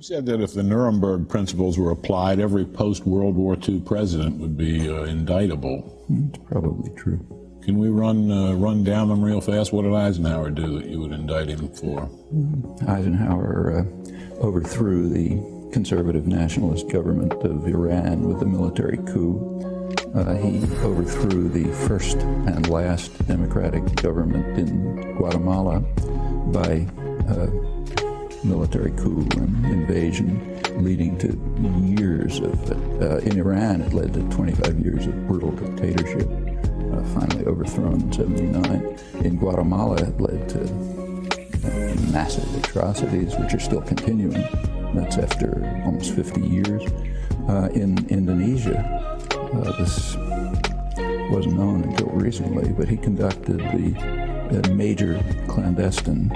You said that if the Nuremberg principles were applied, every post-World War II president would be indictable. It's probably true. Can we run down them real fast? What did Eisenhower do that you would indict him for? Eisenhower overthrew the conservative nationalist government of Iran with a military coup. He overthrew the first and last democratic government in Guatemala by military coup and invasion, leading to years of, in Iran it led to 25 years of brutal dictatorship, finally overthrown in '79. In Guatemala it led to massive atrocities, which are still continuing. That's after almost 50 years. In Indonesia, this wasn't known until recently, but he conducted the major clandestine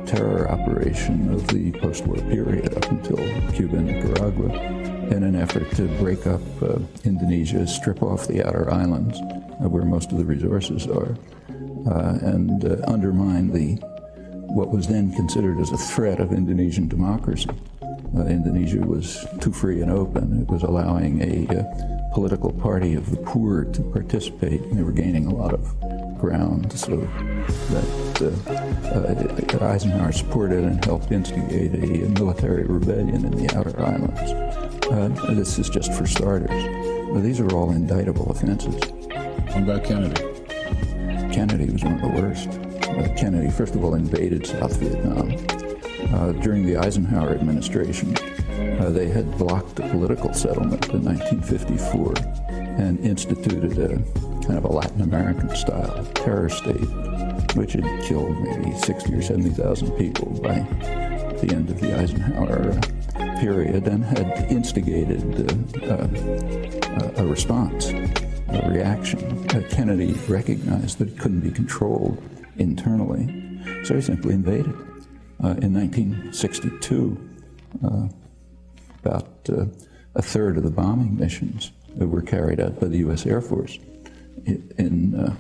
terror operation of the post-war period up until Cuba and Nicaragua in an effort to break up Indonesia, strip off the outer islands where most of the resources are, and undermine what was then considered as a threat of Indonesian democracy. Indonesia was too free and open. It was allowing a political party of the poor to participate, and they were gaining a lot of ground, so that Eisenhower supported and helped instigate a military rebellion in the outer islands. This is just for starters. These are all indictable offenses. What about Kennedy? Kennedy was one of the worst. Kennedy, first of all, invaded South Vietnam. During the Eisenhower administration, they had blocked a political settlement in 1954 and instituted a kind of a Latin American-style terror state, which had killed maybe 60 or 70,000 people by the end of the Eisenhower period, and had instigated a response, a reaction. Kennedy recognized that it couldn't be controlled internally, so he simply invaded. In 1962, about a third of the bombing missions that were carried out by the U.S. Air Force in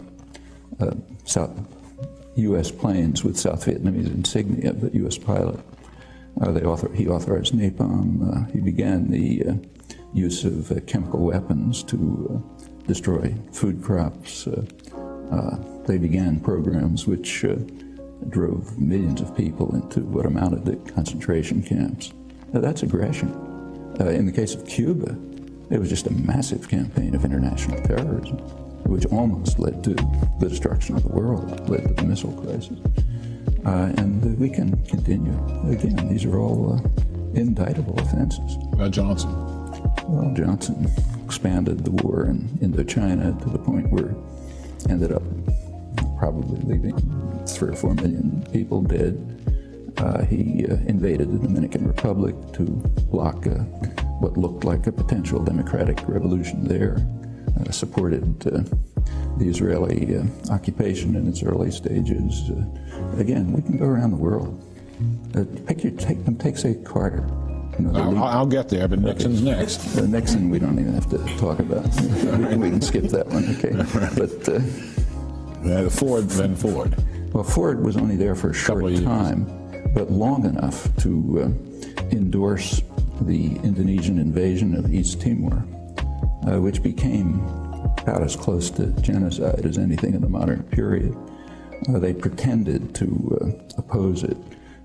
U.S. planes with South Vietnamese insignia, but U.S. pilot. He authorized napalm. He began the use of chemical weapons to destroy food crops. They began programs which drove millions of people into what amounted to concentration camps. Now, that's aggression. In the case of Cuba, it was just a massive campaign of international terrorism, which almost led to the destruction of the world, led to the missile crisis. And we can continue. Again, these are all indictable offenses. About Johnson? Well, Johnson expanded the war in Indochina to the point where ended up probably leaving 3 or 4 million people dead. He invaded the Dominican Republic to block what looked like a potential democratic revolution there, supported the Israeli occupation in its early stages. Again, we can go around the world. Take, say, Carter. You know, I'll get there, but Nixon's next. Nixon, we don't even have to talk about. We can skip that one, okay? But Ford, then Ford. Well, Ford was only there for a short time, but long enough to endorse the Indonesian invasion of East Timor, which became about as close to genocide as anything in the modern period. They pretended to oppose it,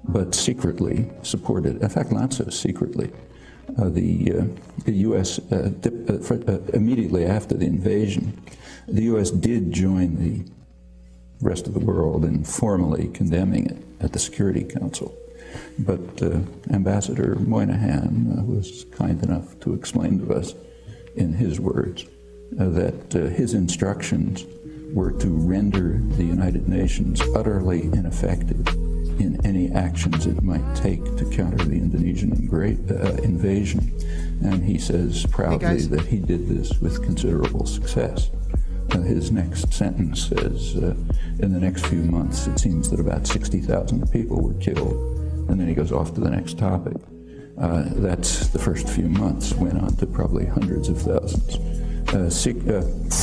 but secretly supported, in fact, not so secretly. The U.S., immediately after the invasion, the U.S. did join the rest of the world in formally condemning it at the Security Council. But Ambassador Moynihan was kind enough to explain to us, in his words, that his instructions were to render the United Nations utterly ineffective in any actions it might take to counter the Indonesian invasion. And he says proudly that he did this with considerable success. His next sentence says, in the next few months, it seems that about 60,000 people were killed. And then he goes off to the next topic. That's the first few months, went on to probably hundreds of thousands.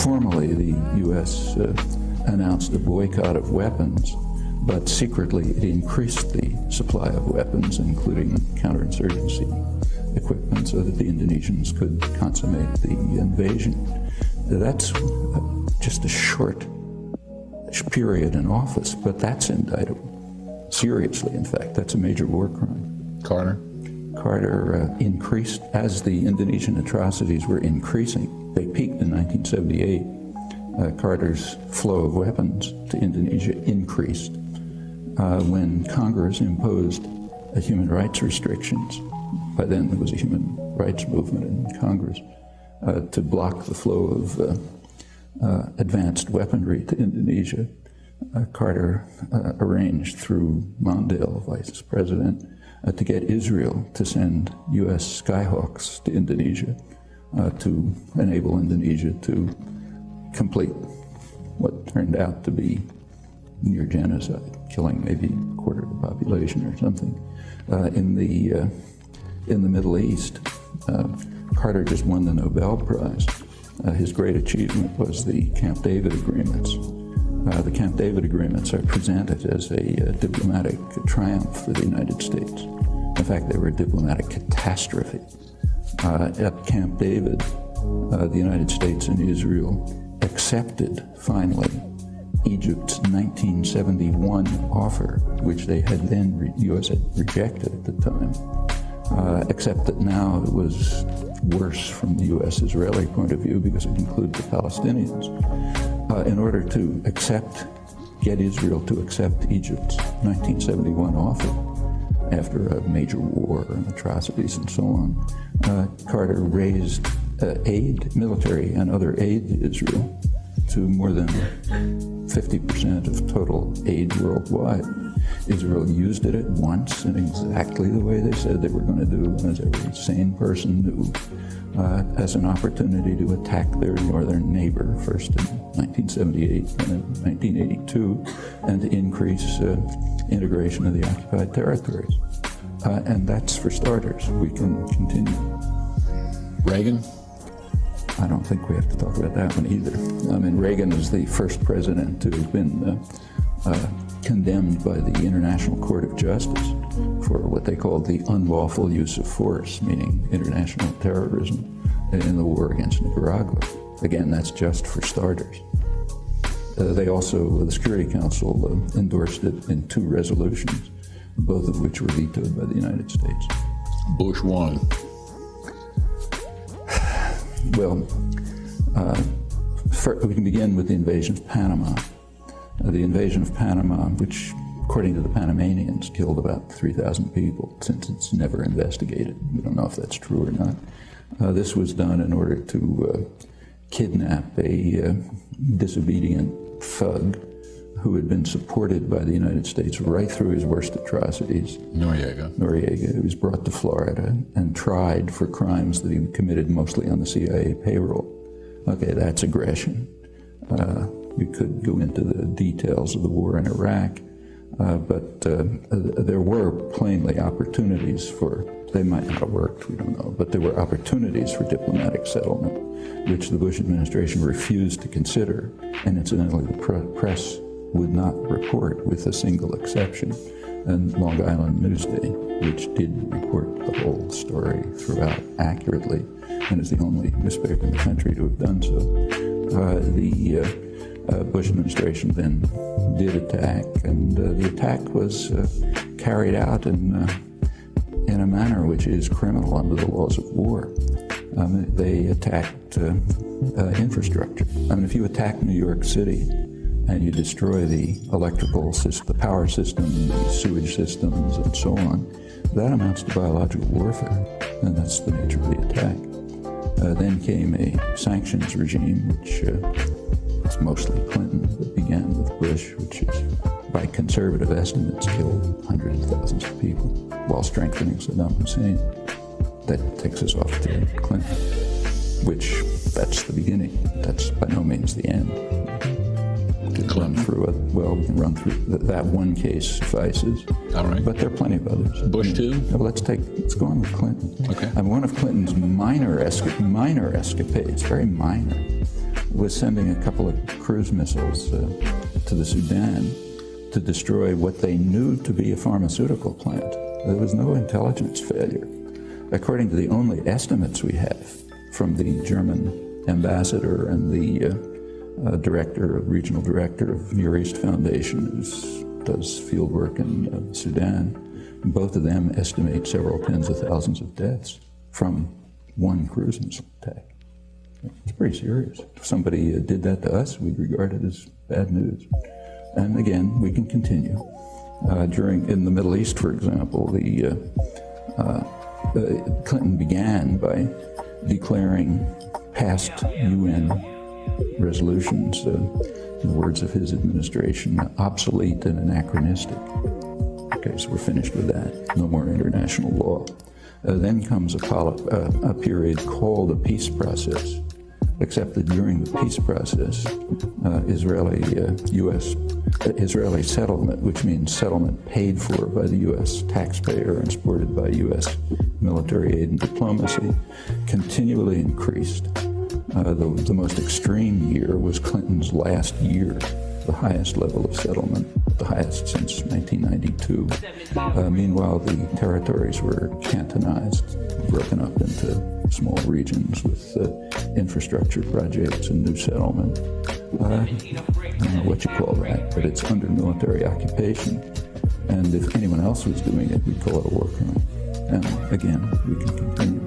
Formally, the U.S. announced a boycott of weapons, but secretly it increased the supply of weapons, including counterinsurgency equipment, so that the Indonesians could consummate the invasion. That's just a short period in office, but that's indictable. Seriously, in fact, that's a major war crime. Carter? Carter increased, as the Indonesian atrocities were increasing. They peaked in 1978. Carter's flow of weapons to Indonesia increased when Congress imposed human rights restrictions. By then there was a human rights movement in Congress to block the flow of advanced weaponry to Indonesia. Carter arranged through Mondale, vice president, to get Israel to send U.S. Skyhawks to Indonesia to enable Indonesia to complete what turned out to be near genocide, killing maybe a quarter of the population or something. In the Middle East, Carter just won the Nobel Prize. His great achievement was the Camp David Agreements. The Camp David Agreements are presented as a diplomatic triumph for the United States. In fact, they were a diplomatic catastrophe. At Camp David, the United States and Israel accepted, finally, Egypt's 1971 offer, which they had then, the U.S. had rejected at the time, except that now it was worse from the U.S.-Israeli point of view because it included the Palestinians. In order to get Israel to accept Egypt's 1971 offer, after a major war and atrocities and so on, Carter raised military and other aid to Israel to more than 50% of total aid worldwide. Israel used it at once in exactly the way they said they were going to do, as every sane person knew, as an opportunity to attack their northern neighbor, first in 1978 and in 1982, and to increase integration of the occupied territories. And that's for starters. We can continue. Reagan? I don't think we have to talk about that one either. I mean, Reagan is the first president to have been condemned by the International Court of Justice for what they called the unlawful use of force, meaning international terrorism in the war against Nicaragua. Again, that's just for starters. They also, the Security Council endorsed it in 2 resolutions, both of which were vetoed by the United States. Bush won. Well, we can begin with the invasion of Panama. The invasion of Panama, which, according to the Panamanians, killed about 3,000 people, since it's never investigated. We don't know if that's true or not. This was done in order to kidnap a disobedient thug who had been supported by the United States right through his worst atrocities. Noriega, who was brought to Florida and tried for crimes that he committed mostly on the CIA payroll. Okay, that's aggression. We could go into the details of the war in Iraq, but there were plainly opportunities for, they might not have worked, we don't know, but there were opportunities for diplomatic settlement, which the Bush administration refused to consider, and incidentally the press would not report, with a single exception, and Long Island Newsday, which did report the whole story throughout accurately, and is the only newspaper in the country to have done so. The Bush administration then did attack, and the attack was carried out in a manner which is criminal under the laws of war. They attacked infrastructure. I mean, if you attack New York City and you destroy the electrical system, the power system, the sewage systems, and so on, that amounts to biological warfare, and that's the nature of the attack. Then came a sanctions regime, which it's mostly Clinton, but began with Bush, which is, by conservative estimates, killed hundreds of thousands of people while strengthening Saddam Hussein. That takes us off to Clinton, which, that's the beginning. That's by no means the end. We can run through it. Well, we can run through that one case suffices. All right. But there are plenty of others. Bush too? Well, let's go on with Clinton. Okay. And one of Clinton's minor escapades, very minor, was sending a couple of cruise missiles to the Sudan to to destroy what they knew to be a pharmaceutical plant. There was no intelligence failure. According to the only estimates we have from the German ambassador and the regional director of Near East Foundation, who does field work in Sudan, both of them estimate several tens of thousands of deaths from one cruise missile attack. It's pretty serious. If somebody did that to us, we'd regard it as bad news. And again, we can continue. In the Middle East, for example, Clinton began by declaring past UN resolutions, in the words of his administration, obsolete and anachronistic. Okay, so we're finished with that. No more international law. Then comes a period called a peace process, except that during the peace process, Israeli settlement, which means settlement paid for by the U.S. taxpayer and supported by U.S. military aid and diplomacy, continually increased. The most extreme year was Clinton's last year, the highest level of settlement, the highest since 1992. Meanwhile, the territories were cantonized, broken up into small regions with infrastructure projects and new settlement. I don't know what you call that, but it's under military occupation. And if anyone else was doing it, we'd call it a war crime. And again, we can continue.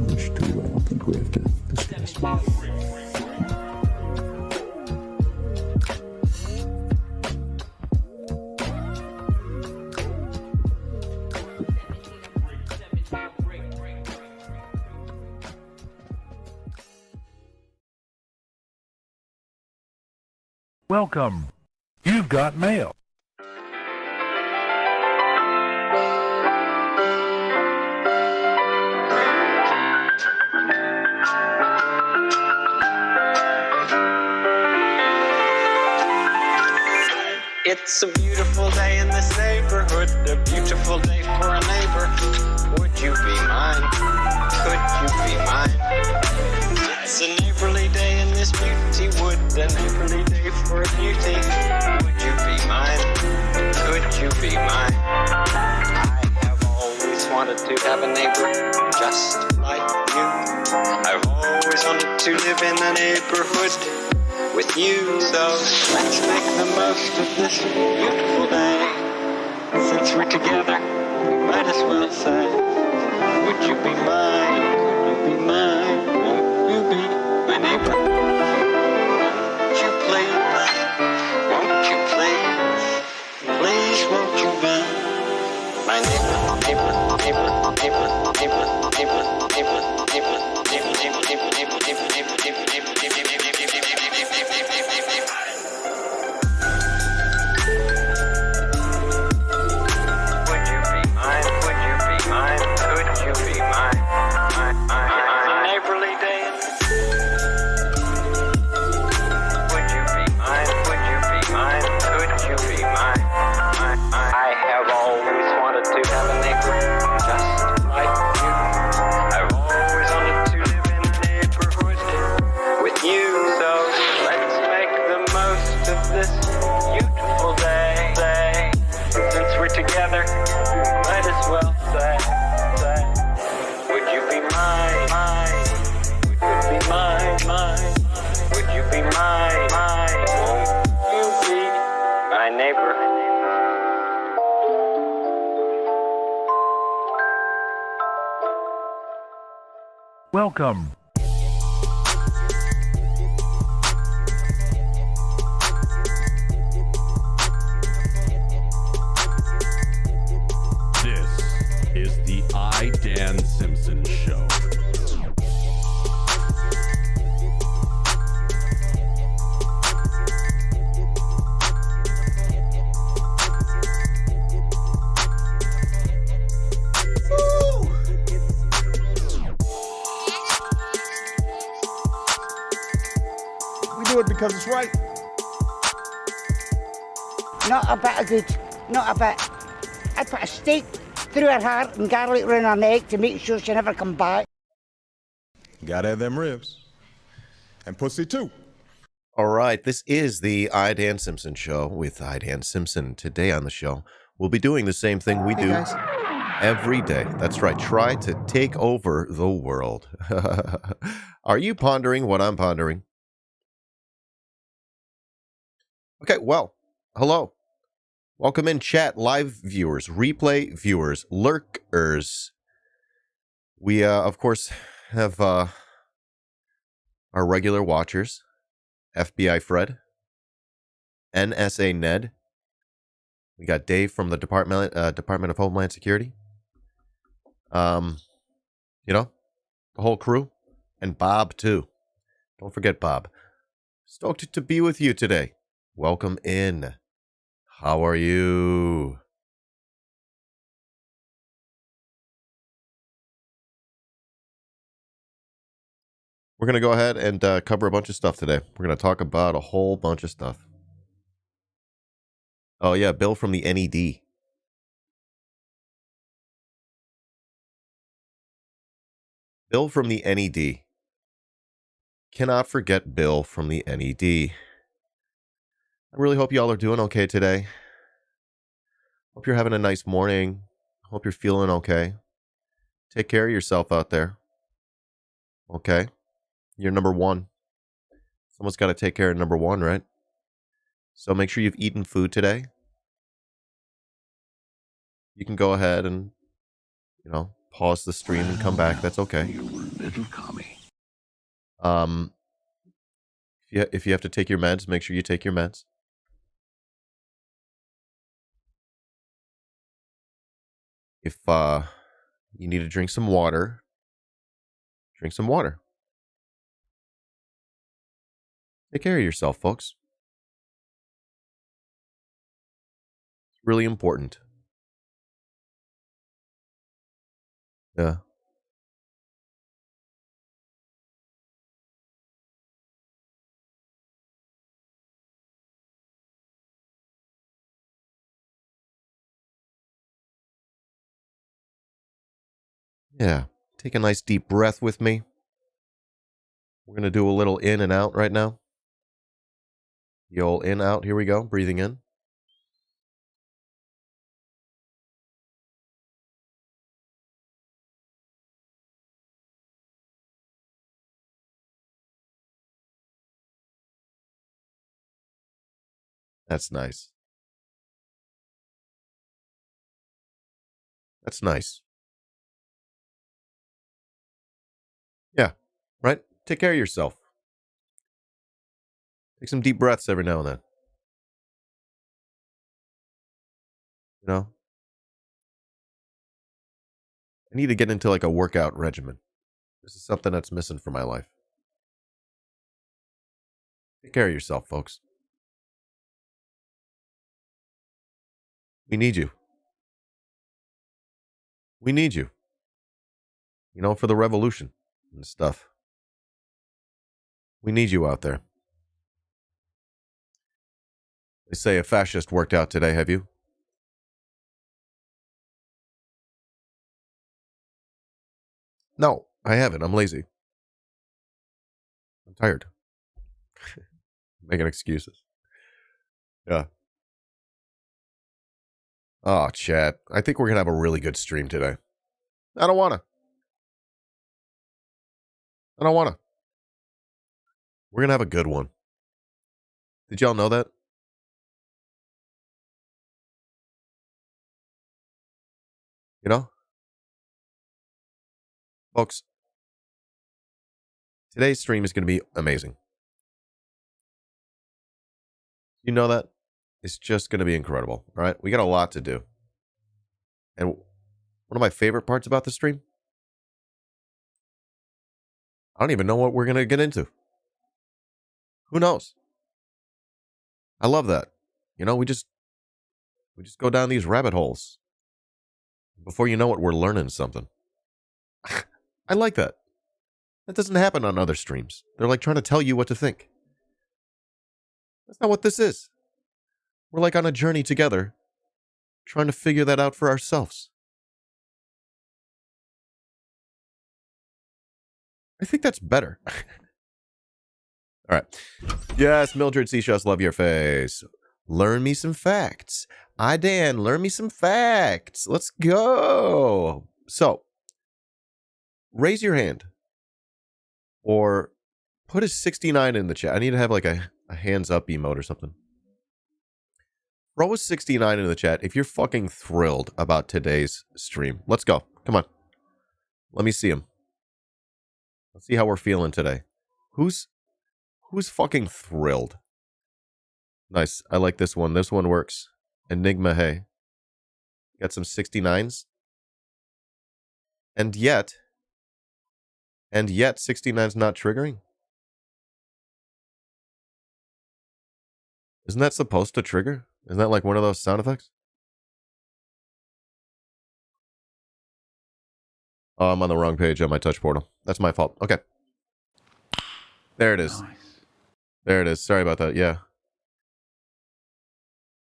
I don't think we have to discuss. Welcome. You've got mail. It's a beautiful day in this neighborhood, a beautiful day for a neighbor. Would you be mine? Could you be mine? It's a neighborly day in this beauty wood, a neighborly day for a beauty. Would you be mine? Could you be mine? I have always wanted to have a neighbor just like you. I've always wanted to live in a neighborhood with you, so let's make the most of this beautiful day. Since we're together, we might as well say, would you be mine? Could you be mine? Would you be my neighbor? Won't you please? Won't you please? Please won't you be my neighbor? Neighbor, neighbor, neighbor, neighbor, neighbor, neighbor, neighbor, neighbor, neighbor, neighbor, neighbor, neighbor, neighbor, neighbor, neighbor, neighbor. Together, might as well say, would you be mine? Would you be mine? Would you be mine? Won't you be my neighbor? Welcome. Is the I, Dan Simpson Show. We do it because it's right. Not a bit of good, not a bit. I'd put a stake through her heart and garlic around her neck to make sure she never come back. Gotta have them ribs. And pussy too. All right, this is the I, Dan Simpson Show with I, Dan Simpson. Today on the show, we'll be doing the same thing we do every day. That's right, try to take over the world. Are you pondering what I'm pondering? Okay, well, hello. Welcome in, chat, live viewers, replay viewers, lurkers. We, of course, have our regular watchers. FBI Fred, NSA Ned. We got Dave from the Department of Homeland Security. The whole crew, and Bob too. Don't forget Bob. Stoked to be with you today. Welcome in. How are you? We're going to go ahead and cover a bunch of stuff today. We're going to talk about a whole bunch of stuff. Oh, yeah, Bill from the NED. Bill from the NED. Cannot forget Bill from the NED. I really hope y'all are doing okay today. Hope you're having a nice morning. Hope you're feeling okay. Take care of yourself out there. Okay? You're number one. Someone's got to take care of number one, right? So make sure you've eaten food today. You can go ahead and, pause the stream and come back. That's okay. You little commie. If you have to take your meds, make sure you take your meds. If you need to drink some water, drink some water. Take care of yourself, folks. It's really important. Yeah. Yeah. Take a nice deep breath with me. We're going to do a little in and out right now. The old in, out. Here we go. Breathing in. That's nice. That's nice. Yeah, right? Take care of yourself. Take some deep breaths every now and then. I need to get into like a workout regimen. This is something that's missing from my life. Take care of yourself, folks. We need you. We need you. For the revolution and stuff. We need you out there. They say a fascist worked out today, have you? No, I haven't. I'm lazy. I'm tired. Making excuses. Yeah. Oh, chat. I think we're going to have a really good stream today. I don't want to. We're going to have a good one. Did y'all know that? Folks, today's stream is going to be amazing. You know that? It's just going to be incredible. All right? We got a lot to do. And one of my favorite parts about the stream, I don't even know what we're going to get into. Who knows? I love that. We just go down these rabbit holes. Before you know it, we're learning something. I like that. That doesn't happen on other streams. They're like trying to tell you what to think. That's not what this is. We're like on a journey together, trying to figure that out for ourselves. I think that's better. All right. Yes, Mildred Seashells, love your face. Learn me some facts. Dan, learn me some facts. Let's go. So, raise your hand. Or put a 69 in the chat. I need to have like a hands up emote or something. Throw a 69 in the chat if you're fucking thrilled about today's stream. Let's go. Come on. Let me see him. Let's see how we're feeling today. Who's fucking thrilled? Nice. I like this one. This one works. Enigma, hey. Got some 69s. And yet 69's not triggering. Isn't that supposed to trigger? Isn't that like one of those sound effects? Oh, I'm on the wrong page on my touch portal. That's my fault. Okay. There it is. Nice. There it is. Sorry about that. Yeah.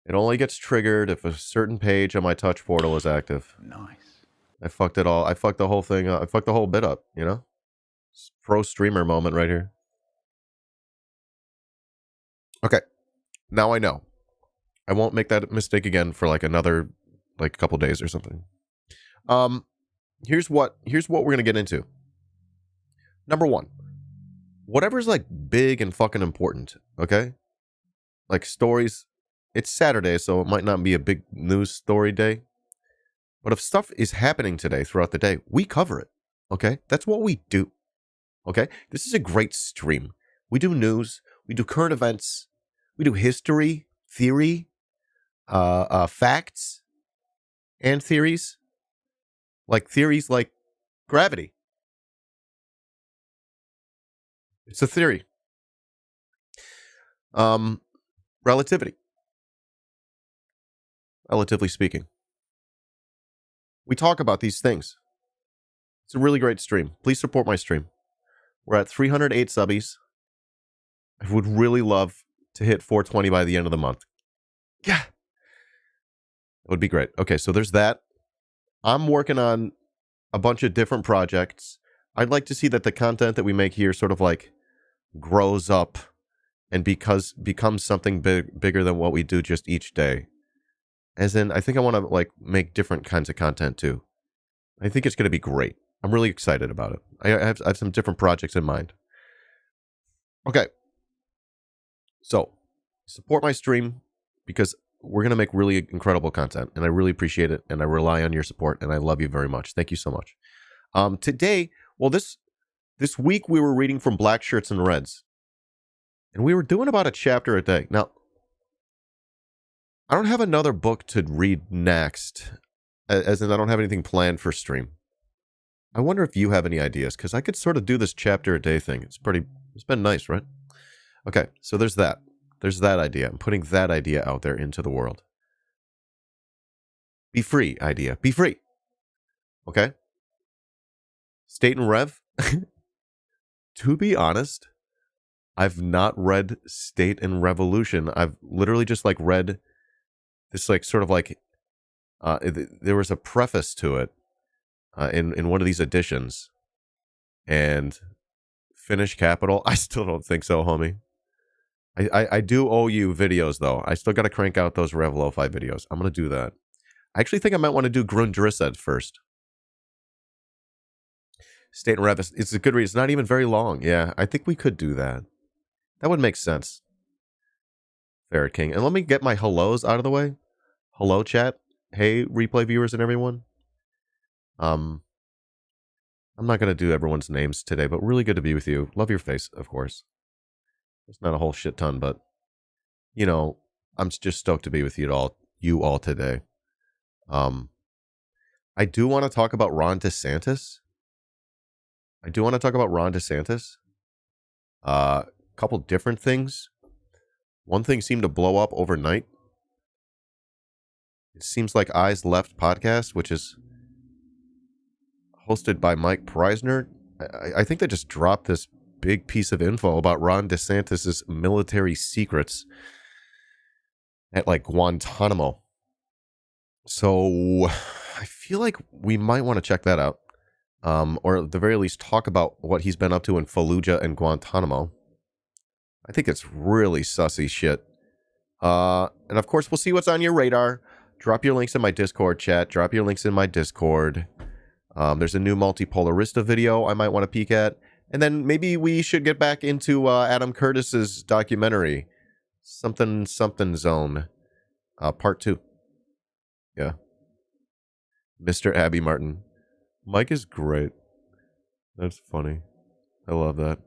It only gets triggered if a certain page on my touch portal is active. Nice. I fucked it all. I fucked the whole thing up. I fucked the whole bit up, you know? Pro streamer moment right here. Okay. Now I know. I won't make that mistake again for like another like couple days or something. Here's what we're going to get into. Number 1. Whatever's like big and fucking important, okay? Like stories. It's Saturday, so it might not be a big news story day. But if stuff is happening today throughout the day, we cover it, okay? That's what we do, okay? This is a great stream. We do news. We do current events. We do history, theory, facts, and theories. Like theories like gravity. It's a theory. Relativity. Relatively speaking. We talk about these things. It's a really great stream. Please support my stream. We're at 308 subbies. I would really love to hit 420 by the end of the month. Yeah. It would be great. Okay, so there's that. I'm working on a bunch of different projects. I'd like to see that the content that we make here sort of like grows up and becomes something bigger than what we do just each day. As in, I think I want to like make different kinds of content too. I think it's going to be great. I'm really excited about it. I have some different projects in mind. Okay. So, support my stream because we're going to make really incredible content and I really appreciate it and I rely on your support and I love you very much. Thank you so much. Today, well, this week we were reading from Black Shirts and Reds and we were doing about a chapter a day. Now, I don't have another book to read next, as in I don't have anything planned for stream. I wonder if you have any ideas, because I could sort of do this chapter a day thing. It's been nice, right? Okay, so there's that. There's that idea. I'm putting that idea out there into the world. Be free idea. Be free. Okay? State and Rev. To be honest, I've not read State and Revolution. I've literally just like read this like sort of like there was a preface to it in one of these editions, and Finish Capital. I still don't think so, homie. I do owe you videos though. I still got to crank out those Rev Lo-Fi videos. I'm gonna do that. I actually think I might want to do Grundrissad first. State and Rev. It's a good read. It's not even very long. Yeah, I think we could do that. That would make sense. Ferret King. And let me get my hellos out of the way. Hello, chat. Hey, replay viewers and everyone. I'm not going to do everyone's names today, but really good to be with you. Love your face, of course. There's not a whole shit ton, but, you know, I'm just stoked to be with you all today. I do want to talk about Ron DeSantis. Couple different things. One thing seemed to blow up overnight. It seems like Eyes Left podcast, which is hosted by Mike Preisner. I think they just dropped this big piece of info about Ron DeSantis' military secrets at like Guantanamo. So I feel like we might want to check that out. Or at the very least talk about what he's been up to in Fallujah and Guantanamo. I think it's really sussy shit. And of course, we'll see what's on your radar. Drop your links in my Discord chat. Drop your links in my Discord. There's a new Multipolarista video I might want to peek at. And then maybe we should get back into Adam Curtis's documentary, Something Zone, part 2. Yeah. Mr. Abby Martin. Mike is great. That's funny. I love that.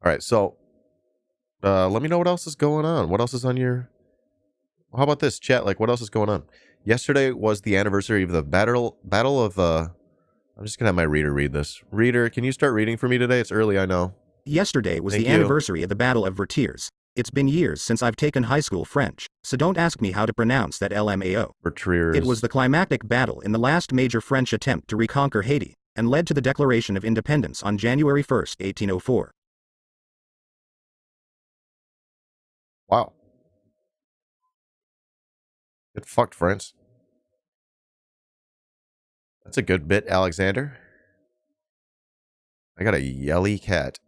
All right, so let me know what else is going on. What else is on your... How about this, chat? Like, what else is going on? Yesterday was the anniversary of the Battle of... I'm just going to have my reader read this. Reader, can you start reading for me today? It's early, I know. Yesterday was the anniversary of the Battle of Vertiers. It's been years since I've taken high school French, so don't ask me how to pronounce that LMAO. Vertiers. It was the climactic battle in the last major French attempt to reconquer Haiti, and led to the Declaration of Independence on January 1st, 1804. Wow. Get fucked, France. That's a good bit, Alexander. I got a yelly cat.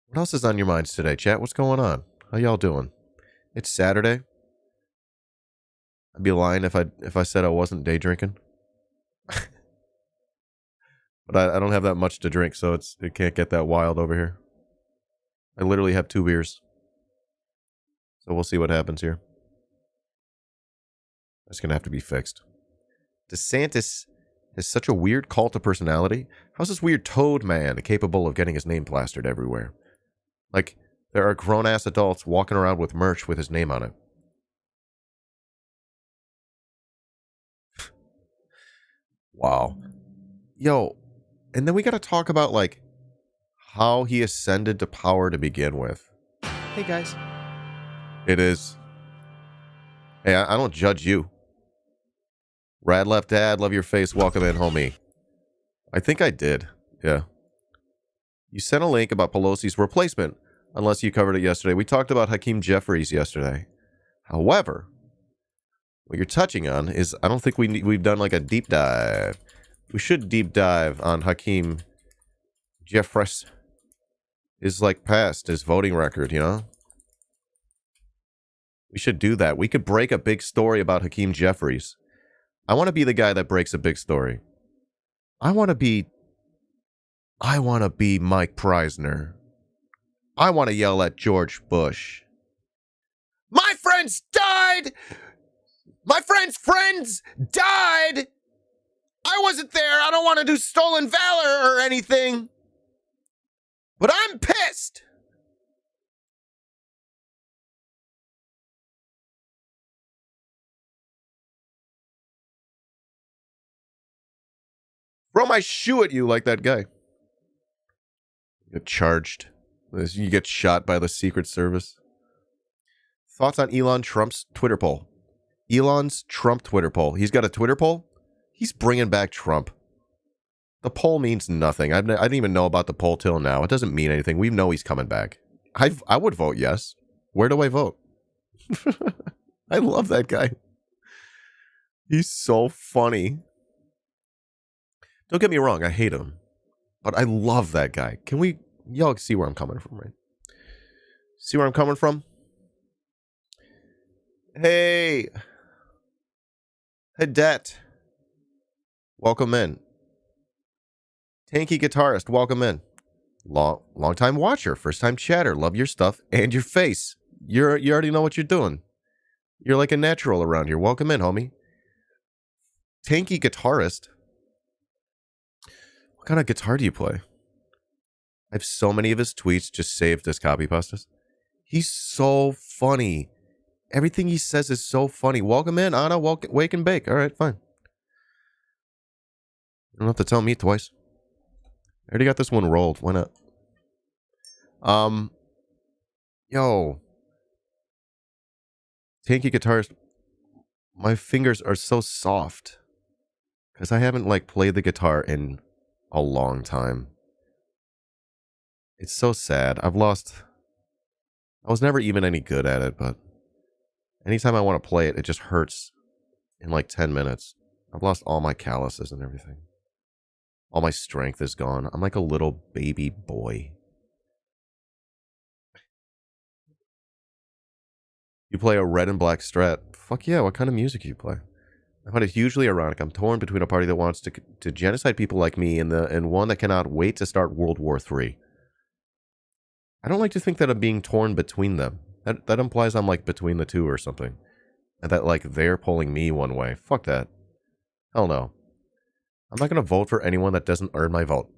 What else is on your minds today, chat? What's going on? How y'all doing? It's Saturday. I'd be lying if I said I wasn't day drinking. But I don't have that much to drink, so it can't get that wild over here. I literally have 2 beers. So we'll see what happens here. That's going to have to be fixed. DeSantis has such a weird cult of personality. How's this weird toad man capable of getting his name plastered everywhere? Like, there are grown-ass adults walking around with merch with his name on it. Wow. Yo, and then we got to talk about, like, how he ascended to power to begin with. Hey, guys. It is. Hey, I don't judge you. Rad Left Dad, love your face. Welcome in, homie. I think I did. Yeah. You sent a link about Pelosi's replacement, unless you covered it yesterday. We talked about Hakeem Jeffries yesterday. However, what you're touching on is, I don't think we've done like a deep dive. We should deep dive on Hakeem Jeffries. His like past, his voting record, you know? We should do that. We could break a big story about Hakeem Jeffries. I want to be the guy that breaks a big story. I want to be Mike Preisner. I want to yell at George Bush. My friends died! My friends died! I wasn't there. I don't want to do stolen valor or anything. But I'm pissed! Throw my shoe at you like that guy. You get charged. You get shot by the Secret Service. Thoughts on Elon Trump's Twitter poll? Elon's Trump Twitter poll. He's got a Twitter poll? He's bringing back Trump. The poll means nothing. I didn't even know about the poll till now. It doesn't mean anything. We know he's coming back. I would vote yes. Where do I vote? I love that guy. He's so funny. Don't get me wrong, I hate him. But I love that guy. Can we... Y'all see where I'm coming from, right? See where I'm coming from? Hey! Hadet. Welcome in. Tanky Guitarist, welcome in. Long time watcher, first time chatter. Love your stuff and your face. You already know what you're doing. You're like a natural around here. Welcome in, homie. Tanky Guitarist. What kind of guitar do you play? I have so many of his tweets just saved as copy pastas. He's so funny. Everything he says is so funny. Welcome in, Anna. Wake and bake. All right, fine. You don't have to tell me twice. I already got this one rolled. Why not? Yo. Tanky Guitarist. My fingers are so soft. Because I haven't, like, played the guitar in a long time. It's so sad. I was never even any good at it, but anytime I want to play it, it just hurts in like 10 minutes. I've lost all my calluses and everything. All my strength is gone. I'm like a little baby boy. You play a red and black strat. Fuck yeah, what kind of music you play? I find it hugely ironic. I'm torn between a party that wants to genocide people like me and one that cannot wait to start World War III. I don't like to think that I'm being torn between them. That implies I'm like between the two or something. And that like they're pulling me one way. Fuck that. Hell no. I'm not going to vote for anyone that doesn't earn my vote.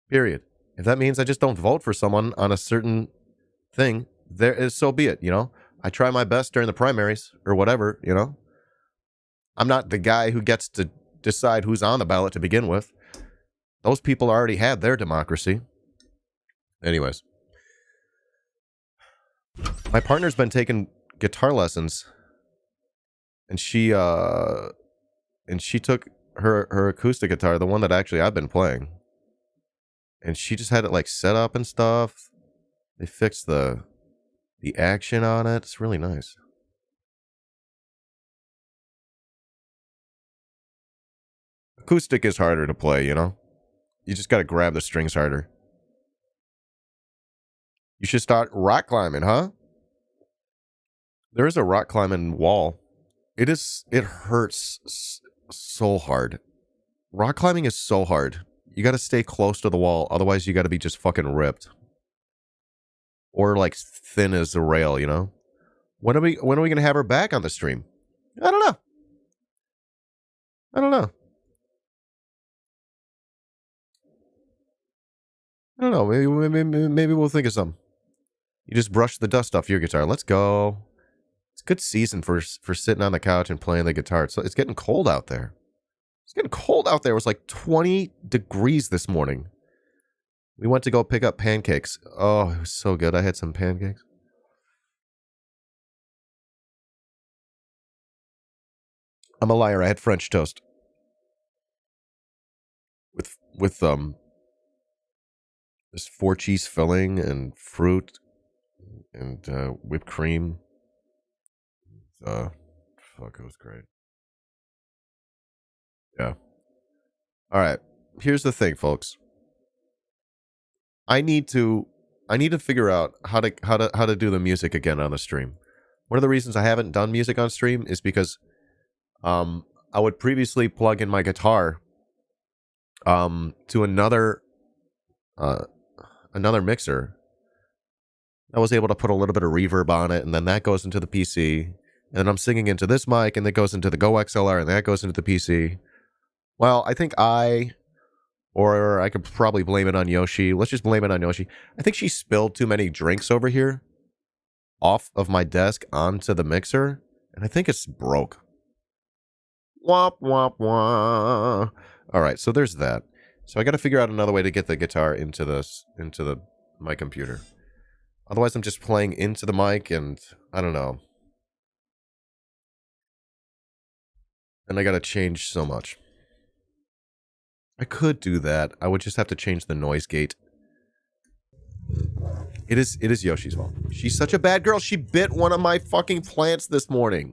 Period. If that means I just don't vote for someone on a certain thing, there is, so be it, you know? I try my best during the primaries or whatever, you know? I'm not the guy who gets to decide who's on the ballot to begin with. Those people already had their democracy. Anyways. My partner's been taking guitar lessons. And she took her acoustic guitar, the one that actually I've been playing. And she just had it like set up and stuff. They fixed the action on it. It's really nice. Acoustic is harder to play, you know? You just gotta grab the strings harder. You should start rock climbing, huh? There is a rock climbing wall. It hurts so hard. Rock climbing is so hard. You gotta stay close to the wall, otherwise you gotta be just fucking ripped. Or like thin as a rail, you know? When are we gonna have her back on the stream? I don't know. Maybe we'll think of something. You just brush the dust off your guitar. Let's go. It's a good season for sitting on the couch and playing the guitar. So it's getting cold out there. It was like 20 degrees this morning. We went to go pick up pancakes. Oh, it was so good. I had some pancakes. I'm a liar. I had French toast. With this 4 cheese filling and fruit and whipped cream. Fuck, it was great. Yeah. All right. Here's the thing, folks. I need to figure out how to do the music again on the stream. One of the reasons I haven't done music on stream is because I would previously plug in my guitar to another mixer. I was able to put a little bit of reverb on it, and then that goes into the PC. And then I'm singing into this mic, and that goes into the Go XLR, and that goes into the PC. Well, I think or I could probably blame it on Yoshi. Let's just blame it on Yoshi. I think she spilled too many drinks over here off of my desk onto the mixer, and I think it's broke. Womp, womp, womp. All right, so there's that. So I got to figure out another way to get the guitar into my computer. Otherwise, I'm just playing into the mic, and I don't know. And I got to change so much. I could do that. I would just have to change the noise gate. It is Yoshi's fault. She's such a bad girl. She bit one of my fucking plants this morning.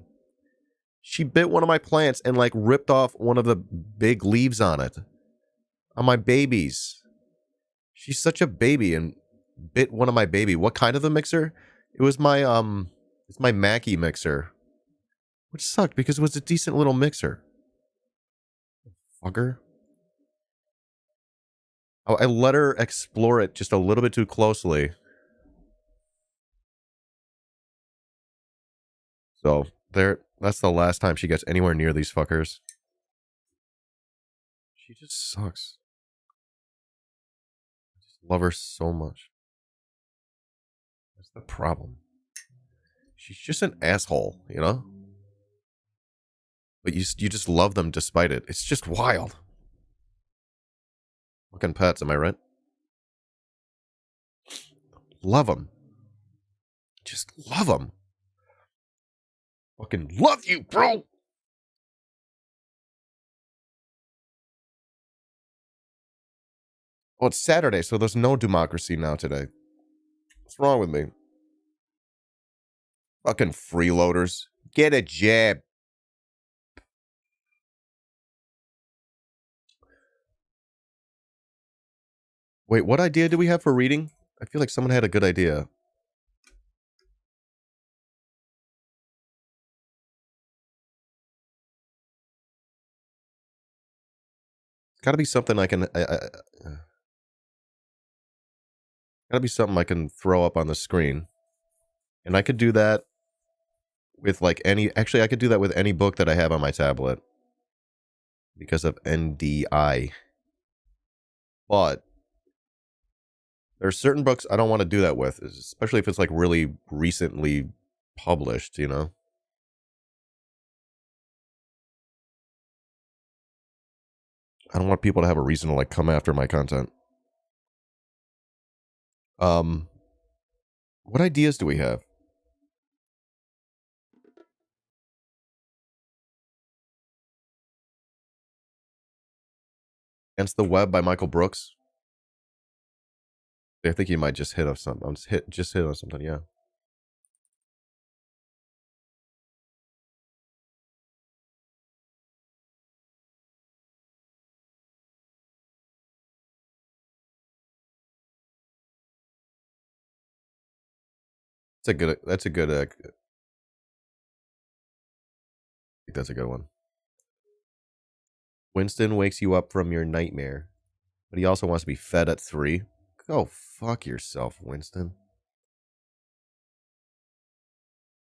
She bit one of my plants and like ripped off one of the big leaves on it. On my babies. She's such a baby and bit one of my baby. What kind of a mixer? It was my it's my Mackie mixer. Which sucked because it was a decent little mixer. Fucker. Oh, I let her explore it just a little bit too closely. So, that's the last time she gets anywhere near these fuckers. She just sucks. I just love her so much. That's the problem. She's just an asshole, you know? But you just love them despite it. It's just wild. Fucking pets, am I right? Love them. Just love them. Fucking love you, bro! Oh, it's Saturday, so there's no democracy now today. What's wrong with me? Fucking freeloaders. Get a jab. Wait, what idea do we have for reading? I feel like someone had a good idea. It's got to be something I can. Got to be something I can throw up on the screen, and I could do that with like any. Actually, I could do that with any book that I have on my tablet because of NDI. But there are certain books I don't want to do that with, especially if it's like really recently published, you know? I don't want people to have a reason to like come after my content. What ideas do we have? Against the Web by Michael Brooks. I think you might just hit on something. Just hit on something, yeah. That's a good I think that's a good one. Winston wakes you up from your nightmare, but he also wants to be fed at 3. Go fuck yourself, Winston.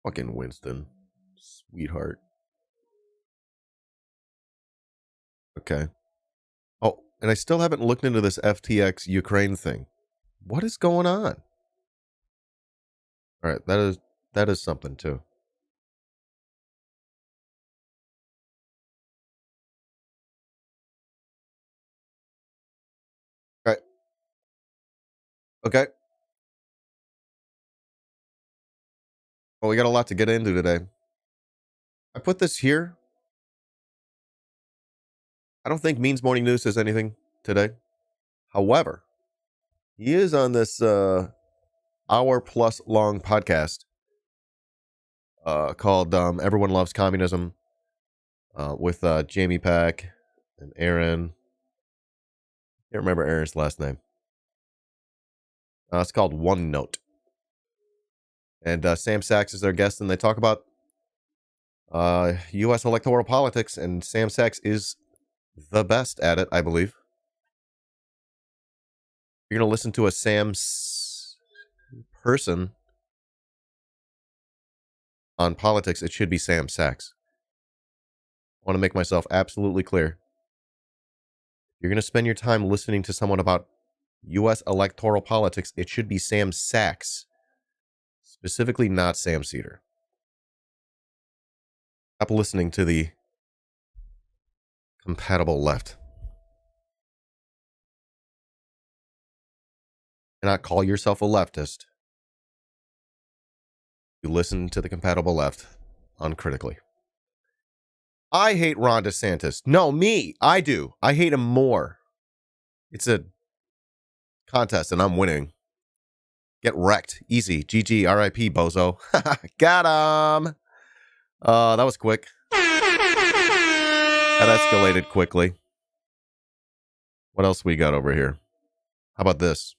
Fucking Winston. Sweetheart. Okay. Oh, and I still haven't looked into this FTX Ukraine thing. What is going on? All right, that is something too. All right. Okay. Well, we got a lot to get into today. I put this here. I don't think Means Morning News says anything today. However, he is on this hour-plus long podcast called Everyone Loves Communism with Jamie Pack and Aaron. I can't remember Aaron's last name. It's called One Note. And Sam Sachs is their guest, and they talk about U.S. electoral politics, and Sam Sachs is the best at it, I believe. You're going to listen to a Sam's person on politics, it should be Sam Sachs. I want to make myself absolutely clear. You're going to spend your time listening to someone about U.S. electoral politics, it should be Sam Sachs. Specifically not Sam Cedar. Stop listening to the compatible left. You cannot call yourself a leftist. You listen to the compatible left uncritically. I hate Ron DeSantis. No, me. I do. I hate him more. It's a contest and I'm winning. Get wrecked. Easy. GG. RIP, bozo. Got him. That was quick. That escalated quickly. What else we got over here? How about this?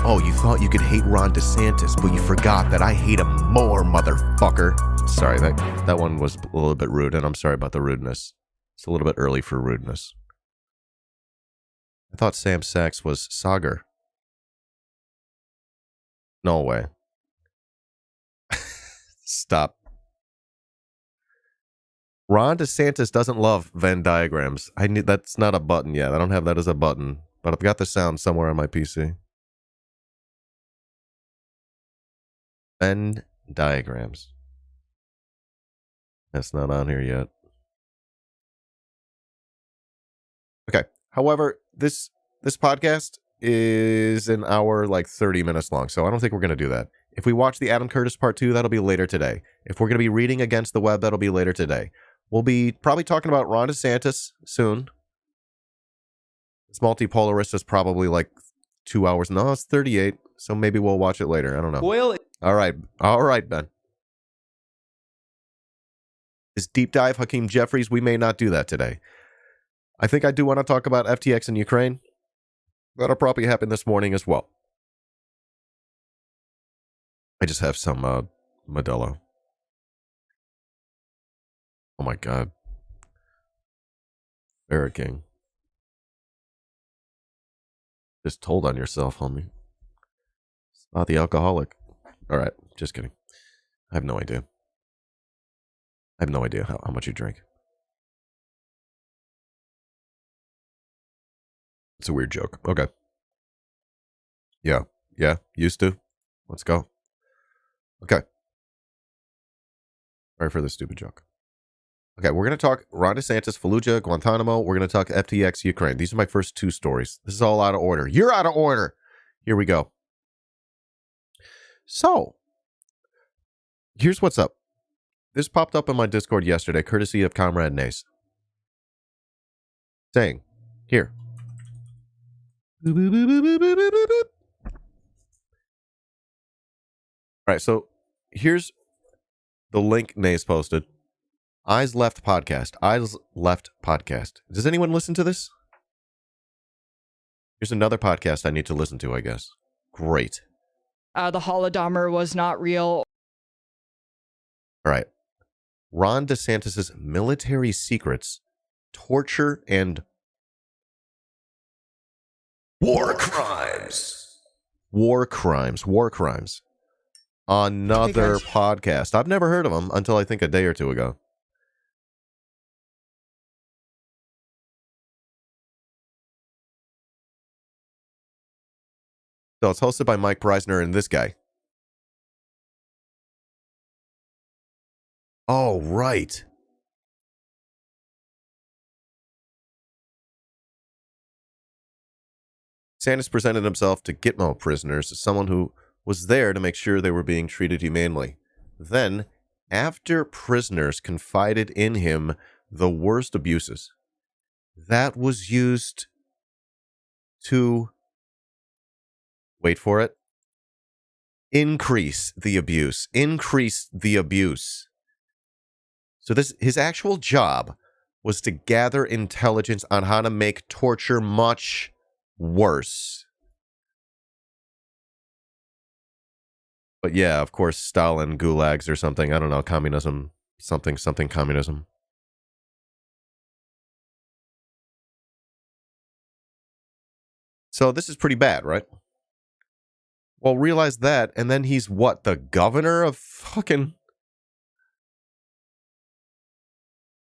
Oh, you thought you could hate Ron DeSantis, but you forgot that I hate him more, motherfucker. Sorry, that one was a little bit rude, and I'm sorry about the rudeness. It's a little bit early for rudeness. I thought Sam Sachs was Sagar. No way. Stop. Ron DeSantis doesn't love Venn diagrams. That's not a button yet. I don't have that as a button, but I've got the sound somewhere on my PC. Venn diagrams. That's not on here yet. Okay. However, this podcast is an hour, like 30 minutes long, so I don't think we're going to do that. If we watch the Adam Curtis Part 2, that'll be later today. If we're going to be reading Against the Web, that'll be later today. We'll be probably talking about Ron DeSantis soon. This Multipolarist is probably like 2 hours. No, it's 38, so maybe we'll watch it later. I don't know. All right, Ben. This deep dive, Hakeem Jeffries, we may not do that today. I think I do want to talk about FTX in Ukraine. That'll probably happen this morning as well. I just have some Modelo. Oh my God. Barrett King. Just told on yourself, homie. Spot the alcoholic. All right, just kidding. I have no idea. I have no idea how much you drink. It's a weird joke. Okay. Yeah, used to. Let's go. Okay. Sorry for the stupid joke. Okay, we're going to talk Ron DeSantis, Fallujah, Guantanamo. We're going to talk FTX, Ukraine. These are my first two stories. This is all out of order. You're out of order. Here we go. So, here's what's up. This popped up in my Discord yesterday, courtesy of Comrade Nace. Saying, here. All right, so here's the link Nace posted. Eyes Left Podcast. Eyes Left Podcast. Does anyone listen to this? Here's another podcast I need to listen to, I guess. Great. The Holodomor was not real. All right. Ron DeSantis' military secrets, torture, and war crimes. War crimes. Another podcast. I've never heard of them until I think a day or two ago. So it's hosted by Mike Preisner and this guy. Oh, right. Sanders presented himself to Gitmo prisoners as someone who was there to make sure they were being treated humanely. Then, after prisoners confided in him the worst abuses, that was used to, wait for it, increase the abuse. So his actual job was to gather intelligence on how to make torture much worse. But yeah, of course, Stalin, gulags or something. I don't know, communism, something communism. So this is pretty bad, right? Well, realize that, and then he's what, the governor of fucking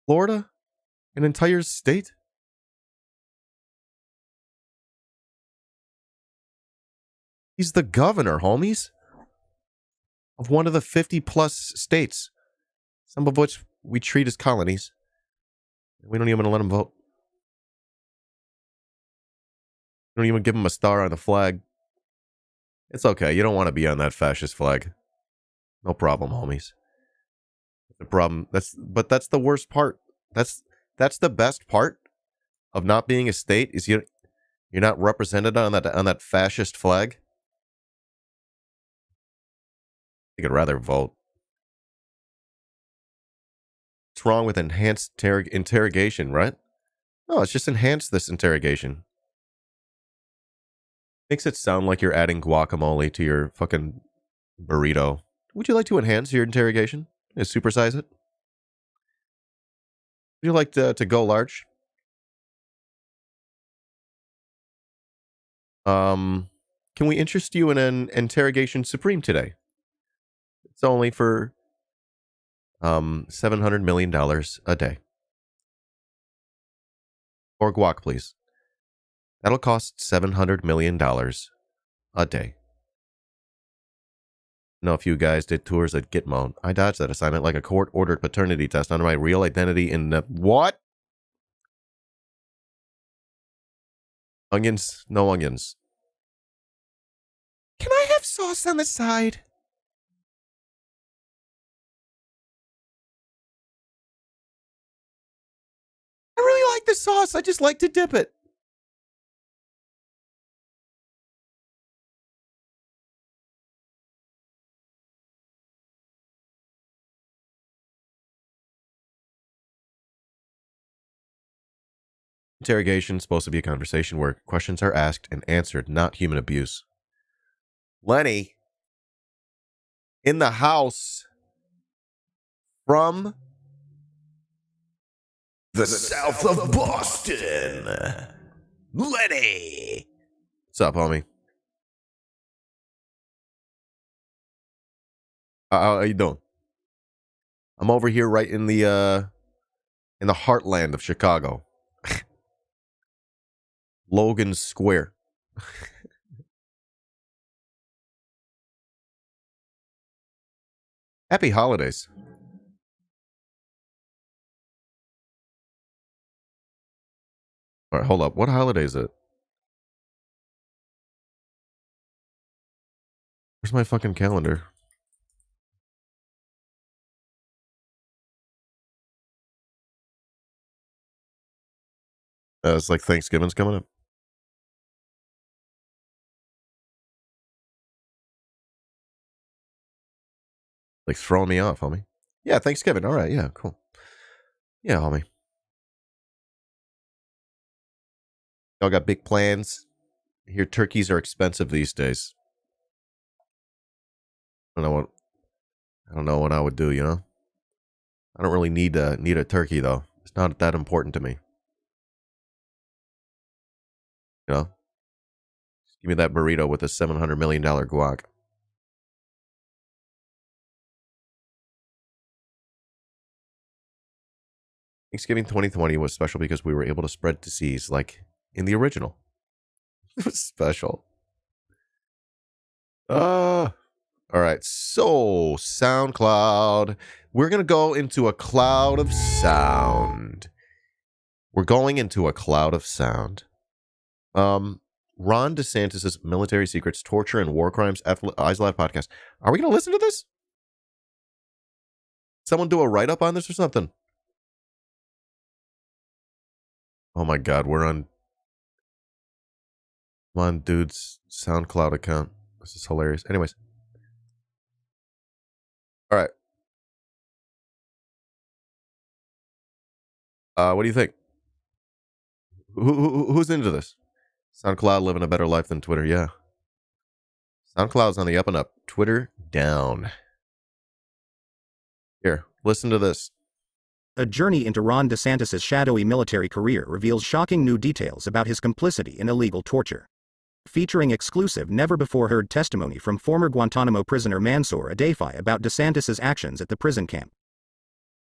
Florida? An entire state? He's the governor, homies, of one of the 50-plus states, some of which we treat as colonies. We don't even let them vote. We don't even give them a star on the flag. It's okay. You don't want to be on that fascist flag. No problem, homies. The problem. That's the worst part. That's the best part of not being a state is you're not represented on that fascist flag. You could rather vote. What's wrong with enhanced interrogation, right? No, it's just enhance this interrogation. Makes it sound like you're adding guacamole to your fucking burrito. Would you like to enhance your interrogation? Supersize it? Would you like to go large? Can we interest you in an interrogation supreme today? It's only for $700 million a day. Or guac, please. That'll cost $700 million a day. Know if you guys did tours at Gitmo. I dodged that assignment like a court-ordered paternity test under my real identity in the... What? Onions? No onions. Can I have sauce on the side? I really like the sauce. I just like to dip it. Interrogation is supposed to be a conversation where questions are asked and answered, not human abuse. Lenny, in the house from the south of Boston. Lenny. What's up, homie? How you doing? I'm over here right in the heartland of Chicago. Logan Square. Happy holidays. All right, hold up. What holiday is it? Where's my fucking calendar? It's like Thanksgiving's coming up. Like throwing me off, homie. Yeah, Thanksgiving. All right, yeah, cool. Yeah, homie. Y'all got big plans? I hear turkeys are expensive these days. I don't know what I would do, you know? I don't really need a turkey though. It's not that important to me. You know? Just give me that burrito with a $700 million guac. Thanksgiving 2020 was special because we were able to spread disease like in the original. It was special. All right, so SoundCloud. We're going to go into a cloud of sound. We're going into a cloud of sound. Ron DeSantis' Military Secrets, Torture, and War Crimes Eyes Live podcast. Are we going to listen to this? Someone do a write-up on this or something? Oh my God, we're on dude's SoundCloud account. This is hilarious. Anyways. All right. What do you think? Who's into this? SoundCloud living a better life than Twitter, yeah. SoundCloud's on the up and up. Twitter down. Here, listen to this. A journey into Ron DeSantis' shadowy military career reveals shocking new details about his complicity in illegal torture. Featuring exclusive never-before-heard testimony from former Guantanamo prisoner Mansour Adayfi about DeSantis' actions at the prison camp.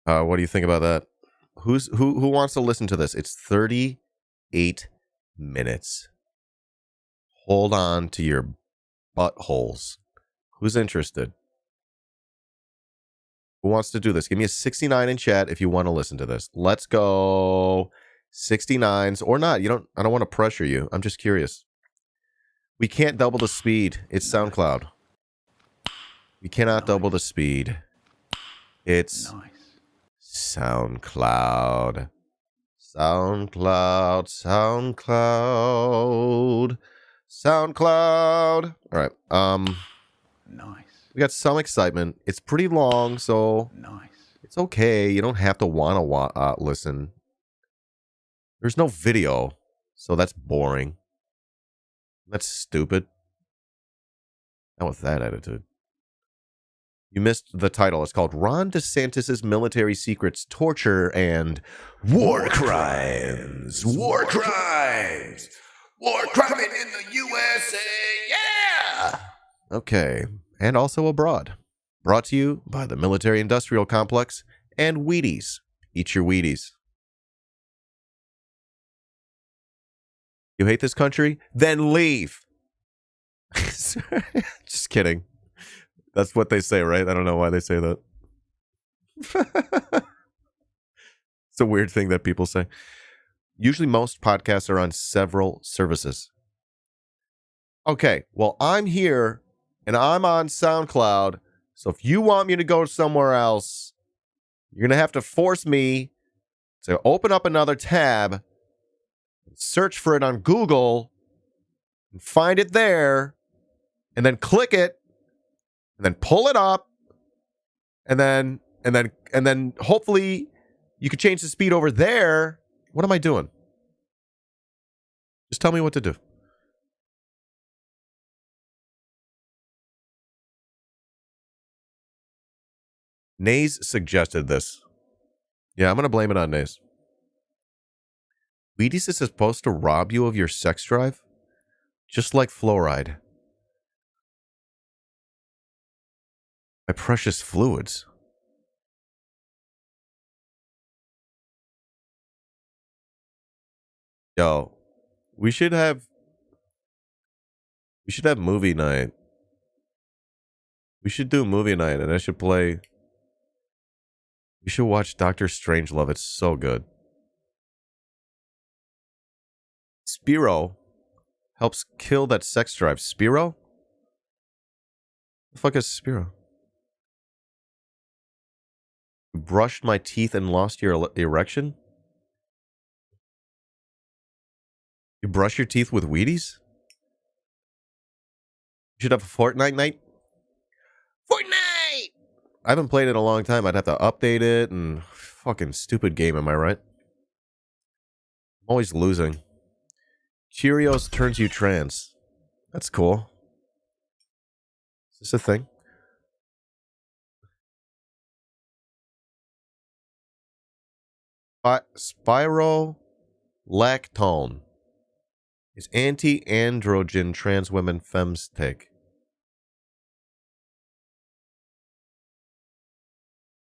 What do you think about that? Who wants to listen to this? It's 38 minutes. Hold on to your buttholes. Who's interested? Who wants to do this? Give me a 69 in chat if you want to listen to this. Let's go 69s or not. I don't want to pressure you. I'm just curious. We can't double the speed. It's SoundCloud. We cannot double the speed. It's SoundCloud. SoundCloud. All right. We got some excitement. It's pretty long, so it's okay. You don't have to want to listen. There's no video, so that's boring. That's stupid. Not with that attitude. You missed the title. It's called Ron DeSantis' Military Secrets, Torture, and War Crimes. War Crimes. War crime in the USA. Yeah. Okay. And also abroad. Brought to you by the Military Industrial Complex and Wheaties. Eat your Wheaties. You hate this country? Then leave. Just kidding. That's what they say, right? I don't know why they say that. It's a weird thing that people say. Usually most podcasts are on several services. Okay, well, I'm here and I'm on SoundCloud. So if you want me to go somewhere else, you're going to have to force me to open up another tab, search for it on Google, and find it there, and then click it, and then pull it up, and then hopefully you could change the speed over there. What am I doing? Just tell me what to do. Nays suggested this. Yeah, I'm going to blame it on Nays. Wheaties is supposed to rob you of your sex drive? Just like fluoride. My precious fluids. Yo, we should have movie night. We should do movie night, and I should play. You should watch Doctor Strangelove. It's so good. Spiro helps kill that sex drive. Spiro? The fuck is Spiro? You brushed my teeth and lost your erection? You brush your teeth with Wheaties? You should have a Fortnite night? Fortnite! I haven't played it in a long time. I'd have to update it and fucking stupid game, am I right? I'm always losing. Cheerios turns you trans. That's cool. Is this a thing? Spirolactone is anti-androgen trans women femmes take.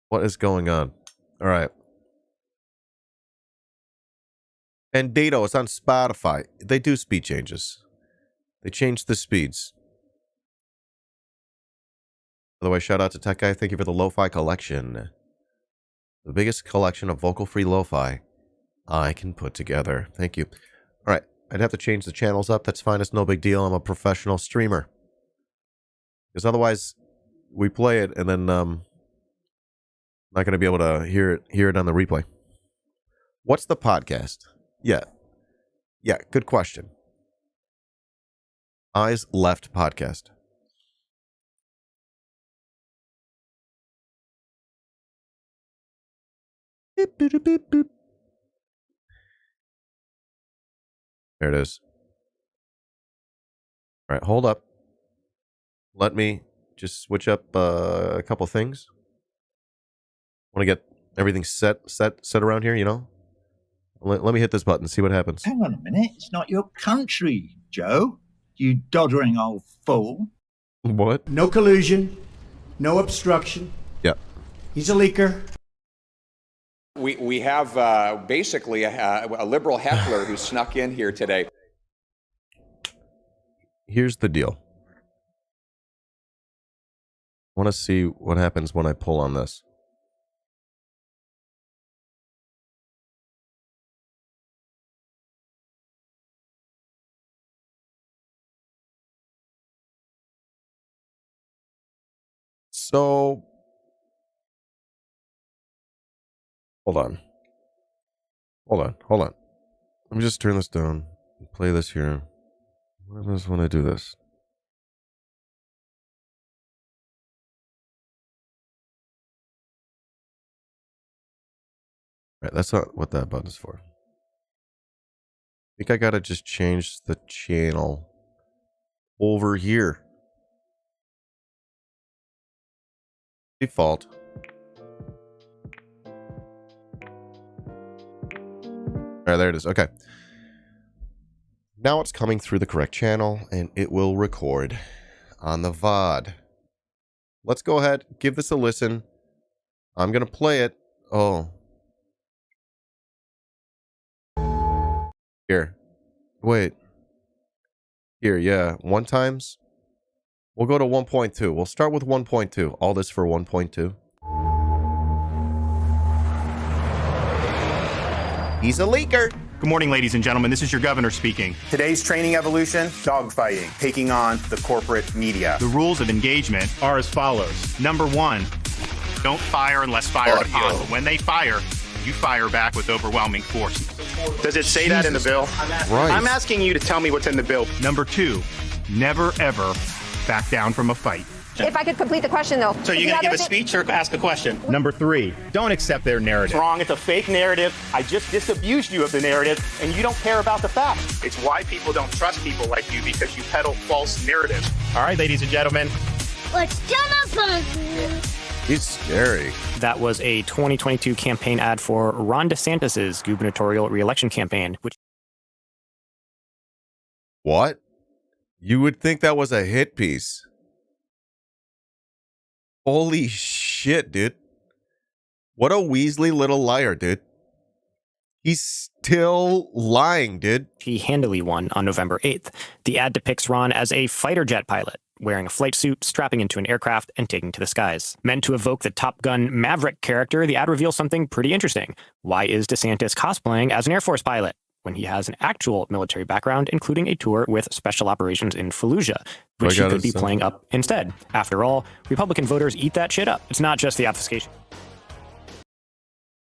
What is going on? All right. And Dato, it's on Spotify. They do speed changes. They change the speeds. By the way, shout out to Tech Guy. Thank you for the lo-fi collection. The biggest collection of vocal-free lo-fi I can put together. Thank you. All right. I'd have to change the channels up. That's fine. It's no big deal. I'm a professional streamer. Because otherwise, we play it and then not going to be able to hear it on the replay. What's the podcast? Yeah, good question. Eyes Left Podcast. Beep, beep, beep, beep. There it is. All right, hold up. Let me just switch up a couple things. Want to get everything set around here, you know? Let me hit this button, see what happens. Hang on a minute. It's not your country, Joe. You doddering old fool. What? No collusion. No obstruction. Yep. He's a leaker. We have basically a liberal heckler who snuck in here today. Here's the deal. I want to see what happens when I pull on this. So, hold on. Let me just turn this down and play this here. What happens when I do this? Right, that's not what that button is for. I think I gotta just change the channel over here. Default. Alright, there it is. Okay. Now it's coming through the correct channel, and it will record on the VOD. Let's go ahead, give this a listen. I'm going to play it. Oh. Here. Wait. Here, yeah. 1 times. We'll go to 1.2. We'll start with 1.2. All this for 1.2. He's a leaker. Good morning, ladies and gentlemen. This is your governor speaking. Today's training evolution, dogfighting, taking on the corporate media. The rules of engagement are as follows. Number 1, don't fire unless fired upon. But when they fire, you fire back with overwhelming force. Does it say that in the bill? Right. I'm asking you to tell me what's in the bill. Number 2, never ever back down from a fight. question. If I could complete the question, though. So you're going to give a speech or ask a question? Number 3, don't accept their narrative. It's wrong. It's a fake narrative. I just disabused you of the narrative, and you don't care about the facts. It's why people don't trust people like you, because you peddle false narratives. All right, ladies and gentlemen. Let's jump. He's scary. That was a 2022 campaign ad for Ron DeSantis' gubernatorial reelection campaign, which... What? You would think that was a hit piece. Holy shit, dude. What a Weasley little liar, dude. He's still lying, dude. He handily won on November 8th. The ad depicts Ron as a fighter jet pilot, wearing a flight suit, strapping into an aircraft, and taking to the skies. Meant to evoke the Top Gun Maverick character, the ad reveals something pretty interesting. Why is DeSantis cosplaying as an Air Force pilot when he has an actual military background, including a tour with special operations in Fallujah, which he could be playing up instead? After all, Republican voters eat that shit up. It's not just the obfuscation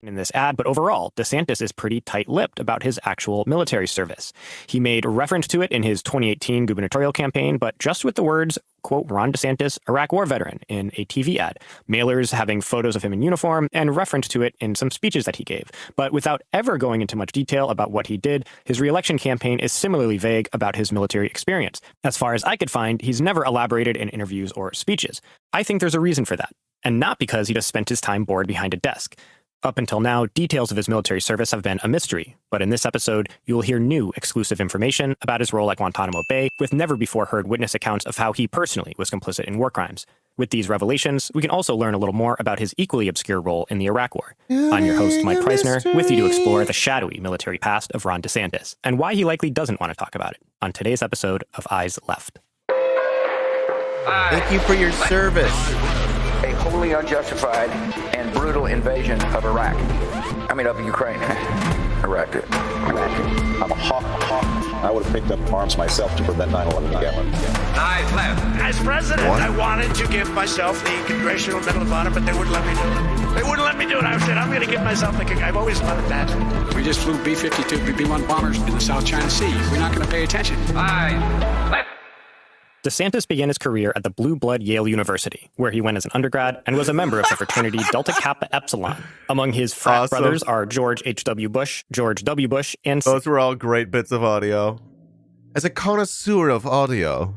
in this ad, but overall, DeSantis is pretty tight-lipped about his actual military service. He made reference to it in his 2018 gubernatorial campaign, but just with the words, quote, Ron DeSantis, Iraq War veteran, in a TV ad, mailers having photos of him in uniform, and reference to it in some speeches that he gave. But without ever going into much detail about what he did, his reelection campaign is similarly vague about his military experience. As far as I could find, he's never elaborated in interviews or speeches. I think there's a reason for that, and not because he just spent his time bored behind a desk. Up until now, details of his military service have been a mystery, but in this episode, you will hear new exclusive information about his role at Guantanamo Bay with never-before-heard witness accounts of how he personally was complicit in war crimes. With these revelations, we can also learn a little more about his equally obscure role in the Iraq War. I'm your host, Mike Preisner, with you to explore the shadowy military past of Ron DeSantis, and why he likely doesn't want to talk about it, on today's episode of Eyes Left. Thank you for your service. A wholly unjustified and brutal invasion of Iraq. Of Ukraine. Iraq. I'm a hawk. I would have picked up arms myself to prevent 9/11 again. Eyes left. As president, I wanted to give myself the Congressional Medal of Honor, but they wouldn't let me do it. They wouldn't let me do it. I said, I'm going to give myself the I've always wanted that. We just flew B-52, B-1 bombers in the South China Sea. We're not going to pay attention. Eyes left. DeSantis began his career at the Blue Blood Yale University, where he went as an undergrad and was a member of the fraternity Delta Kappa Epsilon. Among his frat brothers are George H.W. Bush, George W. Bush, and... Those were all great bits of audio. As a connoisseur of audio,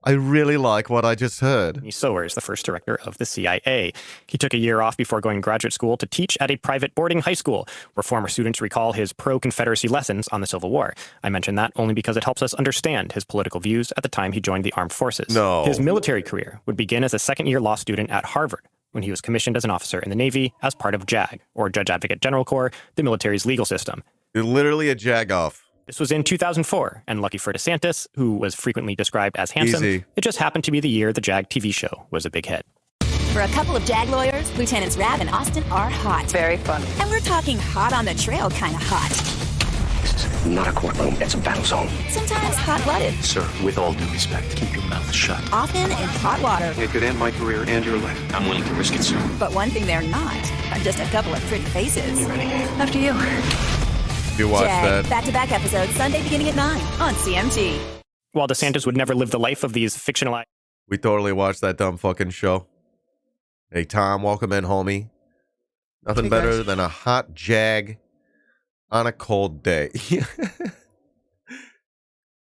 I really like what I just heard. Sowers, the first director of the CIA. He took a year off before going to graduate school to teach at a private boarding high school, where former students recall his pro-Confederacy lessons on the Civil War. I mention that only because it helps us understand his political views at the time he joined the armed forces. No. His military career would begin as a second-year law student at Harvard, when he was commissioned as an officer in the Navy as part of JAG, or Judge Advocate General Corps, the military's legal system. You're literally a jag-off. This was in 2004, and lucky for DeSantis, who was frequently described as handsome, it just happened to be the year the JAG TV show was a big hit. For a couple of JAG lawyers, Lieutenants Rav and Austin are hot. Very funny. And we're talking hot on the trail kind of hot. This is not a courtroom, it's a battle zone. Sometimes hot-blooded. Sir, with all due respect, keep your mouth shut. Often in hot water. It could end my career and your life. I'm willing to risk it, sir. But one thing they're not are just a couple of pretty faces. You ready? After you. You watch JAG, that. back-to-back episodes, Sunday beginning at 9 on CMT. While DeSantis would never live the life of these fictionalized... We totally watched that dumb fucking show. Hey, Tom, welcome in, homie. Nothing better than a hot jag on a cold day.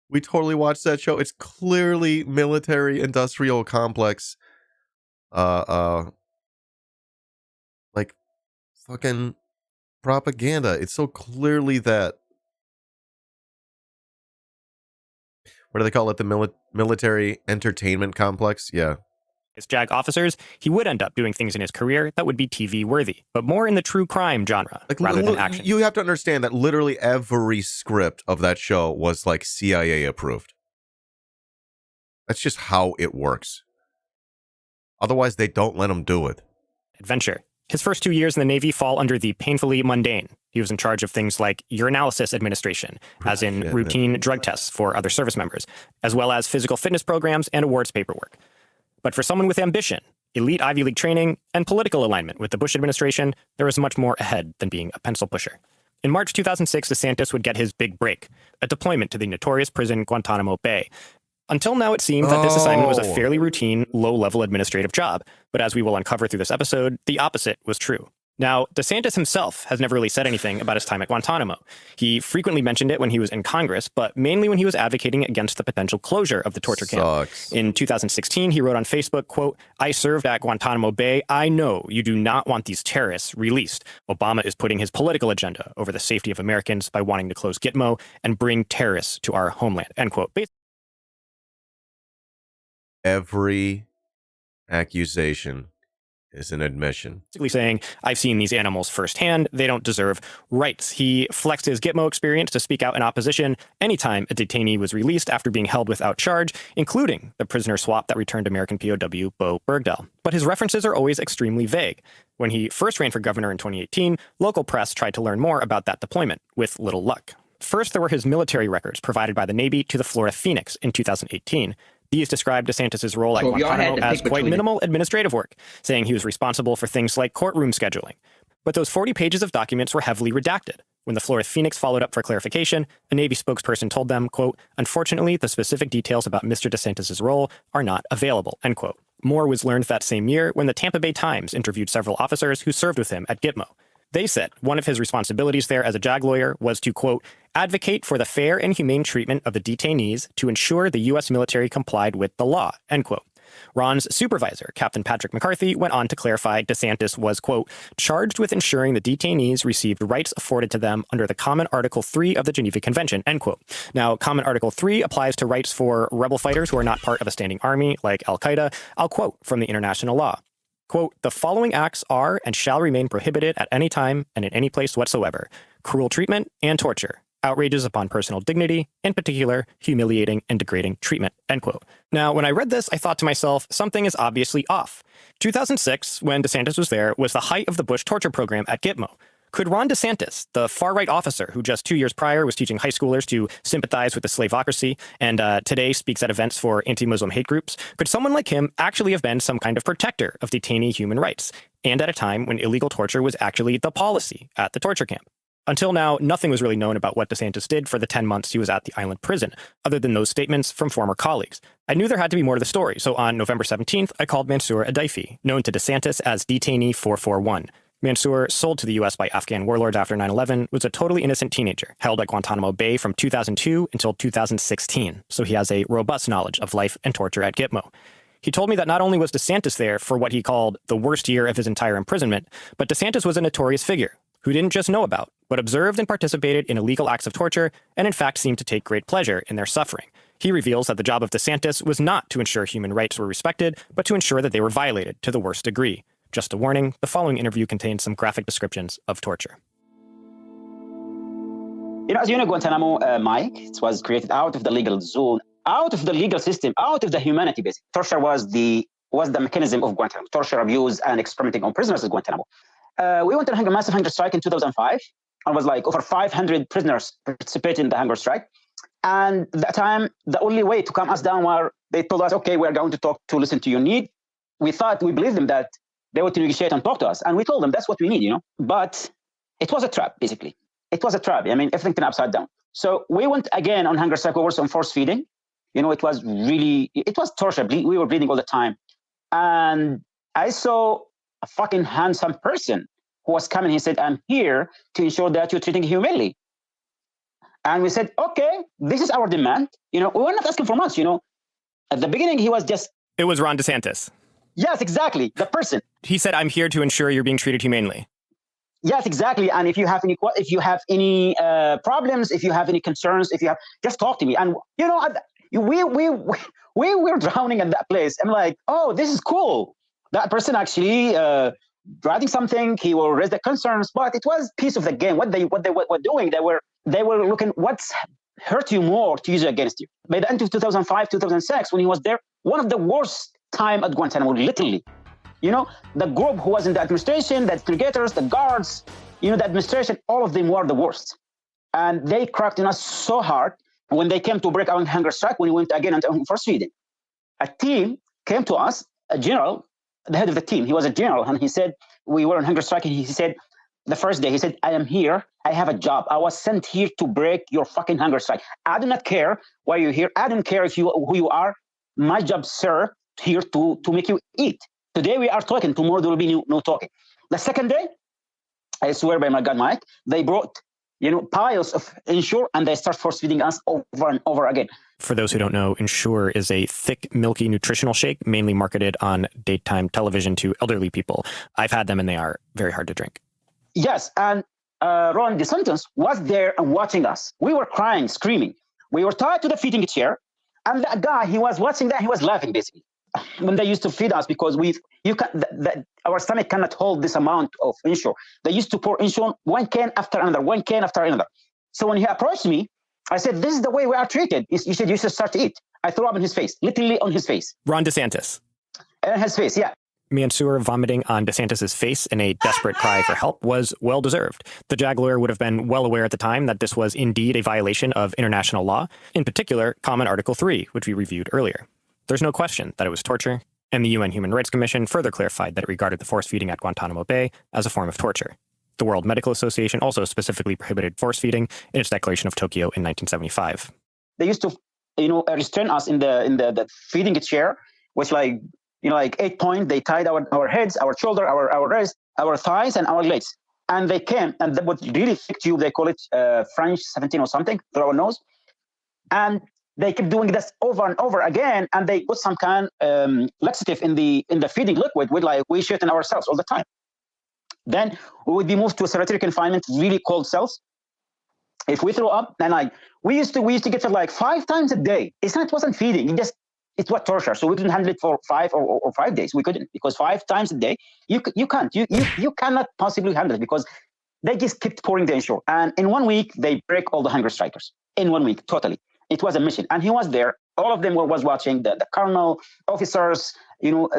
We totally watched that show. It's clearly military industrial complex. Like fucking propaganda. It's so clearly that. What do they call it? The military entertainment complex? Yeah. As JAG officers, he would end up doing things in his career that would be TV worthy, but more in the true crime genre rather than action. You have to understand that literally every script of that show was like CIA approved. That's just how it works. Otherwise, they don't let them do it. Adventure. His first 2 years in the Navy fall under the painfully mundane. He was in charge of things like urinalysis administration, as in routine drug tests for other service members, as well as physical fitness programs and awards paperwork. But for someone with ambition, elite Ivy League training, and political alignment with the Bush administration, there was much more ahead than being a pencil pusher. In March 2006, DeSantis would get his big break, a deployment to the notorious prison Guantanamo Bay. Until now, it seemed that this assignment was a fairly routine, low-level administrative job. But as we will uncover through this episode, the opposite was true. Now, DeSantis himself has never really said anything about his time at Guantanamo. He frequently mentioned it when he was in Congress, but mainly when he was advocating against the potential closure of the torture camp. In 2016, he wrote on Facebook, quote, "I served at Guantanamo Bay. I know you do not want these terrorists released. Obama is putting his political agenda over the safety of Americans by wanting to close Gitmo and bring terrorists to our homeland," end quote. Every accusation is an admission. Basically saying, I've seen these animals firsthand. They don't deserve rights. He flexed his Gitmo experience to speak out in opposition anytime a detainee was released after being held without charge, including the prisoner swap that returned American POW Bo Bergdahl. But his references are always extremely vague. When he first ran for governor in 2018, local press tried to learn more about that deployment, with little luck. First, there were his military records provided by the Navy to the Florida Phoenix in 2018. These described DeSantis' role at Guantanamo as quite minimal administrative work, saying he was responsible for things like courtroom scheduling. But those 40 pages of documents were heavily redacted. When the Florida Phoenix followed up for clarification, a Navy spokesperson told them, quote, "Unfortunately, the specific details about Mr. DeSantis' role are not available," end quote. More was learned that same year when the Tampa Bay Times interviewed several officers who served with him at Gitmo. They said one of his responsibilities there as a JAG lawyer was to, quote, "advocate for the fair and humane treatment of the detainees to ensure the U.S. military complied with the law," end quote. Ron's supervisor, Captain Patrick McCarthy, went on to clarify DeSantis was, quote, "charged with ensuring the detainees received rights afforded to them under the Common Article 3 of the Geneva Convention," end quote. Now, Common Article 3 applies to rights for rebel fighters who are not part of a standing army, like Al-Qaeda. I'll quote from the international law. Quote, "The following acts are and shall remain prohibited at any time and in any place whatsoever: cruel treatment and torture, outrages upon personal dignity, in particular, humiliating and degrading treatment," end quote. Now, when I read this, I thought to myself, something is obviously off. 2006, when DeSantis was there, was the height of the Bush torture program at Gitmo. Could Ron DeSantis, the far-right officer who just 2 years prior was teaching high schoolers to sympathize with the slavocracy and today speaks at events for anti-Muslim hate groups, could someone like him actually have been some kind of protector of detainee human rights, and at a time when illegal torture was actually the policy at the torture camp? Until now, nothing was really known about what DeSantis did for the 10 months he was at the island prison, other than those statements from former colleagues. I knew there had to be more to the story, so on November 17th, I called Mansour Adaifi, known to DeSantis as Detainee 441. Mansour, sold to the U.S. by Afghan warlords after 9/11, was a totally innocent teenager, held at Guantanamo Bay from 2002 until 2016, so he has a robust knowledge of life and torture at Gitmo. He told me that not only was DeSantis there for what he called the worst year of his entire imprisonment, but DeSantis was a notorious figure who didn't just know about, but observed and participated in illegal acts of torture, and in fact seemed to take great pleasure in their suffering. He reveals that the job of DeSantis was not to ensure human rights were respected, but to ensure that they were violated to the worst degree. Just a warning, the following interview contains some graphic descriptions of torture. You know, as you know, Guantanamo, Mike, it was created out of the legal zone, out of the legal system, out of the humanity, basically. Torture was the mechanism of Guantanamo. Torture, abuse, and experimenting on prisoners at Guantanamo. We went on a massive hunger strike in 2005, and was like over 500 prisoners participated in the hunger strike. And at that time, the only way to calm us down were they told us, okay, we're going to talk to listen to your need. We believed them that they would negotiate and talk to us. And we told them that's what we need, you know. But it was a trap, basically. It was a trap. I mean, everything turned upside down. So we went again on hunger strike, also on force feeding. You know, it was torture. We were bleeding all the time. And I saw a fucking handsome person who was coming. He said, "I'm here to ensure that you're treating humanely." And we said, okay, this is our demand. You know, we were not asking for much, you know. At the beginning, he was just... It was Ron DeSantis. Yes, exactly. The person. He said, "I'm here to ensure you're being treated humanely." Yes, exactly. And if you have any problems, if you have any concerns, just talk to me. And, you know, we were drowning in that place. I'm like, oh, this is cool. That person actually writing something, he will raise the concerns, but it was piece of the game. What they were doing, they were looking what's hurt you more to use it against you. By the end of 2005, 2006, when he was there, one of the worst time at Guantanamo, literally. You know, the group who was in the administration, the interrogators, the guards, you know, the administration, all of them were the worst. And they cracked on us so hard when they came to break our hunger strike, when we went again on force feeding. A team came to us, a general, the head of the team, he was a general, and he said, we were on hunger strike, and he said, The first day, he said, I am here. I have a job. I was sent here to break your fucking hunger strike. I do not care why you're here. I don't care who you are. My job, sir, here to make you eat. Today we are talking. Tomorrow there will be no talking. The second day, I swear by my God, Mike, they brought piles of Ensure and they start force feeding us over and over again. For those who don't know, Ensure is a thick, milky nutritional shake mainly marketed on daytime television to elderly people. I've had them and they are very hard to drink. Yes, and Ron DeSantis was there and watching us. We were crying, screaming. We were tied to the feeding chair, and that guy, he was watching that, he was laughing basically. When they used to feed us, because our stomach cannot hold this amount of Ensure. They used to pour Ensure one can after another. So when he approached me, I said, this is the way we are treated. You should start to eat. I threw up in his face, literally on his face. Ron DeSantis. In his face, yeah. Mansour vomiting on DeSantis' face in a desperate cry for help was well-deserved. The JAG lawyer would have been well aware at the time that this was indeed a violation of international law, in particular, Common Article 3, which we reviewed earlier. There's no question that it was torture, and the UN Human Rights Commission further clarified that it regarded the force feeding at Guantanamo Bay as a form of torture. The World Medical Association also specifically prohibited force feeding in its declaration of Tokyo in 1975. They used to, restrain us in the feeding chair, which like 8 points. They tied our heads, our shoulder, our wrist, our thighs, and our legs. And they came, and they would really thick tube, they call it French 17 or something, through our nose. And they kept doing this over and over again, and they put some kind laxative in the feeding liquid, with we shit in ourselves all the time. Then we would be moved to a solitary confinement, really cold cells. If we throw up, then we used to get fed 5 times a day. It wasn't feeding. It was torture. So we couldn't handle it for 5 or 5 days. We couldn't, because 5 times a day, you can't. You cannot possibly handle it, because they just kept pouring the Ensure. And in 1 week, they break all the hunger strikers. In 1 week, totally. It was a mission. And he was there. All of them was watching, the colonel, officers,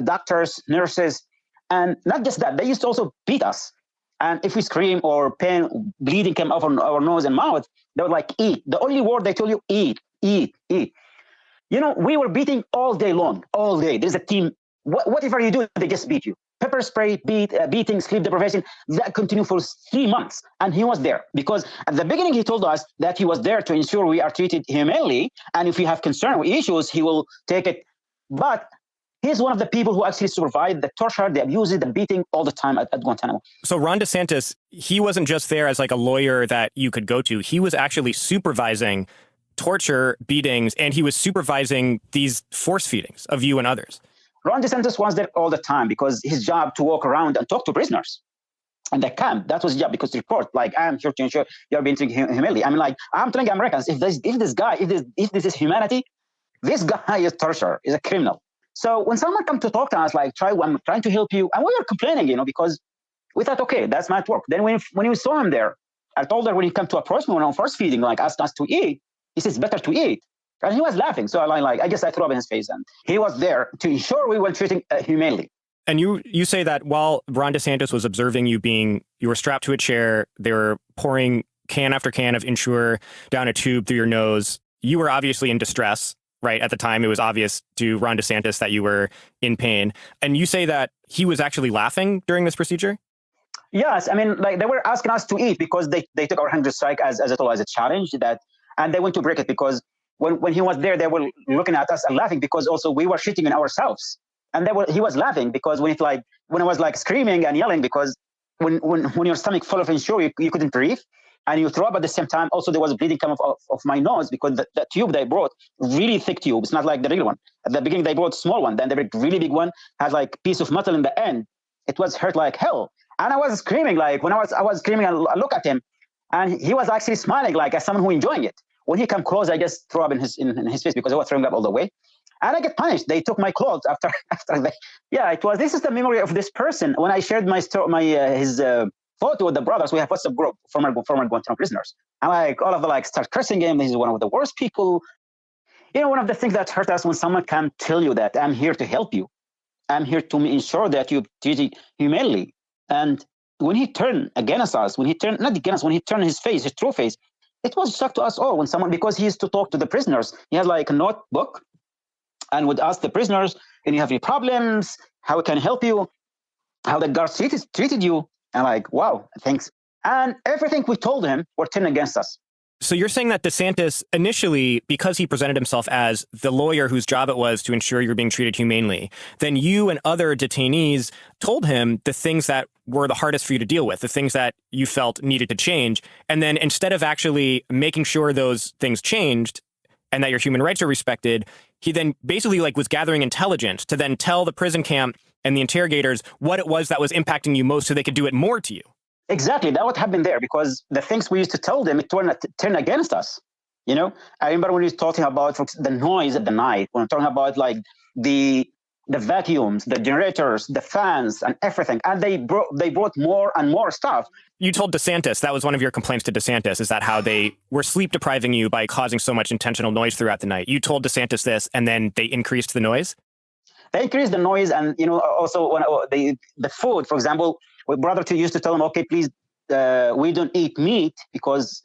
doctors, nurses. And not just that, they used to also beat us. And if we scream or pain, bleeding came off our nose and mouth, they would eat. The only word they told you, eat, eat, eat. We were beating all day long, all day. There's a team. Whatever you do, they just beat you. Pepper spray, beating, sleep deprivation, that continued for 3 months. And he was there because at the beginning, he told us that he was there to ensure we are treated humanely. And if we have concern or issues, he will take it. But he's one of the people who actually survived the torture, the abuse, the beating all the time at Guantanamo. So Ron DeSantis, he wasn't just there as a lawyer that you could go to. He was actually supervising torture, beatings, and he was supervising these force feedings of you and others. Ron DeSantis was there all the time because his job to walk around and talk to prisoners. And the camp, that was his job, because to report, I'm here to ensure you're being treated humanely. I'm telling Americans, if this is humanity, this guy is torture, is a criminal. So when someone comes to talk to us, I'm trying to help you, and we were complaining, because we thought, okay, that's my work. Then when we saw him there, I told her when he came to approach me when I was first feeding, asked us to eat, he says, better to eat. And he was laughing. So I guess I threw up in his face. And he was there to ensure we were treating humanely. And you say that while Ron DeSantis was observing you were strapped to a chair, they were pouring can after can of Ensure down a tube through your nose. You were obviously in distress, right? At the time, it was obvious to Ron DeSantis that you were in pain. And you say that he was actually laughing during this procedure? Yes. They were asking us to eat because they took our hunger strike as a challenge, and they went to break it because when he was there, they were looking at us and laughing because also we were shitting in ourselves. And he was laughing because when I was screaming and yelling, because when your stomach full of Ensure, you couldn't breathe and you throw up at the same time. Also, there was bleeding coming off my nose because the tube they brought, really thick tube. It's not like the real one. At the beginning, they brought a small one. Then the really big one has piece of metal in the end. It was hurt like hell. And I was screaming, when I was screaming, I look at him and he was actually smiling as someone who enjoying it. When he came close, I just threw up in his face because I was throwing up all the way. And I get punished. They took my clothes after they. Yeah, it was. This is the memory of this person. When I shared his photo with the brothers, we have WhatsApp group former Guantanamo prisoners. And all of them start cursing him. This is one of the worst people. One of the things that hurt us when someone can tell you that I'm here to help you. I'm here to ensure that you treated humanely. And when he turned against us, when he turned his face, his true face, it was a shock to us all because he used to talk to the prisoners. He has a notebook and would ask the prisoners, "Can you have any problems? How can I help you? How the guards treated you?" And wow, thanks. And everything we told him were turned against us. So you're saying that DeSantis initially, because he presented himself as the lawyer whose job it was to ensure you're being treated humanely, then you and other detainees told him the things that were the hardest for you to deal with, the things that you felt needed to change. And then instead of actually making sure those things changed and that your human rights are respected, he then basically was gathering intelligence to then tell the prison camp and the interrogators what it was that was impacting you most so they could do it more to you. Exactly. That what happened there, because the things we used to tell them, it turned against us. I remember when he was talking about the noise at the night, when I'm talking about the vacuums, the generators, the fans, and everything. And they brought more and more stuff. You told DeSantis, that was one of your complaints to DeSantis, is that how they were sleep depriving you by causing so much intentional noise throughout the night. You told DeSantis this, and then they increased the noise? They increased the noise, and also when the food, for example, my brother used to tell him, okay, please, we don't eat meat because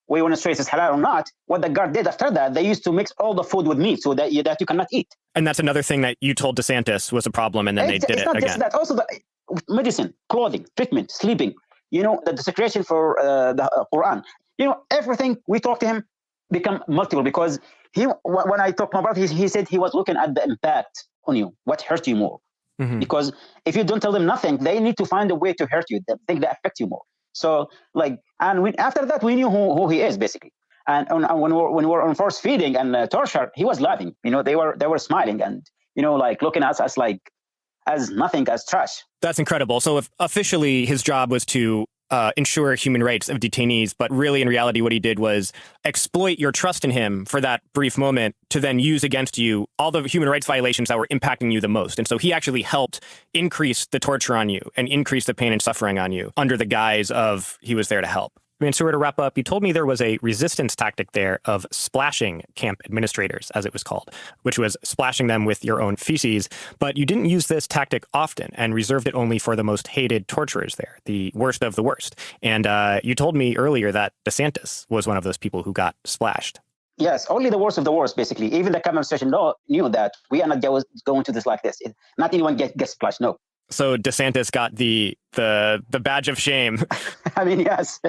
we want to say if it's halal or not. What the guard did after that, they used to mix all the food with meat so that you cannot eat. And that's another thing that you told DeSantis was a problem, and then they did it again. It's not just that. Also, the medicine, clothing, treatment, sleeping, the desecration for the Quran. Everything we talked to him become multiple, because when I talked to my brother, he said he was looking at the impact on you, what hurt you more. Mm-hmm. Because if you don't tell them nothing, they need to find a way to hurt you. They think they affect you more. So, after that, we knew who he is, basically. And when we were on force feeding and torture, he was laughing. They were smiling and looking at us as nothing, as trash. That's incredible. So, if officially his job was to ensure human rights of detainees, but really in reality what he did was exploit your trust in him for that brief moment to then use against you all the human rights violations that were impacting you the most. And so he actually helped increase the torture on you and increase the pain and suffering on you under the guise of he was there to help. Mansour, to wrap up, you told me there was a resistance tactic there of splashing camp administrators, as it was called, which was splashing them with your own feces. But you didn't use this tactic often and reserved it only for the most hated torturers there, the worst of the worst. And you told me earlier that DeSantis was one of those people who got splashed. Yes, only the worst of the worst, basically. Even the camp administration knew that we are not going to this like this. Not anyone gets splashed, no. So DeSantis got the badge of shame. I mean, yes.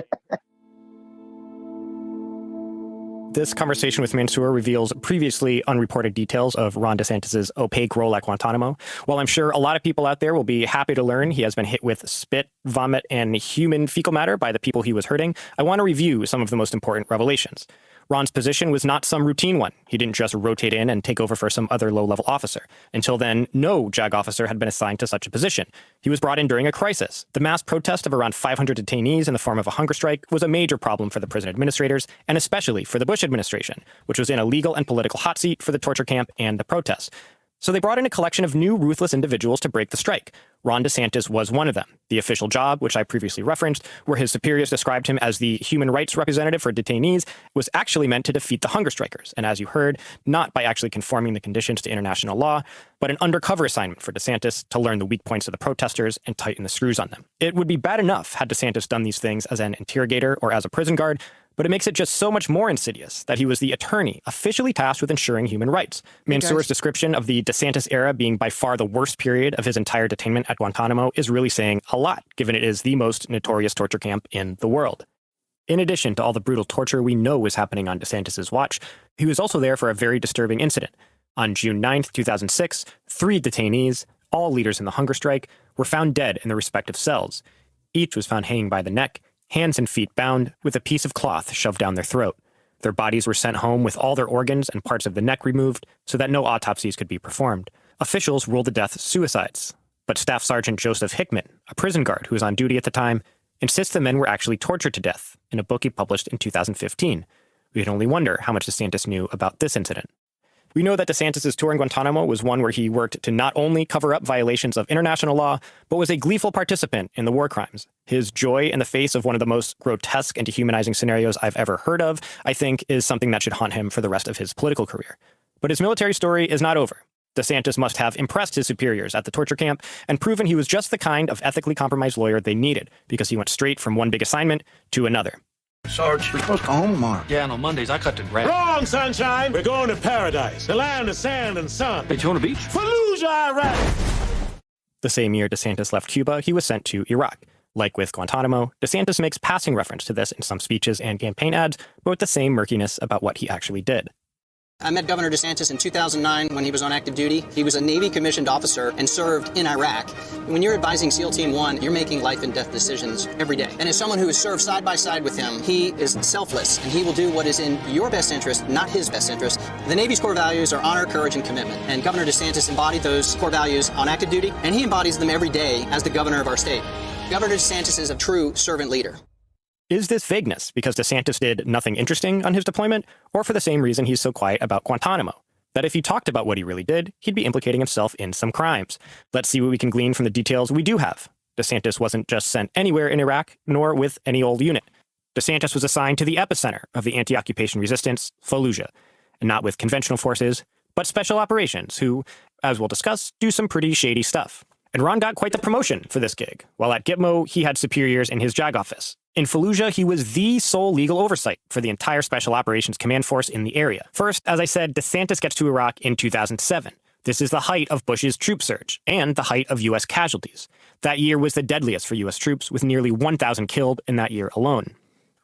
This conversation with Mansour reveals previously unreported details of Ron DeSantis' opaque role at Guantanamo. While I'm sure a lot of people out there will be happy to learn he has been hit with spit, vomit, and human fecal matter by the people he was hurting, I want to review some of the most important revelations. Ron's position was not some routine one. He didn't just rotate in and take over for some other low-level officer. Until then, no JAG officer had been assigned to such a position. He was brought in during a crisis. The mass protest of around 500 detainees in the form of a hunger strike was a major problem for the prison administrators, and especially for the Bush administration, which was in a legal and political hot seat for the torture camp and the protests. So they brought in a collection of new ruthless individuals to break the strike. Ron DeSantis was one of them. The official job, which I previously referenced, where his superiors described him as the human rights representative for detainees, was actually meant to defeat the hunger strikers. And as you heard, not by actually conforming the conditions to international law, but an undercover assignment for DeSantis to learn the weak points of the protesters and tighten the screws on them. It would be bad enough had DeSantis done these things as an interrogator or as a prison guard, but it makes it just so much more insidious that he was the attorney officially tasked with ensuring human rights. Mansour's description of the DeSantis era being by far the worst period of his entire detainment at Guantanamo is really saying a lot, given it is the most notorious torture camp in the world. In addition to all the brutal torture we know was happening on DeSantis' watch, he was also there for a very disturbing incident. On June 9th, 2006, 3 detainees, all leaders in the hunger strike, were found dead in their respective cells. Each was found hanging by the neck, hands and feet bound, with a piece of cloth shoved down their throat. Their bodies were sent home with all their organs and parts of the neck removed so that no autopsies could be performed. Officials ruled the deaths suicides, but Staff Sergeant Joseph Hickman, a prison guard who was on duty at the time, insists the men were actually tortured to death in a book he published in 2015. We can only wonder how much DeSantis knew about this incident. We know that DeSantis' tour in Guantanamo was one where he worked to not only cover up violations of international law, but was a gleeful participant in the war crimes. His joy in the face of one of the most grotesque and dehumanizing scenarios I've ever heard of, I think, is something that should haunt him for the rest of his political career. But his military story is not over. DeSantis must have impressed his superiors at the torture camp and proven he was just the kind of ethically compromised lawyer they needed, because he went straight from one big assignment to another. Sarge, we're supposed to go home tomorrow. Yeah, and on Mondays I cut the grass. Wrong, sunshine. We're going to paradise, the land of sand and sun. Daytona Beach? Fallujah, Iraq. The same year DeSantis left Cuba, he was sent to Iraq. Like with Guantanamo, DeSantis makes passing reference to this in some speeches and campaign ads, but with the same murkiness about what he actually did. I met Governor DeSantis in 2009 when he was on active duty. He was a Navy commissioned officer and served in Iraq. When you're advising SEAL Team 1, you're making life and death decisions every day. And as someone who has served side by side with him, he is selfless and he will do what is in your best interest, not his best interest. The Navy's core values are honor, courage, and commitment. And Governor DeSantis embodied those core values on active duty, and he embodies them every day as the governor of our state. Governor DeSantis is a true servant leader. Is this vagueness because DeSantis did nothing interesting on his deployment, or for the same reason he's so quiet about Guantanamo? That if he talked about what he really did, he'd be implicating himself in some crimes. Let's see what we can glean from the details we do have. DeSantis wasn't just sent anywhere in Iraq, nor with any old unit. DeSantis was assigned to the epicenter of the anti-occupation resistance, Fallujah, and not with conventional forces, but special operations, who, as we'll discuss, do some pretty shady stuff. And Ron got quite the promotion for this gig. While at Gitmo, he had superiors in his JAG office. In Fallujah, he was the sole legal oversight for the entire Special Operations Command Force in the area. First, as I said, DeSantis gets to Iraq in 2007. This is the height of Bush's troop surge and the height of U.S. casualties. That year was the deadliest for U.S. troops, with nearly 1,000 killed in that year alone.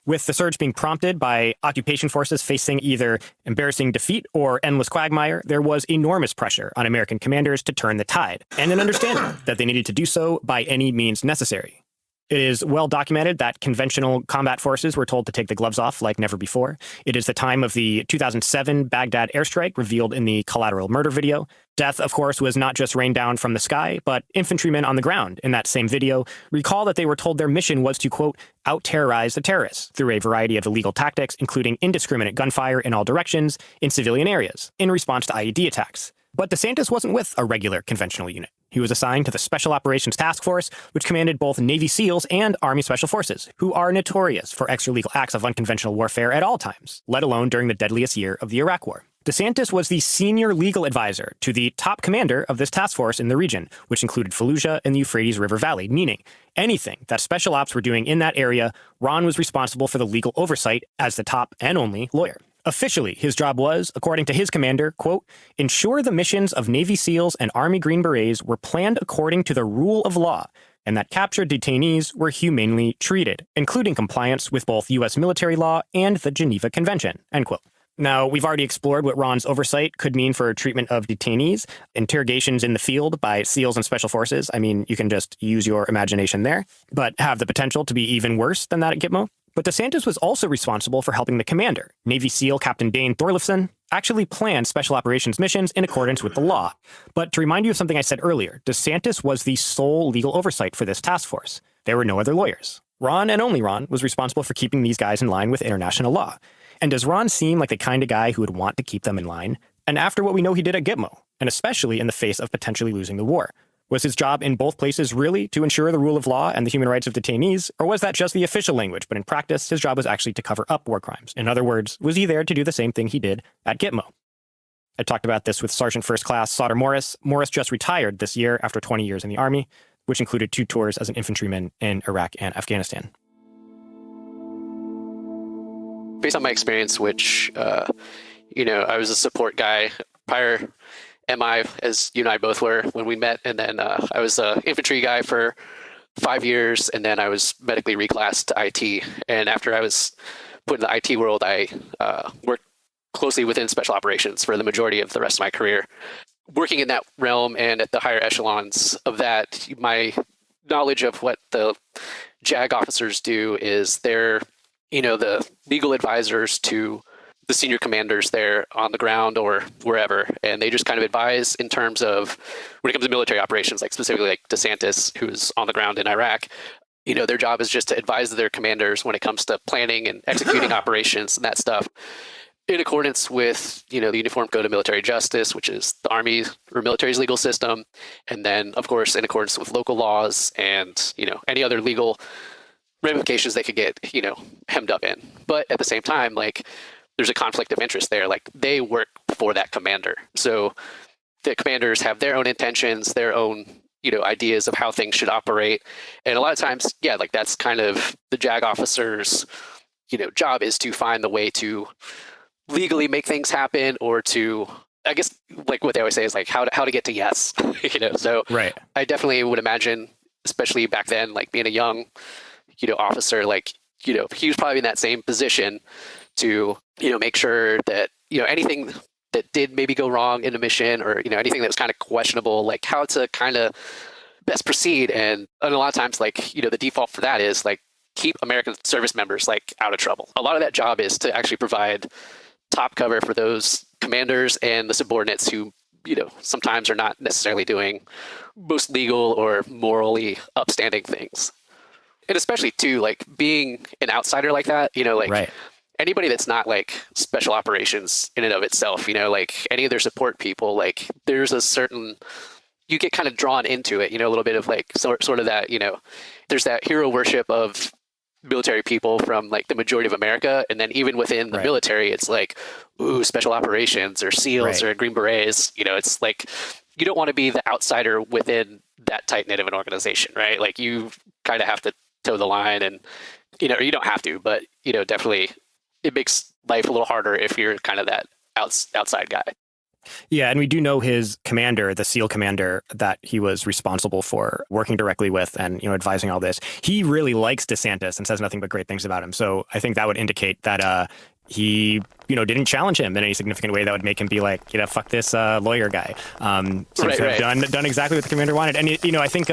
With the surge being prompted by occupation forces facing either embarrassing defeat or endless quagmire, there was enormous pressure on American commanders to turn the tide, and an understanding that they needed to do so by any means necessary. It is well documented that conventional combat forces were told to take the gloves off like never before. It is the time of the 2007 Baghdad airstrike revealed in the Collateral Murder video. Death, of course, was not just rained down from the sky, but infantrymen on the ground in that same video recall that they were told their mission was to, quote, out-terrorize the terrorists through a variety of illegal tactics, including indiscriminate gunfire in all directions in civilian areas in response to IED attacks. But DeSantis wasn't with a regular conventional unit. He was assigned to the Special Operations Task Force, which commanded both Navy SEALs and Army Special Forces, who are notorious for extra-legal acts of unconventional warfare at all times, let alone during the deadliest year of the Iraq War. DeSantis was the senior legal advisor to the top commander of this task force in the region, which included Fallujah and the Euphrates River Valley, meaning anything that special ops were doing in that area, Ron was responsible for the legal oversight as the top and only lawyer. Officially, his job was, according to his commander, quote, ensure the missions of Navy SEALs and Army Green Berets were planned according to the rule of law, and that captured detainees were humanely treated, including compliance with both U.S. military law and the Geneva Convention, end quote. Now, we've already explored what Ron's oversight could mean for treatment of detainees, interrogations in the field by SEALs and Special Forces. I mean, you can just use your imagination there, but have the potential to be even worse than that at Gitmo. But DeSantis was also responsible for helping the commander, Navy SEAL Captain Dane Thorleifson, actually plan special operations missions in accordance with the law. But to remind you of something I said earlier, DeSantis was the sole legal oversight for this task force. There were no other lawyers. Ron, and only Ron, was responsible for keeping these guys in line with international law. And does Ron seem like the kind of guy who would want to keep them in line? And after what we know he did at Gitmo, and especially in the face of potentially losing the war, was his job in both places really to ensure the rule of law and the human rights of detainees, or was that just the official language, but in practice, his job was actually to cover up war crimes? In other words, was he there to do the same thing he did at Gitmo? I talked about this with Sergeant First Class Sauter Morris. Morris just retired this year after 20 years in the Army, which included 2 tours as an infantryman in Iraq and Afghanistan. Based on my experience, which, I was a support guy prior MI, as you and I both were when we met, and then I was an infantry guy for 5 years, and then I was medically reclassed to IT. And after I was put in the IT world, I worked closely within special operations for the majority of the rest of my career. Working in that realm and at the higher echelons of that, my knowledge of what the JAG officers do is they're, the legal advisors to the senior commanders there on the ground or wherever. And they just kind of advise in terms of when it comes to military operations, like specifically like DeSantis, who's on the ground in Iraq. Their job is just to advise their commanders when it comes to planning and executing operations and that stuff in accordance with, the Uniform Code of Military Justice, which is the Army or military's legal system. And then, of course, in accordance with local laws and, any other legal ramifications they could get, hemmed up in. But at the same time, there's a conflict of interest there. They work for that commander. So the commanders have their own intentions, their own, ideas of how things should operate. And a lot of times, that's kind of the JAG officer's, job is to find the way to legally make things happen, or to, I guess, what they always say is how to get to yes, So right. I definitely would imagine especially back then, like being a young, officer, like, he was probably in that same position to, make sure that, anything that did maybe go wrong in a mission or, anything that was kind of questionable, like how to kind of best proceed. And a lot of times, like, the default for that is like, keep American service members like out of trouble. A lot of that job is to actually provide top cover for those commanders and the subordinates who, sometimes are not necessarily doing most legal or morally upstanding things. And especially too, like being an outsider like that, like anybody that's not like special operations in and of itself, like any of their support people, like there's a certain, you get kind of drawn into it, a little bit of like sort of that, there's that hero worship of military people from like the majority of America. And then even within the military, it's like, ooh, special operations or SEALs or Green Berets, it's like, you don't want to be the outsider within that tight knit of an organization, right? Like you kind of have to toe the line and, you don't have to, but, definitely it makes life a little harder if you're kind of that outside guy. Yeah, and we do know his commander, the SEAL commander that he was responsible for working directly with and, advising all this. He really likes DeSantis and says nothing but great things about him. So I think that would indicate that he, didn't challenge him in any significant way that would make him be like, fuck this lawyer guy. Seems to have done exactly what the commander wanted. And, I think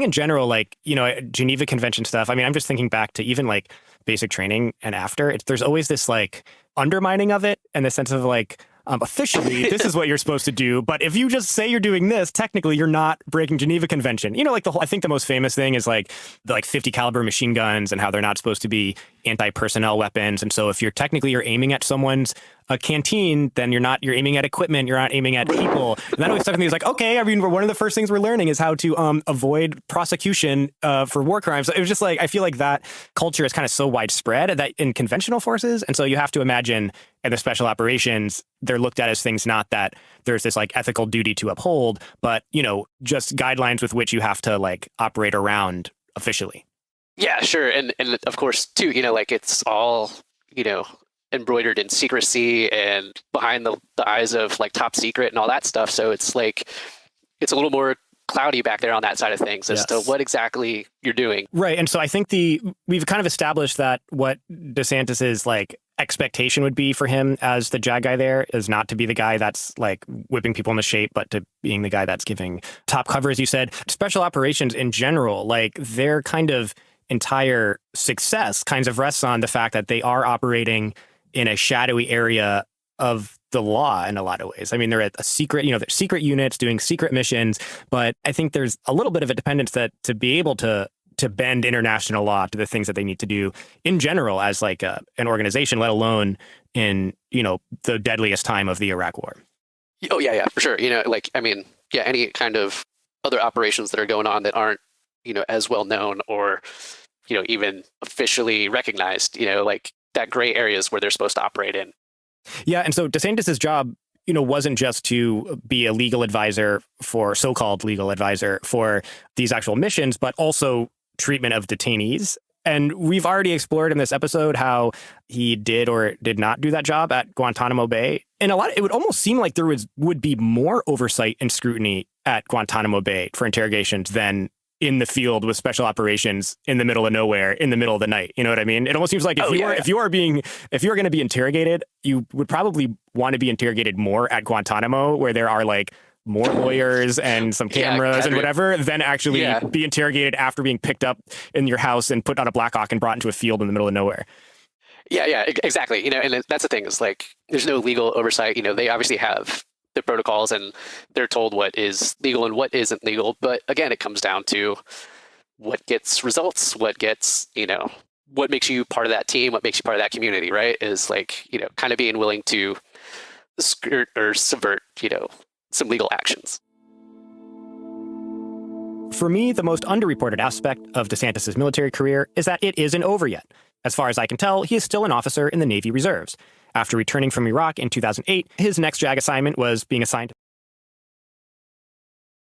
in general, like, Geneva Convention stuff, I mean, I'm just thinking back to even like basic training and after, there's always this like undermining of it and the sense of like, officially, this is what you're supposed to do. But if you just say you're doing this, technically you're not breaking Geneva Convention. Like I think the most famous thing is like the 50 caliber machine guns and how they're not supposed to be anti-personnel weapons. And so if you're aiming at someone's canteen, then you're aiming at equipment, you're not aiming at people. And that always stuck with me. It's like, okay, I mean, one of the first things we're learning is how to avoid prosecution for war crimes. It was just like, I feel like that culture is kind of so widespread that in conventional forces. And so you have to imagine in the special operations, they're looked at as things not that there's this like ethical duty to uphold, but, just guidelines with which you have to like operate around officially. Yeah, sure. And of course, too, like it's all, embroidered in secrecy and behind the eyes of like top secret and all that stuff. So it's like, it's a little more cloudy back there on that side of things as to what exactly you're doing. Right. And so I think we've kind of established that what DeSantis's like expectation would be for him as the JAG guy there is not to be the guy that's like whipping people into shape, but to being the guy that's giving top cover, as you said. Special operations in general, like their kind of entire success kind of rests on the fact that they are operating in a shadowy area of the law in a lot of ways. I mean, they're at a secret, they're secret units doing secret missions, but I think there's a little bit of a dependence that to be able to bend international law to the things that they need to do in general as like an organization, let alone in, the deadliest time of the Iraq War. Oh, yeah, for sure. Any kind of other operations that are going on that aren't, as well known or, even officially recognized, like that gray areas where they're supposed to operate in. Yeah. And so DeSantis's job, wasn't just to be a legal advisor for so-called legal advisor for these actual missions, but also treatment of detainees. And we've already explored in this episode how he did or did not do that job at Guantanamo Bay. And it would almost seem like there would be more oversight and scrutiny at Guantanamo Bay for interrogations than in the field with special operations in the middle of nowhere, in the middle of the night. You know what I mean? It almost seems like if you are going to be interrogated, you would probably want to be interrogated more at Guantanamo, where there are like more lawyers and some cameras and whatever, than actually be interrogated after being picked up in your house and put on a Black Hawk and brought into a field in the middle of nowhere. Yeah, exactly. And that's the thing is like, there's no legal oversight. They obviously have the protocols and they're told what is legal and what isn't legal. But again, it comes down to what gets results, what gets, what makes you part of that team, what makes you part of that community, right? Is like, kind of being willing to skirt or subvert, some legal actions. For me, the most underreported aspect of DeSantis' military career is that it isn't over yet. As far as I can tell, he is still an officer in the Navy Reserves. After returning from Iraq in 2008, his next JAG assignment was being assigned.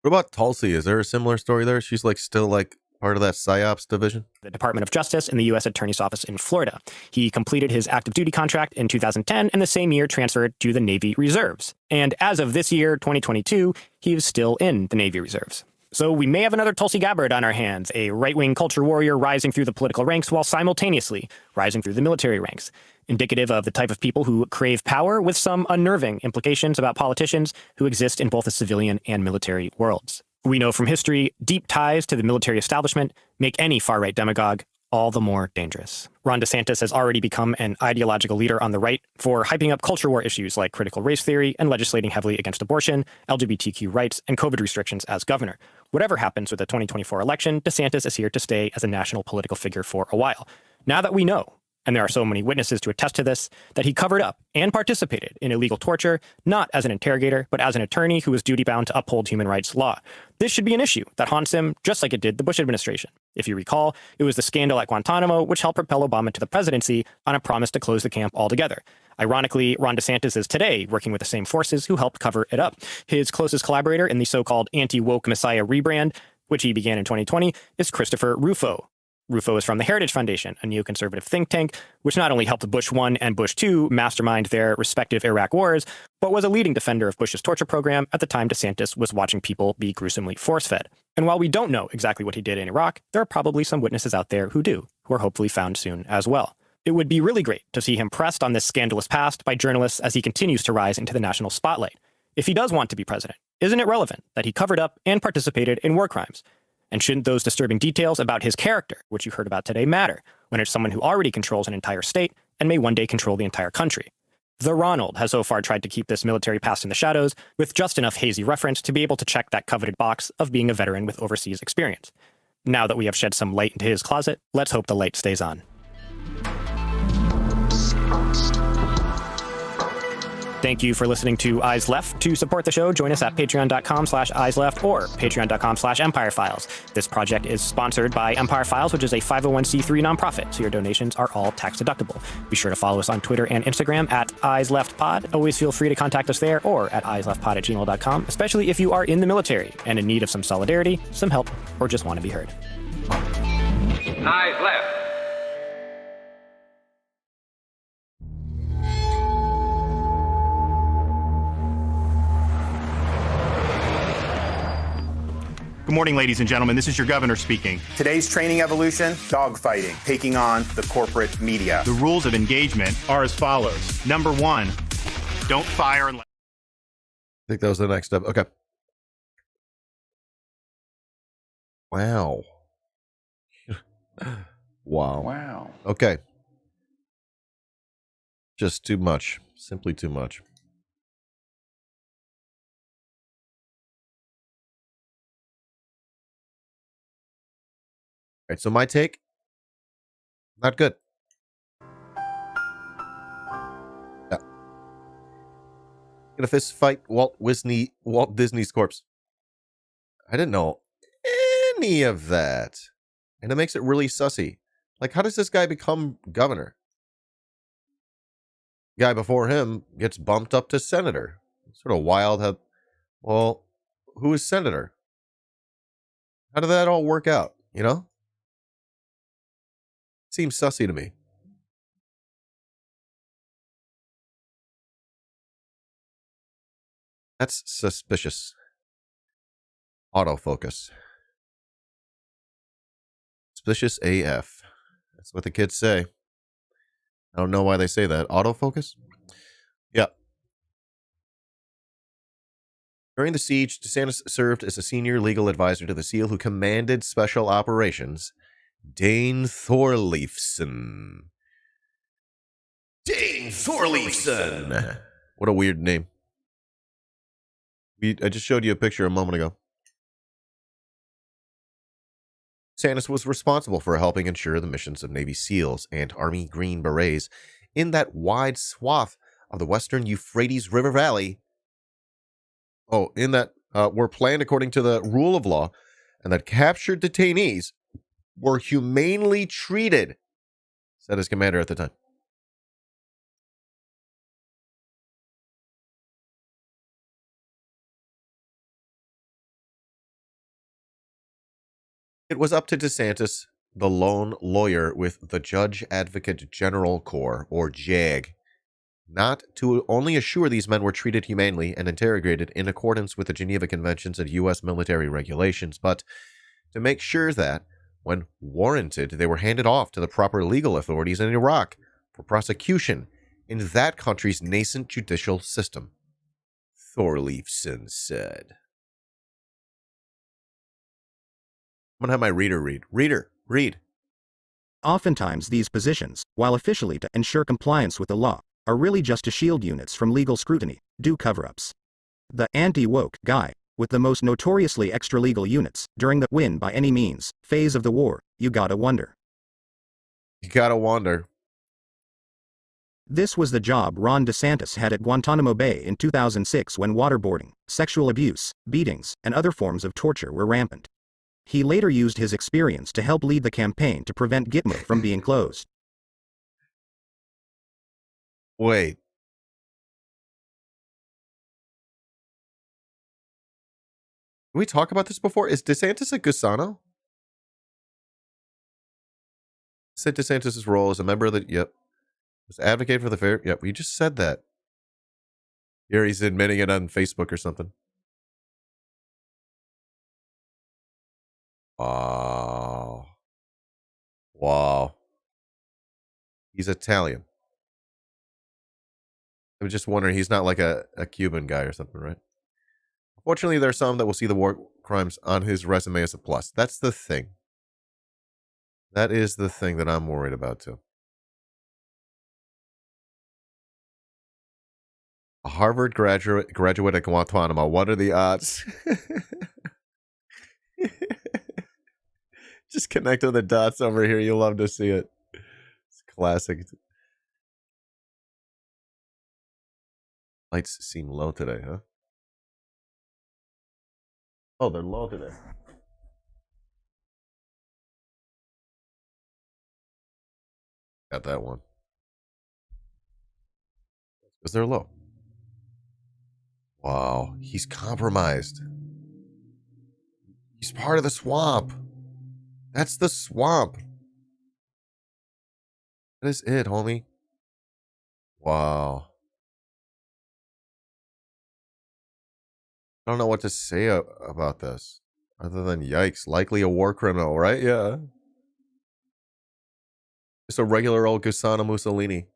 What about Tulsi? Is there a similar story there? She's like still like part of that PSYOPs division? The Department of Justice in the U.S. Attorney's Office in Florida. He completed his active duty contract in 2010 and the same year transferred to the Navy Reserves. And as of this year, 2022, he was still in the Navy Reserves. So we may have another Tulsi Gabbard on our hands, a right-wing culture warrior rising through the political ranks while simultaneously rising through the military ranks, indicative of the type of people who crave power with some unnerving implications about politicians who exist in both the civilian and military worlds. We know from history, deep ties to the military establishment make any far-right demagogue all the more dangerous. Ron DeSantis has already become an ideological leader on the right for hyping up culture war issues like critical race theory and legislating heavily against abortion, LGBTQ rights, and COVID restrictions as governor. Whatever happens with the 2024 election, DeSantis is here to stay as a national political figure for a while. Now that we know, and there are so many witnesses to attest to this, that he covered up and participated in illegal torture, not as an interrogator, but as an attorney who was duty-bound to uphold human rights law. This should be an issue that haunts him just like it did the Bush administration. If you recall, it was the scandal at Guantanamo which helped propel Obama to the presidency on a promise to close the camp altogether. Ironically, Ron DeSantis is today working with the same forces who helped cover it up. His closest collaborator in the so-called anti-woke Messiah rebrand, which he began in 2020, is Christopher Rufo. Rufo is from the Heritage Foundation, a neoconservative think tank, which not only helped Bush 1 and Bush 2 mastermind their respective Iraq wars, but was a leading defender of Bush's torture program at the time DeSantis was watching people be gruesomely force-fed. And while we don't know exactly what he did in Iraq, there are probably some witnesses out there who do, who are hopefully found soon as well. It would be really great to see him pressed on this scandalous past by journalists as he continues to rise into the national spotlight. If he does want to be president, isn't it relevant that he covered up and participated in war crimes? And shouldn't those disturbing details about his character, which you heard about today, matter when it's someone who already controls an entire state and may one day control the entire country? The Ronald has so far tried to keep this military past in the shadows with just enough hazy reference to be able to check that coveted box of being a veteran with overseas experience. Now that we have shed some light into his closet, let's hope the light stays on. Thank you for listening to Eyes Left. To support the show, join us at patreon.com/eyesleft or patreon.com/empirefiles. This project is sponsored by Empire Files, which is a 501c3 nonprofit, so your donations are all tax deductible. Be sure to follow us on Twitter and Instagram at EyesLeftPod. Always feel free to contact us there or at eyesleftpod@gmail.com, especially if you are in the military and in need of some solidarity, some help, or just want to be heard. Eyes Left. Good morning, ladies and gentlemen. This is your governor speaking. Today's training evolution, dogfighting, taking on the corporate media. The rules of engagement are as follows. Number 1, don't fire unless... I think that was the next step. Okay. Wow. Wow. Wow. Okay. Just too much. Simply too much. All right, so my take, not good. Yeah. Gonna fist fight Walt Disney's corpse. I didn't know any of that. And it makes it really sussy. Like, how does this guy become governor? The guy before him gets bumped up to senator. It's sort of wild how, well, who is senator? How did that all work out, you know? Seems sussy to me. That's suspicious. Autofocus. Suspicious AF. That's what the kids say. I don't know why they say that. Autofocus? Yeah. During the siege, DeSantis served as a senior legal advisor to the SEAL who commanded special operations, Dane Thorleifson. Dane Thorleifson. What a weird name. I just showed you a picture a moment ago. DeSantis was responsible for helping ensure the missions of Navy SEALs and Army Green Berets in that wide swath of the western Euphrates River Valley. Were planned according to the rule of law, and that captured detainees were humanely treated, said his commander at the time. It was up to DeSantis, the lone lawyer with the Judge Advocate General Corps, or JAG, not to only assure these men were treated humanely and interrogated in accordance with the Geneva Conventions and U.S. military regulations, but to make sure that, when warranted, they were handed off to the proper legal authorities in Iraq for prosecution in that country's nascent judicial system, Thorleifson said. I'm going to have my reader read. Reader, read. Oftentimes these positions, while officially to ensure compliance with the law, are really just to shield units from legal scrutiny, do cover-ups. The anti-woke guy, with the most notoriously extra-legal units, during the win by any means phase of the war, you gotta wonder. You gotta wonder. This was the job Ron DeSantis had at Guantanamo Bay in 2006 when waterboarding, sexual abuse, beatings, and other forms of torture were rampant. He later used his experience to help lead the campaign to prevent Gitmo from being closed. Wait. Did we talk about this before? Is DeSantis a Gusano? Said DeSantis' role as a member of the... Yep. Was advocate for the fair... Yep, we just said that. Here he's admitting it on Facebook or something. Wow. Wow. He's Italian. I was just wondering, he's not like a Cuban guy or something, right? Fortunately, there are some that will see the war crimes on his resume as a plus. That's the thing. That is the thing that I'm worried about, too. A Harvard graduate at Guantanamo. What are the odds? Just connecting the dots over here. You'll love to see it. It's classic. Lights seem low today, huh? Oh, they're low today. Got that one. Because they're low. Wow, he's compromised. He's part of the swamp. That's the swamp. That is it, homie. Wow. I don't know what to say about this. Other than yikes. Likely a war criminal, right? Yeah. Just a regular old Gusano Mussolini.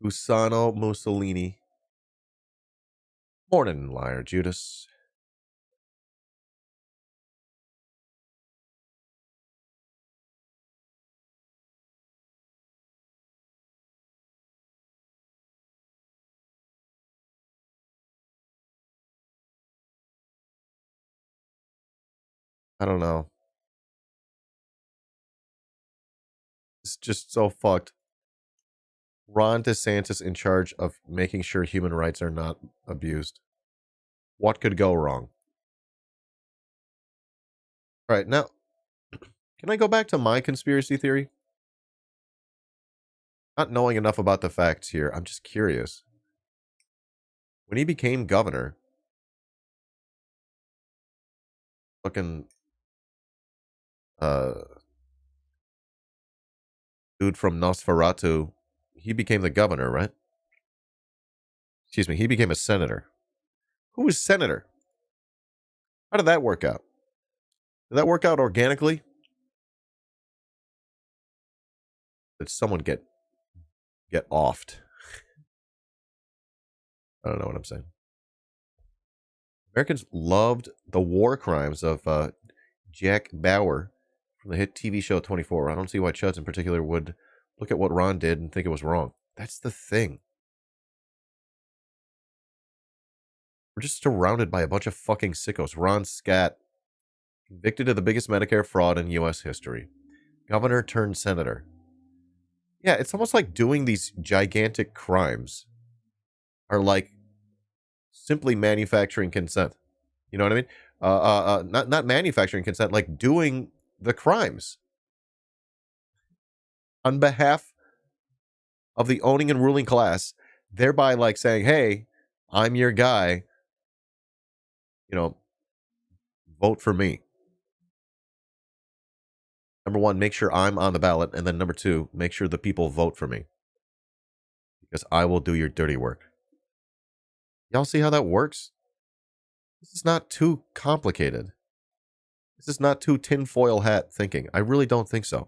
Gusano Mussolini. Morning, liar, Judas. I don't know. It's just so fucked. Ron DeSantis in charge of making sure human rights are not abused. What could go wrong? All right, now, can I go back to my conspiracy theory? Not knowing enough about the facts here, I'm just curious. When he became governor, fucking dude from Nosferatu, he became the governor, right? Excuse me, he became a senator. Who was senator? How did that work out? Did that work out organically? Did someone get offed? I don't know what I'm saying. Americans loved the war crimes of Jack Bauer from the hit TV show 24. I don't see why Chuds in particular would look at what Ron did and think it was wrong. That's the thing. We're just surrounded by a bunch of fucking sickos. Ron Scat, convicted of the biggest Medicare fraud in U.S. history. Governor turned senator. Yeah, it's almost like doing these gigantic crimes are like simply manufacturing consent. You know what I mean? Not manufacturing consent, like doing the crimes on behalf of the owning and ruling class, thereby like saying, hey, I'm your guy, you know, vote for me. Number one, make sure I'm on the ballot, and then number two, make sure the people vote for me. because I will do your dirty work. Y'all see how that works? This is not too complicated. This is not too tinfoil hat thinking. I really don't think so.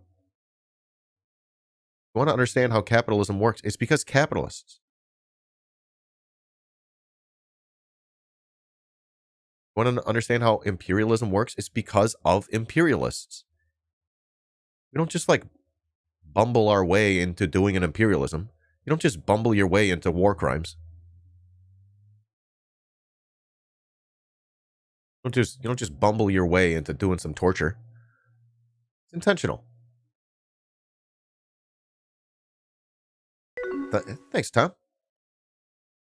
You want to understand how capitalism works? It's because capitalists. You want to understand how imperialism works? It's because of imperialists. We don't just like bumble our way into doing an imperialism. You don't just bumble your way into war crimes. You don't just bumble your way into doing some torture. It's intentional. Thanks, Tom.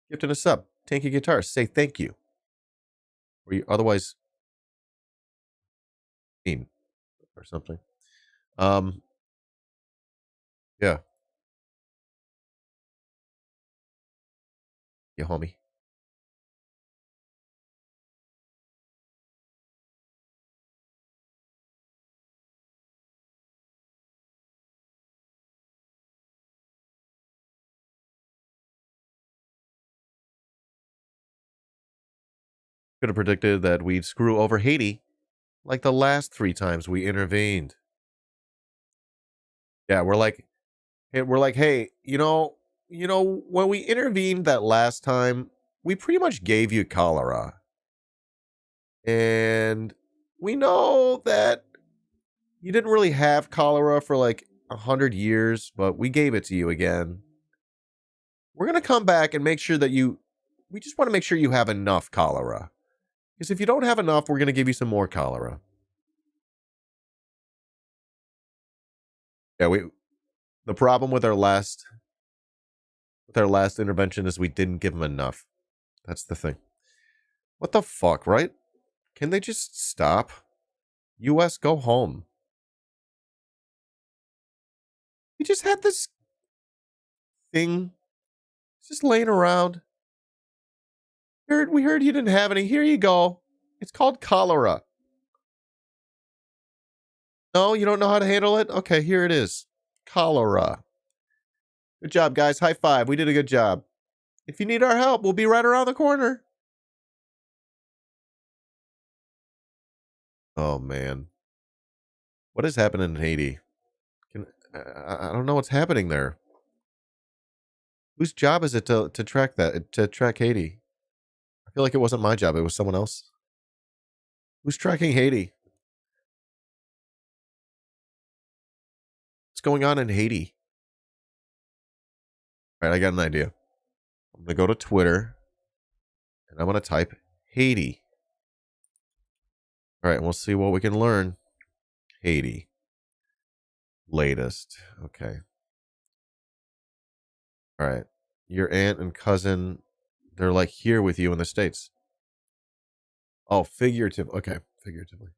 Gifting a sub. Tanky Guitar. Say thank you. Or you otherwise mean or something. Yeah. Yeah, homie. Could have predicted that we'd screw over Haiti like the last 3 times we intervened. Yeah, we're like, hey, you know, when we intervened that last time, we pretty much gave you cholera. And we know that you didn't really have cholera for like 100 years, but we gave it to you again. We're going to come back and make sure that we just want to make sure you have enough cholera. Because if you don't have enough, we're going to give you some more cholera. Yeah, the problem with our last intervention is we didn't give them enough. That's the thing. What the fuck, right? Can they just stop? US, go home. We just had this thing just laying around. We heard you didn't have any. Here you go. It's called cholera. No, you don't know how to handle it? Okay, here it is. Cholera. Good job, guys. High five. We did a good job. If you need our help, we'll be right around the corner. Oh, man. What is happening in Haiti? I don't know what's happening there. Whose job is it to track that, to track Haiti? I feel like it wasn't my job. It was someone else. Who's tracking Haiti? What's going on in Haiti? All right, I got an idea. I'm going to go to Twitter, and I'm going to type Haiti. All right, we'll see what we can learn. Haiti. Latest. Okay. All right. Your aunt and cousin, they're like here with you in the States. Oh, figurative. Okay, figuratively.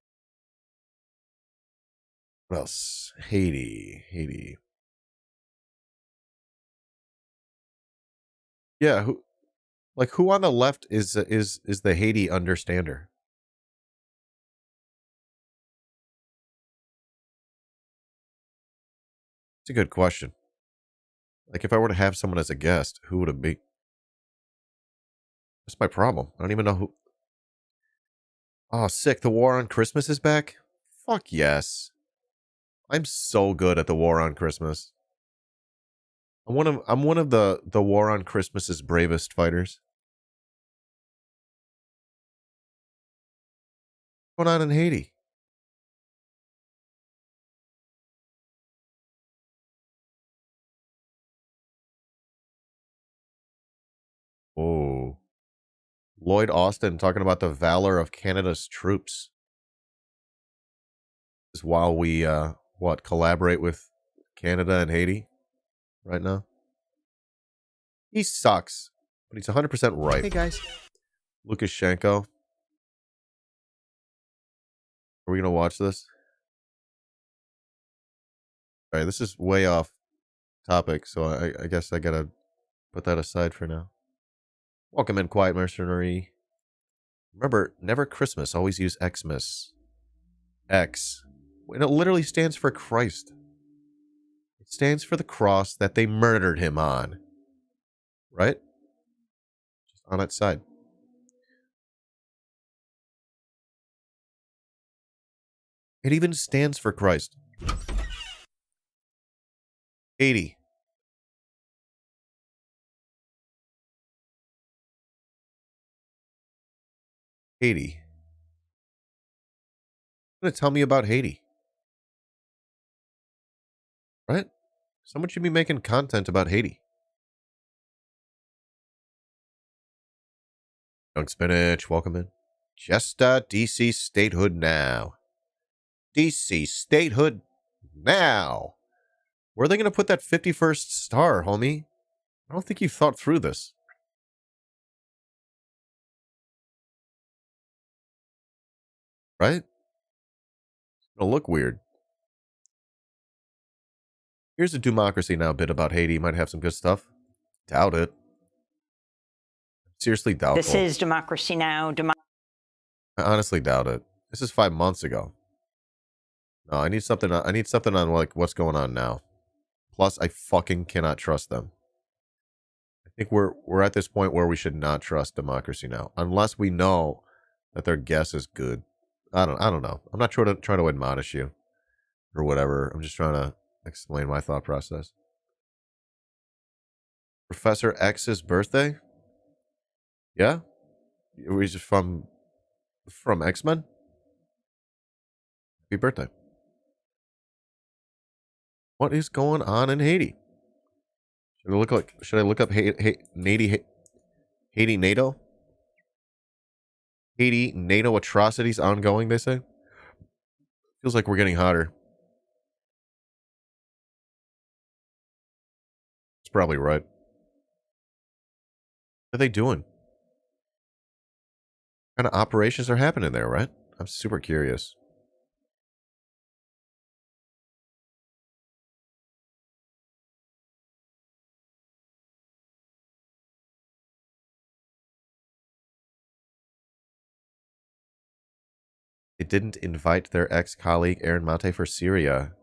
What else? Haiti. Yeah, who on the left is the Haiti understander? It's a good question. Like, if I were to have someone as a guest, who would it be? That's my problem. I don't even know who. Oh, sick. The War on Christmas is back? Fuck yes. I'm so good at the War on Christmas. I'm one of the War on Christmas's bravest fighters. What's going on in Haiti? Oh. Lloyd Austin talking about the valor of Canada's troops. This is while we, collaborate with Canada and Haiti right now. He sucks, but he's 100% right. Hey, guys. Lukashenko. Are we going to watch this? All right, this is way off topic, so I guess I got to put that aside for now. Welcome in, Quiet Mercenary. Remember, never Christmas. Always use Xmas. X. And it literally stands for Christ. It stands for the cross that they murdered him on. right? Just on its side. It even stands for Christ. Haiti. Haiti. Going to tell me about Haiti. Right? Someone should be making content about Haiti. Young Spinach, welcome in. Jesta, DC statehood now. DC statehood now. Where are they going to put that 51st star, homie? I don't think you thought through this. Right? It's going to look weird. Here's a Democracy Now! Bit about Haiti. Might have some good stuff. Doubt it. Seriously doubtful. This is Democracy Now! I honestly doubt it. This is 5 months ago. No, I need something on like what's going on now. Plus, I fucking cannot trust them. I think we're at this point where we should not trust Democracy Now! Unless we know that their guess is good. I don't know. I'm not trying to admonish you or whatever. I'm just trying to explain my thought process. Professor X's birthday? Yeah? He's just from X-Men? Happy birthday. What is going on in Haiti? Should I look up Haiti NATO? Haiti NATO atrocities ongoing, they say? Feels like we're getting hotter. It's probably right. What are they doing? What kind of operations are happening there, right? I'm super curious. They didn't invite their ex-colleague Aaron Mate for Syria.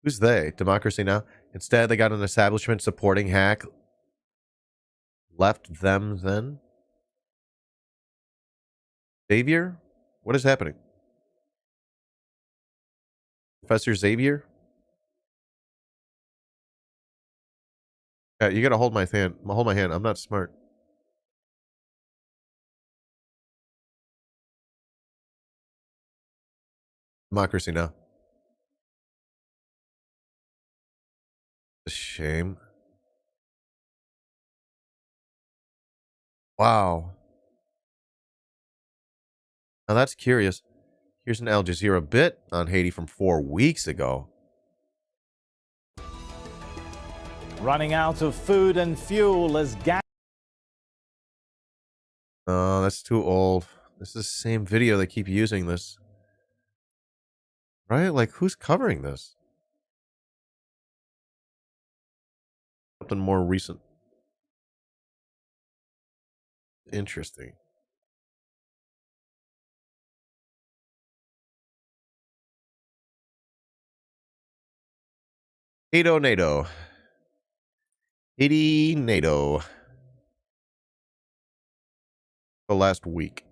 Who's they? Democracy Now! Instead, they got an establishment supporting hack. Left them then? Xavier? What is happening? Professor Xavier? Yeah, you gotta hold my hand. Hold my hand. I'm not smart. Democracy Now! A shame. Wow. Now that's curious. Here's an Al Jazeera bit on Haiti from 4 weeks ago. Running out of food and fuel as gas. Oh, that's too old. This is the same video. They keep using this. Right? Like, who's covering this? Something more recent. Interesting. NATO. Haiti NATO. The last week.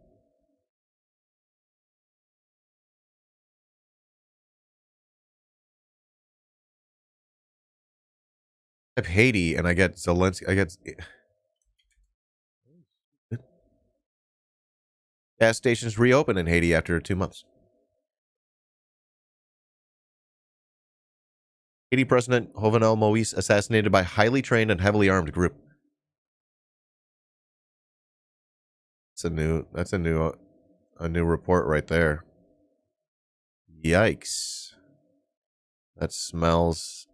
I have Haiti and I get Zelensky. I get gas stations reopen in Haiti after 2 months. Haiti President Jovenel Moïse assassinated by highly trained and heavily armed group. That's a new report right there. Yikes. That smells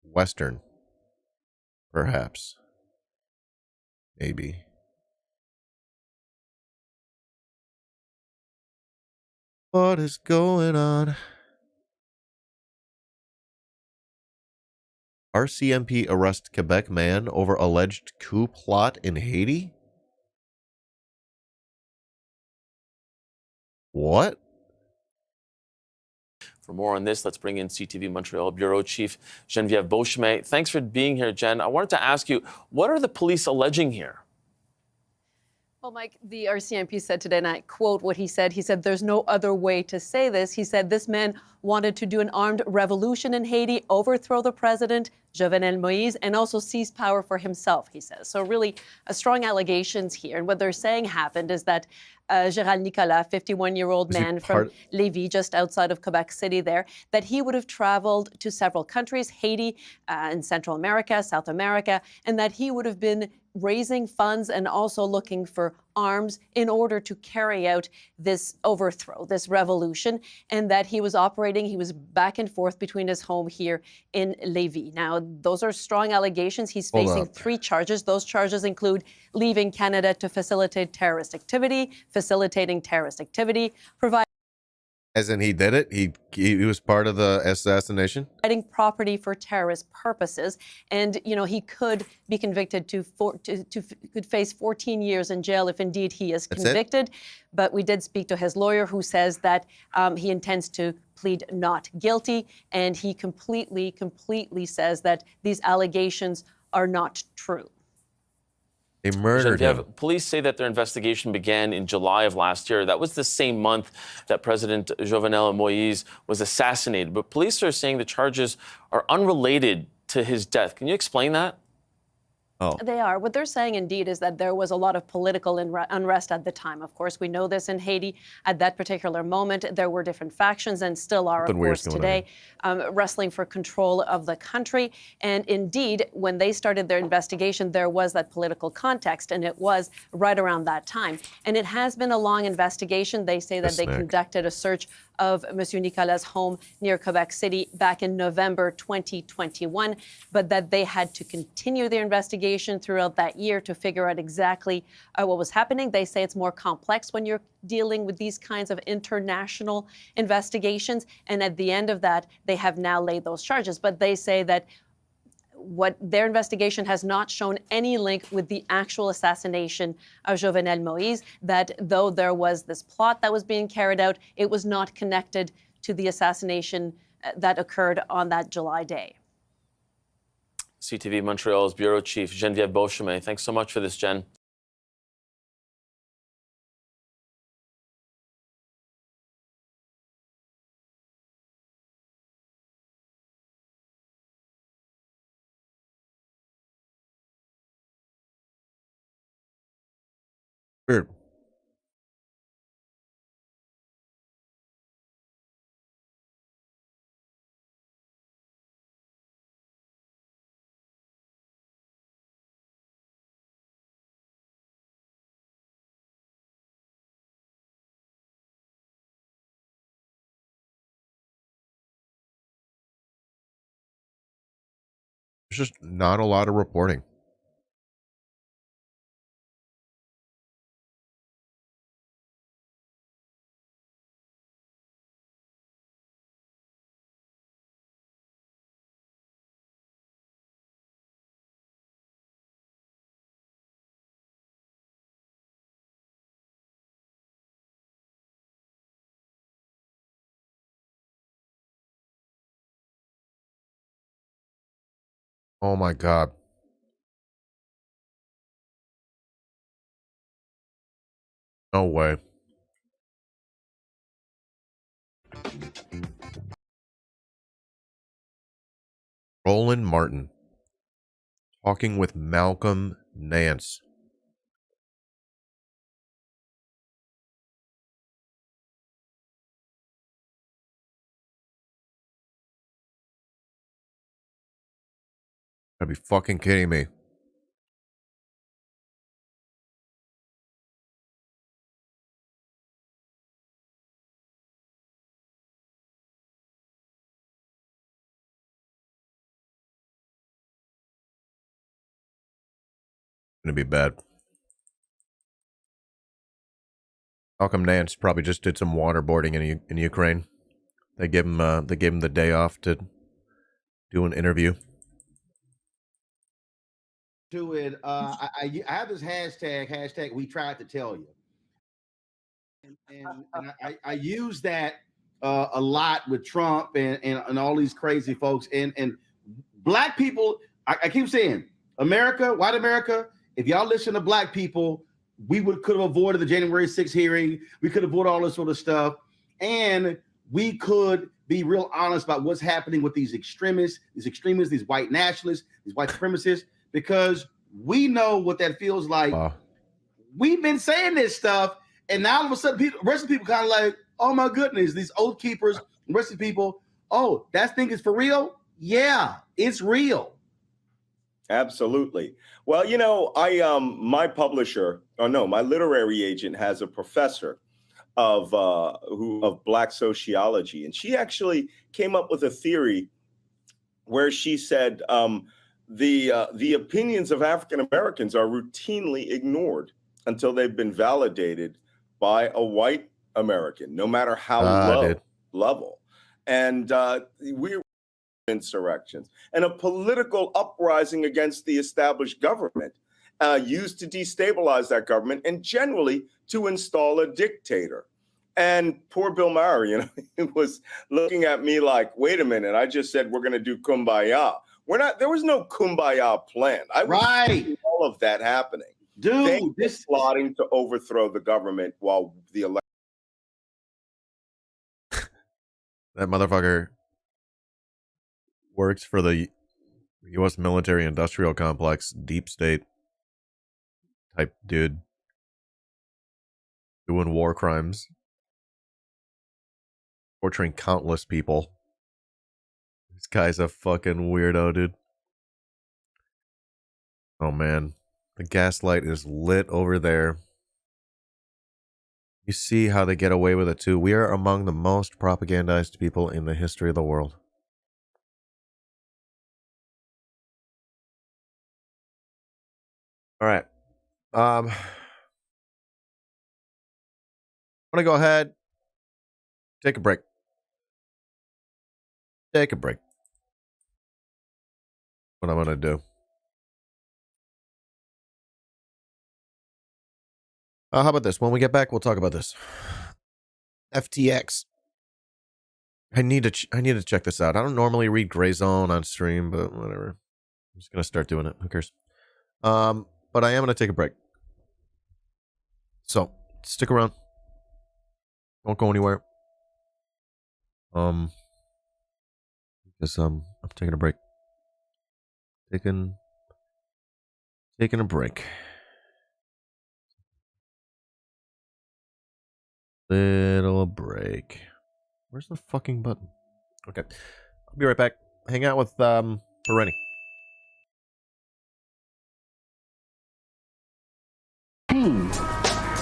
Western. Perhaps. Maybe. What is going on? RCMP arrests Quebec man over alleged coup plot in Haiti? What? For more on this, let's bring in CTV Montreal Bureau Chief Geneviève Beauchemin. Thanks for being here, Jen. I wanted to ask you, what are the police alleging here? Well, Mike, the RCMP said today, and I quote what he said, there's no other way to say this. He said this man wanted to do an armed revolution in Haiti, overthrow the president, Jovenel Moise, and also seize power for himself, he says. So really strong allegations here. And what they're saying happened is that Gérald Nicolas, 51-year-old man from Lévis, just outside of Quebec City there, that he would have traveled to several countries, Haiti, in Central America, South America, and that he would have been raising funds and also looking for arms in order to carry out this overthrow, this revolution, and that he was back and forth between his home here in Lévis. Now, those are strong allegations. He's facing 3 charges. Those charges include leaving Canada to facilitate terrorist activity, facilitating terrorist activity, providing As in he did it? He was part of the assassination? property for terrorist purposes. And, he could be convicted could face 14 years in jail if indeed he is convicted. But we did speak to his lawyer, who says that he intends to plead not guilty. And he completely says that these allegations are not true. They murdered him. Police say that their investigation began in July of last year. That was the same month that President Jovenel Moise was assassinated. But police are saying the charges are unrelated to his death. Can you explain that? Oh. They are. What they're saying, indeed, is that there was a lot of political unrest at the time. Of course, we know this in Haiti. At that particular moment, there were different factions and still are, of course, today, wrestling for control of the country. And indeed, when they started their investigation, there was that political context, and it was right around that time. And it has been a long investigation. They say that they conducted a search of Monsieur Nicolas' home near Quebec City back in November 2021, but that they had to continue their investigation throughout that year to figure out exactly what was happening. They say it's more complex when you're dealing with these kinds of international investigations, and at the end of that, they have now laid those charges. But they say that what their investigation has not shown any link with the actual assassination of Jovenel Moise, that though there was this plot that was being carried out, it was not connected to the assassination that occurred on that July day. CTV Montreal's Bureau Chief Geneviève Beauchemin. Thanks so much for this, Jen. Weird. There's just not a lot of reporting. Oh my God. No way. Roland Martin talking with Malcolm Nance. Gotta be fucking kidding me. Gonna be bad. Malcolm Nance probably just did some waterboarding in Ukraine. They gave him the day off to do an interview. To it, I have this hashtag we tried to tell you, and I use that a lot with Trump and all these crazy folks. And black people, I keep saying, America, white America, if y'all listen to black people, we could have avoided the January 6th hearing. We could have avoided all this sort of stuff. And we could be real honest about what's happening with these extremists, these white nationalists, these white supremacists, because we know what that feels like. We've been saying this stuff, and now all of a sudden, the rest of the people kind of like, oh my goodness, these oath keepers, the rest of the people, oh, that thing is for real? Yeah, it's real. Absolutely. Well, you know, my literary agent has a professor of Black sociology, and she actually came up with a theory where she said the opinions of African Americans are routinely ignored until they've been validated by a white American, no matter how low level. And we're insurrections and a political uprising against the established government used to destabilize that government and generally to install a dictator. And poor Bill Maher, you know, he was looking at me like, wait a minute, I just said we're going to do kumbaya. There was no kumbaya plan. I was seeing all of that happening. Dude, they were plotting to overthrow the government while the election. That motherfucker works for the U.S. military industrial complex, deep state type dude, doing war crimes, torturing countless people. This guy's a fucking weirdo, dude. Oh man, the gaslight is lit over there. You see how they get away with it too. We are among the most propagandized people in the history of the world. All right. I'm going to go ahead, take a break. Take a break. What I'm going to do. How about this? When we get back, we'll talk about this. FTX. I need to check this out. I don't normally read Gray Zone on stream, but whatever. I'm just going to start doing it. Who cares? But I am going to take a break. So, stick around. Don't go anywhere. Because I'm taking a break. Taking a break. Little break. Where's the fucking button? Okay. I'll be right back. Hang out with Bereni.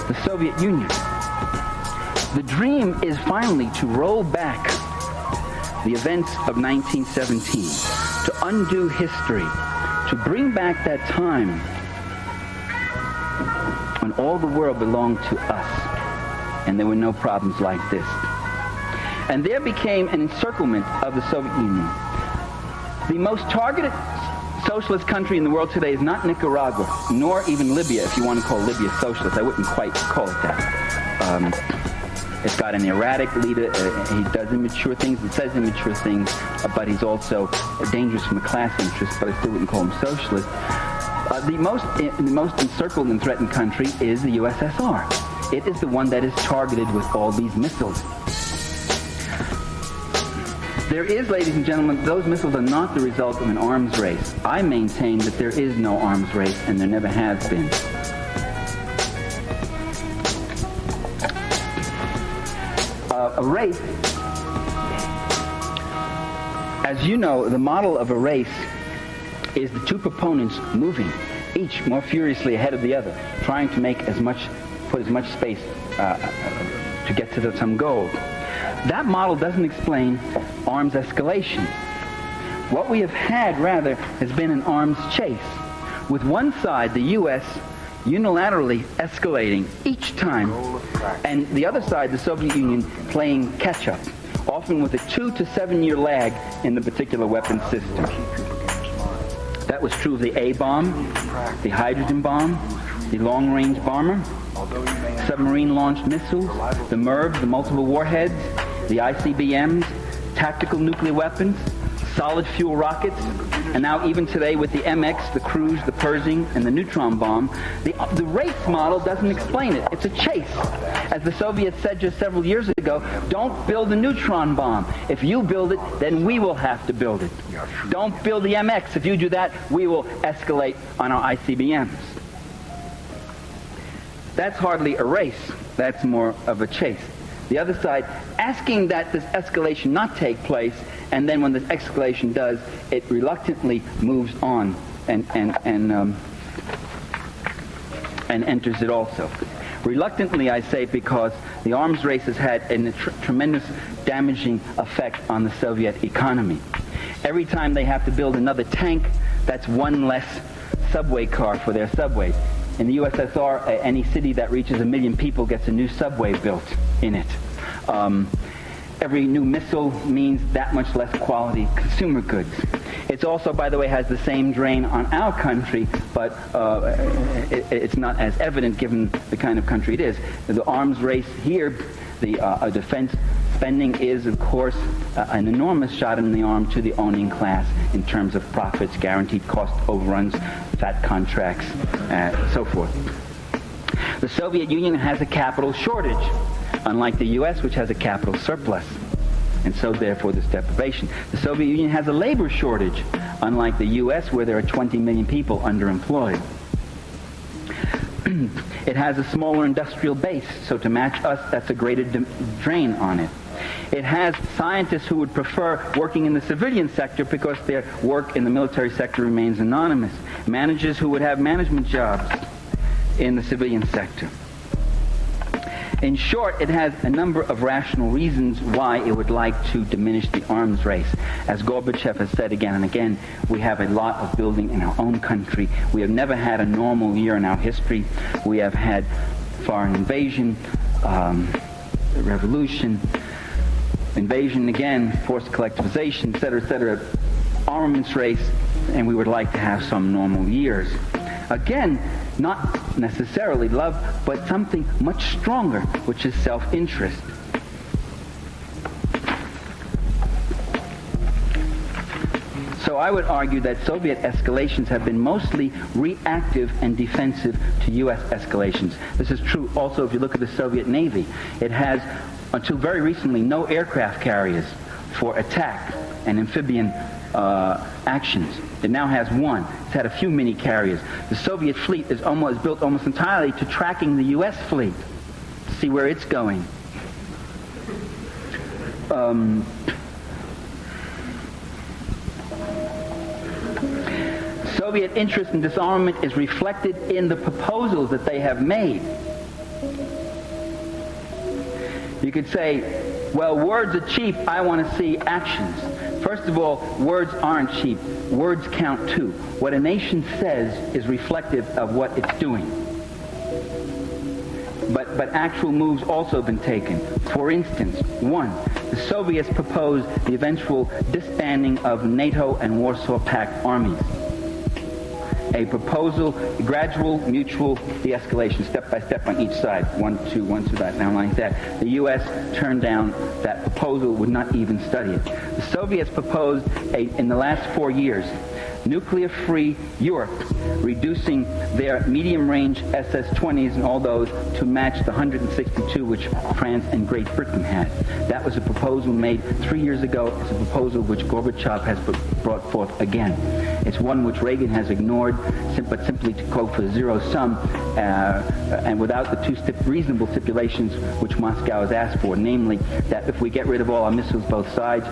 The Soviet Union. The dream is finally to roll back the events of 1917, to undo history, to bring back that time when all the world belonged to us and there were no problems like this. And there became an encirclement of the Soviet Union. The most targeted socialist country in the world today is not Nicaragua, nor even Libya, if you want to call Libya socialist. I wouldn't quite call it that. It's got an erratic leader. He does immature things. He says immature things, but he's also dangerous from a class interest, but I still wouldn't call him socialist. The most encircled and threatened country is the USSR. It is the one that is targeted with all these missiles. There is, ladies and gentlemen, those missiles are not the result of an arms race. I maintain that there is no arms race, and there never has been. A race, as you know, the model of a race is the two proponents moving, each more furiously ahead of the other, trying to put as much space to get to some goal. That model doesn't explain arms escalation. What we have had, rather, has been an arms chase, with one side, the U.S., unilaterally escalating each time, and the other side, the Soviet Union, playing catch-up, often with a 2 to 7 year lag in the particular weapon system. That was true of the A-bomb, the hydrogen bomb, the long-range bomber, submarine-launched missiles, the MIRVs, the multiple warheads, the ICBMs, tactical nuclear weapons, solid fuel rockets, and now even today with the MX, the cruise, the Pershing, and the neutron bomb, the race model doesn't explain it. It's a chase. As the Soviets said just several years ago, don't build a neutron bomb. If you build it, then we will have to build it. Don't build the MX. If you do that, we will escalate on our ICBMs. That's hardly a race. That's more of a chase. The other side, asking that this escalation not take place, and then when the escalation does, it reluctantly moves on and enters it also. Reluctantly, I say, because the arms race has had a tremendous damaging effect on the Soviet economy. Every time they have to build another tank, that's one less subway car for their subways. In the USSR, any city that reaches 1 million people gets a new subway built in it. Every new missile means that much less quality consumer goods. It's also, by the way, has the same drain on our country, but it's not as evident given the kind of country it is. The arms race here, the defense spending is, of course, an enormous shot in the arm to the owning class in terms of profits, guaranteed cost overruns, fat contracts, so forth. The Soviet Union has a capital shortage, unlike the U.S., which has a capital surplus, and so therefore this deprivation. The Soviet Union has a labor shortage, unlike the U.S., where there are 20 million people underemployed. It has a smaller industrial base, so to match us, that's a greater drain on it. It has scientists who would prefer working in the civilian sector because their work in the military sector remains anonymous. Managers who would have management jobs in the civilian sector. In short, it has a number of rational reasons why it would like to diminish the arms race. As Gorbachev has said again and again, we have a lot of building in our own country. We have never had a normal year in our history. We have had foreign invasion, revolution, invasion again, forced collectivization, etc., armaments race, and we would like to have some normal years. Again, not necessarily love, but something much stronger, which is self-interest. So I would argue that Soviet escalations have been mostly reactive and defensive to U.S. escalations. This is true also if you look at the Soviet Navy. It has, until very recently, no aircraft carriers for attack and amphibian actions. It now has one. It's had a few mini carriers. The Soviet fleet is built almost entirely to tracking the U.S. fleet, to see where it's going. Soviet interest in disarmament is reflected in the proposals that they have made. You could say, well, words are cheap, I want to see actions. First of all, words aren't cheap. Words count too. What a nation says is reflective of what it's doing. But actual moves also have been taken. For instance, one, the Soviets proposed the eventual disbanding of NATO and Warsaw Pact armies. A proposal, gradual, mutual de-escalation, step by step on each side. One, two, that, now like that. The U.S. turned down that proposal, would not even study it. The Soviets proposed, in the last 4 years, nuclear-free Europe, reducing their medium-range SS-20s and all those to match the 162 which France and Great Britain had. That was a proposal made 3 years ago. It's a proposal which Gorbachev has brought forth again. It's one which Reagan has ignored, but simply to quote for zero sum, and without the two reasonable stipulations which Moscow has asked for, namely that if we get rid of all our missiles both sides,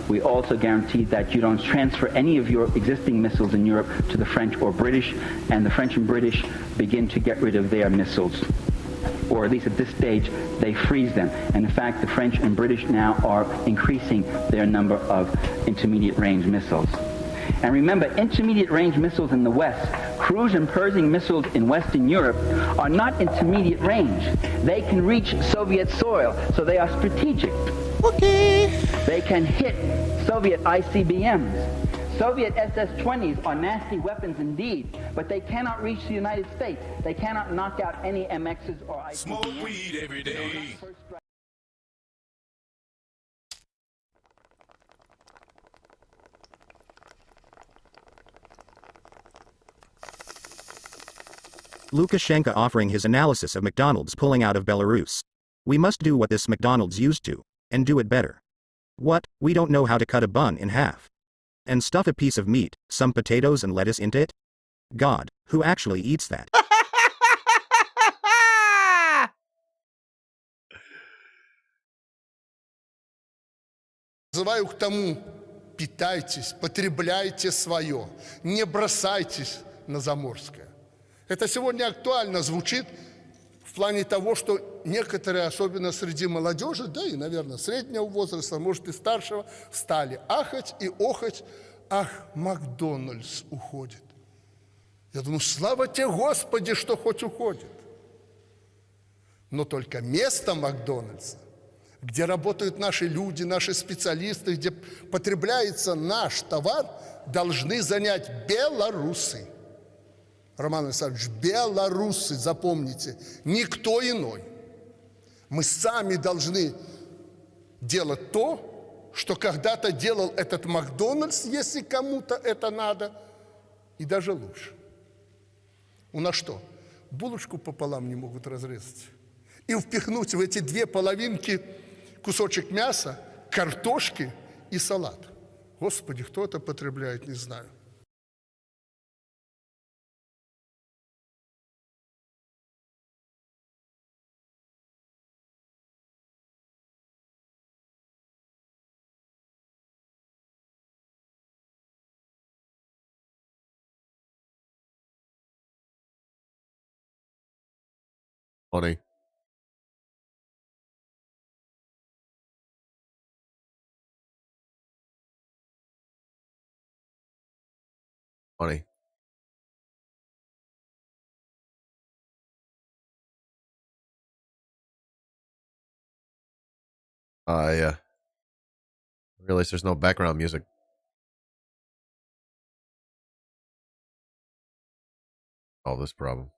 we also guarantee that you don't transfer any of your existing missiles in Europe to the French or British, and the French and British begin to get rid of their missiles. Or at least at this stage, they freeze them. And in fact, the French and British now are increasing their number of intermediate range missiles. And remember, intermediate range missiles in the West, cruise and Pershing missiles in Western Europe, are not intermediate range. They can reach Soviet soil, so they are strategic. Okay. They can hit Soviet ICBMs. Soviet SS-20s are nasty weapons indeed, but they cannot reach the United States. They cannot knock out any MXs or ICBMs. Smoke weed every day. Lukashenko offering his analysis of McDonald's pulling out of Belarus. We must do what this McDonald's used to, and do it better. What? We don't know how to cut a bun in half. And stuff a piece of meat, some potatoes and lettuce into it? God, who actually eats that? Призываю к тому, питайтесь, потребляйте свое, не бросайтесь на заморское. Это сегодня актуально звучит в плане того, что некоторые, особенно среди молодежи, да и, наверное, среднего возраста, может и старшего, стали ахать и охать, ах, Макдональдс уходит. Я думаю, слава тебе, Господи, что хоть уходит. Но только место Макдональдса, где работают наши люди, наши специалисты, где потребляется наш товар, должны занять белорусы. Роман Александрович, белорусы, запомните, никто иной. Мы сами должны делать то, что когда-то делал этот Макдональдс, если кому-то это надо, и даже лучше. У нас что, булочку пополам не могут разрезать? И впихнуть в эти две половинки кусочек мяса, картошки и салат. Господи, кто это потребляет, не знаю. Funny. Funny. I realize there's no background music. Solve this problem.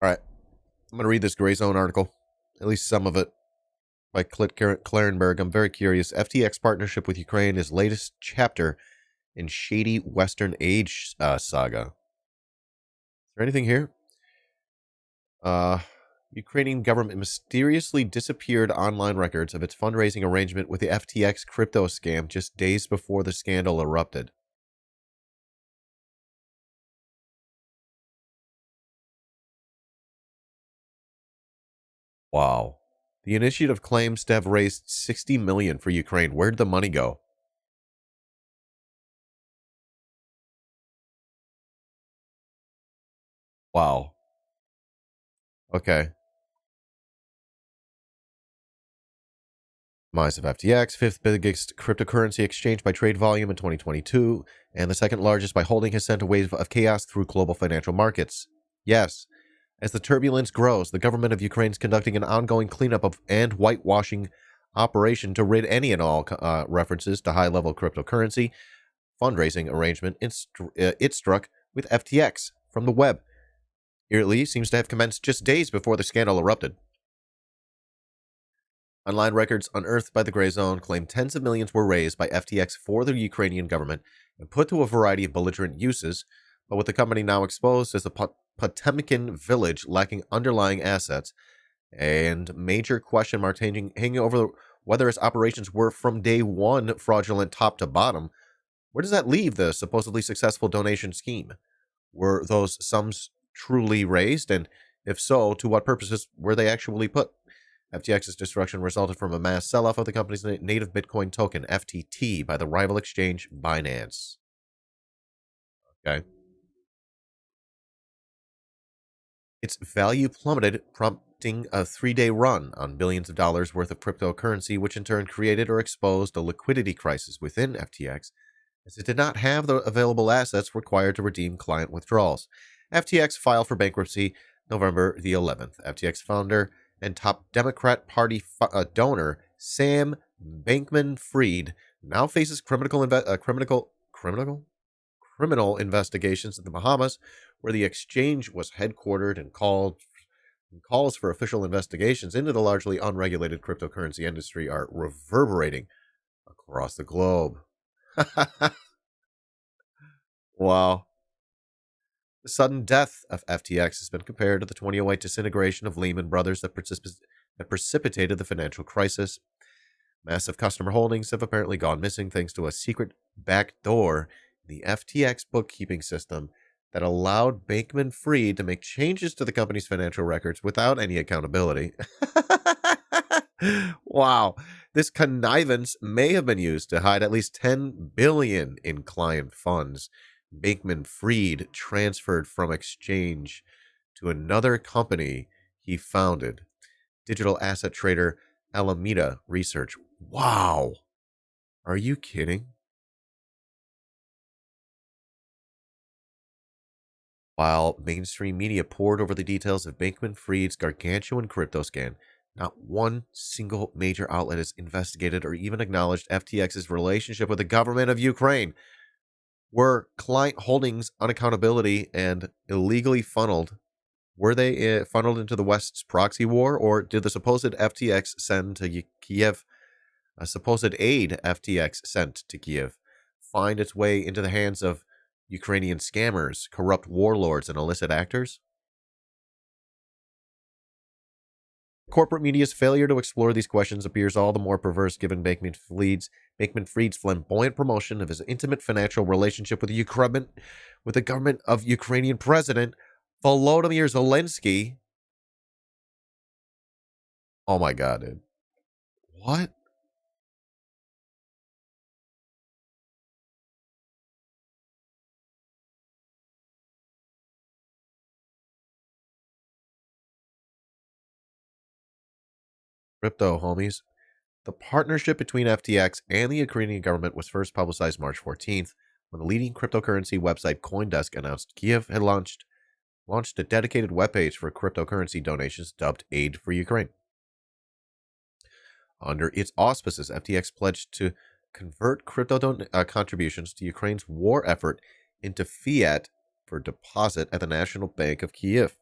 All right. I'm going to read this Gray Zone article, at least some of it, by Klit Klarenberg. I'm very curious. FTX partnership with Ukraine is latest chapter in shady Western age saga. Is there anything here? Ukrainian government mysteriously disappeared online records of its fundraising arrangement with the FTX crypto scam just days before the scandal erupted. Wow. The initiative claims to have raised $60 million for Ukraine. Where'd the money go? Wow. Okay. Demise of FTX, fifth biggest cryptocurrency exchange by trade volume in 2022, and the second largest by holding, has sent a wave of chaos through global financial markets. Yes. As the turbulence grows, the government of Ukraine is conducting an ongoing cleanup of and whitewashing operation to rid any and all references to high-level cryptocurrency fundraising arrangement it struck with FTX from the web. Eerily seems to have commenced just days before the scandal erupted. Online records unearthed by the Gray Zone claim tens of millions were raised by FTX for the Ukrainian government and put to a variety of belligerent uses, but with the company now exposed as the Potemkin village lacking underlying assets and major question marks hanging over whether its operations were from day one fraudulent top to bottom, where does that leave the supposedly successful donation scheme? Were those sums truly raised, and if so, to what purposes were they actually put? FTX's destruction resulted from a mass sell-off of the company's native Bitcoin token, FTT, by the rival exchange Binance. Okay. Its value plummeted, prompting a 3-day run on billions of dollars worth of cryptocurrency, which in turn created or exposed a liquidity crisis within FTX as it did not have the available assets required to redeem client withdrawals. FTX filed for bankruptcy November the 11th. FTX founder and top Democrat Party donor Sam Bankman-Fried now faces criminal investigations in the Bahamas, where the exchange was headquartered, and calls for official investigations into the largely unregulated cryptocurrency industry are reverberating across the globe. Wow. The sudden death of FTX has been compared to the 2008 disintegration of Lehman Brothers that precipitated the financial crisis. Massive customer holdings have apparently gone missing thanks to a secret backdoor in the FTX bookkeeping system that allowed Bankman-Fried to make changes to the company's financial records without any accountability. Wow. This connivance may have been used to hide at least $10 billion in client funds Bankman-Fried transferred from exchange to another company he founded, digital asset trader Alameda Research. Wow. Are you kidding? While mainstream media poured over the details of Bankman-Fried's gargantuan crypto scan, not one single major outlet has investigated or even acknowledged FTX's relationship with the government of Ukraine. Were client holdings, unaccountability, and illegally funneled? Were they funneled into the West's proxy war, or did the supposed FTX send to Kiev, a supposed aid FTX sent to Kiev, find its way into the hands of Ukrainian scammers, corrupt warlords, and illicit actors? Corporate media's failure to explore these questions appears all the more perverse given Bankman-Fried's flamboyant promotion of his intimate financial relationship with the government of Ukrainian President Volodymyr Zelensky. Oh my God, dude. What? Crypto, homies. The partnership between FTX and the Ukrainian government was first publicized March 14th, when the leading cryptocurrency website CoinDesk announced Kiev had launched a dedicated webpage for cryptocurrency donations dubbed Aid for Ukraine. Under its auspices, FTX pledged to convert crypto contributions to Ukraine's war effort into fiat for deposit at the National Bank of Kiev,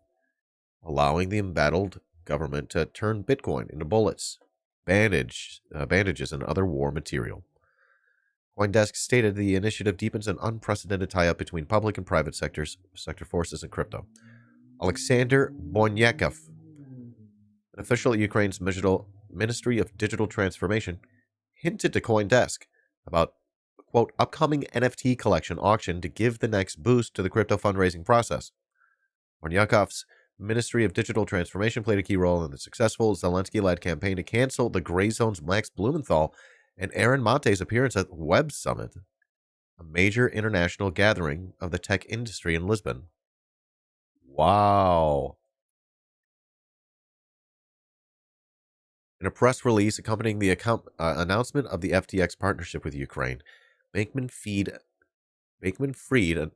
allowing the embattled government to turn Bitcoin into bullets, bandages, and other war material. CoinDesk stated the initiative deepens an unprecedented tie-up between public and private sector forces in crypto. Alexander Bonyakov, an official at Ukraine's Ministry of Digital Transformation, hinted to CoinDesk about, quote, upcoming NFT collection auction to give the next boost to the crypto fundraising process. Bonyakov's Ministry of Digital Transformation played a key role in the successful Zelensky-led campaign to cancel the Gray Zone's Max Blumenthal and Aaron Monte's appearance at Web Summit, a major international gathering of the tech industry in Lisbon. Wow. In a press release accompanying the announcement of the FTX partnership with Ukraine, Bankman-Fried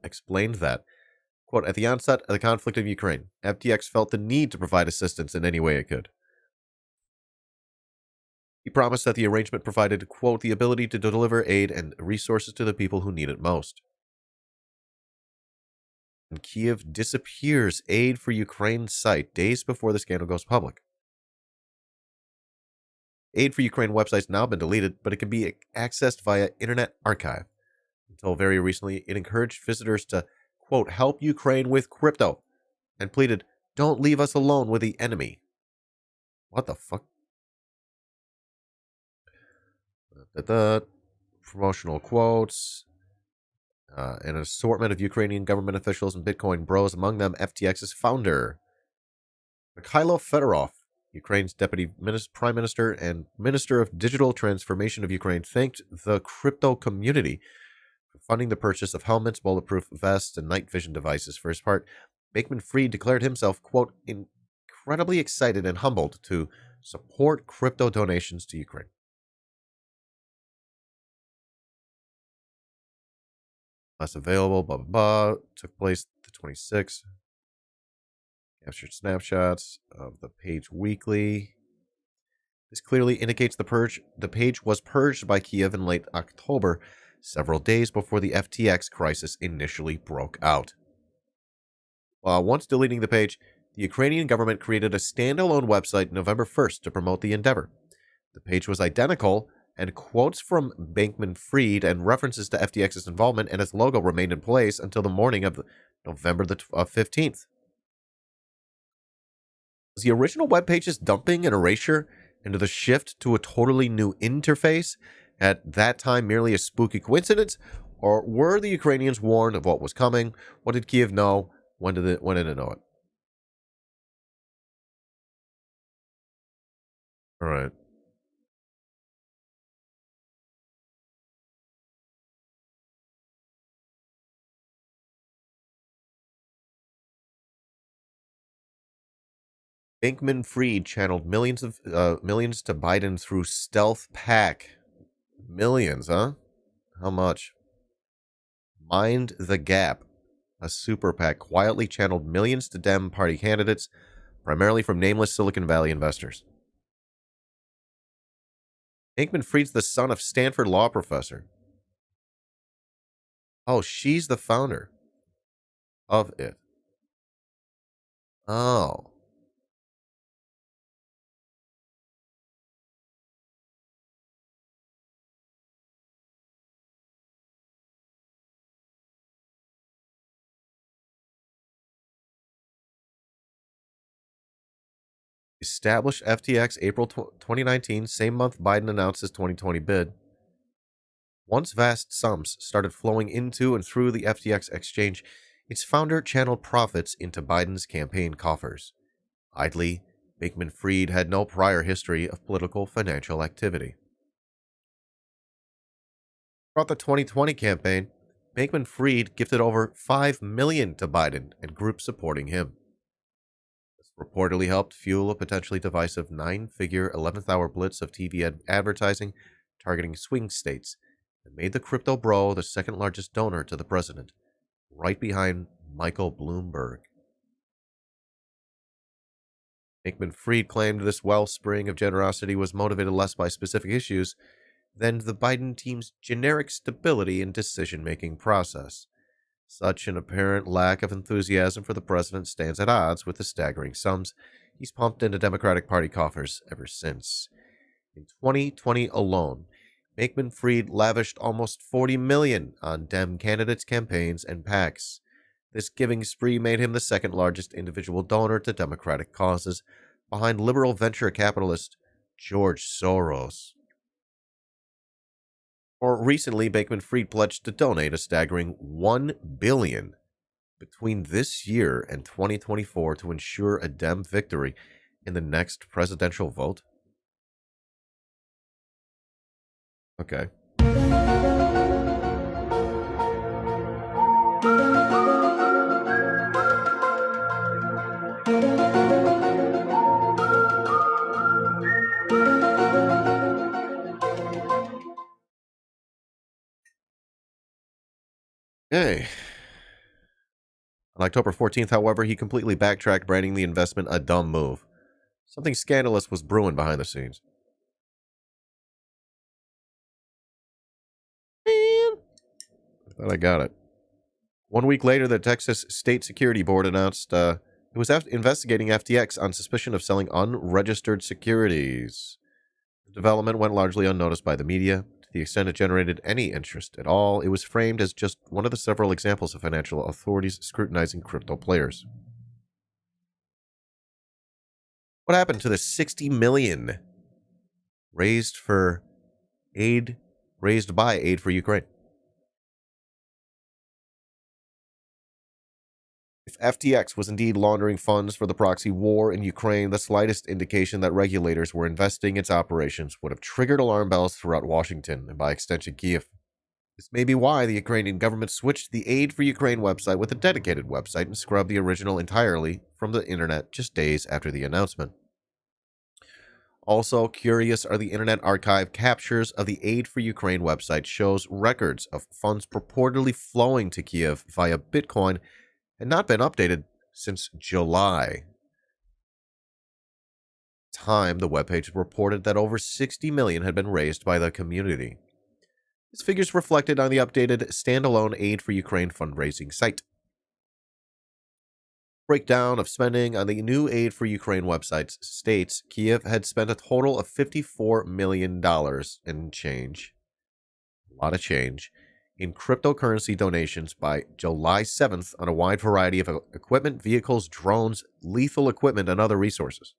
explained that, quote, at the onset of the conflict of Ukraine, FTX felt the need to provide assistance in any way it could. He promised that the arrangement provided, quote, the ability to deliver aid and resources to the people who need it most. And Kiev disappears Aid for Ukraine site days before the scandal goes public. Aid for Ukraine website's now been deleted, but it can be accessed via Internet Archive. Until very recently, it encouraged visitors to, quote, help Ukraine with crypto, and pleaded, don't leave us alone with the enemy. What the fuck? Promotional quotes, an assortment of Ukrainian government officials and Bitcoin bros, among them FTX's founder. Mikhailo Fedorov, Ukraine's deputy prime minister and minister of digital transformation of Ukraine, thanked the crypto community for funding the purchase of helmets, bulletproof vests, and night vision devices. For his part, Bankman-Fried declared himself, quote, incredibly excited and humbled to support crypto donations to Ukraine. less available, blah, blah, blah. Took place the 26th. Captured snapshots of the page weekly. This clearly indicates the page was purged by Kiev in late October, several days before the FTX crisis initially broke out. Once deleting the page, the Ukrainian government created a standalone website November 1st to promote the endeavor. The page was identical, and quotes from Bankman-Fried and references to FTX's involvement and its logo remained in place until the morning of November 15th. Was the original web page's dumping and erasure into the shift to a totally new interface at that time merely a spooky coincidence, or were the Ukrainians warned of what was coming? What did Kiev know? When did it know it? All right. Bankman-Fried channeled millions to Biden through Stealth PAC. Millions, huh? How much? Mind the Gap, a super PAC, quietly channeled millions to Dem Party candidates, primarily from nameless Silicon Valley investors. Bankman-Fried's the son of Stanford law professor. Oh, she's the founder of it. Oh. Established FTX April 2019, same month Biden announced his 2020 bid. Once vast sums started flowing into and through the FTX exchange, its founder channeled profits into Biden's campaign coffers. Idly, Bankman-Fried had no prior history of political financial activity. Throughout the 2020 campaign, Bankman-Fried gifted over $5 million to Biden and groups supporting him. Reportedly helped fuel a potentially divisive 9-figure 11th-hour blitz of TV advertising targeting swing states and made the crypto bro the second-largest donor to the president, right behind Michael Bloomberg. Bankman-Fried claimed this wellspring of generosity was motivated less by specific issues than the Biden team's generic stability and decision-making process. Such an apparent lack of enthusiasm for the president stands at odds with the staggering sums he's pumped into Democratic Party coffers ever since. In 2020 alone, Bankman-Fried lavished almost $40 million on Dem candidates' campaigns and PACs. This giving spree made him the second-largest individual donor to Democratic causes, behind liberal venture capitalist George Soros. Or recently, Bankman-Fried pledged to donate a staggering $1 billion between this year and 2024 to ensure a Dem victory in the next presidential vote. Okay. Okay. On October 14th, however, he completely backtracked, branding the investment a dumb move. Something scandalous was brewing behind the scenes. I thought I got it. 1 week later, the Texas State Security Board announced it was investigating FTX on suspicion of selling unregistered securities. The development went largely unnoticed by the media. To the extent it generated any interest at all, it was framed as just one of the several examples of financial authorities scrutinizing crypto players. What happened to the $60 million raised by Aid for Ukraine? If FTX was indeed laundering funds for the proxy war in Ukraine, the slightest indication that regulators were investigating its operations would have triggered alarm bells throughout Washington and by extension Kiev. This may be why the Ukrainian government switched the Aid for Ukraine website with a dedicated website and scrubbed the original entirely from the internet just days after the announcement. Also, curious are the Internet Archive captures of the Aid for Ukraine website shows records of funds purportedly flowing to Kiev via Bitcoin had not been updated since July. Time, the webpage reported that over 60 million had been raised by the community. These figures reflected on the updated standalone Aid for Ukraine fundraising site. Breakdown of spending on the new Aid for Ukraine website states Kiev had spent a total of $54 million in change, a lot of change, in cryptocurrency donations by July 7th on a wide variety of equipment, vehicles, drones, lethal equipment, and other resources.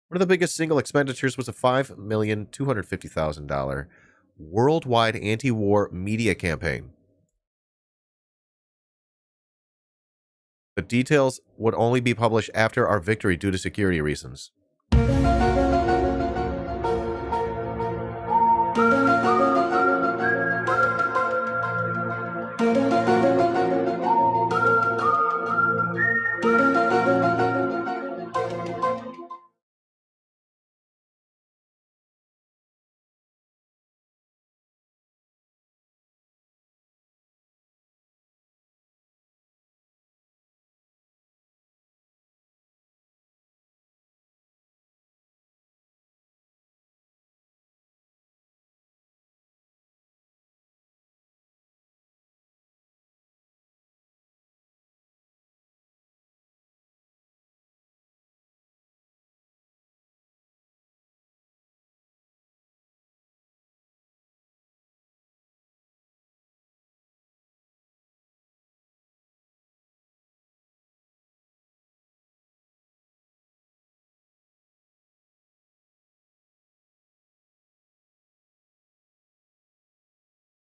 One of the biggest single expenditures was a $5,250,000 worldwide anti-war media campaign. The details would only be published after our victory due to security reasons.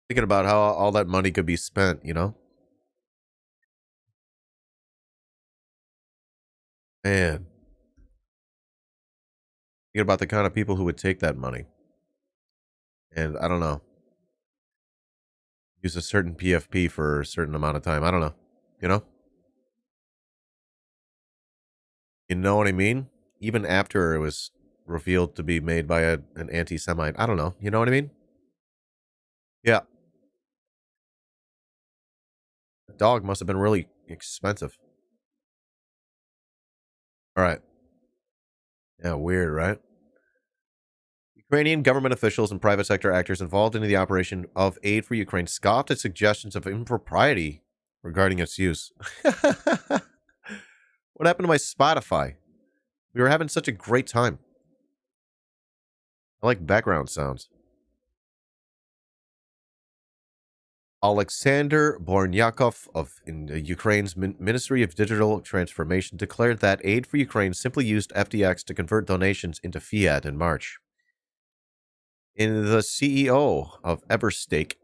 Thinking about how all that money could be spent, you know? Man. Thinking about the kind of people who would take that money. And I don't know. Use a certain PFP for a certain amount of time. I don't know. You know? You know what I mean? Even after it was revealed to be made by an anti-Semite. I don't know. You know what I mean? Yeah. The dog must have been really expensive. All right. Yeah, weird, right? Ukrainian government officials and private sector actors involved in the operation of Aid for Ukraine scoffed at suggestions of impropriety regarding its use. What happened to my Spotify? We were having such a great time. I like background sounds. Alexander Bornyakov of Ukraine's Ministry of Digital Transformation declared that Aid for Ukraine simply used FTX to convert donations into fiat in March. In the CEO of Everstake,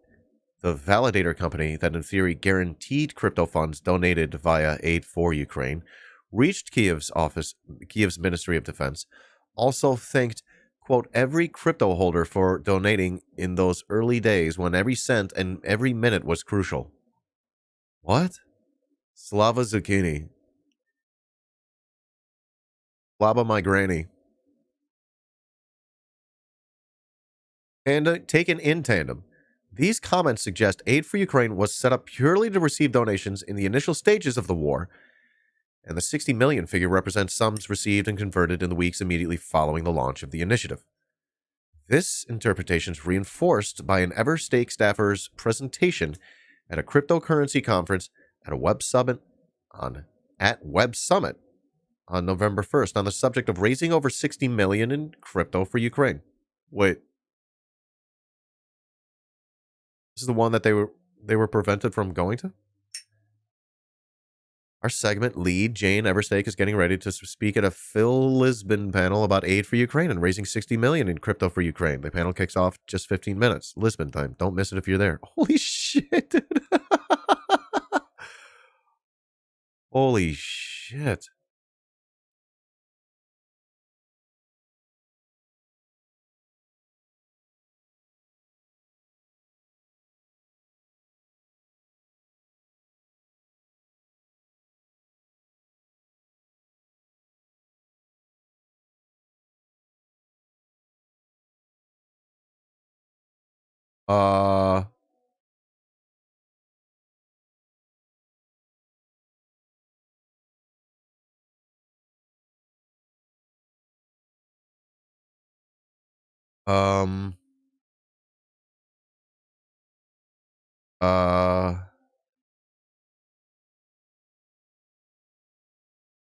the validator company that in theory guaranteed crypto funds donated via Aid for Ukraine, reached Kiev's Ministry of Defense, also thanked, quote, every crypto holder for donating in those early days when every cent and every minute was crucial. What? Slava Zucchini. Slava my granny. And taken in tandem, these comments suggest Aid for Ukraine was set up purely to receive donations in the initial stages of the war, and the 60 million figure represents sums received and converted in the weeks immediately following the launch of the initiative. This interpretation is reinforced by an Everstake staffer's presentation at a cryptocurrency conference at Web Summit on November 1st on the subject of raising over 60 million in crypto for Ukraine. Wait. This is the one that they were prevented from going to? Our segment lead, Jane Everstake, is getting ready to speak at a Phil Lisbon panel about Aid for Ukraine and raising 60 million in crypto for Ukraine. The panel kicks off just 15 minutes. Lisbon time. Don't miss it if you're there. Holy shit, dude. Holy shit.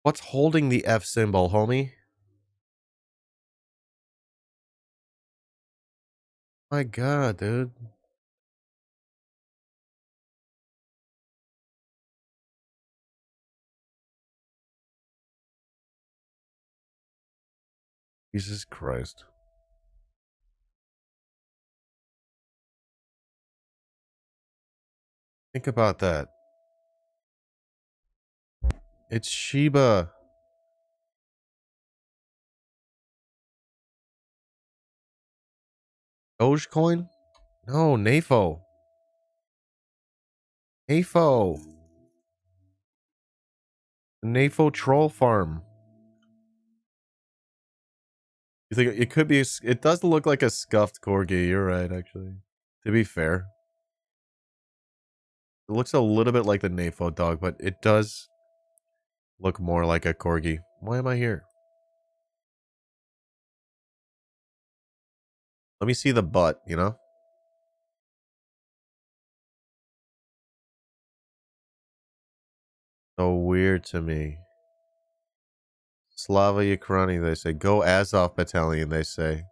What's holding the F symbol, homie? My God, dude. Jesus Christ. Think about that. It's Shiba. Dogecoin? No, NAFO. NAFO. The NAFO troll farm. You think it could be? It does look like a scuffed corgi. You're right, actually. To be fair, it looks a little bit like the NAFO dog, but it does look more like a corgi. Why am I here? Let me see the butt, you know? So weird to me. Slava Ukraini, they say. Go Azov Battalion, they say.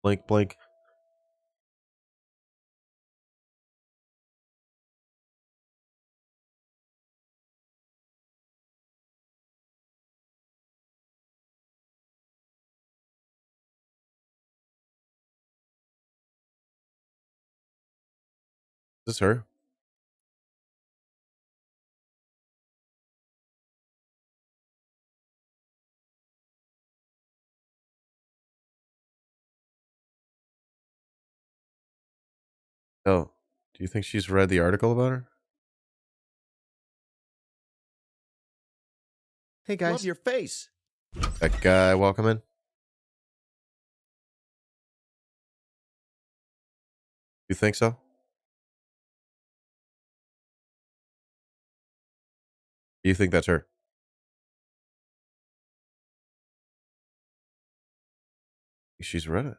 Blink, blink. Is this her? Oh, do you think she's read the article about her? Hey guys, love your face. That guy, welcome in. You think so? Do you think that's her? She's read it.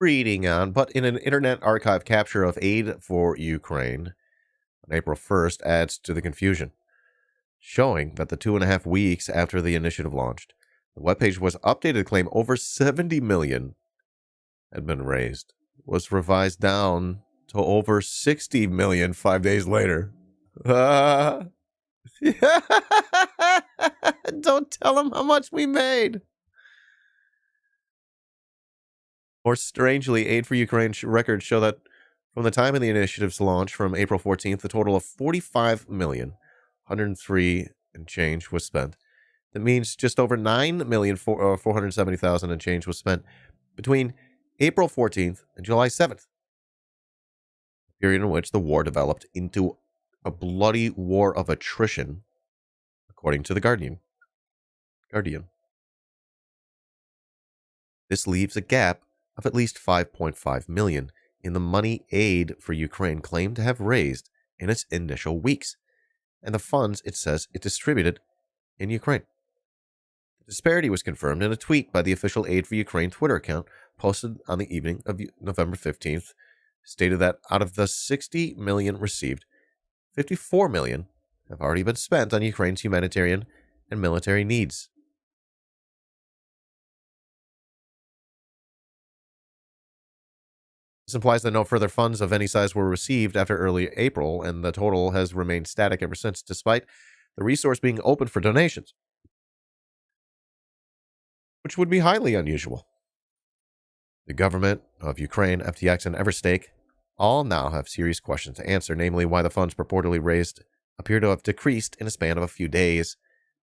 Reading on, but in an Internet Archive capture of aid for Ukraine on April 1st adds to the confusion, showing that the 2.5 weeks after the initiative launched, the webpage was updated to claim over 70 million had been raised, was revised down to over 60 million 5 days later. Don't tell them how much we made. More strangely, Aid for Ukraine records show that from the time of the initiative's launch from April 14th, a total of 45,103 and change was spent. That means just over 9,470,000 and change was spent between April 14th and July 7th, a period in which the war developed into a bloody war of attrition, according to the Guardian. This leaves a gap of at least 5.5 million in the money Aid for Ukraine claimed to have raised in its initial weeks, and the funds it says it distributed in Ukraine. The disparity was confirmed in a tweet by the official Aid for Ukraine Twitter account posted on the evening of November 15th, stated that out of the 60 million received, 54 million have already been spent on Ukraine's humanitarian and military needs. This implies that no further funds of any size were received after early April, and the total has remained static ever since, despite the resource being open for donations, which would be highly unusual. The government of Ukraine, FTX, and Everstake all now have serious questions to answer, namely why the funds purportedly raised appear to have decreased in a span of a few days,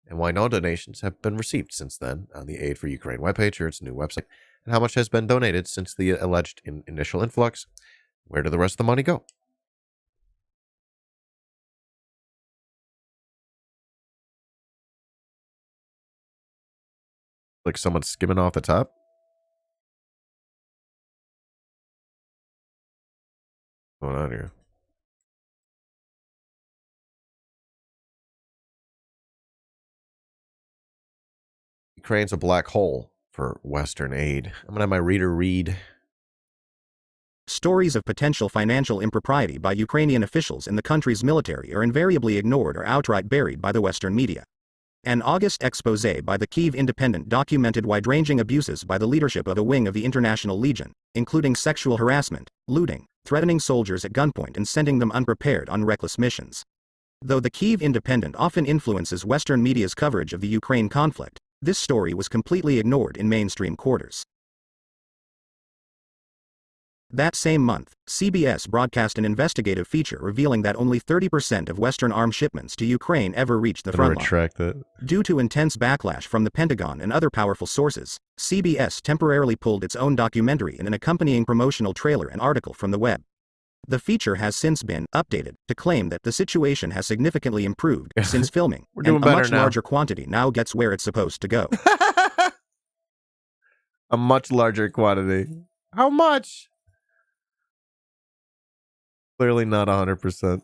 and why no donations have been received since then on the Aid for Ukraine webpage or its new website, and how much has been donated since the alleged initial influx. Where did the rest of the money go? Like someone skimming off the top? What's going on here? Ukraine's a black hole for Western aid. I'm going to have my reader read. Stories of potential financial impropriety by Ukrainian officials in the country's military are invariably ignored or outright buried by the Western media. An August expose by the Kyiv Independent documented wide-ranging abuses by the leadership of a wing of the International Legion, including sexual harassment, looting, threatening soldiers at gunpoint and sending them unprepared on reckless missions. Though the Kyiv Independent often influences Western media's coverage of the Ukraine conflict, this story was completely ignored in mainstream quarters. That same month, CBS broadcast an investigative feature revealing that only 30% of Western arms shipments to Ukraine ever reached the front line. Retract that. Due to intense backlash from the Pentagon and other powerful sources, CBS temporarily pulled its own documentary and an accompanying promotional trailer and article from the web. The feature has since been updated to claim that the situation has significantly improved since filming, We're doing and a better much now. larger quantity now gets where it's supposed to go. A much larger quantity. How much? Clearly not 100%.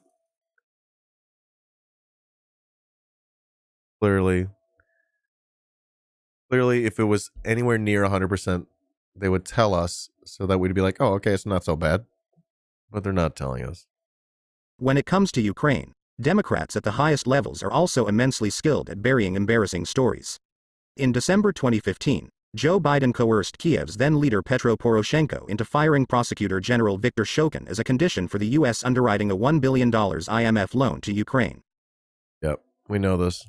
Clearly, if it was anywhere near 100%, they would tell us so that we'd be like, oh, okay, it's not so bad. But they're not telling us. When it comes to Ukraine, Democrats at the highest levels are also immensely skilled at burying embarrassing stories. In December 2015, Joe Biden coerced Kiev's then-leader Petro Poroshenko into firing Prosecutor General Viktor Shokin as a condition for the U.S. underwriting a $1 billion IMF loan to Ukraine. Yep, we know this.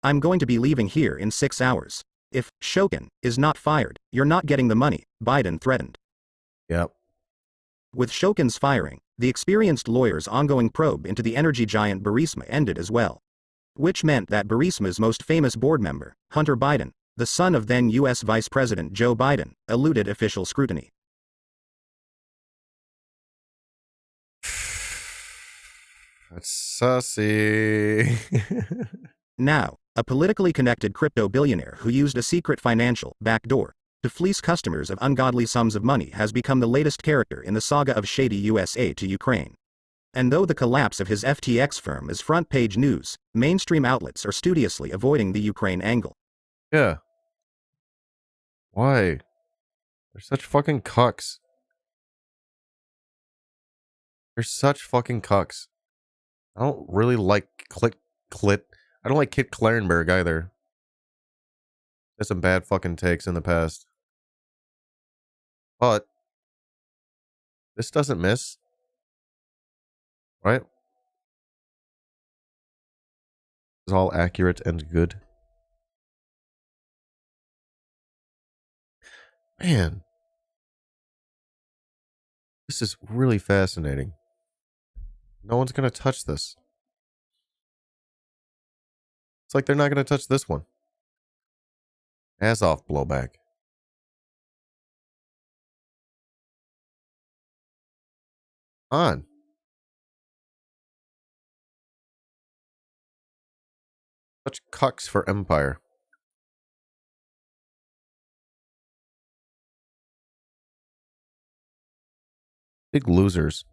I'm going to be leaving here in 6 hours. If Shokin is not fired, you're not getting the money, Biden threatened. Yep. With Shokin's firing, the experienced lawyer's ongoing probe into the energy giant Burisma ended as well. Which meant that Burisma's most famous board member, Hunter Biden, the son of then U.S. Vice President Joe Biden, eluded official scrutiny. That's sussy. Now, a politically connected crypto billionaire who used a secret financial backdoor to fleece customers of ungodly sums of money has become the latest character in the saga of shady U.S. aid to Ukraine. And though the collapse of his FTX firm is front-page news, mainstream outlets are studiously avoiding the Ukraine angle. Yeah. Why? They're such fucking cucks. They're such fucking cucks. I don't really like I don't like Kit Clarenberg either. There's some bad fucking takes in the past. But this doesn't miss. Right? It's all accurate and good. Man. This is really fascinating. No one's going to touch this. It's like they're not going to touch this one. Azov blowback. On. Such cucks for empire. Big losers.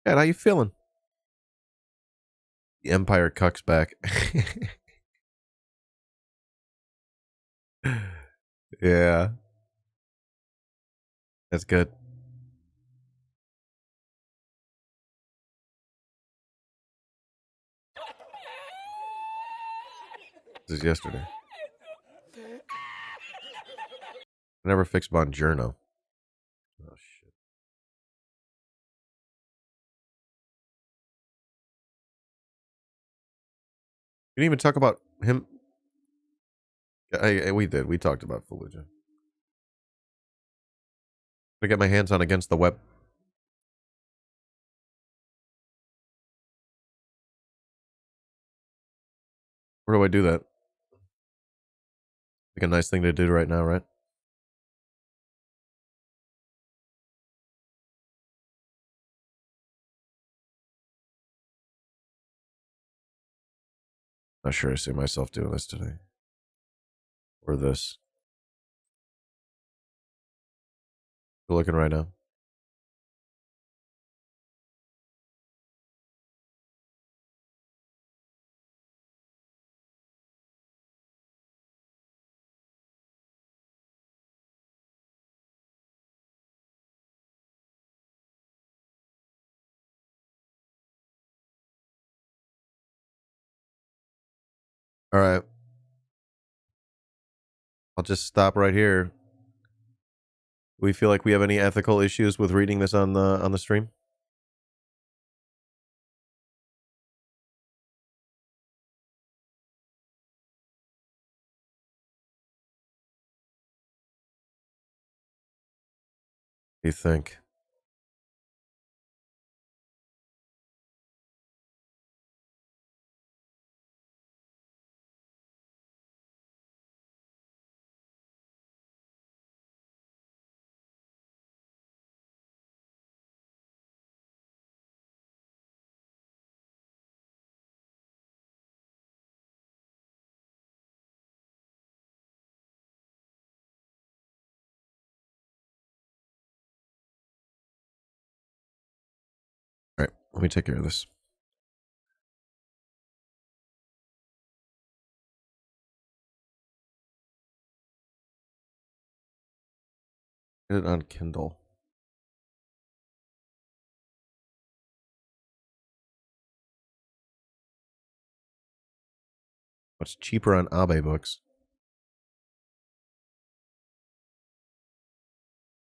Dad, how you feeling? The empire cucks back. Yeah. That's good. This is yesterday. I never fixed Bongiorno. Oh, shit. We didn't even talk about him. We did. We talked about Fallujah. I get my hands on Against the Web. Where do I do that? Like a nice thing to do right now, right? Not sure I see myself doing this today. Or this. You're looking right now. All right. I'll just stop right here. Do we feel like we have any ethical issues with reading this on the stream? What do you think? All right, let me take care of this. Get it on Kindle. What's cheaper on Abe Books?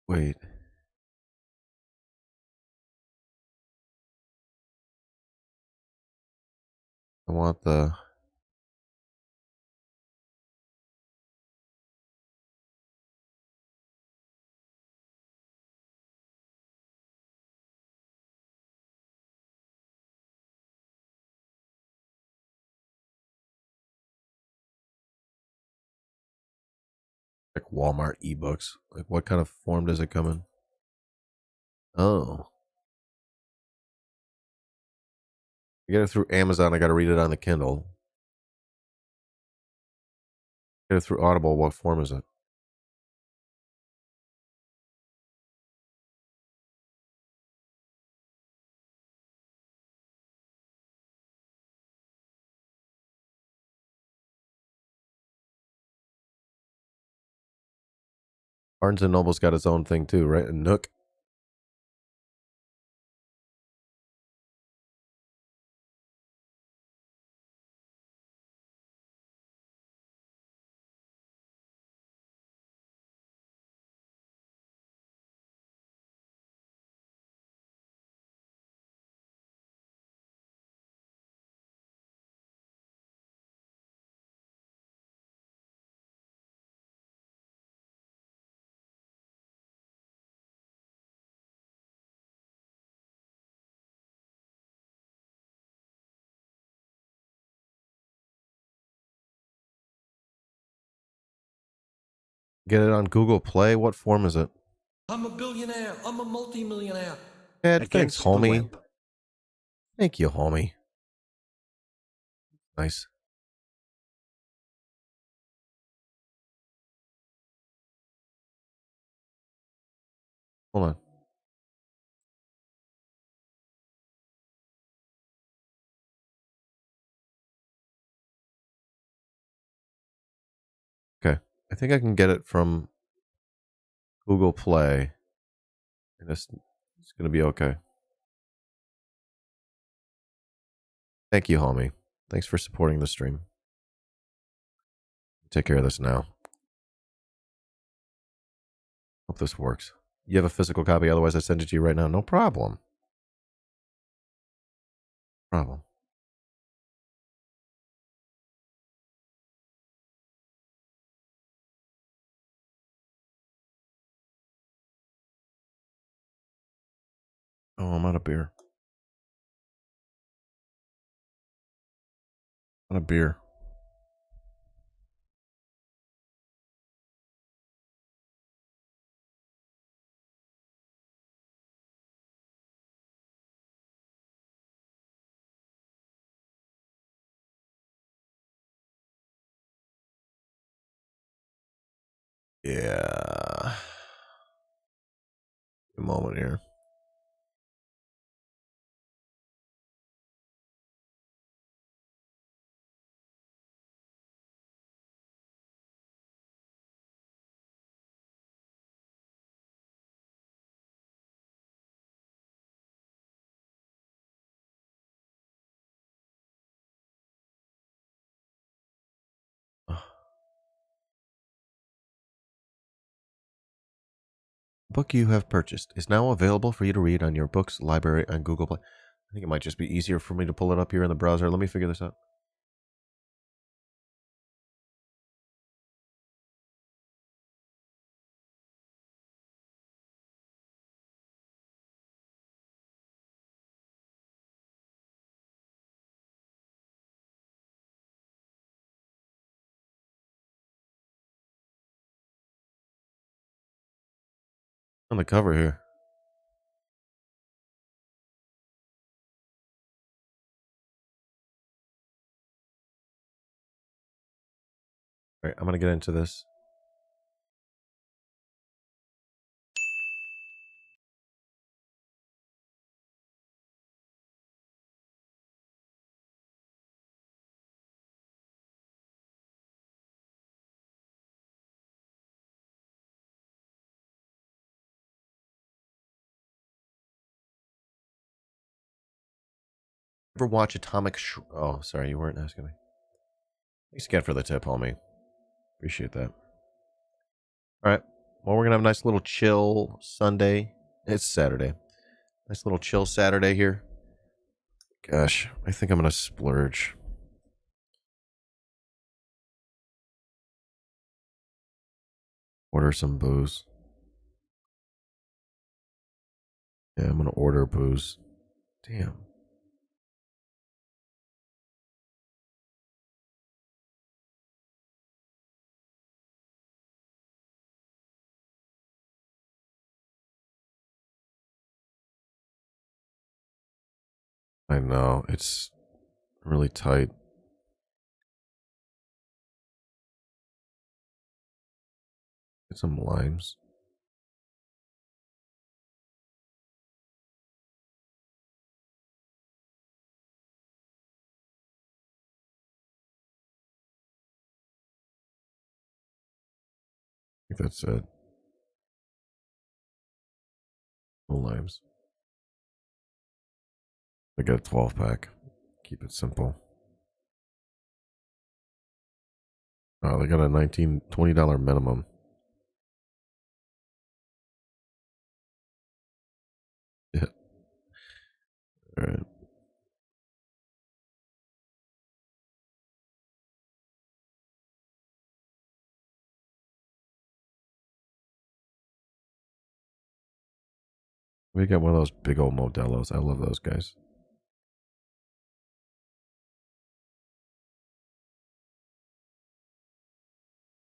Wait. I want the... like Walmart ebooks. Like what kind of form does it come in? Oh. I get it through Amazon, I gotta read it on the Kindle. Get it through Audible, what form is it? Barnes & Noble's got its own thing too, right? And Nook. Get it on Google Play. What form is it? I'm a billionaire. I'm a multimillionaire. Ed, thanks, homie. Thank you, homie. Nice. Hold on. Okay. I think I can get it from Google Play. And it's going to be okay. Thank you, homie. Thanks for supporting the stream. Take care of this now. Hope this works. You have a physical copy, otherwise I send it to you right now. No problem. Problem. Oh, I'm out of beer. Out of beer. Yeah. A moment here. Book you have purchased is now available for you to read on your books library on Google Play. I think it might just be easier for me to pull it up here in the browser. Let me figure this out. On the cover here. All right, I'm going to get into this. Ever watch Atomic Oh, sorry, you weren't asking me. Thanks again for the tip, homie. Appreciate that. All right. Well, we're going to have a nice little chill Sunday. It's Saturday. Nice little chill Saturday here. Gosh, I think I'm going to splurge. Order some booze. Yeah, I'm going to order booze. Damn. I know, it's really tight. Get some limes. I think that's it. No limes. I got a 12-pack. Keep it simple. Oh, they got a $20 minimum. Yeah. All right. We got one of those big old Modelo's. I love those guys.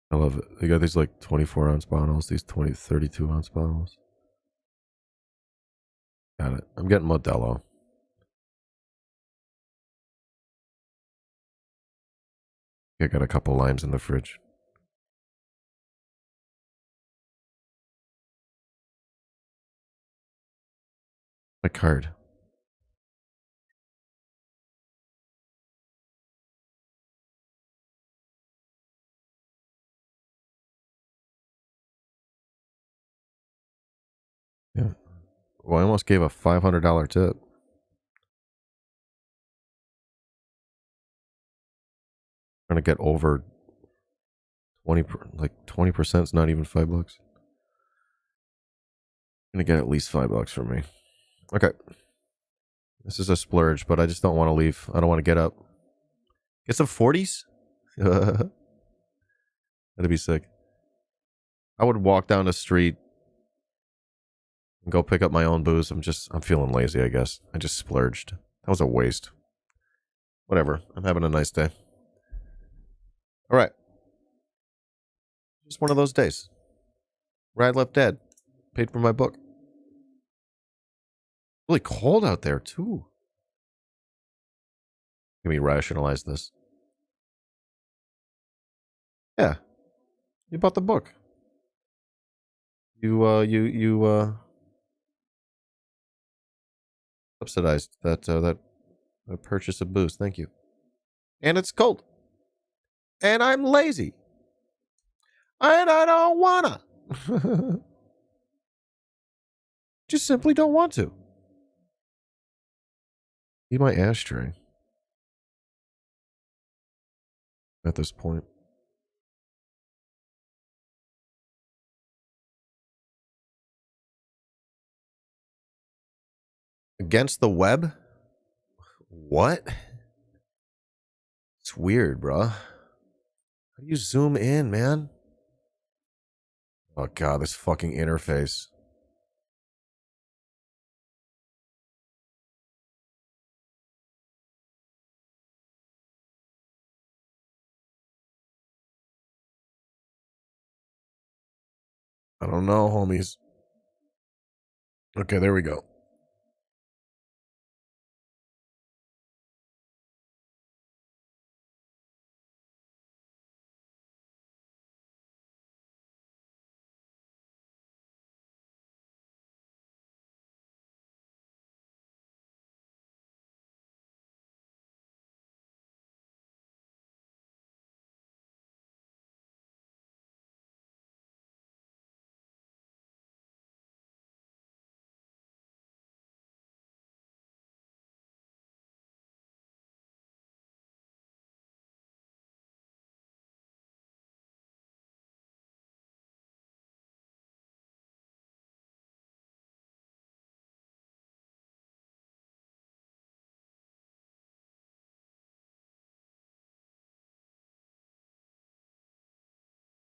I love it. They got these like 24-ounce bottles, these 32-ounce bottles. Got it. I'm getting Modelo. I got a couple limes in the fridge. My card. Yeah. Well, I almost gave a $500 tip. Trying to get over 20% is not even $5. Gonna get at least $5 from me. Okay. This is a splurge, but I just don't want to leave. I don't want to get up. Get some 40s? That'd be sick. I would walk down the street and go pick up my own booze. I'm feeling lazy, I guess. I just splurged. That was a waste. Whatever. I'm having a nice day. All right. Just one of those days. Ride Left Dead. Paid for my book. Really cold out there, too. Let me rationalize this. Yeah. You bought the book. You subsidized that purchase of booze. Thank you. And it's cold. And I'm lazy. And I don't wanna. Just simply don't want to. Need my ashtray. At this point. Against the web? What? It's weird, bruh. How do you zoom in, man? Oh god, this fucking interface. I don't know, homies. Okay, there we go.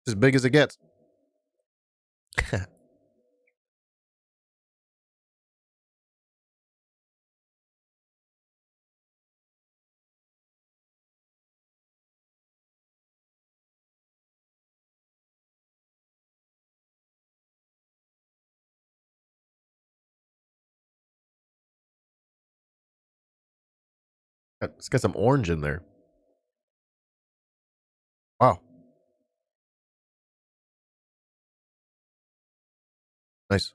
As big as it gets. It's got some orange in there. Wow. Nice.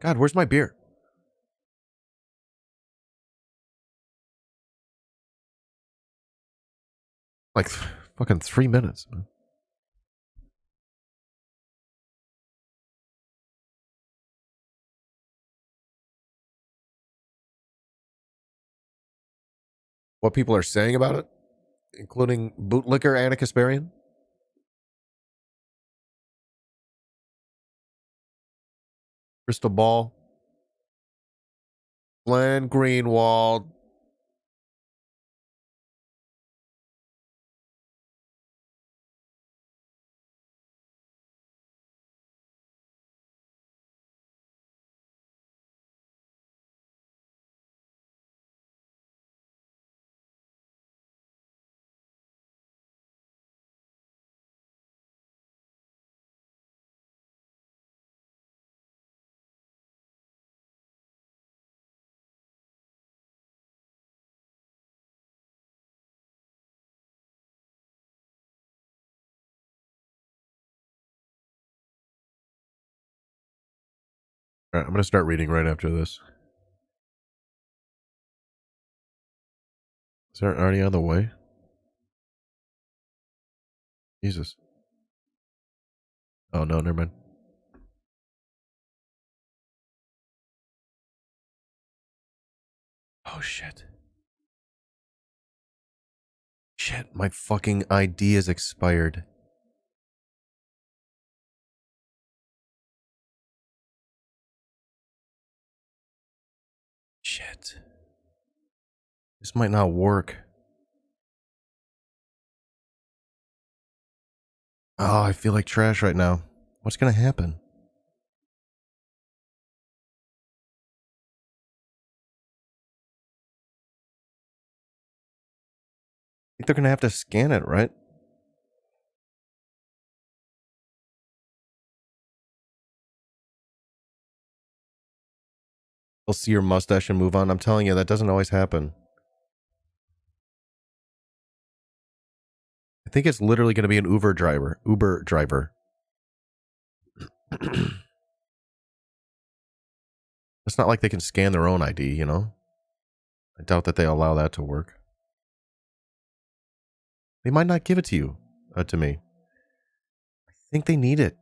God, where's my beer? Like fucking 3 minutes. What people are saying about it, including bootlicker Anna Kasparian. Crystal Ball. Glenn Greenwald. All right, I'm going to start reading right after this. Is that already on the way? Jesus. Oh, no, never mind. Oh, shit. Shit, my fucking ID is expired. Shit. This might not work. Oh, I feel like trash right now. What's gonna happen? I think they're gonna have to scan it, right? They'll see your mustache and move on. I'm telling you, that doesn't always happen. think it's literally going to be an Uber driver. It's not like they can scan their own ID, you know? I doubt that they allow that to work. They might not give it to you, to me. I think they need it.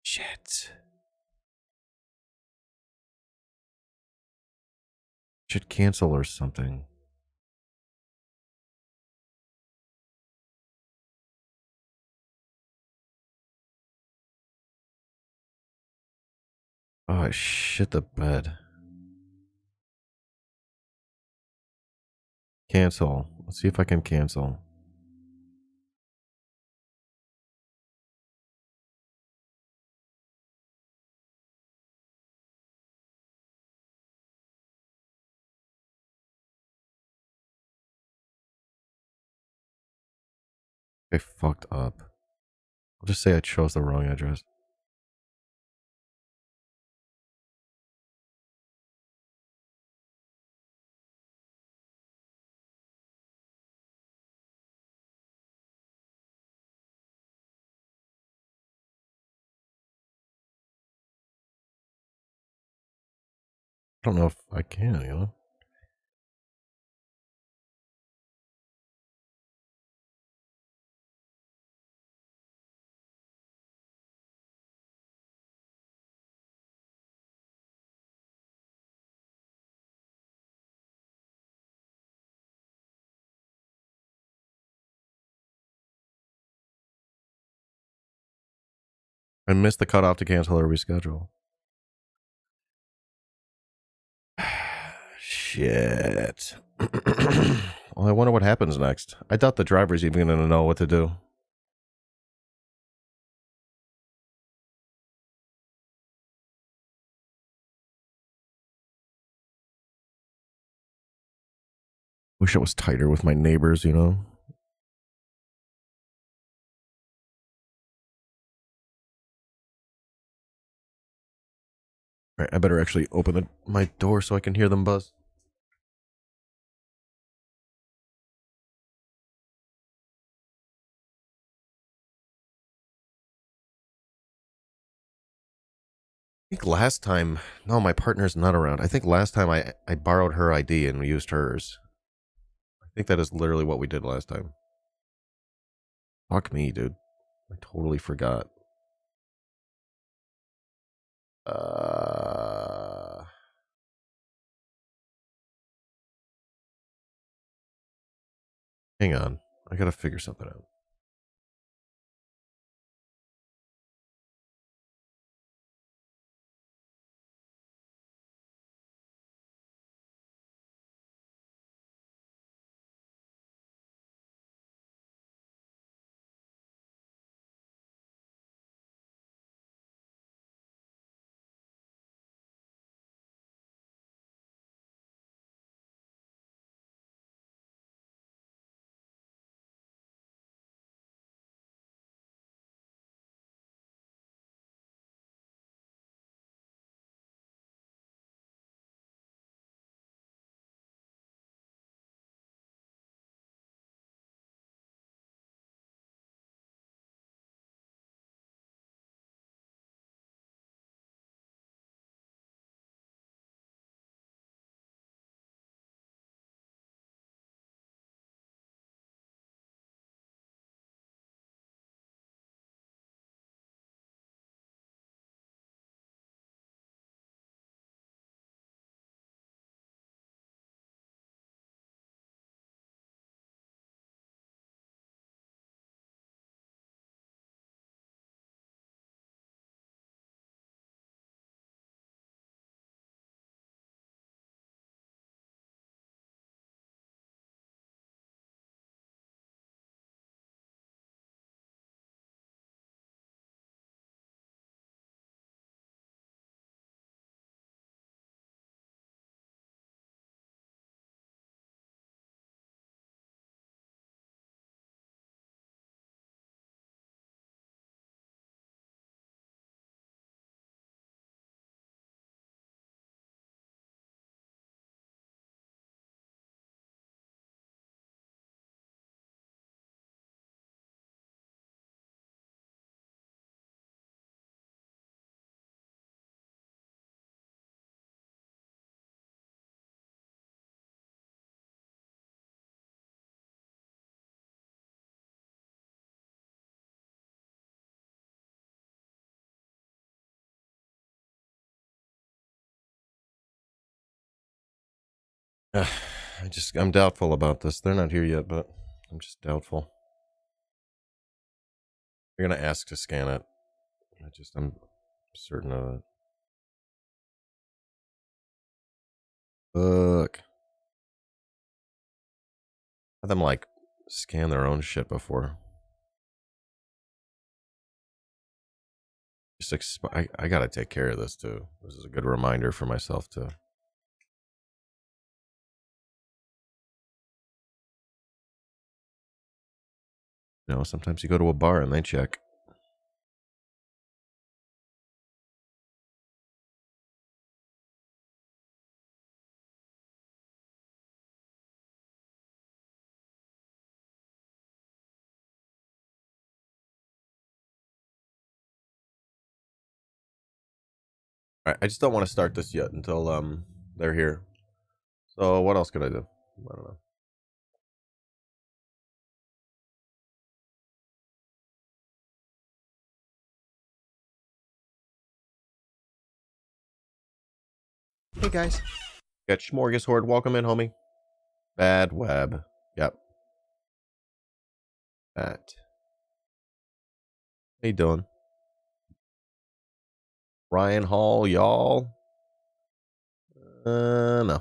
Shit. Should cancel or something. Oh, I shit the bed. Cancel. Let's see if I can cancel. I fucked up. I'll just say I chose the wrong address. I don't know if I can, you know? I missed the cutoff to cancel or reschedule. Shit. Well, I wonder what happens next. I doubt the driver's even going to know what to do. Wish it was tighter with my neighbors, you know? All right, I better actually open my door so I can hear them buzz. I think last time, no, my partner's not around. I think last time I borrowed her ID and used hers. I think that is literally what we did last time. Fuck me, dude. I totally forgot. Hang on. I gotta figure something out. I'm doubtful about this. They're not here yet, but I'm just doubtful. They're gonna ask to scan it. I'm certain of it. Look. Have them like scan their own shit before. I gotta take care of this too. This is a good reminder for myself too. You know, sometimes you go to a bar and they check. I just don't want to start this yet until they're here. So what else could I do? I don't know. Hey guys. Got Smorgas Horde. Welcome in, homie. Bad web. Yep. That. How you doing? Ryan Hall, y'all. No.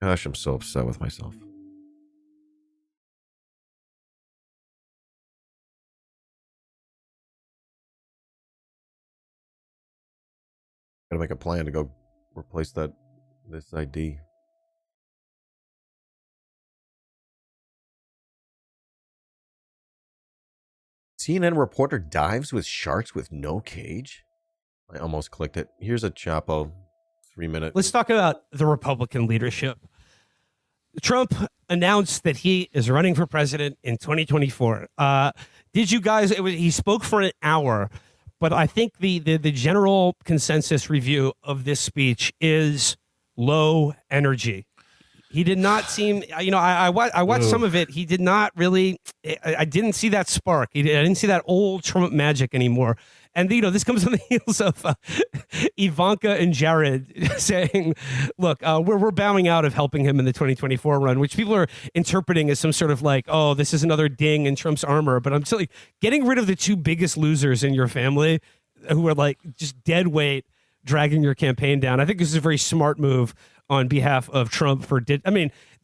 Gosh, I'm so upset with myself. Gotta make a plan to go replace this ID. CNN reporter dives with sharks with no cage? I almost clicked it. Here's a Chapo 3-minute. Let's talk about the Republican leadership. Trump announced that he is running for president in 2024. Did you guys, he spoke for an hour, but I think the general consensus review of this speech is low energy. He did not seem, I watched some of it. He did not really, I didn't see that spark. I didn't see that old Trump magic anymore. And, this comes on the heels of Ivanka and Jared saying, look, we're bowing out of helping him in the 2024 run, which people are interpreting as some sort of like, oh, this is another ding in Trump's armor. But I'm still like, getting rid of the two biggest losers in your family who are like just dead weight, dragging your campaign down. I think this is a very smart move on behalf of Trump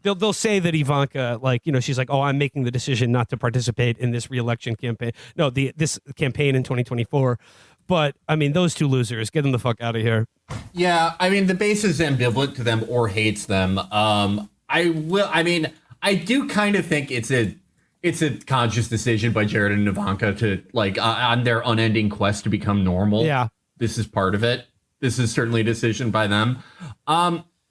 they'll say that Ivanka, she's like, oh, I'm making the decision not to participate in this reelection campaign. No, this campaign in 2024. But those two losers, get them the fuck out of here. Yeah, the base is ambivalent to them or hates them. I do kind of think it's a conscious decision by Jared and Ivanka to on their unending quest to become normal. Yeah, this is part of it. This is certainly a decision by them.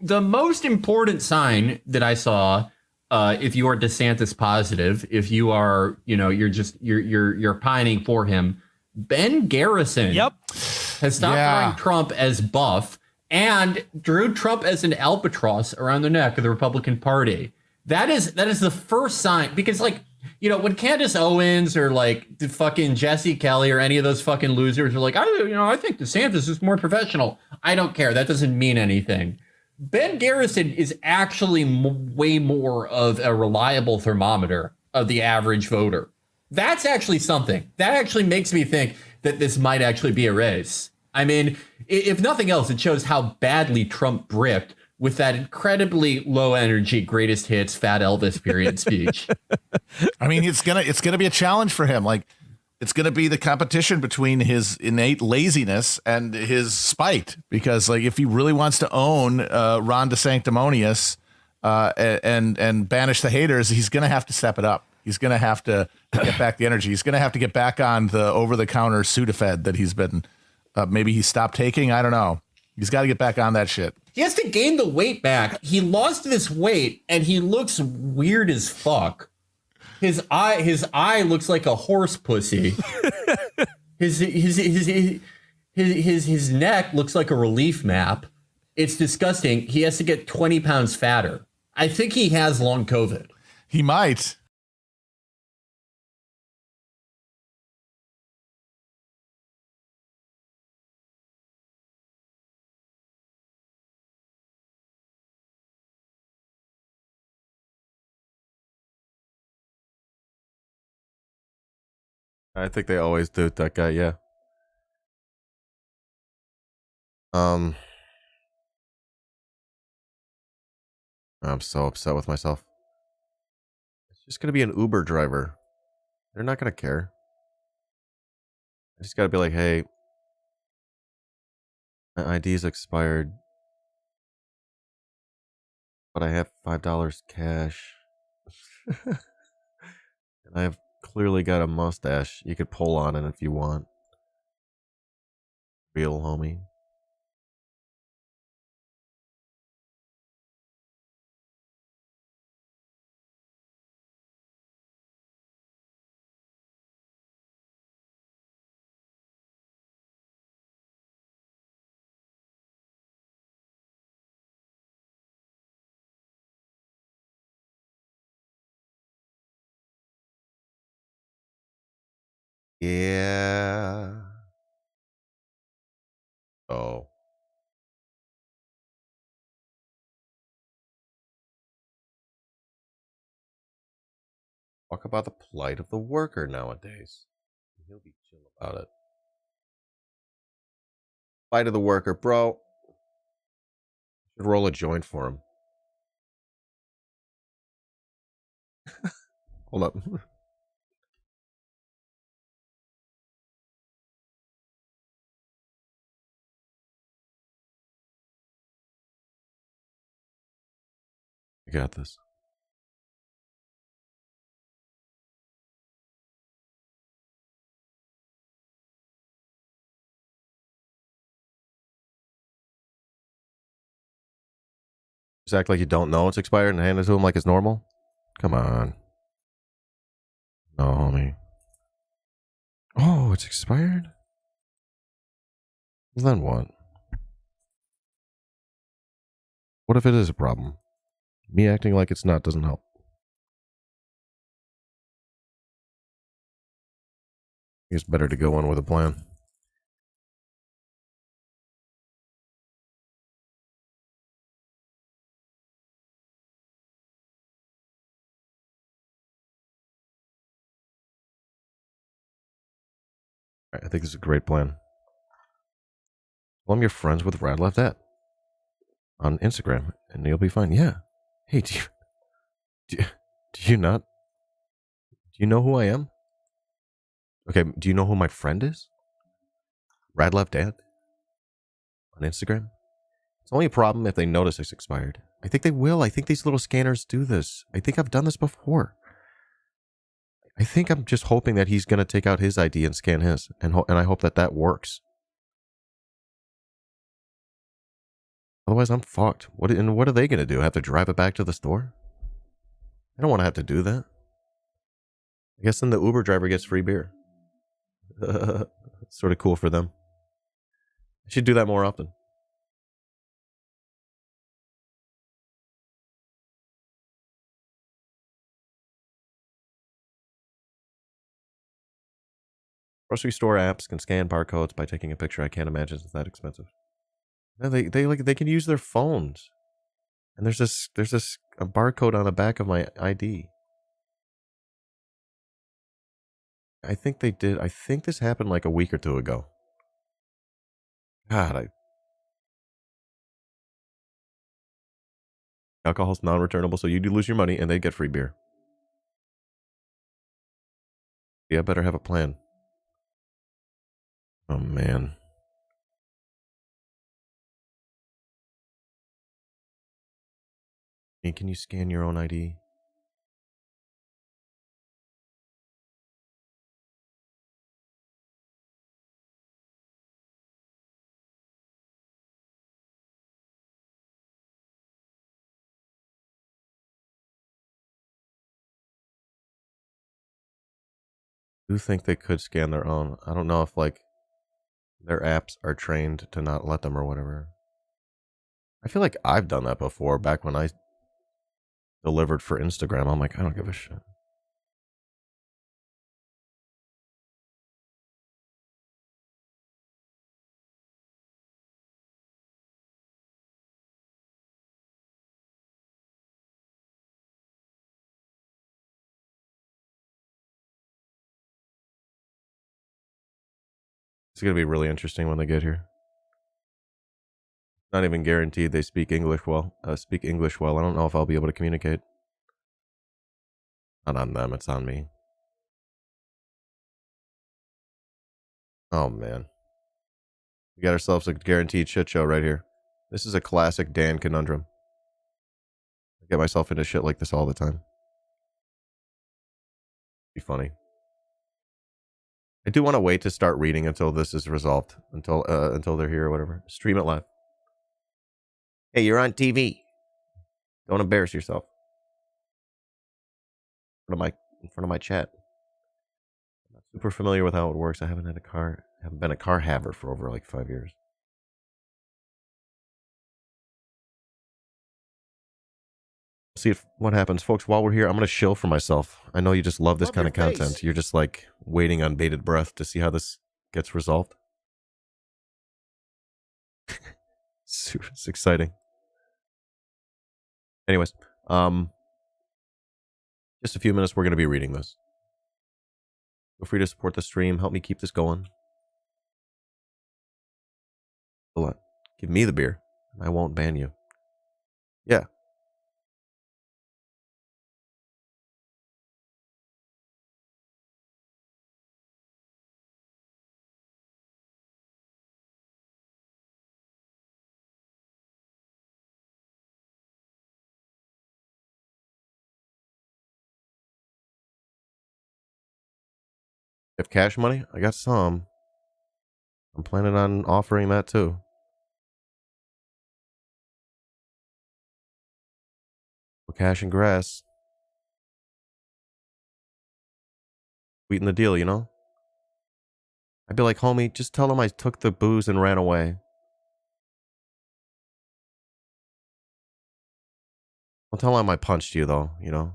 The most important sign that I saw, if you are DeSantis positive, if you are, you're pining for him, Ben Garrison has stopped wearing Trump as buff and drew Trump as an albatross around the neck of the Republican Party. That is the first sign, because when Candace Owens or the fucking Jesse Kelly or any of those fucking losers are like, I think DeSantis is more professional. I don't care. That doesn't mean anything. Ben Garrison is actually way more of a reliable thermometer of the average voter. That's actually something. That actually makes me think that this might actually be a race. If nothing else, it shows how badly Trump bricked with that incredibly low energy greatest hits Fat Elvis period speech. It's gonna be a challenge for him. It's going to be the competition between his innate laziness and his spite, because if he really wants to own Ron DeSanctimonious and banish the haters, he's going to have to step it up. He's going to have to get back the energy. He's going to have to get back on the over-the-counter Sudafed that he's been maybe he stopped taking. I don't know. He's got to get back on that shit. He has to gain the weight back. He lost this weight and he looks weird as fuck. His eye looks like a horse pussy. His neck looks like a relief map. It's disgusting. He has to get 20 pounds fatter. I think he has long COVID. He might. I think they always do that guy, yeah. I'm so upset with myself. It's just gonna be an Uber driver. They're not gonna care. I just gotta be like, hey, my ID's expired, but I have $5 cash. And I have clearly got a mustache. You could pull on it if you want. Real homie. Yeah. Oh. Talk about the plight of the worker nowadays. He'll be chill about it. Plight of the worker, bro. Should roll a joint for him. Hold up. You got this. Just act like you don't know it's expired and hand it to him like it's normal? Come on. No, homie. Oh, it's expired? Well, then what? What if it is a problem? Me acting like it's not doesn't help. It's better to go on with a plan. I think this is a great plan. Well, I'm your friends with Rad Left At on Instagram, and you'll be fine. Yeah. Hey, do you not? Do you know who I am? Okay, do you know who my friend is? Rad Left At on Instagram. It's only a problem if they notice it's expired. I think they will. I think these little scanners do this. I think I've done this before. I think I'm just hoping that he's going to take out his ID and scan his, and I hope that that works. Otherwise, I'm fucked. What are they going to do? Have to drive it back to the store? I don't want to have to do that. I guess then the Uber driver gets free beer. It's sort of cool for them. I should do that more often. Grocery store apps can scan barcodes by taking a picture. I can't imagine it's that expensive. No, they can use their phones. And there's a barcode on the back of my ID. I think they did. I think this happened like a week or two ago. God, alcohol's non-returnable, so you do lose your money and they get free beer. Yeah, I better have a plan. Oh, man. Hey, can you scan your own ID? I do think they could scan their own. I don't know if, like, their apps are trained to not let them or whatever. I feel like I've done that before, back when I delivered for Instagram. I'm like, I don't give a shit. It's going to be really interesting when they get here. Not even guaranteed they speak English well. I don't know if I'll be able to communicate. Not on them, it's on me. Oh, man. We got ourselves a guaranteed shit show right here. This is a classic Dan conundrum. I get myself into shit like this all the time. Be funny. I do want to wait to start reading until this is resolved. Until they're here or whatever. Stream it live. Hey, you're on TV. Don't embarrass yourself. In front of my chat. I'm not super familiar with how it works. I haven't been a car haver for over like 5 years. See what happens, folks. While we're here, I'm going to shill for myself. I know you just love this kind of content. You're just like waiting on bated breath to see how this gets resolved. It's exciting. Anyways, just a few minutes. We're going to be reading this. Feel free to support the stream. Help me keep this going. Hold on. Give me the beer. I won't ban you. Yeah. You have cash money? I got some. I'm planning on offering that too. Cash and grass. Sweeten the deal, you know? I'd be like, homie, just tell him I took the booze and ran away. Don't tell him I punched you, though, you know?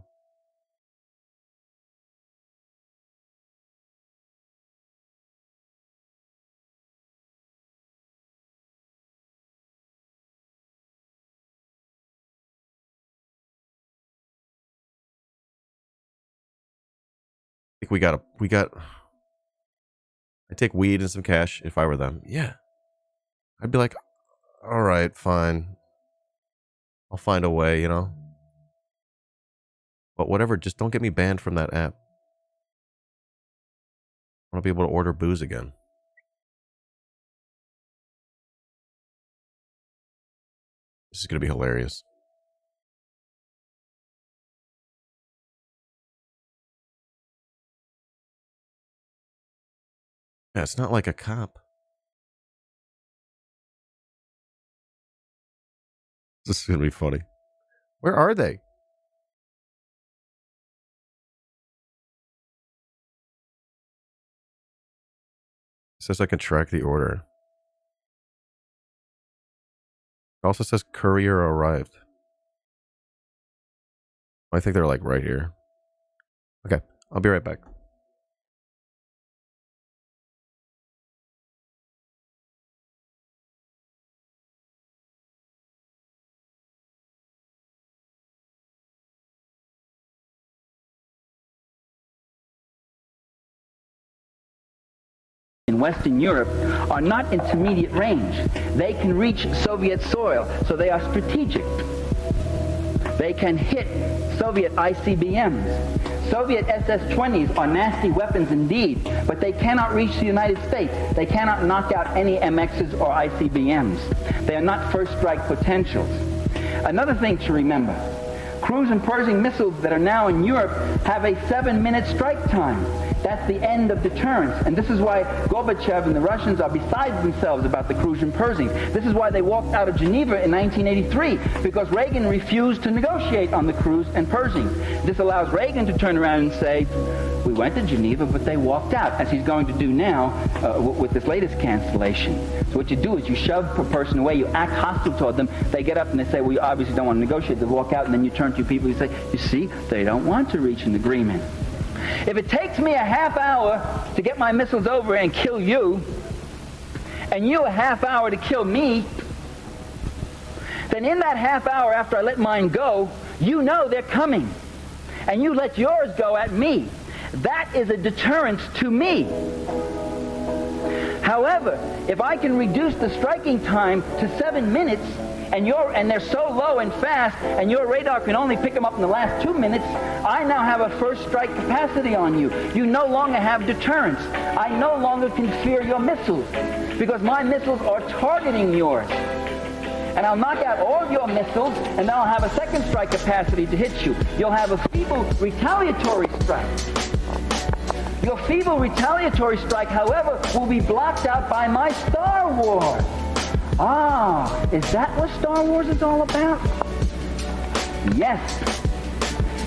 I think I take weed and some cash if I were them. Yeah. I'd be like, all right, fine. I'll find a way, you know? But whatever, just don't get me banned from that app. I want to be able to order booze again. This is going to be hilarious. Yeah, it's not like a cop. This is going to be funny. Where are they? It says I can track the order. It also says courier arrived. I think they're like right here. Okay, I'll be right back. in Western Europe are not intermediate range. They can reach Soviet soil, so they are strategic. They can hit Soviet ICBMs. Soviet SS-20s are nasty weapons indeed, but they cannot reach the United States. They cannot knock out any MXs or ICBMs. They are not first strike potentials. Another thing to remember, cruise and Pershing missiles that are now in Europe have a 7-minute strike time. That's the end of deterrence. And this is why Gorbachev and the Russians are beside themselves about the cruise and Pershing. This is why they walked out of Geneva in 1983, because Reagan refused to negotiate on the cruise and Pershing. This allows Reagan to turn around and say, we went to Geneva, but they walked out, as he's going to do now with this latest cancellation. So what you do is you shove a person away, you act hostile toward them, they get up and they say, well, you obviously don't want to negotiate, they walk out, and then you turn to people and say, you see, they don't want to reach an agreement. If it takes me a half hour to get my missiles over and kill you, and you a half hour to kill me, then in that half hour after I let mine go, you know they're coming. And you let yours go at me. That is a deterrence to me. However, if I can reduce the striking time to 7 minutes, and they're so low and fast, and your radar can only pick them up in the last 2 minutes, I now have a first strike capacity on you. You no longer have deterrence. I no longer can fear your missiles, because my missiles are targeting yours. And I'll knock out all of your missiles, and then I'll have a second strike capacity to hit you. You'll have a feeble retaliatory strike. Your feeble retaliatory strike, however, will be blocked out by my Star Wars. Ah, is that what Star Wars is all about? Yes.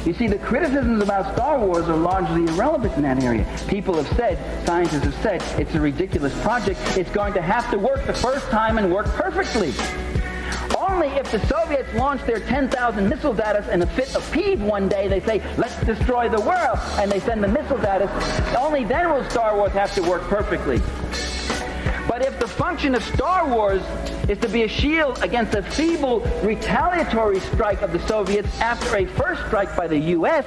You see, the criticisms about Star Wars are largely irrelevant in that area. People have said, scientists have said, it's a ridiculous project. It's going to have to work the first time and work perfectly. Only if the Soviets launch their 10,000 missiles at us in a fit of peeve one day, they say, let's destroy the world, and they send the missiles at us, only then will Star Wars have to work perfectly. But if the function of Star Wars is to be a shield against a feeble retaliatory strike of the Soviets after a first strike by the U.S.,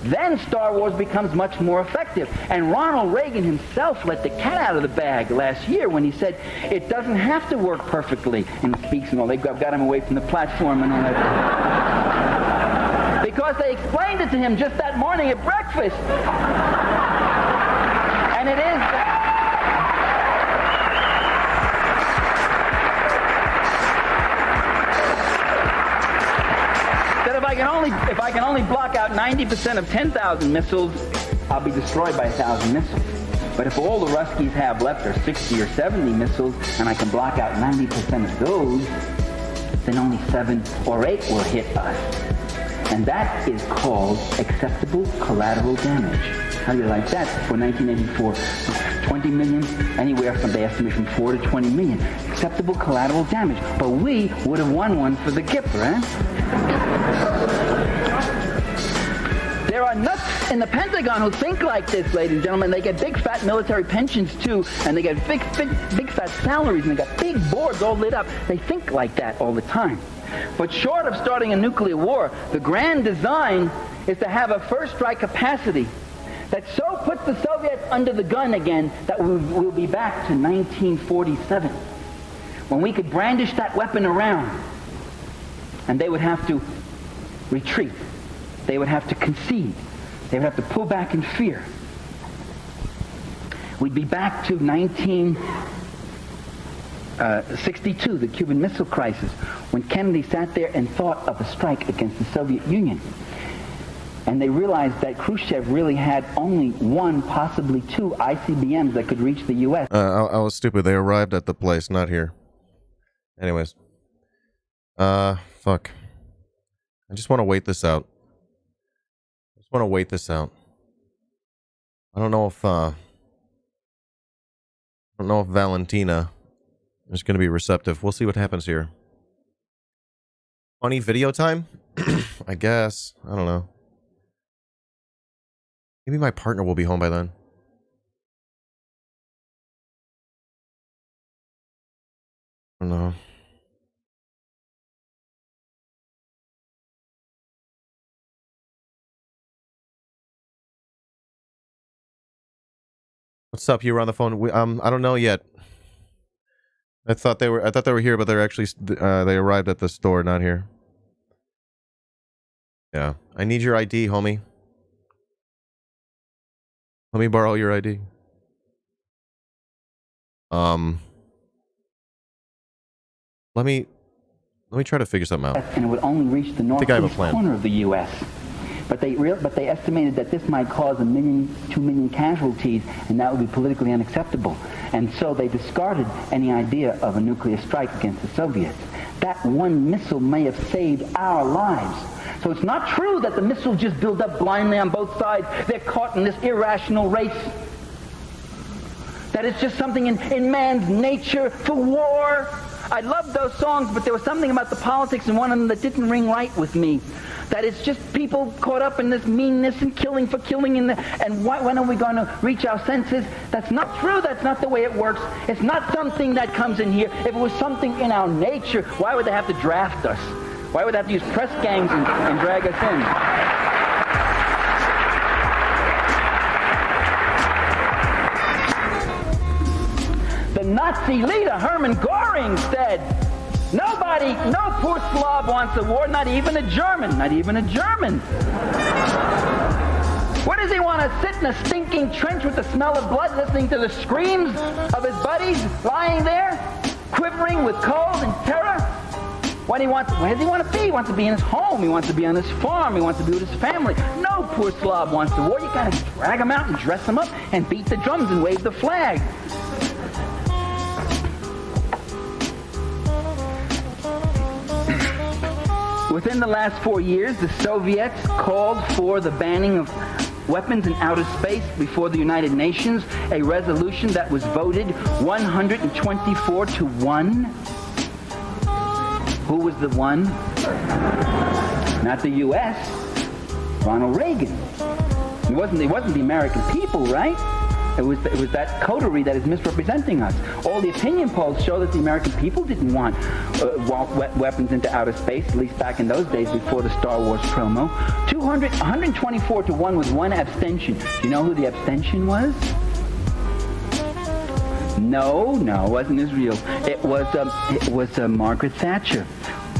then Star Wars becomes much more effective. And Ronald Reagan himself let the cat out of the bag last year when he said, it doesn't have to work perfectly. And he speaks and all, they've got him away from the platform and all that. Because they explained it to him just that morning at breakfast. And it is... If I can only block out 90% of 10,000 missiles, I'll be destroyed by 1,000 missiles. But if all the Ruskies have left are 60 or 70 missiles, and I can block out 90% of those, then only 7 or 8 will hit us. And that is called acceptable collateral damage. How do you like that? For 1984, 20 million, anywhere from, they estimate, from 4 to 20 million. Acceptable collateral damage. But we would have won one for the Gipper, eh? There are nuts in the Pentagon who think like this, ladies and gentlemen. They get big fat military pensions too, and they get big fat salaries, and they got big boards all lit up. They think like that all the time. But short of starting a nuclear war, the grand design is to have a first strike capacity that so puts the Soviets under the gun again that we'll be back to 1947, when we could brandish that weapon around, and they would have to retreat. They would have to concede. They would have to pull back in fear. We'd be back to 1962, the Cuban Missile Crisis, when Kennedy sat there and thought of a strike against the Soviet Union. And they realized that Khrushchev really had only 1, possibly 2 ICBMs that could reach the U.S. I was stupid. They arrived at the place, not here. Anyways. Fuck. I just want to wait this out. I don't know if Valentina is going to be receptive. We'll see what happens here. Funny video time? I guess. I don't know. Maybe my partner will be home by then. I don't know. What's up? You were on the phone. I don't know yet. I thought they were here, but they're actually they arrived at the store, not here. Yeah, I need your ID, homie. Let me borrow your ID. Let me try to figure something out. And it would only reach the northeast corner of the U.S. But they estimated that this might cause 1 million, 2 million casualties, and that would be politically unacceptable. And so they discarded any idea of a nuclear strike against the Soviets. That one missile may have saved our lives. So it's not true that the missiles just build up blindly on both sides. They're caught in this irrational race. That it's just something in man's nature for war. I loved those songs, but there was something about the politics in one of them that didn't ring right with me. That it's just people caught up in this meanness and killing for killing, and when are we going to reach our senses? That's not true. That's not the way it works. It's not something that comes in here. If it was something in our nature, why would they have to draft us? Why would they have to use press gangs and drag us in? Nazi leader Hermann Göring said, nobody, no poor Slav wants a war, not even a German, not even a German. What does he want to sit in a stinking trench with the smell of blood, listening to the screams of his buddies lying there, quivering with cold and terror? Where does he want to be? He wants to be in his home. He wants to be on his farm. He wants to be with his family. No poor Slav wants the war. You got to drag him out and dress him up and beat the drums and wave the flag. Within the last 4 years, the Soviets called for the banning of weapons in outer space before the United Nations, a resolution that was voted 124-1. Who was the one? Not the U.S., Ronald Reagan. It wasn't the American people, right? It was that coterie that is misrepresenting us. All the opinion polls show that the American people didn't want weapons into outer space, at least back in those days before the Star Wars promo. 124-1 with one abstention. Do you know who the abstention was? No, it wasn't Israel. It was Margaret Thatcher,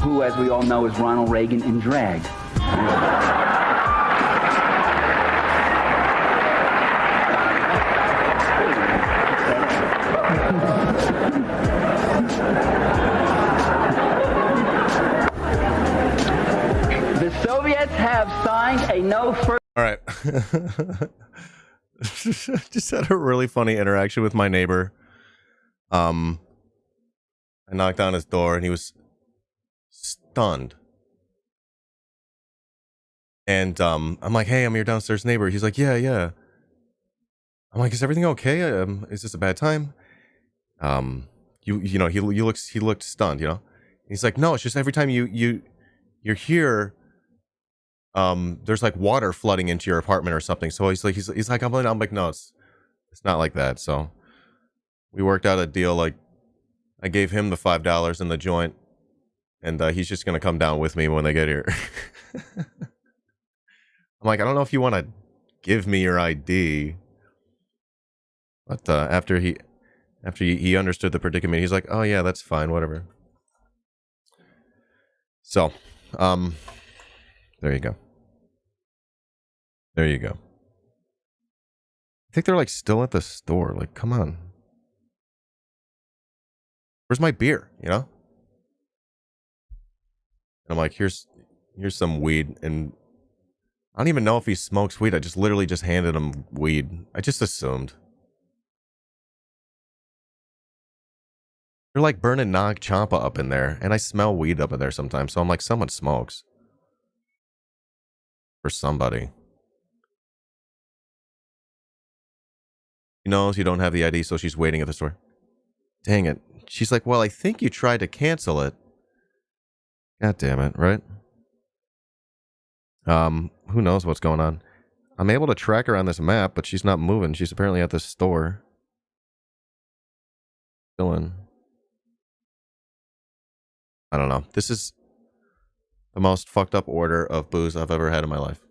who, as we all know, is Ronald Reagan in drag. The Soviets have signed a no further. All right. Just had a really funny interaction with my neighbor. I knocked on his door and he was stunned. And I'm like, "Hey, I'm your downstairs neighbor." He's like, "Yeah." I'm like, "Is everything okay? Is this a bad time?" He looked stunned, you know. He's like, "No, it's just every time you're here, there's like water flooding into your apartment or something." So he's like, I'm like, "No, it's not like that." So we worked out a deal. Like, I gave him the $5 in the joint, and he's just gonna come down with me when they get here. I'm like, "I don't know if you want to give me your ID," but after he understood the predicament, he's like, "Oh yeah, that's fine, whatever." So, there you go. There you go. I think they're like still at the store. Like, come on. Where's my beer? You know? And I'm like, here's some weed. And I don't even know if he smokes weed. I just literally just handed him weed. I just assumed. They're like burning Nag Champa up in there. And I smell weed up in there sometimes. So I'm like, someone smokes. For somebody. She knows you don't have the ID, so she's waiting at the store. Dang it. She's like, "Well, I think you tried to cancel it." God damn it, right? Who knows what's going on? I'm able to track her on this map, but she's not moving. She's apparently at this store. Still in. I don't know. This is the most fucked up order of booze I've ever had in my life.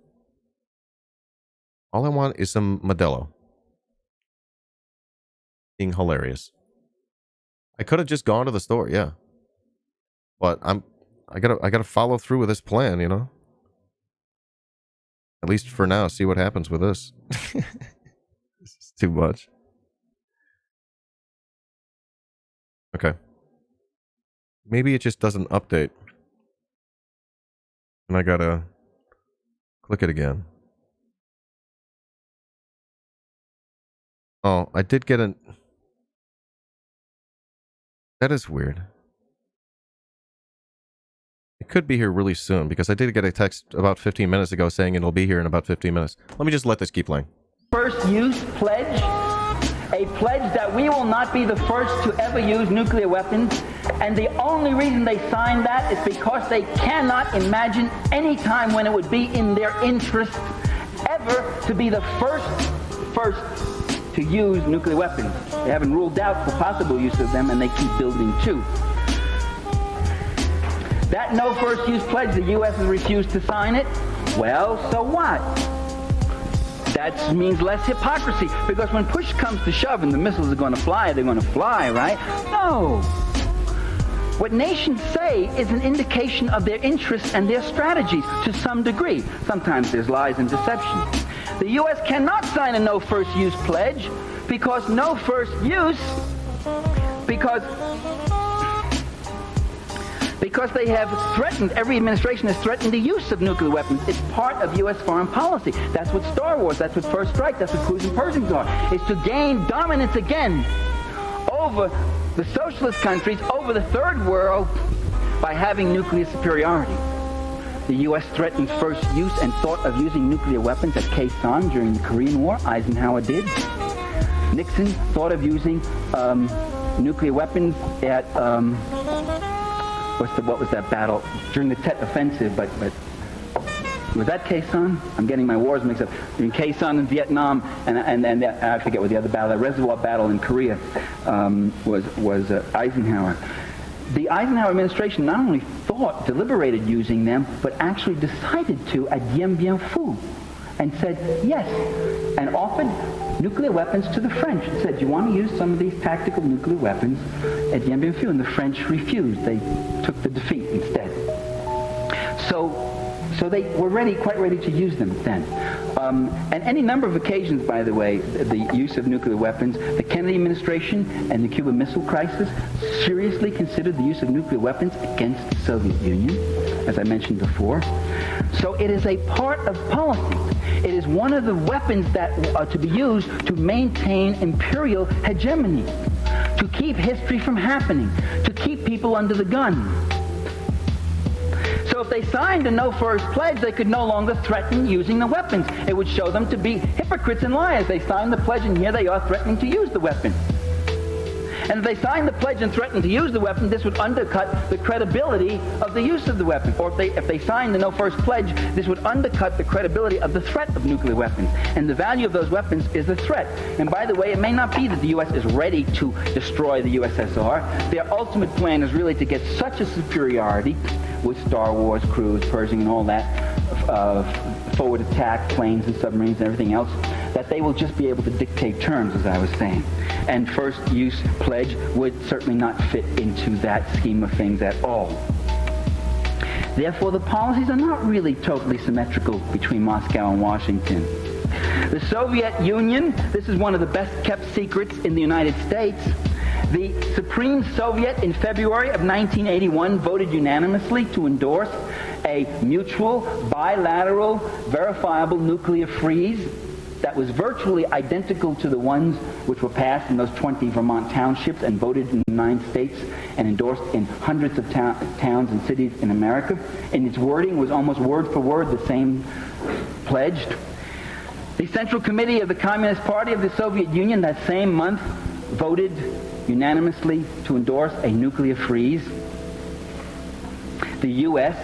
All I want is some Modelo. Being hilarious. I could have just gone to the store, yeah. But I gotta follow through with this plan, you know? At least for now, see what happens with this. This is too much. Okay. Maybe it just doesn't update. And I gotta click it again. Oh, I did get an... That is weird. It could be here really soon, because I did get a text about 15 minutes ago saying it'll be here in about 15 minutes. Let me just let this keep playing. First use pledge, a pledge that we will not be the first to ever use nuclear weapons. And the only reason they signed that is because they cannot imagine any time when it would be in their interest ever to be the first to use nuclear weapons. They haven't ruled out the possible use of them, and they keep building too. That no first use pledge, the U.S. has refused to sign it. Well, so what? That means less hypocrisy, because when push comes to shove and the missiles are going to fly, they're going to fly, right? No. What nations say is an indication of their interests and their strategies to some degree. Sometimes there's lies and deception. The U.S. cannot sign a no first use pledge because no first use, because they have threatened, every administration has threatened the use of nuclear weapons. It's part of U.S. foreign policy. That's what Star Wars, that's what First Strike, that's what Cruise and Pershings are, is to gain dominance again over the socialist countries, over the third world, by having nuclear superiority. The U.S. threatened first use and thought of using nuclear weapons at Khe Sanh during the Korean War. Eisenhower did. Nixon thought of using nuclear weapons at what was that battle during the Tet Offensive? But was that Khe Sanh? I'm getting my wars mixed up. Between Khe Sanh and Vietnam, and I forget what the other battle, the Reservoir Battle in Korea, was Eisenhower. The Eisenhower administration not only deliberated using them, but actually decided to at Dien Bien Phu, and said yes, and offered nuclear weapons to the French. It said, you want to use some of these tactical nuclear weapons at Dien Bien Phu? And the French refused. They took the defeat instead. So they were quite ready to use them then. And any number of occasions, by the way, the use of nuclear weapons, the Kennedy administration and the Cuban Missile Crisis seriously considered the use of nuclear weapons against the Soviet Union, as I mentioned before. So it is a part of policy. It is one of the weapons that are to be used to maintain imperial hegemony, to keep history from happening, to keep people under the gun. So if they signed a no first pledge, they could no longer threaten using the weapons. It would show them to be hypocrites and liars. They signed the pledge and here they are threatening to use the weapon. And if they signed the pledge and threatened to use the weapon, this would undercut the credibility of the use of the weapon. Or if they signed the no first pledge, this would undercut the credibility of the threat of nuclear weapons. And the value of those weapons is the threat. And by the way, it may not be that the U.S. is ready to destroy the USSR. Their ultimate plan is really to get such a superiority with Star Wars, Cruise, Pershing, and all that, forward attack, planes and submarines and everything else, that they will just be able to dictate terms, as I was saying. And first use pledge would certainly not fit into that scheme of things at all. Therefore, the policies are not really totally symmetrical between Moscow and Washington. The Soviet Union, this is one of the best kept secrets in the United States. The Supreme Soviet in February of 1981 voted unanimously to endorse a mutual, bilateral, verifiable nuclear freeze that was virtually identical to the ones which were passed in those 20 Vermont townships and voted in 9 states and endorsed in hundreds of towns and cities in America. And its wording was almost word for word the same pledged. The Central Committee of the Communist Party of the Soviet Union that same month voted unanimously to endorse a nuclear freeze. The U.S.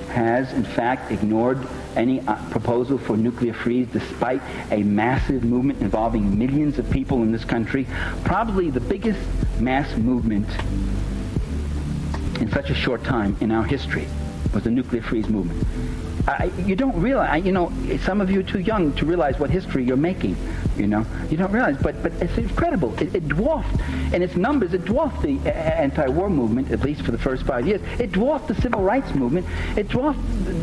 has, in fact, ignored any proposal for nuclear freeze despite a massive movement involving millions of people in this country, probably the biggest mass movement in such a short time in our history was the nuclear freeze movement. You don't realize, some of you are too young to realize what history you're making, you don't realize, but it's incredible. It dwarfed, in its numbers, it dwarfed the anti-war movement, at least for the first 5 years. It dwarfed the civil rights movement. It dwarfed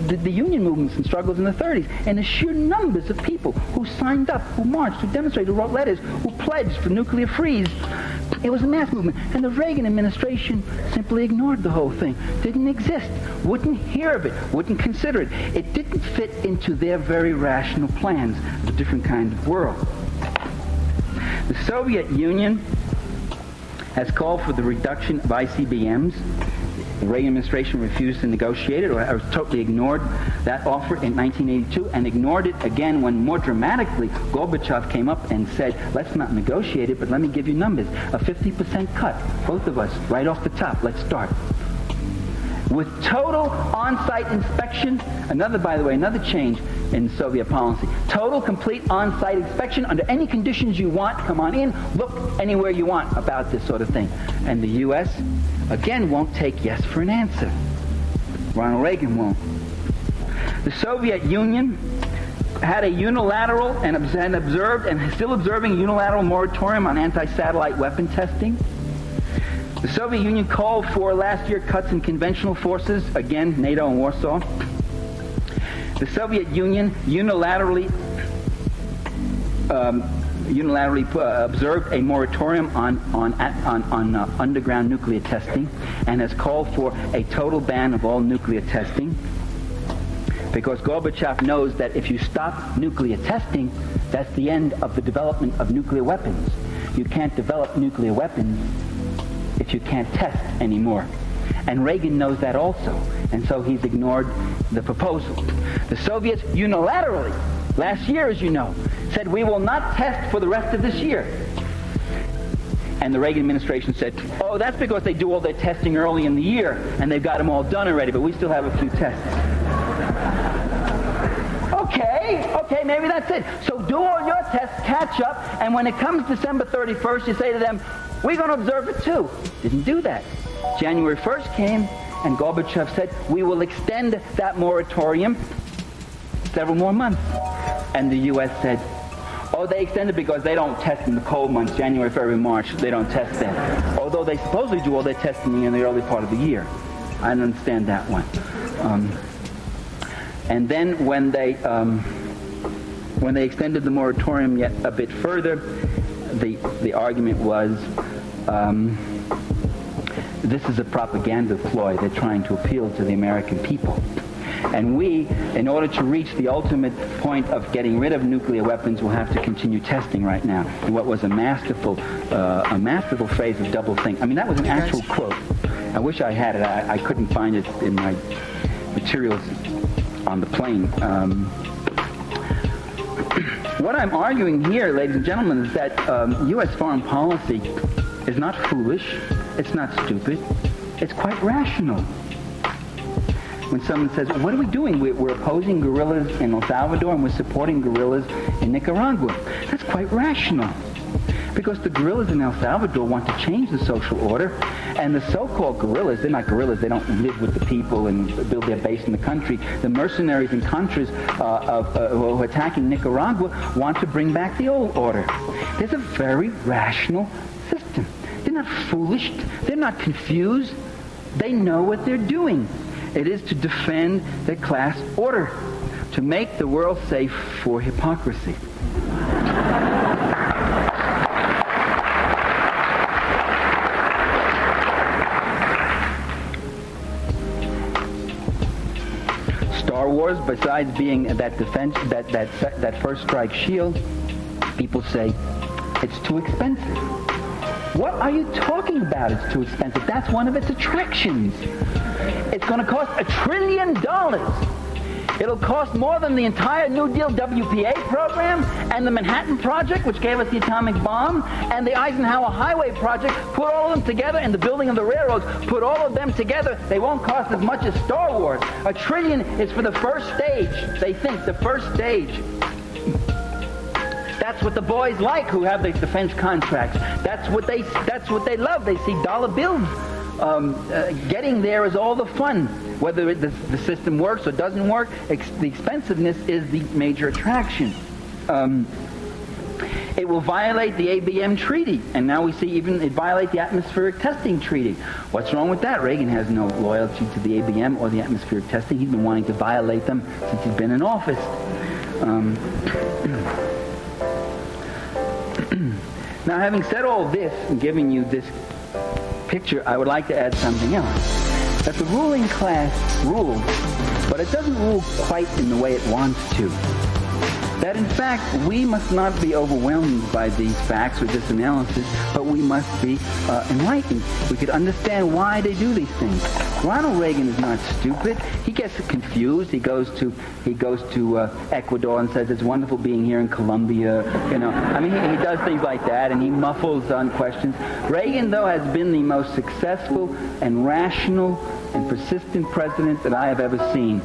the union movements and struggles in the 30s. And the sheer numbers of people who signed up, who marched, who demonstrated, who wrote letters, who pledged for nuclear freeze. It was a mass movement. And the Reagan administration simply ignored the whole thing. Didn't exist. Wouldn't hear of it. Wouldn't consider it. It didn't fit into their very rational plans of a different kind of world. The Soviet Union has called for the reduction of ICBMs. The Reagan administration refused to negotiate it, or totally ignored that offer in 1982, and ignored it again when, more dramatically, Gorbachev came up and said, let's not negotiate it, but let me give you numbers. A 50% cut, both of us, right off the top. Let's start. With total on-site inspection, by the way, another change in Soviet policy. Total, complete on-site inspection under any conditions you want. Come on in, look anywhere you want about this sort of thing. And the U.S., again, won't take yes for an answer. Ronald Reagan won't. The Soviet Union had a unilateral and observed and still observing a unilateral moratorium on anti-satellite weapon testing. The Soviet Union called for last year cuts in conventional forces, again, NATO and Warsaw. The Soviet Union unilaterally observed a moratorium on underground nuclear testing and has called for a total ban of all nuclear testing, because Gorbachev knows that if you stop nuclear testing, that's the end of the development of nuclear weapons. You can't develop nuclear weapons if you can't test anymore. And Reagan knows that also, and so he's ignored the proposal. The Soviets unilaterally, last year, as you know, said we will not test for the rest of this year. And the Reagan administration said, oh, that's because they do all their testing early in the year, and they've got them all done already, but we still have a few tests. Okay, maybe that's it. So do all your tests, catch up, and when it comes December 31st, you say to them, we're going to observe it too. Didn't do that. January 1st came, and Gorbachev said, we will extend that moratorium several more months. And the U.S. said, oh, they extended because they don't test in the cold months, January, February, March. They don't test then. Although they supposedly do all their testing in the early part of the year. I don't understand that one. And then when they extended the moratorium yet a bit further, the argument was, this is a propaganda ploy. They're trying to appeal to the American people. And we, in order to reach the ultimate point of getting rid of nuclear weapons, will have to continue testing right now. What was a masterful phrase of doublethink. I mean, that was an actual quote. I wish I had it. I couldn't find it in my materials on the plane. What I'm arguing here, ladies and gentlemen, is that U.S. foreign policy is not foolish. It's not stupid. It's quite rational. When someone says, what are we doing? We're opposing guerrillas in El Salvador and we're supporting guerrillas in Nicaragua. That's quite rational. Because the guerrillas in El Salvador want to change the social order, and the so-called guerrillas, they're not guerrillas, they don't live with the people and build their base in the country. The mercenaries and contras who are attacking Nicaragua want to bring back the old order. There's a very rational system. They're not foolish. They're not confused. They know what they're doing. It is to defend the class order, to make the world safe for hypocrisy. Star Wars, besides being that defense, that first strike shield, people say it's too expensive. What are you talking about? It's too expensive. That's one of its attractions. It's going to cost $1 trillion. It'll cost more than the entire New Deal WPA program and the Manhattan Project, which gave us the atomic bomb, and the Eisenhower Highway Project. Put all of them together, and the building of the railroads, put all of them together, they won't cost as much as Star Wars. $1 trillion is for the first stage. They think the first stage. That's what the boys like who have the defense contracts. That's what they love. They see dollar bills. Getting there is all the fun. Whether the system works or doesn't work, the expensiveness is the major attraction. It will violate the ABM treaty, and now we see even it violate the atmospheric testing treaty. What's wrong with that? Reagan has no loyalty to the ABM or the atmospheric testing. He's been wanting to violate them since he's been in office. Now, having said all this and giving you this picture, I would like to add something else. That the ruling class rules, but it doesn't rule quite in the way it wants to. That in fact, we must not be overwhelmed by these facts or this analysis, but we must be enlightened. We could understand why they do these things. Ronald Reagan is not stupid. He gets confused. He goes to Ecuador and says it's wonderful being here in Colombia. You know, I mean, he does things like that, and he muffles on questions. Reagan, though, has been the most successful and rational and persistent president that I have ever seen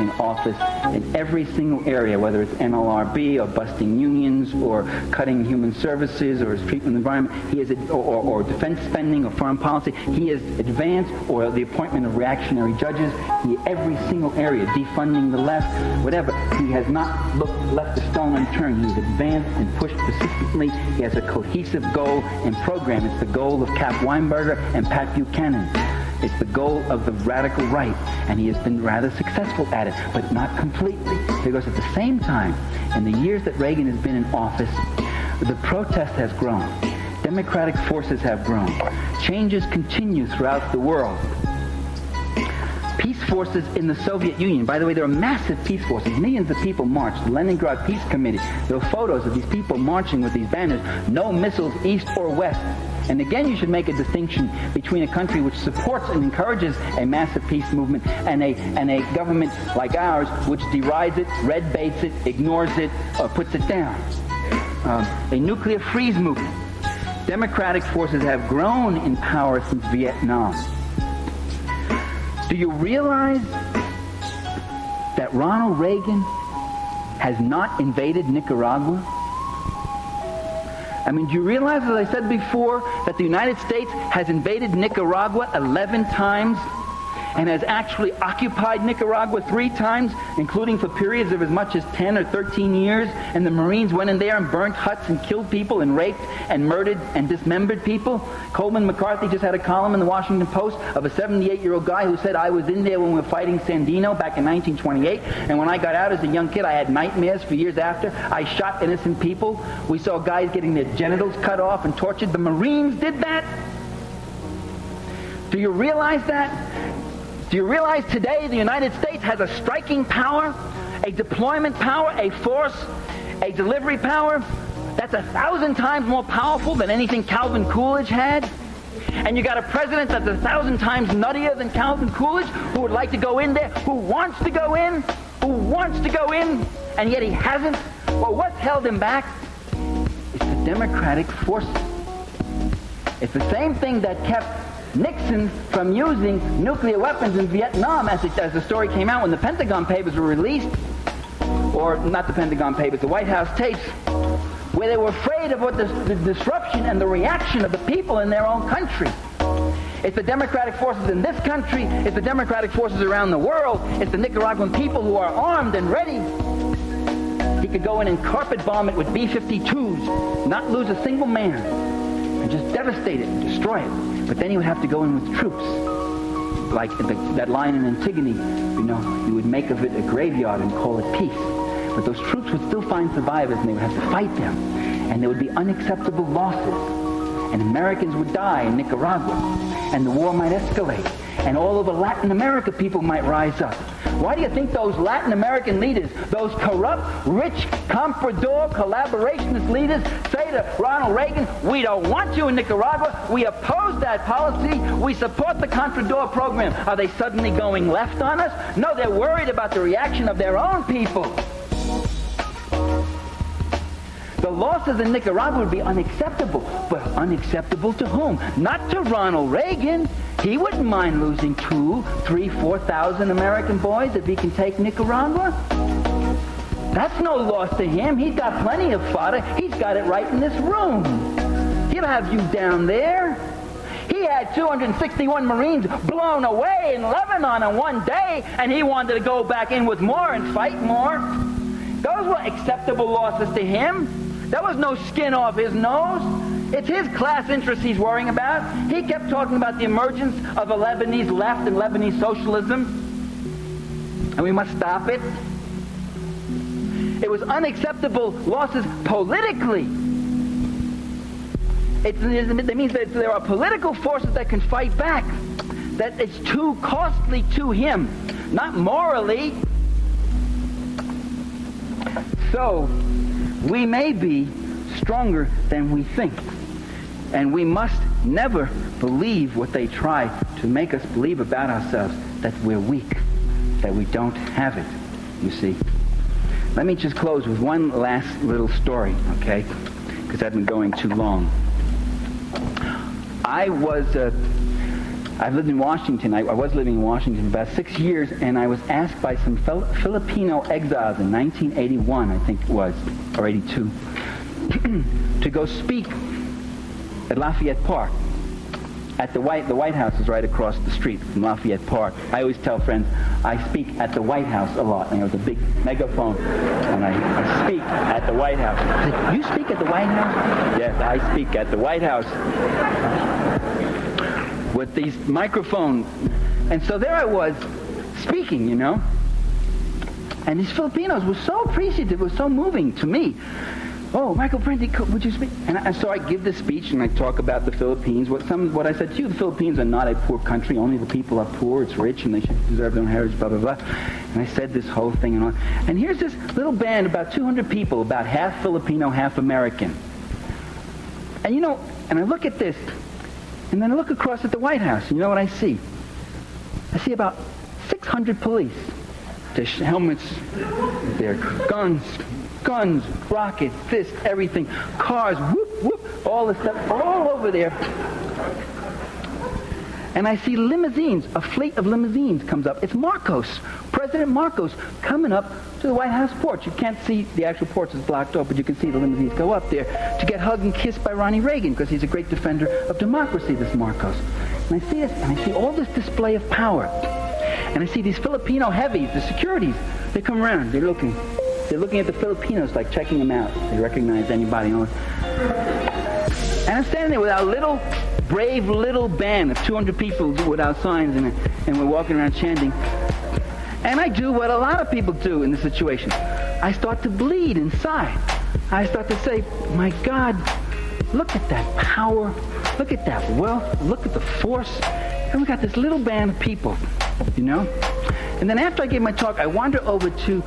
in office in every single area, whether it's NLRB or busting unions or cutting human services or his treatment of the environment, he has, or defense spending or foreign policy, he has advanced, or the appointment of reactionary judges, every single area, defunding the left, whatever. He has not left a stone unturned. He has advanced and pushed persistently. He has a cohesive goal and program. It's the goal of Cap Weinberger and Pat Buchanan. It's the goal of the radical right, and he has been rather successful at it, but not completely. Because at the same time, in the years that Reagan has been in office, the protest has grown. Democratic forces have grown. Changes continue throughout the world. Peace forces in the Soviet Union. By the way, there are massive peace forces. Millions of people marched. The Leningrad Peace Committee. There are photos of these people marching with these banners. No missiles east or west. And again, you should make a distinction between a country which supports and encourages a massive peace movement and a government like ours which derides it, red baits it, ignores it, or puts it down. A nuclear freeze movement. Democratic forces have grown in power since Vietnam. Do you realize that Ronald Reagan has not invaded Nicaragua? I mean, do you realize, as I said before, that the United States has invaded Nicaragua 11 times and has actually occupied Nicaragua 3 times, including for periods of as much as 10 or 13 years, and the Marines went in there and burnt huts and killed people and raped and murdered and dismembered people? Coleman McCarthy just had a column in the Washington Post of a 78-year-old guy who said, I was in there when we were fighting Sandino back in 1928, and when I got out as a young kid, I had nightmares for years after. I shot innocent people. We saw guys getting their genitals cut off and tortured. The Marines did that? Do you realize that? Do you realize today the United States has a striking power, a deployment power, a force, a delivery power that's 1,000 times more powerful than anything Calvin Coolidge had? And you got a president that's 1,000 times nuttier than Calvin Coolidge, who would like to go in there, who wants to go in, and yet he hasn't? Well, what's held him back? It's the democratic forces. It's the same thing that kept Nixon from using nuclear weapons in Vietnam, as the story came out when the Pentagon Papers were released, or not the Pentagon Papers, the White House tapes, where they were afraid of what the disruption and the reaction of the people in their own country. It's the democratic forces in this country, it's the democratic forces around the world, it's the Nicaraguan people who are armed and ready. He could go in and carpet bomb it with B-52s, not lose a single man, and just devastate it and destroy it. But then he would have to go in with troops. Like that line in Antigone, you would make of it a graveyard and call it peace. But those troops would still find survivors and they would have to fight them. And there would be unacceptable losses. And Americans would die in Nicaragua. And the war might escalate. And all over Latin America people might rise up. Why do you think those Latin American leaders, those corrupt, rich, comprador, collaborationist leaders say to Ronald Reagan, we don't want you in Nicaragua, we oppose that policy, we support the Contrador program? Are they suddenly going left on us? No, they're worried about the reaction of their own people. The losses in Nicaragua would be unacceptable, but unacceptable to whom? Not to Ronald Reagan. He wouldn't mind losing 2, 3, 4,000 American boys if he can take Nicaragua. That's no loss to him. He's got plenty of fodder. He's got it right in this room. He'll have you down there. He had 261 Marines blown away in Lebanon in one day, and he wanted to go back in with more and fight more. Those were acceptable losses to him. There was no skin off his nose. It's his class interests he's worrying about. He kept talking about the emergence of a Lebanese left and Lebanese socialism, and we must stop it. It was unacceptable losses politically. It means that there are political forces that can fight back, that it's too costly to him, not morally. So, we may be stronger than we think. And we must never believe what they try to make us believe about ourselves, that we're weak, that we don't have it, you see. Let me just close with one last little story, okay? Because I've been going too long. I was I've lived in Washington. I was living in Washington for about 6 years, and I was asked by some Filipino exiles in 1981, I think it was, or 82, to go speak at Lafayette Park. At the White House is right across the street from Lafayette Park. I always tell friends I speak at the White House a lot. And with a big megaphone, and I speak at the White House. I say, you speak at the White House? Yes, I speak at the White House with these microphones. And so there I was speaking, you know. And these Filipinos were so appreciative, it was so moving to me. Oh, Michael Parenti, would you speak? And so I give the speech and I talk about the Philippines. What I said to you, the Philippines are not a poor country. Only the people are poor. It's rich and they should deserve their own heritage, blah, blah, blah. And I said this whole thing and all. And here's this little band, about 200 people, about half Filipino, half American. And you know, and I look at this, and then I look across at the White House, and you know what I see? I see about 600 police. Their helmets, their guns, rockets, fists, everything, cars, whoop, whoop, all this stuff, all over there. And I see limousines, a fleet of limousines comes up. It's Marcos, President Marcos, coming up to the White House porch. You can't see the actual porch, is blocked off, but you can see the limousines go up there to get hugged and kissed by Ronnie Reagan, because he's a great defender of democracy, this Marcos. And I see this, and I see all this display of power. And I see these Filipino heavies, the securities, they come around, they're looking at the Filipinos, like checking them out. They recognize anybody. And I'm standing there with our little, brave little band of 200 people without signs, and we're walking around chanting. And I do what a lot of people do in this situation. I start to bleed inside. I start to say, my God, look at that power, look at that wealth, look at the force. And we got this little band of people, you know? And then after I gave my talk, I wandered over to,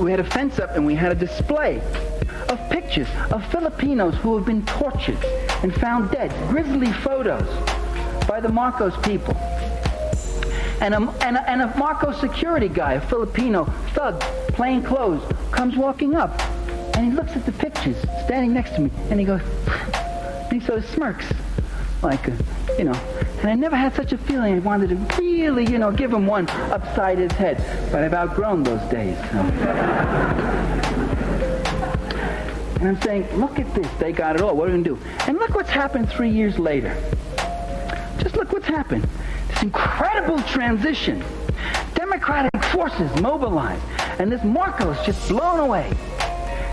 we had a fence up and we had a display of pictures of Filipinos who have been tortured and found dead, grisly photos by the Marcos people. And a Marcos security guy, a Filipino thug, plain clothes, comes walking up and he looks at the pictures standing next to me and he goes, and he sort of smirks, like, you know. And I never had such a feeling. I wanted to really, you know, give him one upside his head. But I've outgrown those days. So. And I'm saying, look at this. They got it all. What are we going to do? And look what's happened 3 years later. Just look what's happened. This incredible transition. Democratic forces mobilized. And this Marcos just blown away.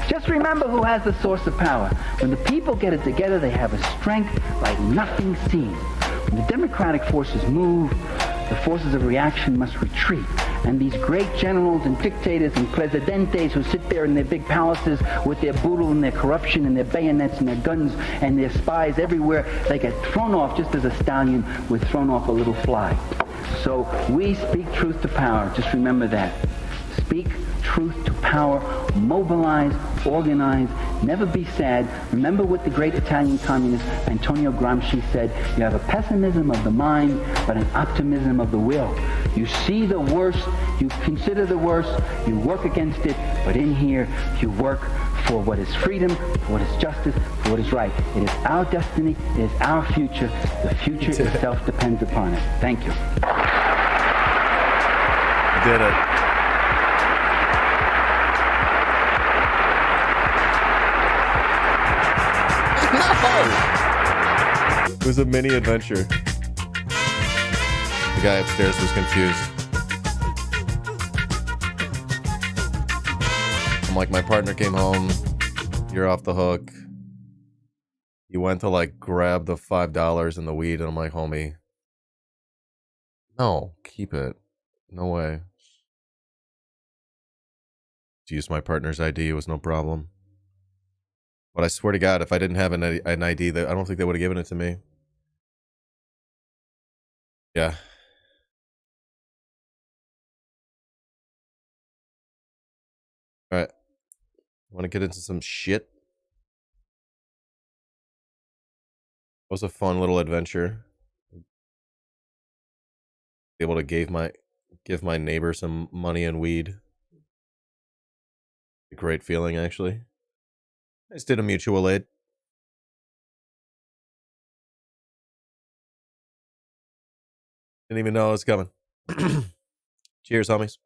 Just remember who has the source of power. When the people get it together, they have a strength like nothing seen. When the democratic forces move, the forces of reaction must retreat. And these great generals and dictators and presidentes who sit there in their big palaces with their boodle and their corruption and their bayonets and their guns and their spies everywhere, they get thrown off just as a stallion was thrown off a little fly. So we speak truth to power. Just remember that. Speak truth to power, mobilize, organize, never be sad. Remember what the great Italian communist Antonio Gramsci said, you have a pessimism of the mind, but an optimism of the will. You see the worst, you consider the worst, you work against it, but in here you work for what is freedom, for what is justice, for what is right. It is our destiny, it is our future. The future itself depends upon it. Thank you. Did it. It was a mini adventure. The guy upstairs was confused. I'm like, my partner came home. You're off the hook. He went to like grab the $5 and the weed, and I'm like, homie, no, keep it. No way. To use my partner's ID, it was no problem. But I swear to God, if I didn't have an ID, I don't think they would have given it to me. Yeah. All right. Want to get into some shit? It was a fun little adventure. Able to give my neighbor some money and weed. A great feeling, actually. I just did a mutual aid. Didn't even know it was coming. Cheers, homies.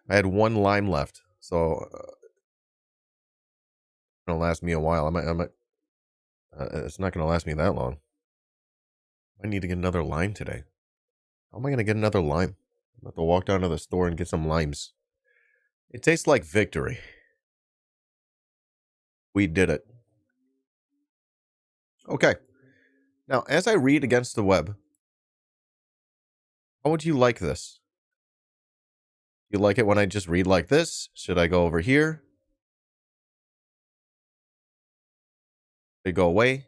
I had one lime left, so it's gonna last me a while. I might. It's not gonna last me that long. I need to get another lime today. How am I gonna get another lime? I'm about to walk down to the store and get some limes. It tastes like victory. We did it. Okay. Now, as I read against the web, how would you like this? You like it when I just read like this? Should I go over here? They go away.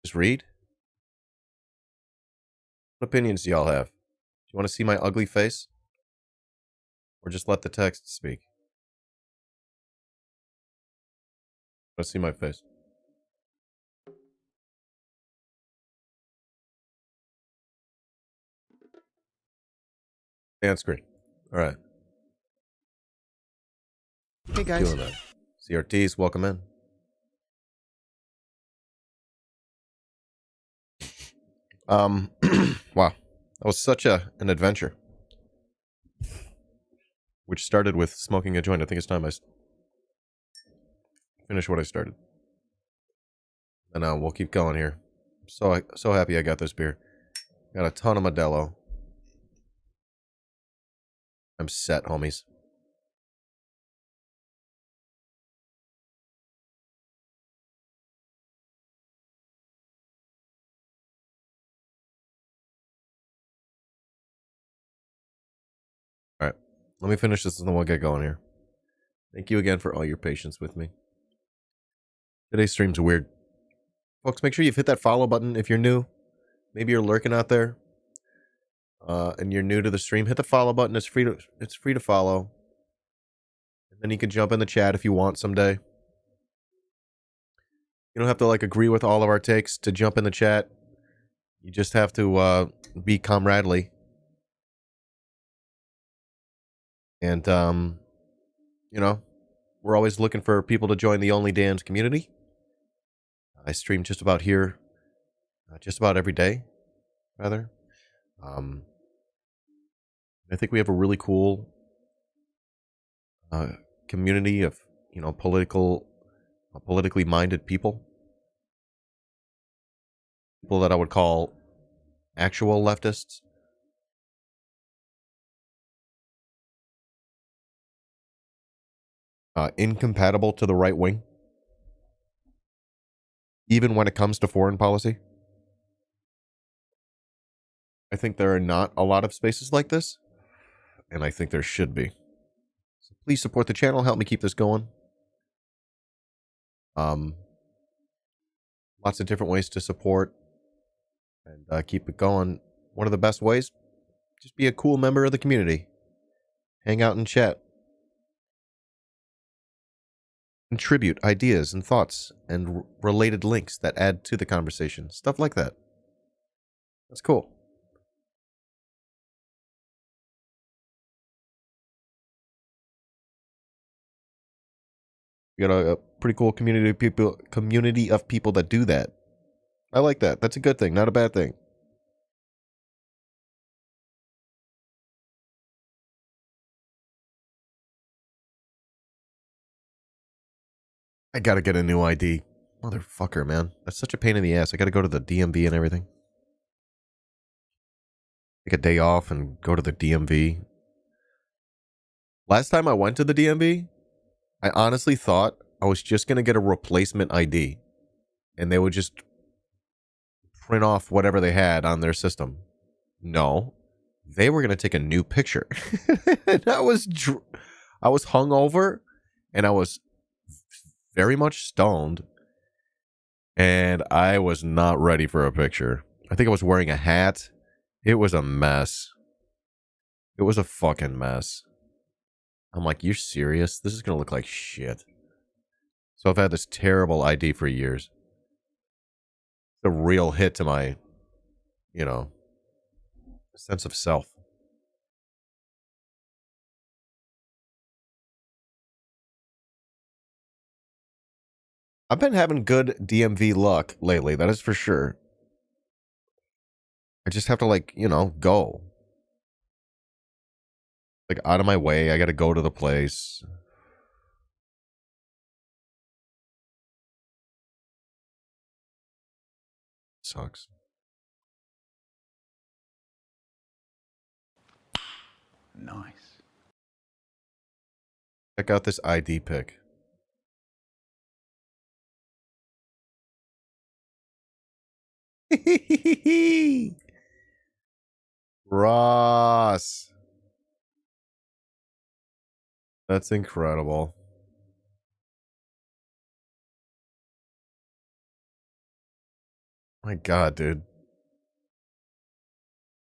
Just read. What opinions do y'all have? Do you want to see my ugly face? Or just let the text speak? Let's see my face. And screen. All right. Hey guys. Doing that. CRTs, welcome in. Wow, that was such an adventure. Which started with smoking a joint. I think it's time I finish what I started. And we'll keep going here. So happy I got this beer. Got a ton of Modelo. I'm set, homies. All right, let me finish this and then we'll get going here. Thank you again for all your patience with me. Today's stream's weird. Folks, make sure you've hit that follow button if you're new. Maybe you're lurking out there. And you're new to the stream, hit the follow button. It's free to follow. And then you can jump in the chat if you want someday. You don't have to agree with all of our takes to jump in the chat. You just have to be comradely. And we're always looking for people to join the Only Dan's community. I stream just about here, just about every day, rather. I think we have a really cool community of, politically minded people. People that I would call actual leftists. Incompatible to the right wing. Even when it comes to foreign policy. I think there are not a lot of spaces like this. And I think there should be. So please support the channel. Help me keep this going. Lots of different ways to support and keep it going. One of the best ways, just be a cool member of the community. Hang out and chat. Contribute ideas and thoughts and related links that add to the conversation. Stuff like that. That's cool. We got a pretty cool community of people that do that. I like that. That's a good thing, not a bad thing. I gotta get a new ID. Motherfucker, man. That's such a pain in the ass. I gotta go to the DMV and everything. Take a day off and go to the DMV. Last time I went to the DMV, I honestly thought I was just going to get a replacement ID and they would just print off whatever they had on their system. No, they were going to take a new picture. And I was hungover and I was very much stoned and I was not ready for a picture. I think I was wearing a hat. It was a mess. It was a fucking mess. I'm like, you're serious? This is going to look like shit. So I've had this terrible ID for years. It's a real hit to my, sense of self. I've been having good DMV luck lately, that is for sure. I just have to, like, you know, go. Like, out of my way, I gotta go to the place. Sucks. Nice. Check out this ID pic. Ross. That's incredible. My God, dude.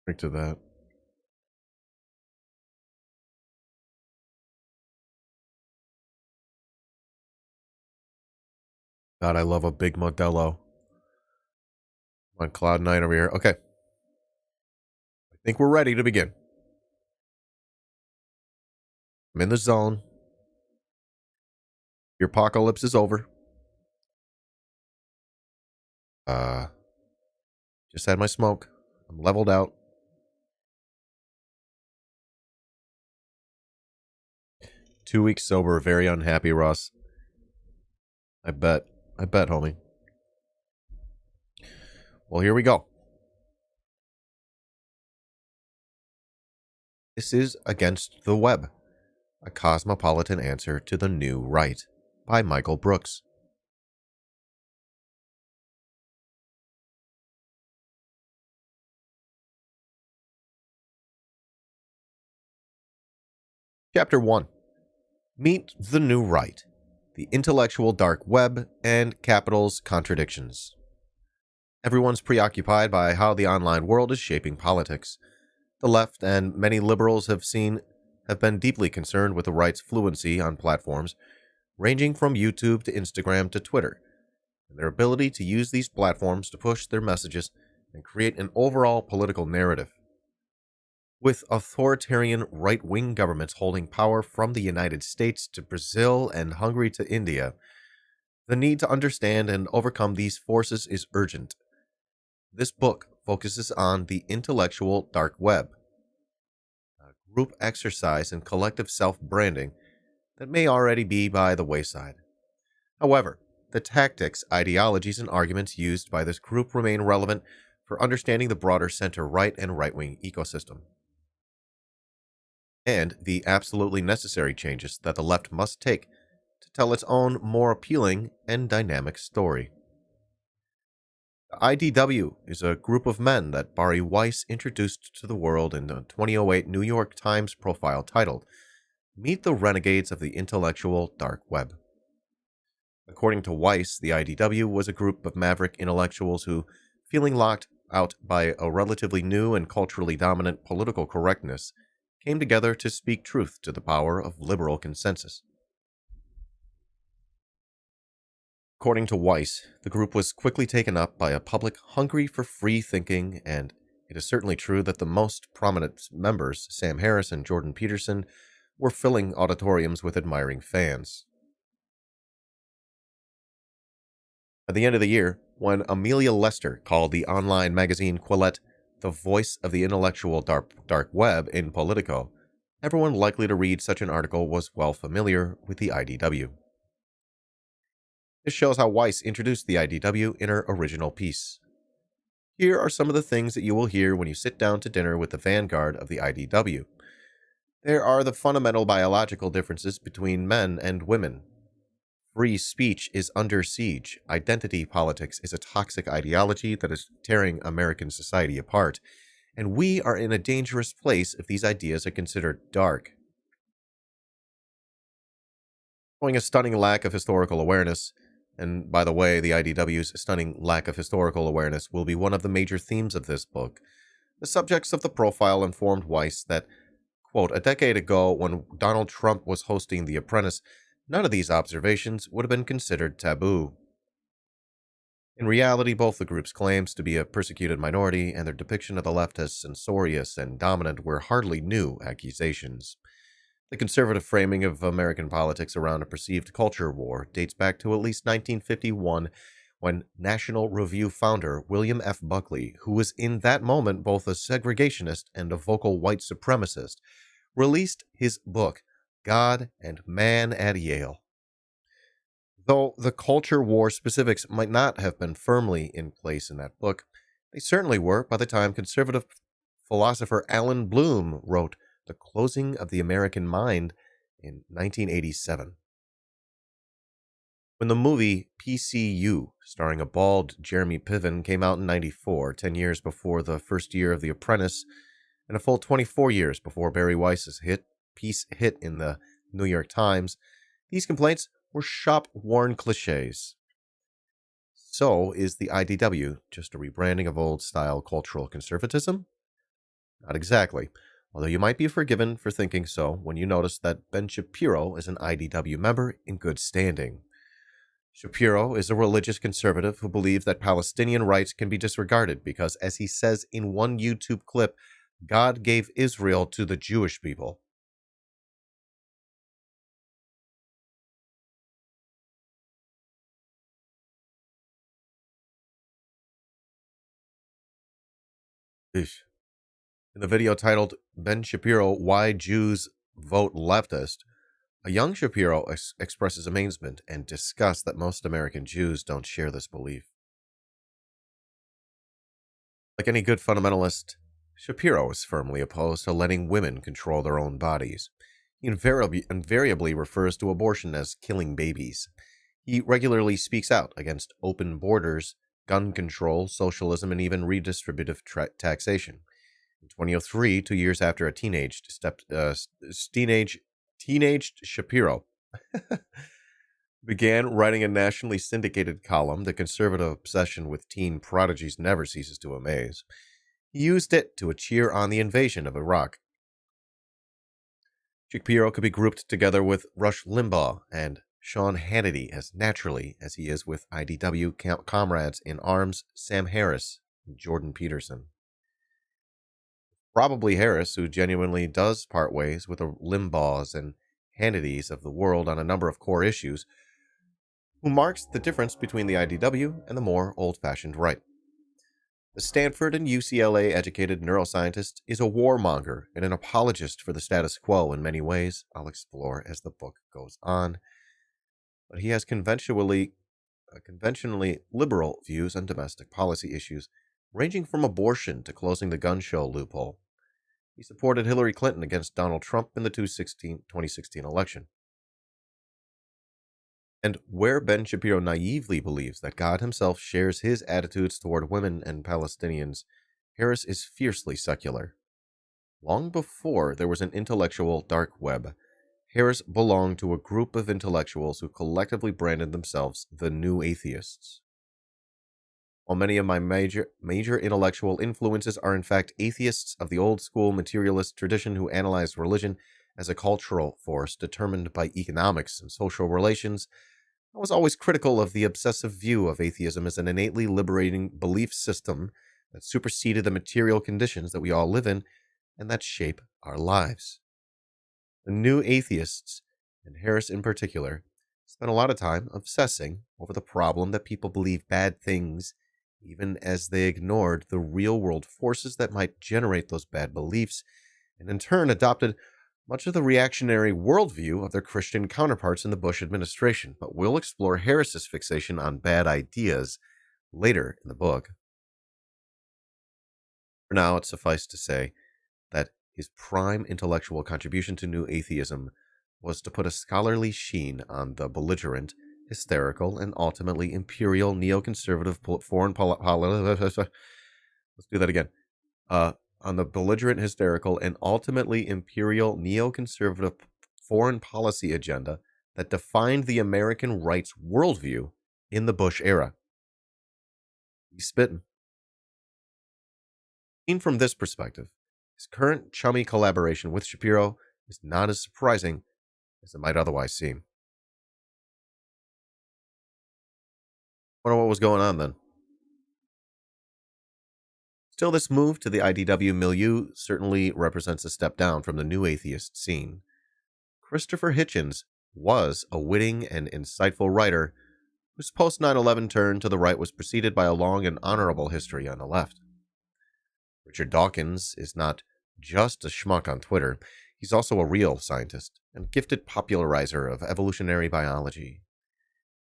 Drink to that. God, I love a big Modelo. On Cloud 9 over here. Okay. I think we're ready to begin. I'm in the zone. Your apocalypse is over. Just had my smoke. I'm leveled out. Two weeks sober, very unhappy, Ross. I bet, homie. Well, here we go. This is Against the Web, a cosmopolitan answer to the new right, by Michael Brooks. Chapter 1. Meet the New Right, the Intellectual Dark Web, and Capital's Contradictions. Everyone's preoccupied by how the online world is shaping politics. The left and many liberals have been deeply concerned with the right's fluency on platforms, ranging from YouTube to Instagram to Twitter, and their ability to use these platforms to push their messages and create an overall political narrative. With authoritarian right-wing governments holding power from the United States to Brazil and Hungary to India, the need to understand and overcome these forces is urgent. This book focuses on the intellectual dark web, a group exercise in collective self-branding that may already be by the wayside. However, the tactics, ideologies, and arguments used by this group remain relevant for understanding the broader center-right and right-wing ecosystem, and the absolutely necessary changes that the left must take to tell its own more appealing and dynamic story. The IDW is a group of men that Bari Weiss introduced to the world in a 2008 New York Times profile titled, Meet the Renegades of the Intellectual Dark Web. According to Weiss, the IDW was a group of maverick intellectuals who, feeling locked out by a relatively new and culturally dominant political correctness, came together to speak truth to the power of liberal consensus. According to Weiss, the group was quickly taken up by a public hungry for free thinking, and it is certainly true that the most prominent members, Sam Harris and Jordan Peterson, were filling auditoriums with admiring fans. At the end of the year, when Amelia Lester called the online magazine Quillette the voice of the intellectual dark web in Politico, everyone likely to read such an article was well familiar with the IDW. This shows how Weiss introduced the IDW in her original piece. Here are some of the things that you will hear when you sit down to dinner with the vanguard of the IDW. There are the fundamental biological differences between men and women. Free speech is under siege. Identity politics is a toxic ideology that is tearing American society apart, and we are in a dangerous place if these ideas are considered dark. Showing a stunning lack of historical awareness, and by the way, the IDW's stunning lack of historical awareness will be one of the major themes of this book. The subjects of the profile informed Weiss that, quote, a decade ago when Donald Trump was hosting The Apprentice, none of these observations would have been considered taboo. In reality, both the group's claims to be a persecuted minority and their depiction of the left as censorious and dominant were hardly new accusations. The conservative framing of American politics around a perceived culture war dates back to at least 1951, when National Review founder William F. Buckley, who was in that moment both a segregationist and a vocal white supremacist, released his book, God and Man at Yale. Though the culture war specifics might not have been firmly in place in that book, they certainly were by the time conservative philosopher Allen Bloom wrote The Closing of the American Mind in 1987. When the movie PCU, starring a bald Jeremy Piven, came out in 94, 10 years before the first year of The Apprentice, and a full 24 years before Barry Weiss's piece hit in the New York Times, these complaints were shop-worn cliches. So is the IDW just a rebranding of old-style cultural conservatism? Not exactly, although you might be forgiven for thinking so when you notice that Ben Shapiro is an IDW member in good standing. Shapiro is a religious conservative who believes that Palestinian rights can be disregarded because, as he says in one YouTube clip, God gave Israel to the Jewish people. Ish. In the video titled Ben Shapiro, Why Jews Vote Leftist, a young Shapiro expresses amazement and disgust that most American Jews don't share this belief. Like any good fundamentalist, Shapiro is firmly opposed to letting women control their own bodies. He invariably refers to abortion as killing babies. He regularly speaks out against open borders, gun control, socialism, and even redistributive taxation. In 2003, 2 years after a teenaged Shapiro began writing a nationally syndicated column, the conservative obsession with teen prodigies never ceases to amaze. He used it to cheer on the invasion of Iraq. Shapiro could be grouped together with Rush Limbaugh and Sean Hannity as naturally as he is with IDW comrades in arms Sam Harris and Jordan Peterson. Probably Harris, who genuinely does part ways with the Limbaughs and Hannitys of the world on a number of core issues, who marks the difference between the IDW and the more old-fashioned right. The Stanford and UCLA-educated neuroscientist is a warmonger and an apologist for the status quo in many ways, I'll explore as the book goes on. But he has conventionally liberal views on domestic policy issues, ranging from abortion to closing the gun show loophole. He supported Hillary Clinton against Donald Trump in the 2016 election. And where Ben Shapiro naively believes that God himself shares his attitudes toward women and Palestinians, Harris is fiercely secular. Long before there was an intellectual dark web, Harris belonged to a group of intellectuals who collectively branded themselves the New Atheists. While many of my major intellectual influences are in fact atheists of the old-school materialist tradition who analyzed religion as a cultural force determined by economics and social relations, I was always critical of the obsessive view of atheism as an innately liberating belief system that superseded the material conditions that we all live in and that shape our lives. The New Atheists, and Harris in particular, spent a lot of time obsessing over the problem that people believe bad things even as they ignored the real-world forces that might generate those bad beliefs, and in turn adopted much of the reactionary worldview of their Christian counterparts in the Bush administration. But we'll explore Harris's fixation on bad ideas later in the book. For now, it suffices to say that his prime intellectual contribution to New Atheism was to put a scholarly sheen on the belligerent, hysterical, and ultimately imperial neoconservative foreign policy. Let's do that again. On the belligerent, hysterical, and ultimately imperial neoconservative foreign policy agenda that defined the American rights worldview in the Bush era. He's spitting. Seen from this perspective, his current chummy collaboration with Shapiro is not as surprising as it might otherwise seem. I wonder what was going on then. Still, this move to the IDW milieu certainly represents a step down from the New Atheist scene. Christopher Hitchens was a witty and insightful writer whose post 9/11 turn to the right was preceded by a long and honorable history on the left. Richard Dawkins is not just a schmuck on Twitter, he's also a real scientist and gifted popularizer of evolutionary biology.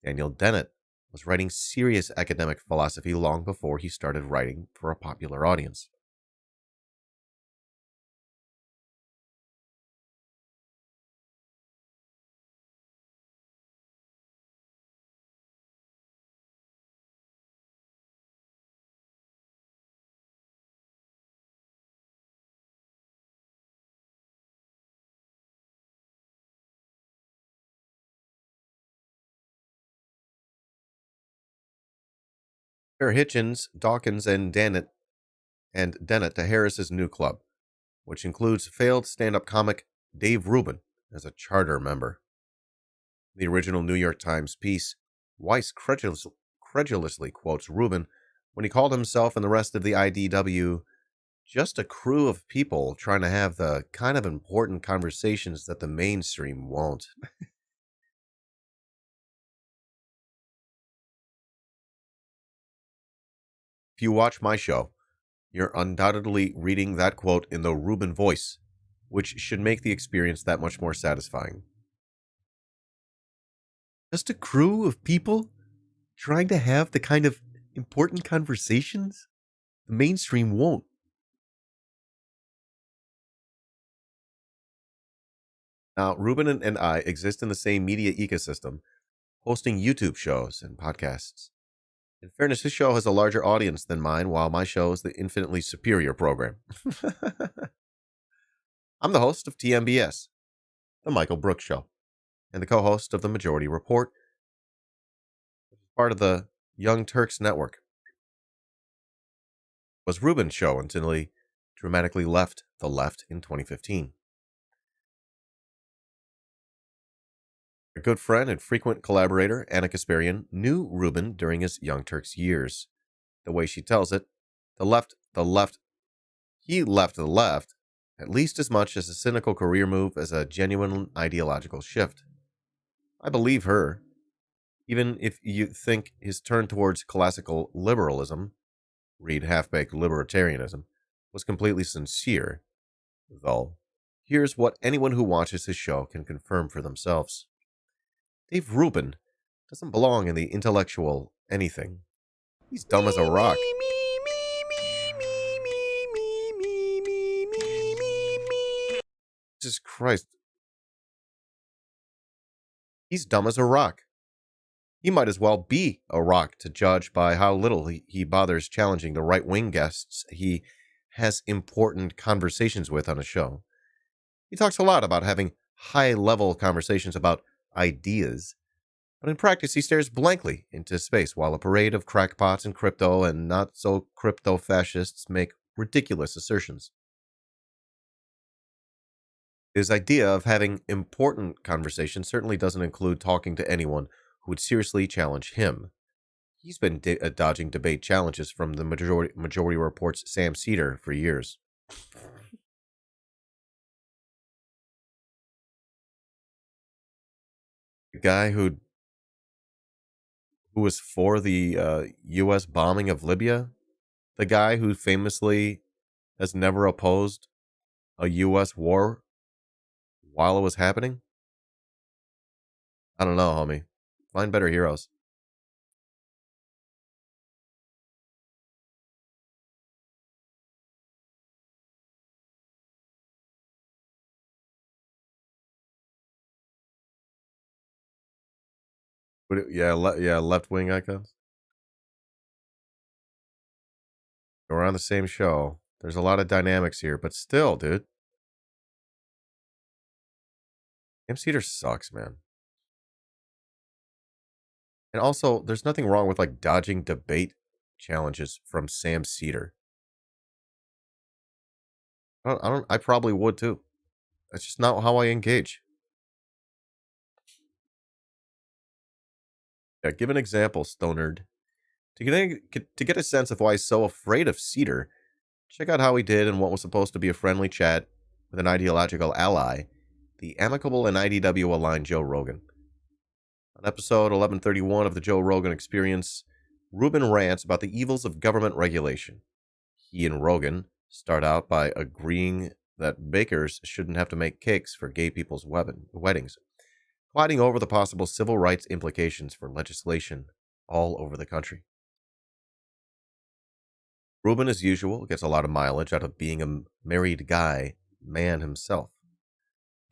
Daniel Dennett was writing serious academic philosophy long before he started writing for a popular audience. Hitchens, Dawkins, and Dennett to Harris's new club, which includes failed stand-up comic Dave Rubin as a charter member. The original New York Times piece, Weiss credulously quotes Rubin when he called himself and the rest of the IDW just a crew of people trying to have the kind of important conversations that the mainstream won't. If you watch my show, you're undoubtedly reading that quote in the Rubin voice, which should make the experience that much more satisfying. Just a crew of people trying to have the kind of important conversations the mainstream won't. Now, Rubin and I exist in the same media ecosystem, hosting YouTube shows and podcasts. In fairness, his show has a larger audience than mine, while my show is the infinitely superior program. I'm the host of TMBS, The Michael Brooks Show, and the co-host of The Majority Report, which is part of the Young Turks Network. It was Rubin's show until he dramatically left the left in 2015. A good friend and frequent collaborator, Anna Kasparian, knew Rubin during his Young Turks years. The way she tells it, he left the left at least as much as a cynical career move as a genuine ideological shift. I believe her. Even if you think his turn towards classical liberalism, read half-baked libertarianism, was completely sincere, though, here's what anyone who watches his show can confirm for themselves. Dave Rubin doesn't belong in the intellectual anything. He's dumb as a rock. Jesus Christ. He's dumb as a rock. He might as well be a rock to judge by how little he bothers challenging the right-wing guests he has important conversations with on a show. He talks a lot about having high-level conversations about ideas, but in practice he stares blankly into space while a parade of crackpots and crypto and not-so-crypto fascists make ridiculous assertions. His idea of having important conversations certainly doesn't include talking to anyone who would seriously challenge him. He's been dodging debate challenges from the Majority Report's Sam Seder for years. The guy who was for the U.S. bombing of Libya, the guy who famously has never opposed a U.S. war while it was happening? I don't know, homie. Find better heroes. Yeah, left-wing icons. We're on the same show. There's a lot of dynamics here, but still, dude. Sam Seder sucks, man. And also, there's nothing wrong with like dodging debate challenges from Sam Seder. I probably would too. That's just not how I engage. Yeah, give an example, Stonerd. To get a sense of why he's so afraid of Seder, check out how he did in what was supposed to be a friendly chat with an ideological ally, the amicable and IDW-aligned Joe Rogan. On episode 1131 of the Joe Rogan Experience, Rubin rants about the evils of government regulation. He and Rogan start out by agreeing that bakers shouldn't have to make cakes for gay people's weddings, gliding over the possible civil rights implications for legislation all over the country. Rubin, as usual, gets a lot of mileage out of being a married man himself.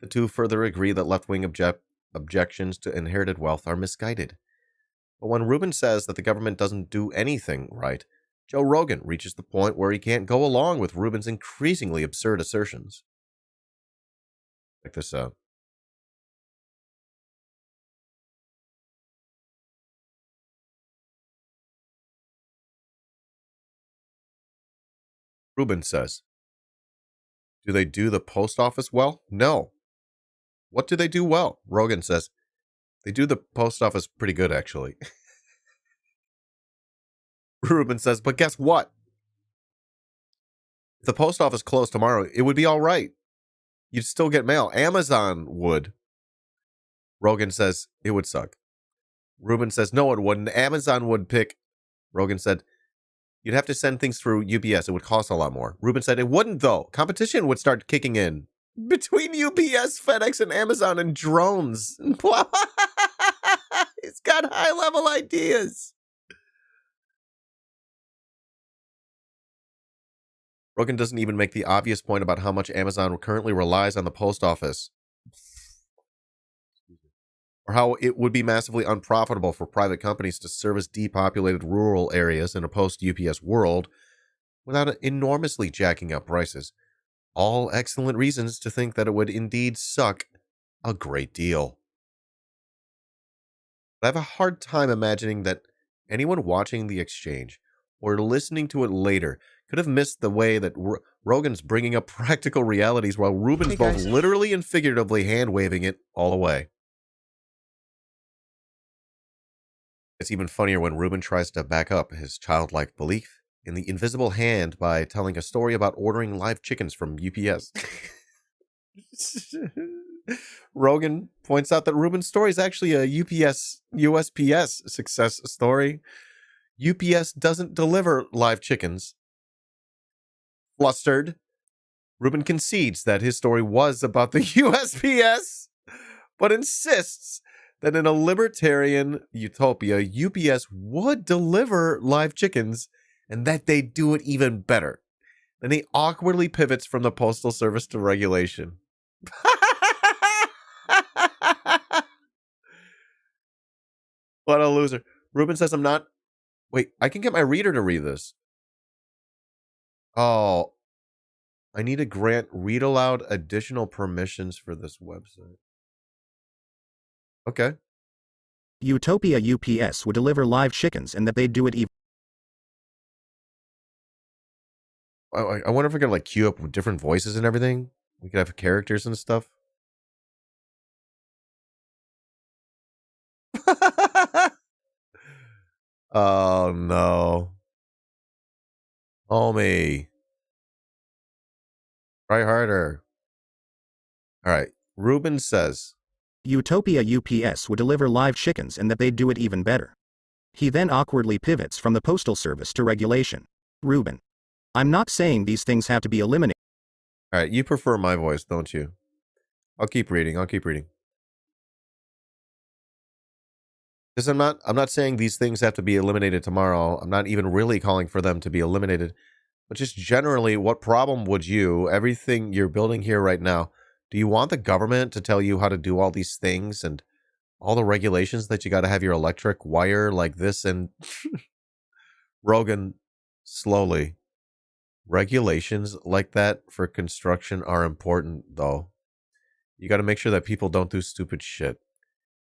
The two further agree that left-wing objections to inherited wealth are misguided. But when Rubin says that the government doesn't do anything right, Joe Rogan reaches the point where he can't go along with Rubin's increasingly absurd assertions. Check this out. Rubin says, "Do they do the post office well? No. What do they do well?" Rogan says, "They do the post office pretty good, actually." Rubin says, "But guess what? If the post office closed tomorrow, it would be all right. You'd still get mail. Amazon would." Rogan says, "It would suck." Rubin says, "No, it wouldn't. Amazon would pick." Rogan said, "You'd have to send things through UPS. It would cost a lot more." Rubin said, "It wouldn't, though. Competition would start kicking in between UPS, FedEx, and Amazon and drones." He's got high-level ideas. Rogan doesn't even make the obvious point about how much Amazon currently relies on the post office, or how it would be massively unprofitable for private companies to service depopulated rural areas in a post-UPS world without enormously jacking up prices. All excellent reasons to think that it would indeed suck a great deal. I have a hard time imagining that anyone watching the exchange or listening to it later could have missed the way that Rogan's bringing up practical realities while Rubin's both literally and figuratively hand-waving it all away. It's even funnier when Rubin tries to back up his childlike belief in the invisible hand by telling a story about ordering live chickens from UPS. Rogan points out that Rubin's story is actually a USPS success story. UPS doesn't deliver live chickens. Flustered, Rubin concedes that his story was about the USPS, but insists that in a libertarian utopia, UPS would deliver live chickens and that they do it even better. Then he awkwardly pivots from the Postal Service to regulation. What a loser. Rubin says, "I'm not..." Wait, I can get my reader to read this. Oh, I need to grant read aloud additional permissions for this website. Okay. Utopia UPS would deliver live chickens and that they'd do it even. I wonder if we're gonna like queue up with different voices and everything. We could have characters and stuff. Oh no. Homie. Try harder. All right. Rubin says, Utopia UPS would deliver live chickens and that they'd do it even better. He then awkwardly pivots from the Postal Service to regulation. Rubin: "I'm not saying these things have to be eliminated." All right, you prefer my voice, don't you? I'll keep reading. Because I'm not saying these things have to be eliminated tomorrow. I'm not even really calling for them to be eliminated. But just generally, what problem would everything you're building here right now, do you want the government to tell you how to do all these things and all the regulations that you got to have your electric wire like this? And Rogan, slowly. Regulations like that for construction are important, though. You got to make sure that people don't do stupid shit.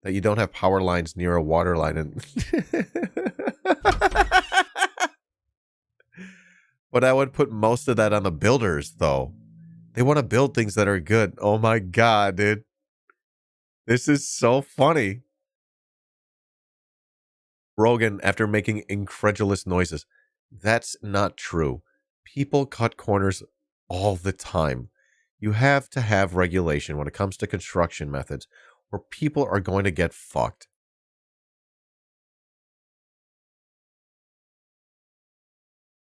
That you don't have power lines near a water line. And but I would put most of that on the builders, though. They want to build things that are good. Oh my God, dude. This is so funny. Rogan, after making incredulous noises. That's not true. People cut corners all the time. You have to have regulation when it comes to construction methods, or people are going to get fucked.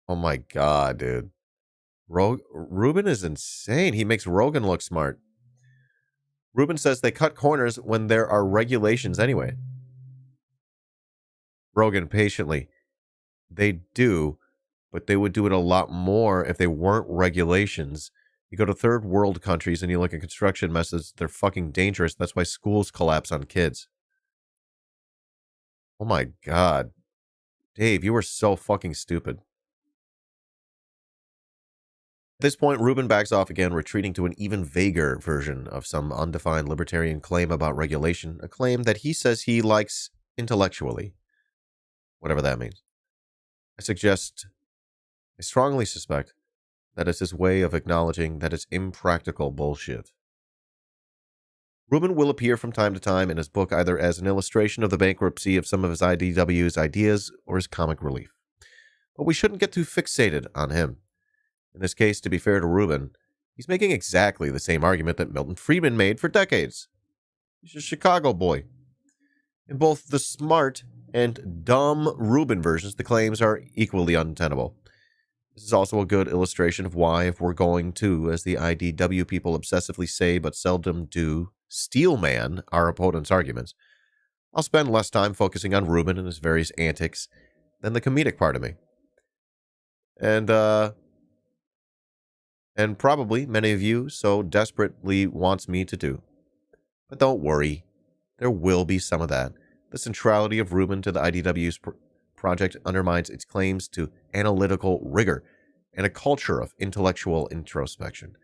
Oh my God, dude. Rubin is insane. He makes Rogan look smart. Rubin says they cut corners when there are regulations anyway. Rogan patiently. They do, but they would do it a lot more if they weren't regulations. You go to third world countries and you look at construction methods, they're fucking dangerous. That's why schools collapse on kids. Oh my God. Dave, you are so fucking stupid. At this point, Rubin backs off again, retreating to an even vaguer version of some undefined libertarian claim about regulation, a claim that he says he likes intellectually, whatever that means. I strongly suspect that it's his way of acknowledging that it's impractical bullshit. Rubin will appear from time to time in his book either as an illustration of the bankruptcy of some of his IDW's ideas or as comic relief. But we shouldn't get too fixated on him. In this case, to be fair to Rubin, he's making exactly the same argument that Milton Friedman made for decades. He's a Chicago boy. In both the smart and dumb Rubin versions, the claims are equally untenable. This is also a good illustration of why, if we're going to, as the IDW people obsessively say but seldom do, steelman our opponent's arguments, I'll spend less time focusing on Rubin and his various antics than the comedic part of me. And probably many of you so desperately wants me to do. But don't worry, there will be some of that. The centrality of Rubin to the IDW's project undermines its claims to analytical rigor and a culture of intellectual introspection,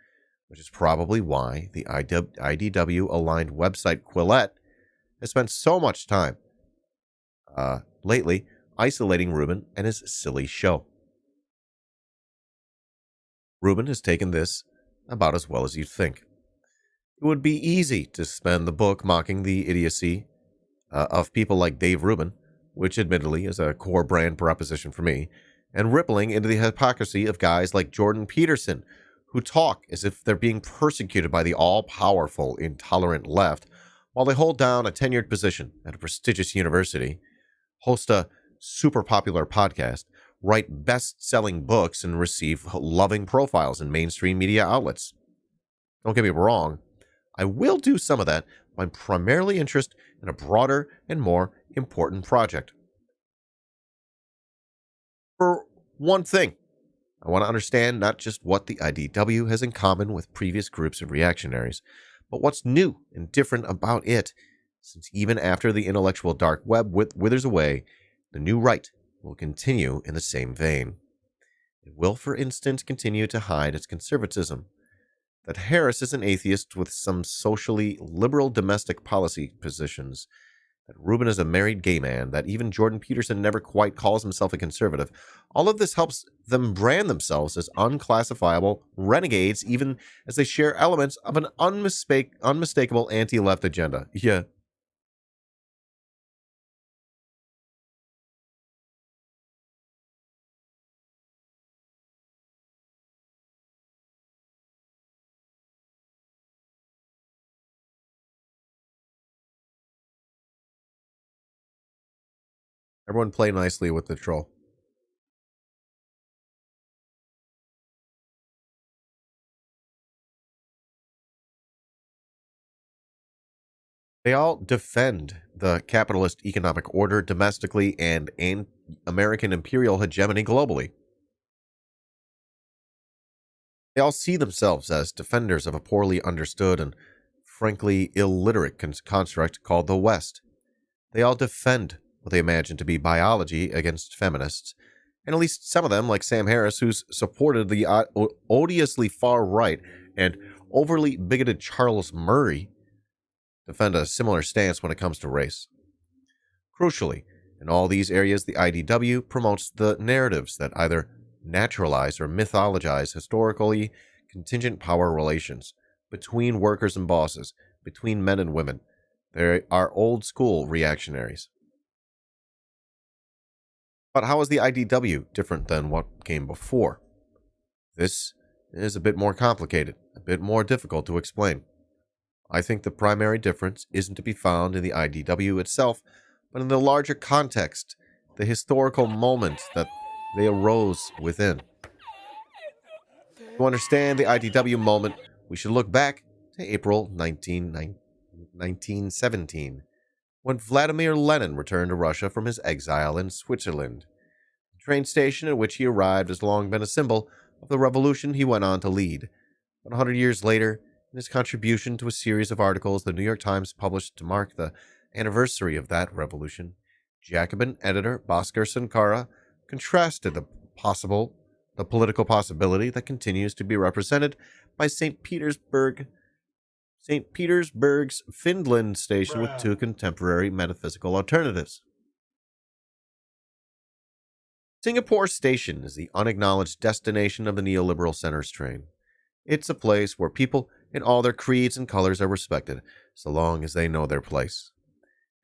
which is probably why the IDW-aligned website Quillette has spent so much time lately isolating Rubin and his silly show. Rubin has taken this about as well as you'd think. It would be easy to spend the book mocking the idiocy of people like Dave Rubin, which admittedly is a core brand proposition for me, and rippling into the hypocrisy of guys like Jordan Peterson, who talk as if they're being persecuted by the all-powerful, intolerant left, while they hold down a tenured position at a prestigious university, host a super popular podcast, write best-selling books, and receive loving profiles in mainstream media outlets. Don't get me wrong, I will do some of that, but I'm primarily interested in a broader and more important project. For one thing, I want to understand not just what the IDW has in common with previous groups of reactionaries, but what's new and different about it, since even after the intellectual dark web withers away, the new right will continue in the same vein. It will, for instance, continue to hide its conservatism. That Harris is an atheist with some socially liberal domestic policy positions, that Rubin is a married gay man, that even Jordan Peterson never quite calls himself a conservative. All of this helps them brand themselves as unclassifiable renegades, even as they share elements of an unmistakable anti-left agenda. Yeah. Everyone play nicely with the troll. They all defend the capitalist economic order domestically and American imperial hegemony globally. They all see themselves as defenders of a poorly understood and frankly illiterate construct called the West. They all defend what they imagine to be biology against feminists, and at least some of them, like Sam Harris, who's supported the odiously far right and overly bigoted Charles Murray, defend a similar stance when it comes to race. Crucially, in all these areas, the IDW promotes the narratives that either naturalize or mythologize historically contingent power relations between workers and bosses, between men and women. They are old school reactionaries. But how is the IDW different than what came before? This is a bit more complicated, a bit more difficult to explain. I think the primary difference isn't to be found in the IDW itself, but in the larger context, the historical moment that they arose within. To understand the IDW moment, we should look back to April 1917, when Vladimir Lenin returned to Russia from his exile in Switzerland. The train station at which he arrived has long been a symbol of the revolution he went on to lead. 100 years later, in his contribution to a series of articles the New York Times published to mark the anniversary of that revolution, Jacobin editor Bhaskar Sankara contrasted the political possibility that continues to be represented by St. Petersburg's Finland station with two contemporary metaphysical alternatives. Singapore Station is the unacknowledged destination of the neoliberal center's train. It's a place where people in all their creeds and colors are respected, so long as they know their place.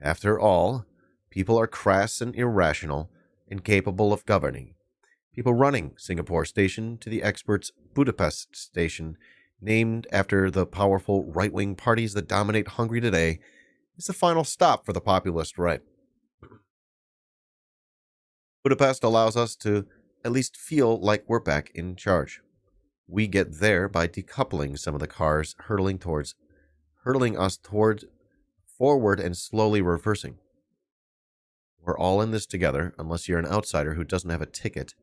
After all, people are crass and irrational, incapable of governing. People running Singapore Station to the experts Budapest Station, named after the powerful right-wing parties that dominate Hungary today, is the final stop for the populist right. Budapest allows us to at least feel like we're back in charge. We get there by decoupling some of the cars hurtling us towards forward and slowly reversing. We're all in this together, unless you're an outsider who doesn't have a ticket,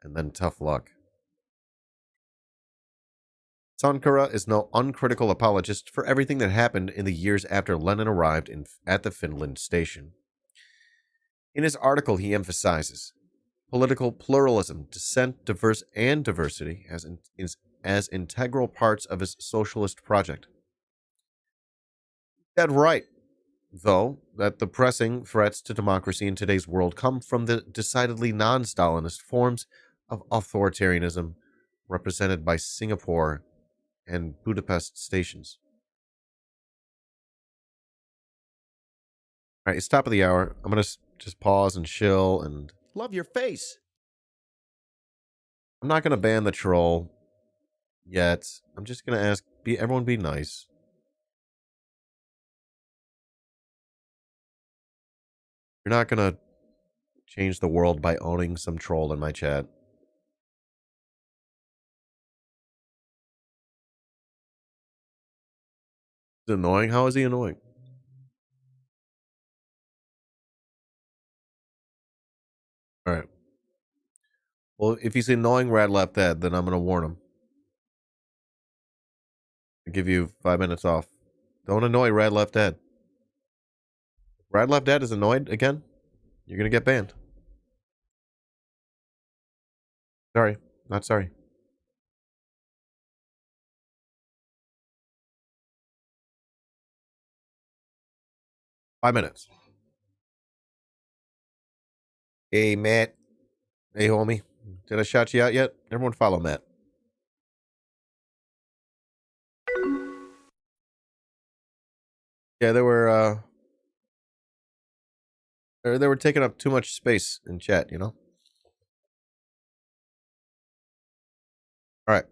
and then tough luck. Sankara is no uncritical apologist for everything that happened in the years after Lenin arrived at the Finland station. In his article, he emphasizes political pluralism, dissent, diversity as integral parts of his socialist project. Dead right, though, that the pressing threats to democracy in today's world come from the decidedly non-Stalinist forms of authoritarianism represented by Singapore and Budapest stations. All right, it's top of the hour. I'm going to just pause and chill and love your face. I'm not going to ban the troll yet. I'm just going to ask everyone be nice. You're not going to change the world by owning some troll in my chat. Is it annoying? How is he annoying? All right. Well, if he's annoying Rad Left Dead, then I'm going to warn him. I'll give you 5 minutes off. Don't annoy Rad Left Dead. If Rad Left Dead is annoyed again, you're going to get banned. Sorry. Not sorry. Five minutes. Hey, Matt. Hey, homie. Did I shout you out yet? Everyone follow Matt. Yeah, they were taking up too much space in chat, you know? All right.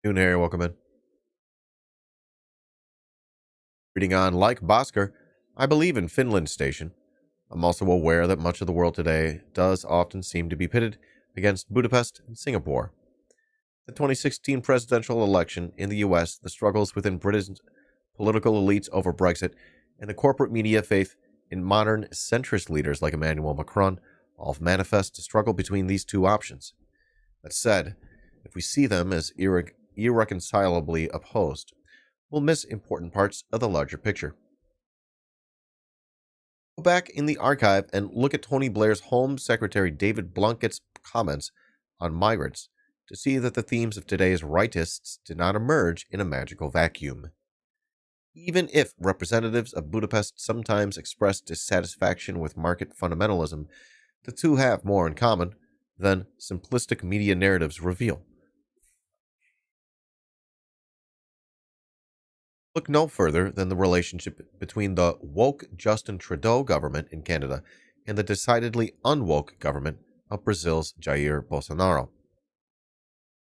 Noon Harry, welcome in. Reading on, like Bhaskar, I believe in Finland Station. I'm also aware that much of the world today does often seem to be pitted against Budapest and Singapore. The 2016 presidential election in the U.S., the struggles within British political elites over Brexit, and the corporate media faith in modern centrist leaders like Emmanuel Macron all manifest a struggle between these two options. That said, if we see them as irreconcilably opposed, we'll miss important parts of the larger picture. Go back in the archive and look at Tony Blair's Home Secretary David Blunkett's comments on migrants to see that the themes of today's rightists did not emerge in a magical vacuum. Even if representatives of Budapest sometimes express dissatisfaction with market fundamentalism, the two have more in common than simplistic media narratives reveal. Look no further than the relationship between the woke Justin Trudeau government in Canada and the decidedly unwoke government of Brazil's Jair Bolsonaro.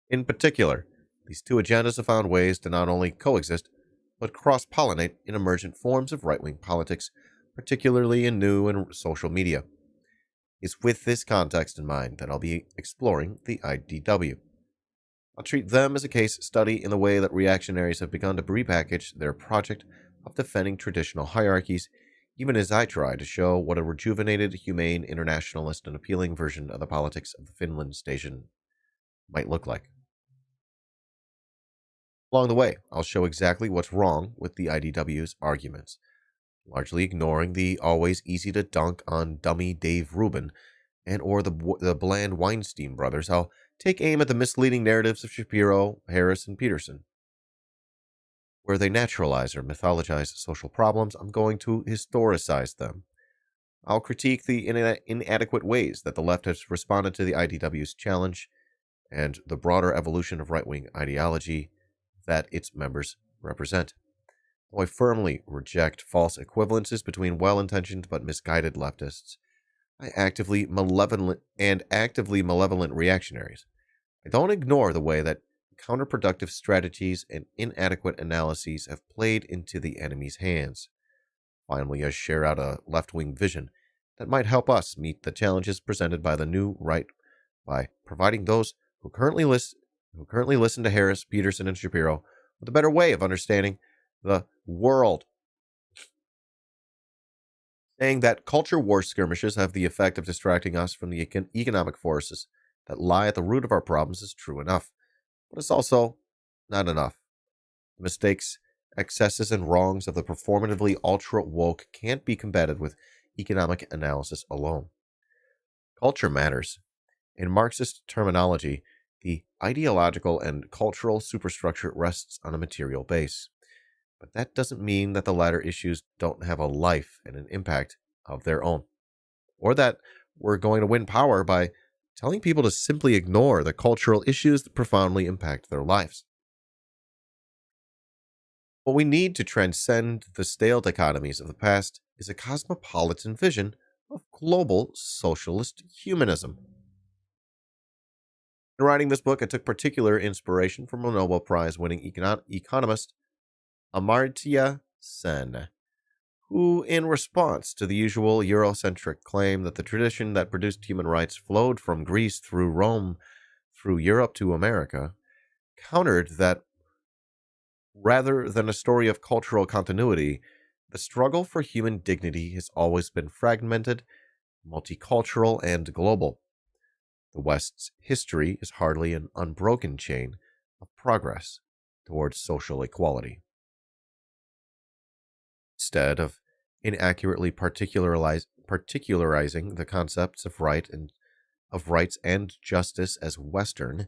In particular, these two agendas have found ways to not only coexist, but cross-pollinate in emergent forms of right-wing politics, particularly in new and social media. It's with this context in mind that I'll be exploring the IDW. I'll treat them as a case study in the way that reactionaries have begun to repackage their project of defending traditional hierarchies, even as I try to show what a rejuvenated, humane, internationalist, and appealing version of the politics of the Finland station might look like. Along the way, I'll show exactly what's wrong with the IDW's arguments, largely ignoring the always easy to dunk on dummy Dave Rubin and or the bland Weinstein brothers. I'll take aim at the misleading narratives of Shapiro, Harris, and Peterson. Where they naturalize or mythologize social problems, I'm going to historicize them. I'll critique the inadequate ways that the left has responded to the IDW's challenge and the broader evolution of right-wing ideology that its members represent. Though I firmly reject false equivalences between well-intentioned but misguided leftists, actively malevolent reactionaries, I don't ignore the way that counterproductive strategies and inadequate analyses have played into the enemy's hands. Finally, I share out a left-wing vision that might help us meet the challenges presented by the new right by providing those who currently listen to Harris, Peterson, and Shapiro with a better way of understanding the world. Saying that culture war skirmishes have the effect of distracting us from the economic forces that lie at the root of our problems is true enough, but it's also not enough. The mistakes, excesses, and wrongs of the performatively ultra-woke can't be combated with economic analysis alone. Culture matters. In Marxist terminology, the ideological and cultural superstructure rests on a material base. But that doesn't mean that the latter issues don't have a life and an impact of their own, or that we're going to win power by telling people to simply ignore the cultural issues that profoundly impact their lives. What we need to transcend the stale dichotomies of the past is a cosmopolitan vision of global socialist humanism. In writing this book, I took particular inspiration from a Nobel Prize-winning economist Amartya Sen, who, in response to the usual Eurocentric claim that the tradition that produced human rights flowed from Greece through Rome, through Europe to America, countered that rather than a story of cultural continuity, the struggle for human dignity has always been fragmented, multicultural, and global. The West's history is hardly an unbroken chain of progress towards social equality. Instead of inaccurately particularizing the concepts of rights and justice as Western,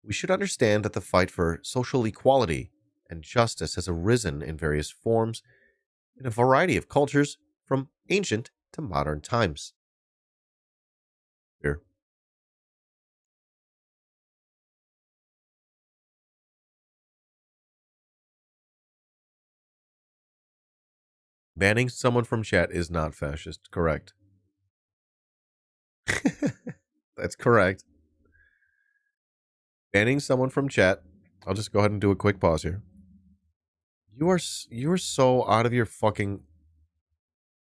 we should understand that the fight for social equality and justice has arisen in various forms in a variety of cultures from ancient to modern times. Here. Banning someone from chat is not fascist. Correct. That's correct. Banning someone from chat. I'll just go ahead and do a quick pause here. You are so out of your fucking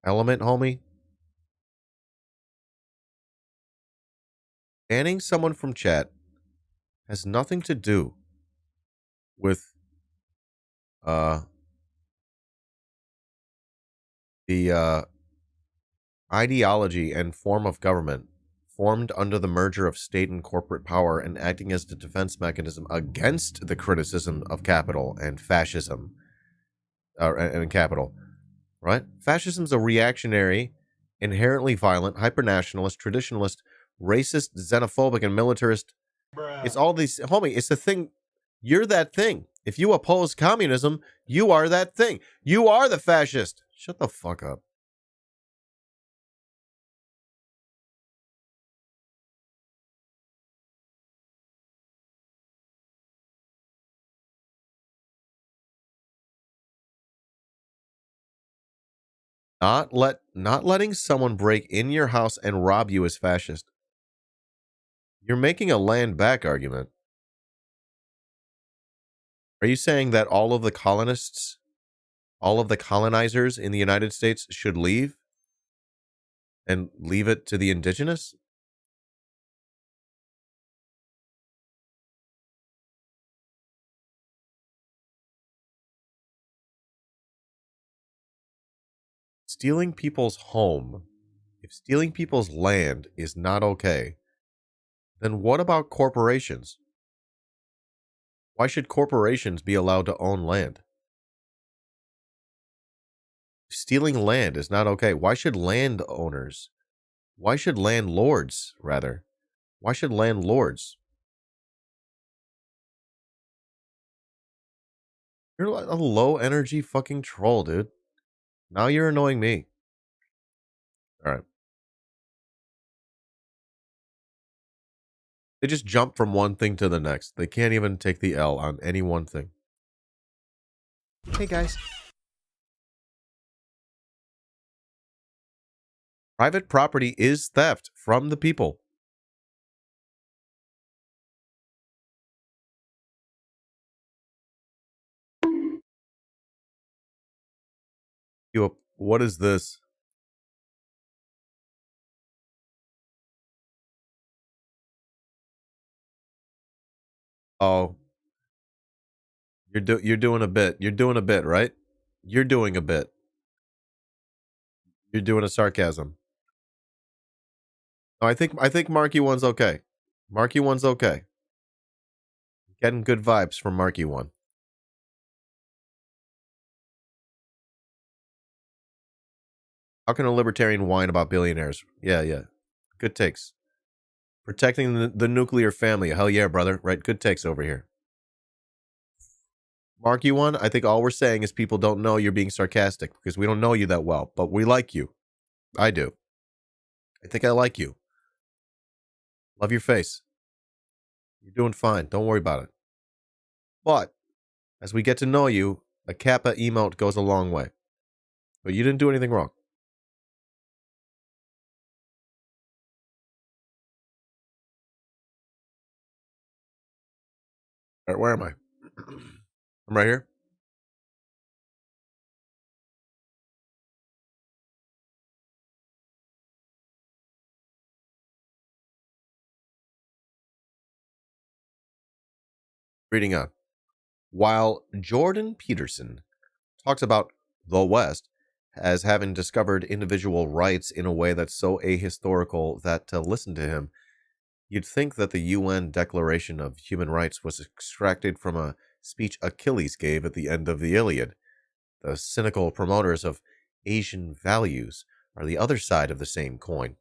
element, homie. Banning someone from chat has nothing to do with the ideology and form of government formed under the merger of state and corporate power and acting as the defense mechanism against the criticism of capital and fascism, and capital, right? Fascism is a reactionary, inherently violent, hypernationalist, traditionalist, racist, xenophobic, and militarist. It's all these, homie, it's the thing. You're that thing. If you oppose communism, you are that thing. You are the fascist. Shut the fuck up. Not letting someone break in your house and rob you is fascist. You're making a land back argument. Are you saying that all of the colonists, all of the colonizers in the United States should leave and leave it to the indigenous? Stealing people's home, if stealing people's land is not okay, then what about corporations? Why should corporations be allowed to own land? If stealing land is not okay, why should landlords, why should landlords? You're a low energy fucking troll, dude. Now you're annoying me. All right. They just jump from one thing to the next. They can't even take the L on any one thing. Hey, guys. Private property is theft from the people. What is this? Oh, you're doing a bit. You're doing a bit, right? You're doing a bit. You're doing a sarcasm. No, I think Marky One's okay. Marky One's okay. Getting good vibes from Marky One. How can a libertarian whine about billionaires? Yeah. Good takes. Protecting the nuclear family. Hell yeah, brother. Right, good takes over here. Marky One, I think all we're saying is people don't know you're being sarcastic because we don't know you that well, but we like you. I do. I think I like you. Love your face. You're doing fine. Don't worry about it. But as we get to know you, a Kappa emote goes a long way. But you didn't do anything wrong. All right, where am I? I'm right here. Reading on. While Jordan Peterson talks about the West as having discovered individual rights in a way that's so ahistorical that to listen to him, you'd think that the UN Declaration of Human Rights was extracted from a speech Achilles gave at the end of the Iliad. The cynical promoters of Asian values are the other side of the same coin.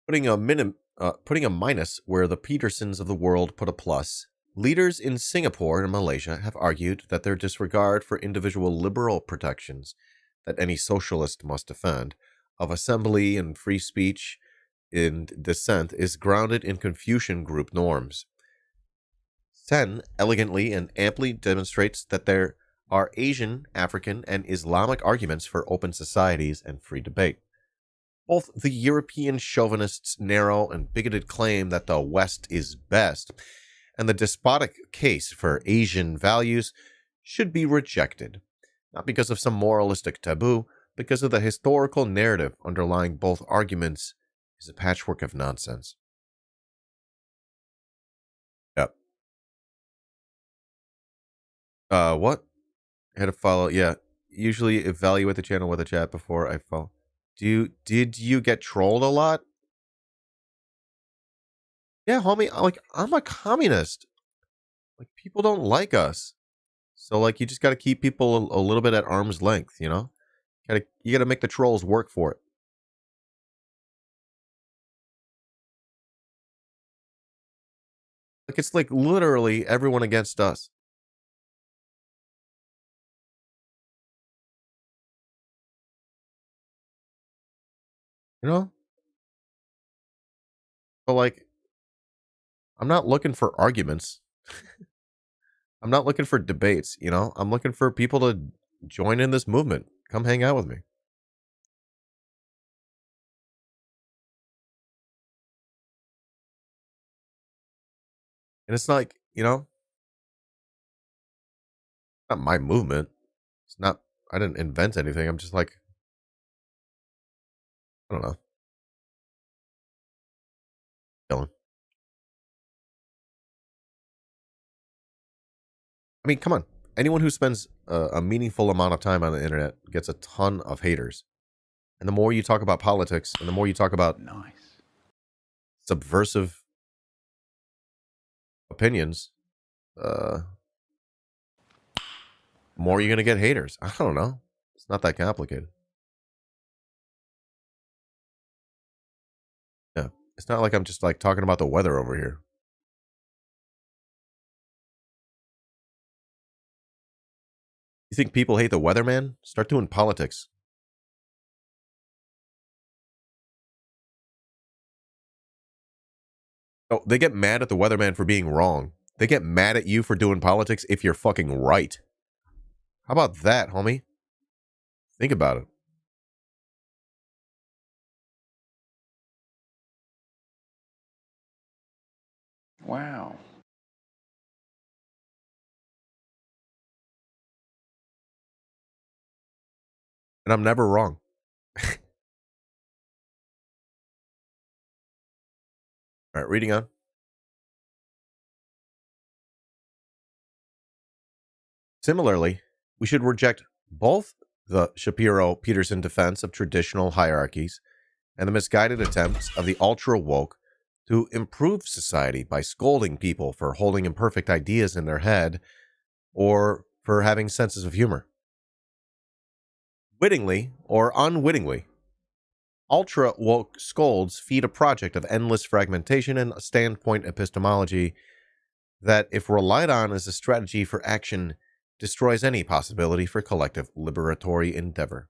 Putting a minus where the Petersons of the world put a plus, leaders in Singapore and Malaysia have argued that their disregard for individual liberal protections that any socialist must defend of assembly and free speech and dissent is grounded in Confucian group norms. Sen elegantly and amply demonstrates that there are Asian, African, and Islamic arguments for open societies and free debate. Both the European chauvinists' narrow and bigoted claim that the West is best and the despotic case for Asian values should be rejected, not because of some moralistic taboo, because of the historical narrative underlying both arguments is a patchwork of nonsense. Yep. What? I had to follow. Yeah. Usually evaluate the channel with a chat before I follow. Did you get trolled a lot? Yeah, homie, I'm a communist. Like, people don't like us. So, like, you just got to keep people a little bit at arm's length, you know? You got to make the trolls work for it. Like, it's like literally everyone against us. You know? But, like, I'm not looking for arguments. I'm not looking for debates, you know? I'm looking for people to join in this movement. Come hang out with me. And it's like, not my movement. It's not, I didn't invent anything. I'm just like, I don't know. Chilling. I mean, come on. Anyone who spends a meaningful amount of time on the internet gets a ton of haters. And the more you talk about politics and the more you talk about subversive opinions, the more you're going to get haters. I don't know. It's not that complicated. Yeah. It's not like I'm just like talking about the weather over here. You think people hate the weather, man? Start doing politics. Oh, they get mad at the weatherman for being wrong. They get mad at you for doing politics if you're fucking right. How about that, homie? Think about it. Wow. And I'm never wrong. All right, reading on. Similarly, we should reject both the Shapiro-Peterson defense of traditional hierarchies and the misguided attempts of the ultra-woke to improve society by scolding people for holding imperfect ideas in their head or for having senses of humor. Wittingly or unwittingly, ultra-woke scolds feed a project of endless fragmentation and standpoint epistemology that, if relied on as a strategy for action, destroys any possibility for collective liberatory endeavor.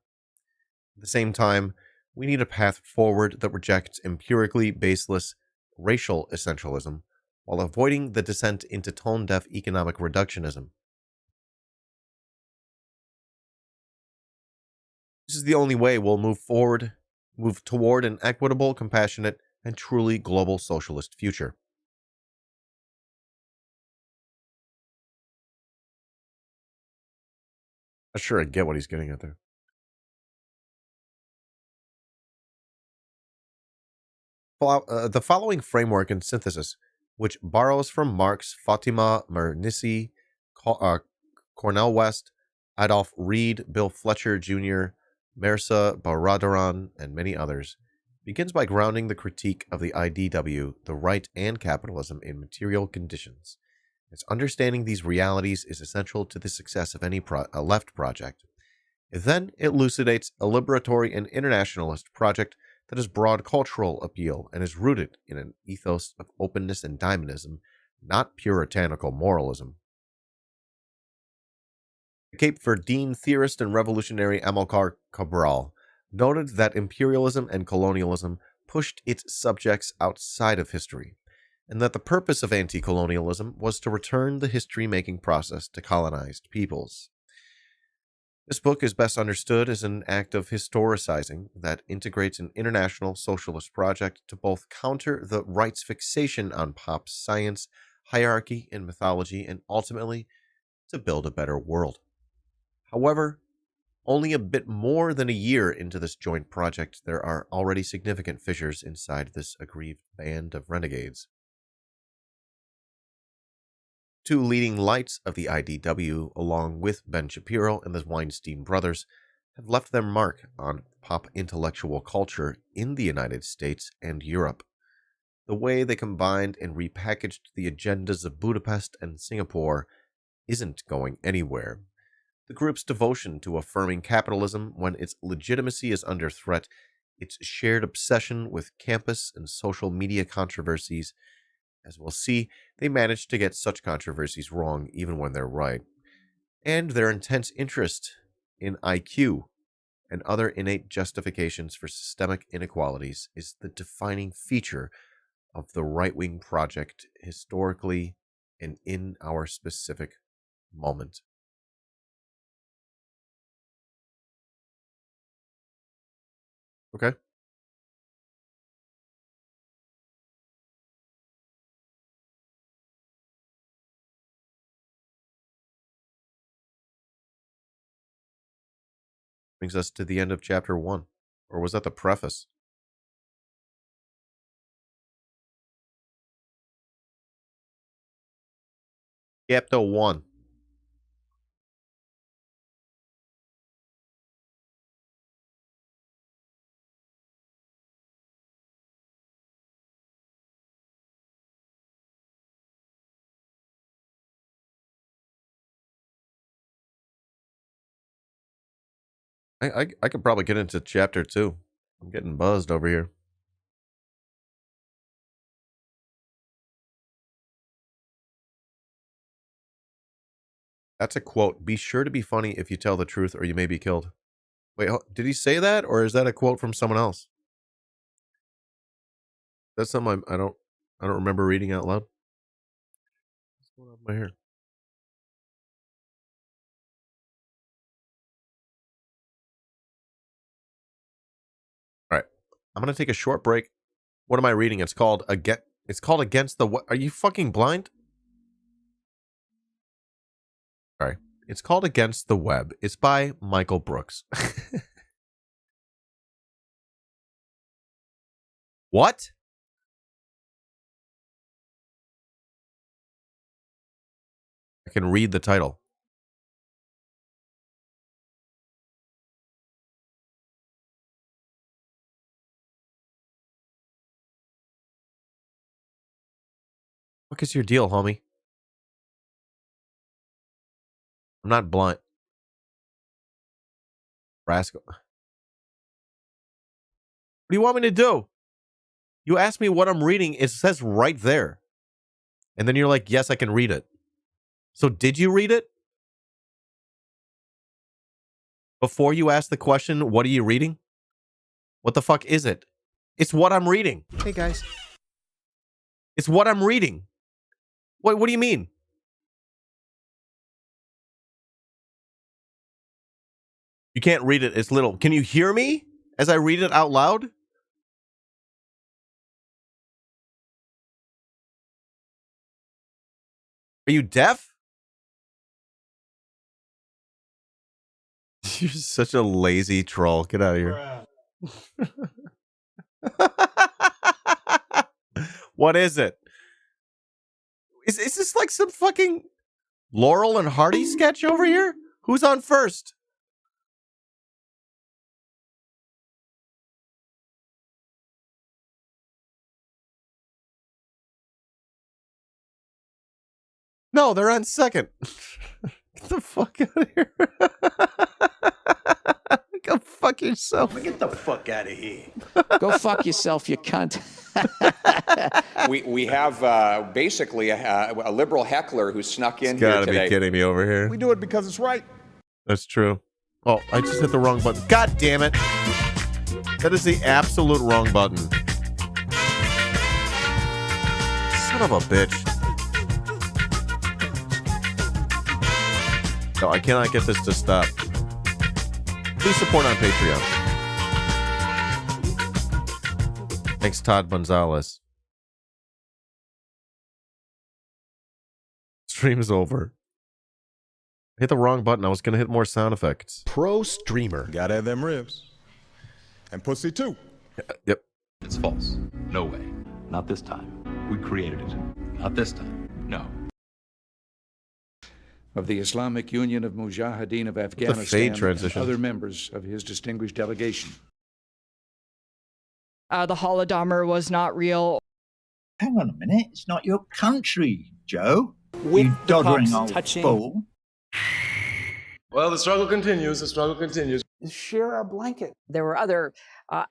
At the same time, we need a path forward that rejects empirically baseless racial essentialism while avoiding the descent into tone-deaf economic reductionism. This is the only way we'll move toward an equitable, compassionate, and truly global socialist future. Not sure I get what he's getting at there. The following framework and synthesis, which borrows from Marx, Fatima Mernissi, Cornel West, Adolph Reed, Bill Fletcher Jr., Mirza Baradaran, and many others, begins by grounding the critique of the IDW, the right, and capitalism in material conditions. As understanding these realities is essential to the success of any left project. Then it elucidates a liberatory and internationalist project that has broad cultural appeal and is rooted in an ethos of openness and dynamism, not puritanical moralism. The Cape Verdean theorist and revolutionary Amilcar Cabral noted that imperialism and colonialism pushed its subjects outside of history, and that the purpose of anti-colonialism was to return the history-making process to colonized peoples. This book is best understood as an act of historicizing that integrates an international socialist project to both counter the right's fixation on pop science, hierarchy, and mythology, and ultimately to build a better world. However, only a bit more than a year into this joint project, there are already significant fissures inside this aggrieved band of renegades. Two leading lights of the IDW, along with Ben Shapiro and the Weinstein brothers, have left their mark on pop intellectual culture in the United States and Europe. The way they combined and repackaged the agendas of Budapest and Singapore isn't going anywhere. The group's devotion to affirming capitalism when its legitimacy is under threat, its shared obsession with campus and social media controversies. As we'll see, they manage to get such controversies wrong even when they're right. And their intense interest in IQ and other innate justifications for systemic inequalities is the defining feature of the right-wing project historically and in our specific moment. Okay. Brings us to the end of chapter 1. Or was that the preface? Chapter 1. I could probably get into chapter 2. I'm getting buzzed over here. That's a quote. Be sure to be funny if you tell the truth or you may be killed. Wait, did he say that or is that a quote from someone else? That's something I don't remember reading out loud. What's going on with my hair? All right. I'm going to take a short break. What am I reading? It's called Against the Are you fucking blind? Sorry. It's called Against the Web. It's by Michael Brooks. What? I can read the title. What is your deal, homie? I'm not blunt. Rascal. What do you want me to do? You asked me what I'm reading. It says right there. And then you're like, yes, I can read it. So did you read it? Before you asked the question, what are you reading? What the fuck is it? It's what I'm reading. Hey, guys. It's what I'm reading. What do you mean? You can't read it. It's little. Can you hear me as I read it out loud? Are you deaf? You're such a lazy troll. Get out of here. What is it? Is this like some fucking Laurel and Hardy sketch over here? Who's on first? No, they're on second. Get the fuck out of here. Go fuck yourself. Get the fuck out of here. Go fuck yourself, you cunt. we have basically a liberal heckler who snuck in here Gotta today. be kidding me over here. We do it because it's right. That's true. Oh, I just hit the wrong button. God damn it. That is the absolute wrong button. Son of a bitch. No, I cannot get this to stop. Please support on Patreon. Thanks, Todd Gonzalez. Stream's over. I hit the wrong button. I was going to hit more sound effects. Pro streamer. Gotta have them ribs. And pussy too. Yep. It's false. No way. Not this time. We created it. Not this time. No. Of the Islamic Union of Mujahideen of Afghanistan and other members of his distinguished delegation. The Holodomor was not real. Hang on a minute, it's not your country, Joe. With you doddering old fool. Well, the struggle continues. The struggle continues. Share a blanket. There were other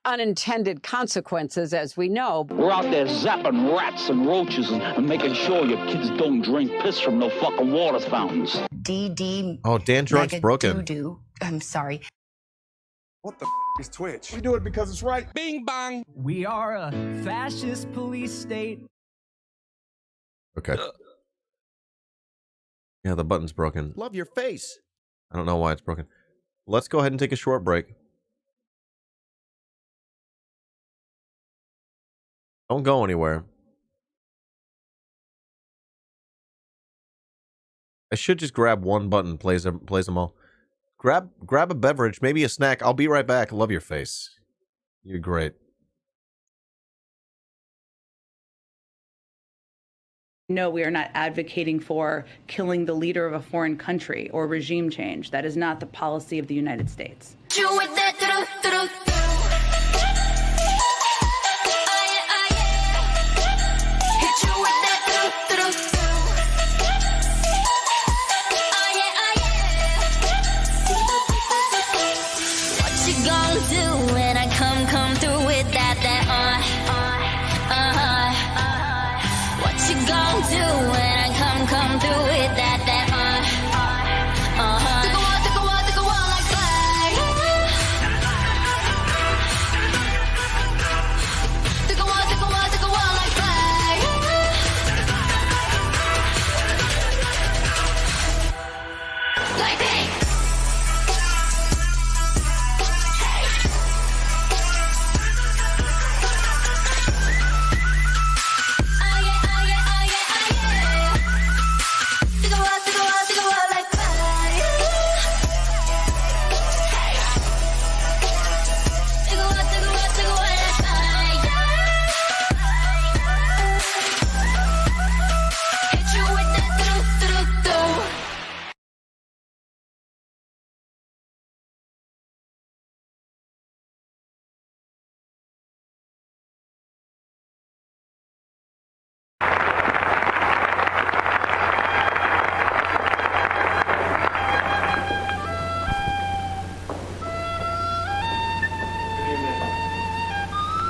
unintended consequences, as we know. We're out there zapping rats and roaches and making sure your kids don't drink piss from no fucking water fountains. DD. Oh, Dan Drunk's broken. Doo-doo. I'm sorry. What the is Twitch? We do it because it's right. Bing bang. We are a fascist police state. Okay. Yeah, the button's broken. Love your face. I don't know why it's broken. Let's go ahead and take a short break. Don't go anywhere. I should just grab one button, plays them all. grab a beverage, maybe a snack. I'll be right back. Love your face. You're great. No, we are not advocating for killing the leader of a foreign country or regime change. That is not the policy of the United States.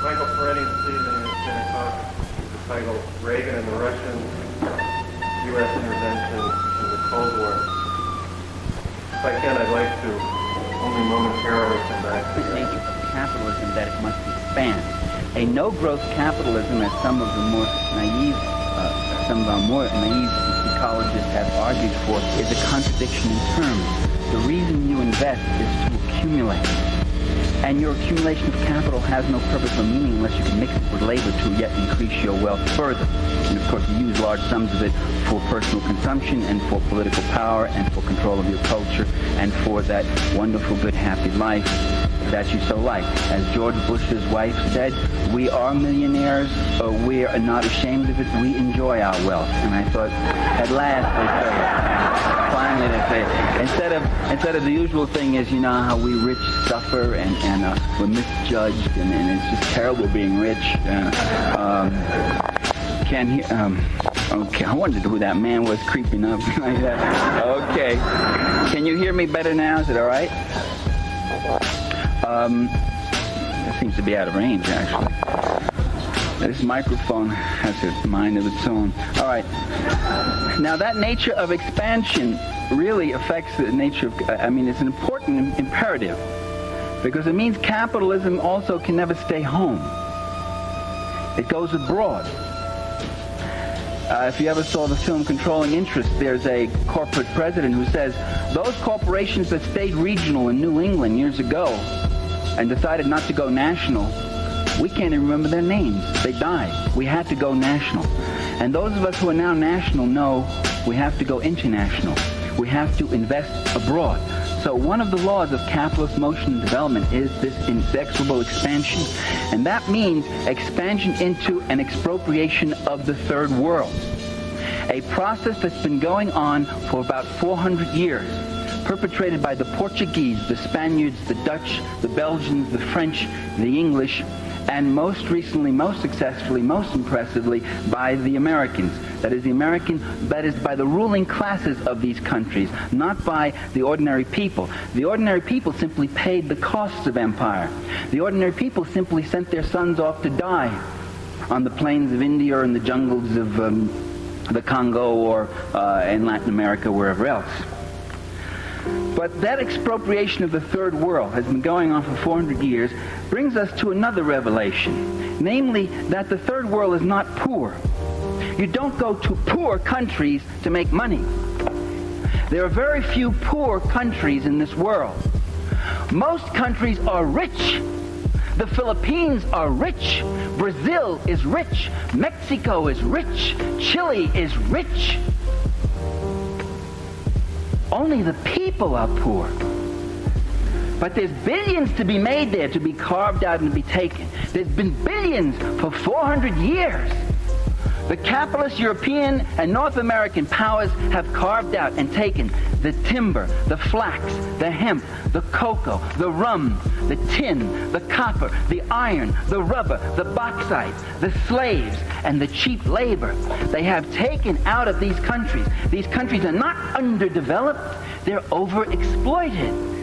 Michael Peretti this evening is going to talk titled Reagan and the Russians, U.S. Intervention in the Cold War. If I can, I'd like to only momentarily come back to the nature of capitalism that it must expand. A no-growth capitalism, as some of our more naive ecologists have argued for, is a contradiction in terms. The reason you invest is to accumulate. And your accumulation of capital has no purpose or meaning unless you can mix it with labor to yet increase your wealth further. And of course, you use large sums of it for personal consumption and for political power and for control of your culture and for that wonderful, good, happy life that you so like. As George Bush's wife said, we are millionaires, we are not ashamed of it, we enjoy our wealth. And I thought, at last they say it. Finally they say it. Instead of the usual thing is, you know, how we rich suffer and we're misjudged and it's just terrible being rich. Okay, I wondered who that man was creeping up like that. Okay. Can you hear me better now? Is it all right? It seems to be out of range, actually. This microphone has a mind of its own. All right. Now, that nature of expansion really affects the nature of, it's an important imperative because it means capitalism also can never stay home. It goes abroad. If you ever saw the film Controlling Interest, there's a corporate president who says, those corporations that stayed regional in New England years ago and decided not to go national, we can't even remember their names. They died. We had to go national. And those of us who are now national know we have to go international. We have to invest abroad. So one of the laws of capitalist motion and development is this inexorable expansion. And that means expansion into an expropriation of the third world. A process that's been going on for about 400 years, perpetrated by the Portuguese, the Spaniards, the Dutch, the Belgians, the French, the English, and most recently, most successfully, most impressively, by the Americans. That is by the ruling classes of these countries, not by the ordinary people. The ordinary people simply paid the costs of empire. The ordinary people simply sent their sons off to die on the plains of India or in the jungles of the Congo or in Latin America, wherever else. But that expropriation of the third world has been going on for 400 years, brings us to another revelation, namely that the third world is not poor. You don't go to poor countries to make money. There are very few poor countries in this world. Most countries are rich. The Philippines are rich. Brazil is rich. Mexico is rich. Chile is rich. Only the people are poor. But there's billions to be made there, to be carved out and to be taken. There's been billions for 400 years. The capitalist European and North American powers have carved out and taken the timber, the flax, the hemp, the cocoa, the rum, the tin, the copper, the iron, the rubber, the bauxite, the slaves, and the cheap labor. They have taken out of these countries. These countries are not underdeveloped, they're overexploited.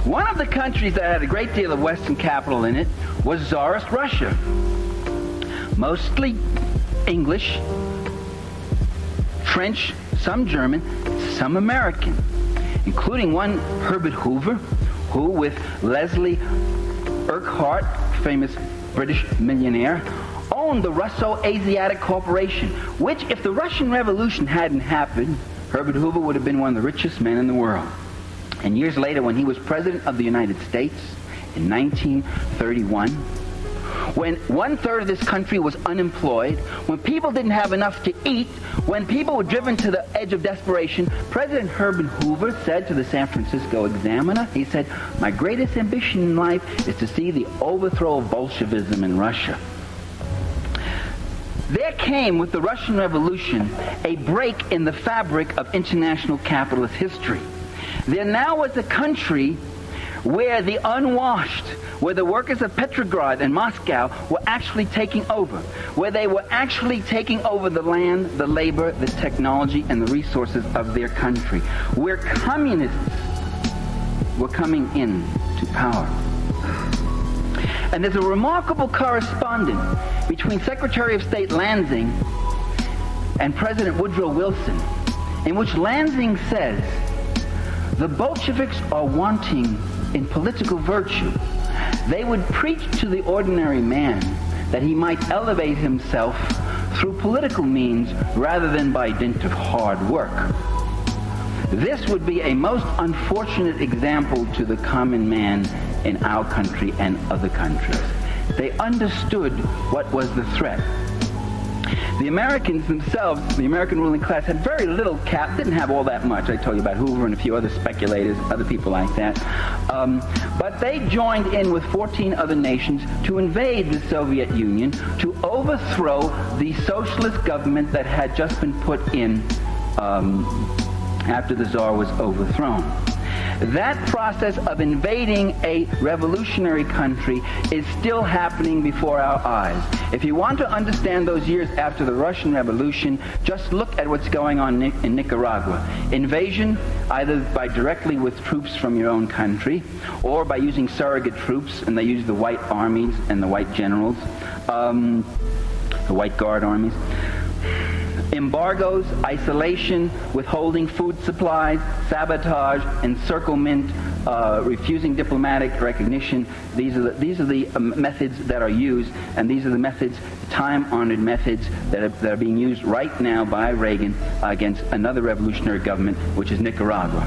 One of the countries that had a great deal of Western capital in it was Tsarist Russia. Mostly English, French, some German, some American, including one Herbert Hoover, who with Leslie Urquhart, famous British millionaire, owned the Russo-Asiatic Corporation, which, if the Russian Revolution hadn't happened, Herbert Hoover would have been one of the richest men in the world. And years later, when he was president of the United States in 1931, when 1/3 of this country was unemployed, when people didn't have enough to eat, when people were driven to the edge of desperation, President Herbert Hoover said to the San Francisco Examiner, he said, "My greatest ambition in life is to see the overthrow of Bolshevism in Russia." There came, with the Russian Revolution, a break in the fabric of international capitalist history. There now was a country where the unwashed, where the workers of Petrograd and Moscow were actually taking over, where they were actually taking over the land, the labor, the technology, and the resources of their country, where communists were coming in to power. And there's a remarkable correspondence between Secretary of State Lansing and President Woodrow Wilson, in which Lansing says, "The Bolsheviks are wanting in political virtue. They would preach to the ordinary man that he might elevate himself through political means rather than by dint of hard work. This would be a most unfortunate example to the common man in our country and other countries." They understood what was the threat. The Americans themselves, the American ruling class, had very little cap, didn't have all that much. I told you about Hoover and a few other speculators, other people like that. But they joined in with 14 other nations to invade the Soviet Union, to overthrow the socialist government that had just been put in after the Tsar was overthrown. That process of invading a revolutionary country is still happening before our eyes. If you want to understand those years after the Russian Revolution, just look at what's going on in Nicaragua. Invasion, either by directly with troops from your own country, or by using surrogate troops, and they use the white armies and the white generals, the white guard armies. Embargoes, isolation, withholding food supplies, sabotage, encirclement, refusing diplomatic recognition. These are the methods that are used, and these are the methods, time-honored methods that are being used right now by Reagan against another revolutionary government, which is Nicaragua.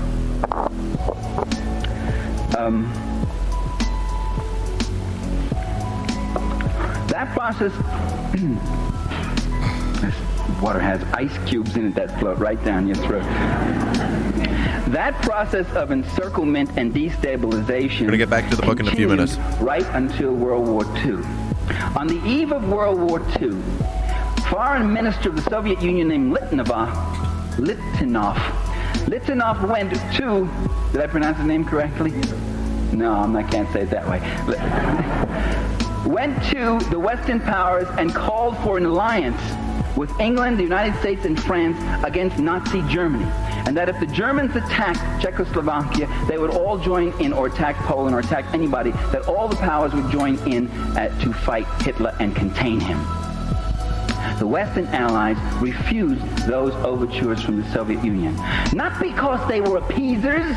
That process. Water has ice cubes in it that float right down your throat. That process of encirclement and destabilization. We're going to get back to the book in a few minutes. Right until World War II. On the eve of World War II, Foreign Minister of the Soviet Union named Litvinov went to, did I pronounce his name correctly? No, I can't say it that way. Went to the Western powers and called for an alliance with England, the United States, and France against Nazi Germany. And that if the Germans attacked Czechoslovakia, they would all join in, or attack Poland, or attack anybody, that all the powers would join in to fight Hitler and contain him. The Western Allies refused those overtures from the Soviet Union. Not because they were appeasers,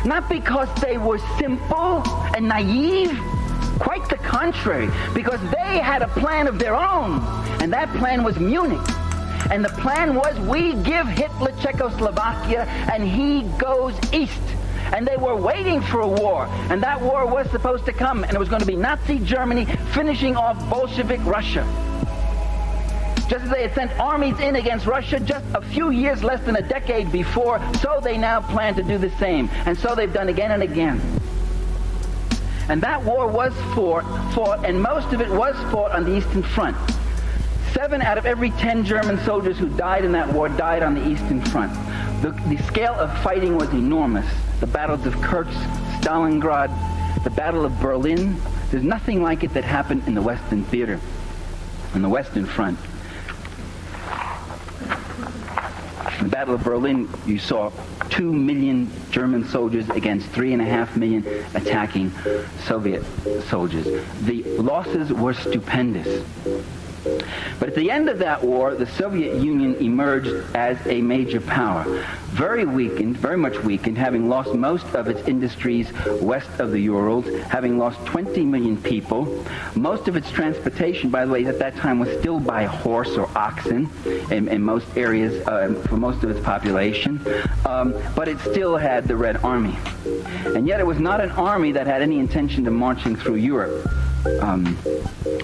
not because they were simple and naive, quite the contrary, because they had a plan of their own, and that plan was Munich. And the plan was, we give Hitler Czechoslovakia, and he goes east. And they were waiting for a war. And that war was supposed to come. And it was going to be Nazi Germany finishing off Bolshevik Russia. Just as they had sent armies in against Russia just a few years, less than a decade before, so they now plan to do the same. And so they've done again and again. And that war was fought, and most of it was fought on the Eastern Front. 7 out of every 10 German soldiers who died in that war died on the Eastern Front. The scale of fighting was enormous. The battles of Kursk, Stalingrad, the Battle of Berlin. There's nothing like it that happened in the Western theater, on the Western Front. In the Battle of Berlin, you saw 2 million German soldiers against 3.5 million attacking Soviet soldiers. The losses were stupendous. But at the end of that war, the Soviet Union emerged as a major power. Very weakened, very much weakened, having lost most of its industries west of the Urals, having lost 20 million people. Most of its transportation, by the way, at that time was still by horse or oxen in most areas for most of its population. But it still had the Red Army. And yet it was not an army that had any intention of marching through Europe.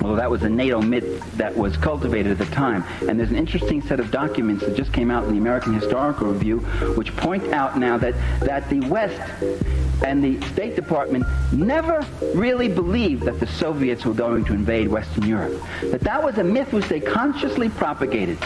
Although that was a NATO myth that was cultivated at the time. And there's an interesting set of documents that just came out in the American Historical Review which point out now that the West and the State Department never really believed that the Soviets were going to invade Western Europe. That was a myth which they consciously propagated.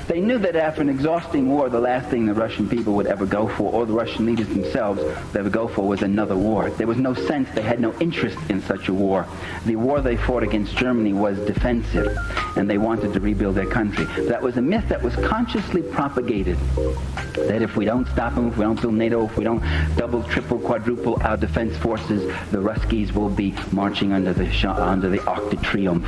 They knew that after an exhausting war, the last thing the Russian people would ever go for, or the Russian leaders themselves would ever go for, was another war. There was no sense, they had no interest in such a war. The war they fought against Germany was defensive, and they wanted to rebuild their country. That was a myth that was consciously propagated, that if we don't stop them, if we don't build NATO, if we don't double, triple, quadruple our defense forces, the Ruskies will be marching under the Arc de Triomphe.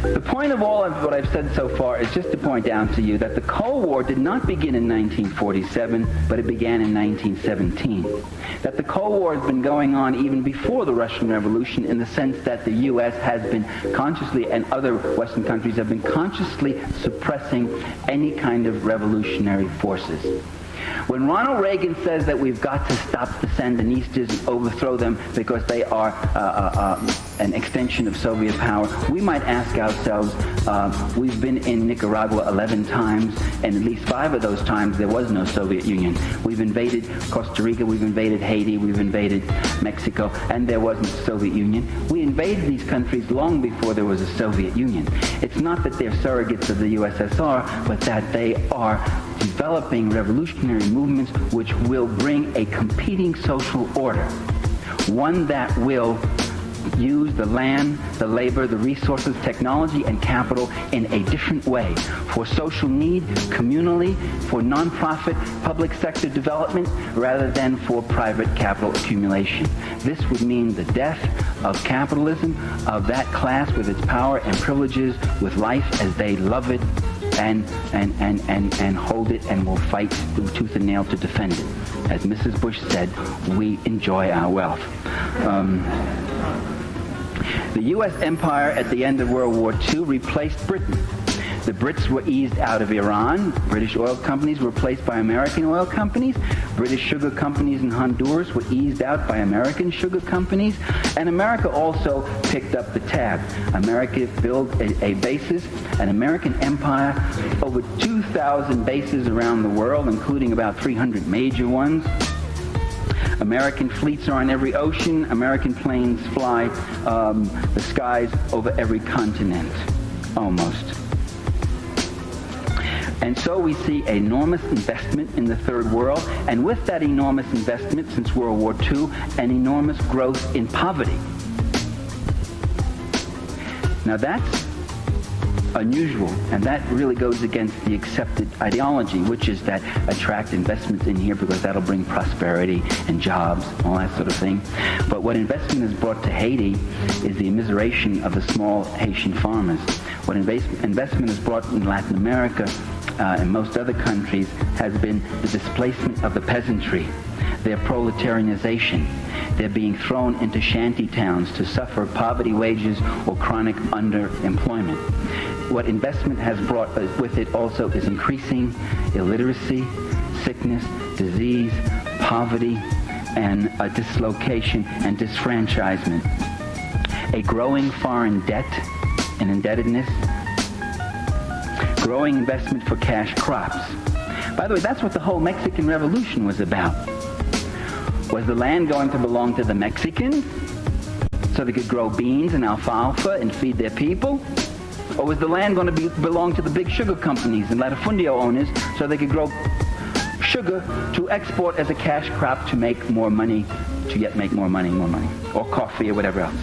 The point of all of what I've said so far is just to point out to you that the Cold War did not begin in 1947, but it began in 1917. That the Cold War has been going on even before the Russian Revolution, in the sense that the U.S. has been consciously, and other Western countries have been consciously suppressing any kind of revolutionary forces. When Ronald Reagan says that we've got to stop the Sandinistas and overthrow them because they are an extension of Soviet power, we might ask ourselves, we've been in Nicaragua 11 times, and at least 5 of those times there was no Soviet Union. We've invaded Costa Rica, we've invaded Haiti, we've invaded Mexico, and there wasn't a Soviet Union. We invaded these countries long before there was a Soviet Union. It's not that they're surrogates of the USSR, but that they are developing revolutionary movements which will bring a competing social order, one that will use the land, the labor, the resources, technology, and capital in a different way, for social need, communally, for nonprofit, public sector development, rather than for private capital accumulation. This would mean the death of capitalism, of that class with its power and privileges, with life as they love it, and hold it, and will fight through tooth and nail to defend it. As Mrs. Bush said, we enjoy our wealth. The U.S. empire at the end of World War II replaced Britain. The Brits were eased out of Iran. British oil companies were replaced by American oil companies. British sugar companies in Honduras were eased out by American sugar companies. And America also picked up the tab. America built a basis, an American empire, over 2,000 bases around the world, including about 300 major ones. American fleets are on every ocean. American planes fly the skies over every continent, almost. And so we see enormous investment in the third world, and with that enormous investment since World War II, an enormous growth in poverty. Now that's unusual, and that really goes against the accepted ideology, which is that attract investments in here because that'll bring prosperity and jobs, all that sort of thing. But what investment has brought to Haiti is the immiseration of the small Haitian farmers. What investment has brought in Latin America and most other countries has been the displacement of the peasantry, their proletarianization. They're being thrown into shanty towns to suffer poverty wages or chronic underemployment. What investment has brought with it also is increasing illiteracy, sickness, disease, poverty and dislocation and disfranchisement, a growing foreign debt and indebtedness, growing investment for cash crops. By the way, that's what the whole Mexican Revolution was about. Was the land going to belong to the Mexicans so they could grow beans and alfalfa and feed their people? Or was the land going to belong to the big sugar companies and latifundio owners so they could grow sugar to export as a cash crop to make more money, to yet make more money, or coffee or whatever else?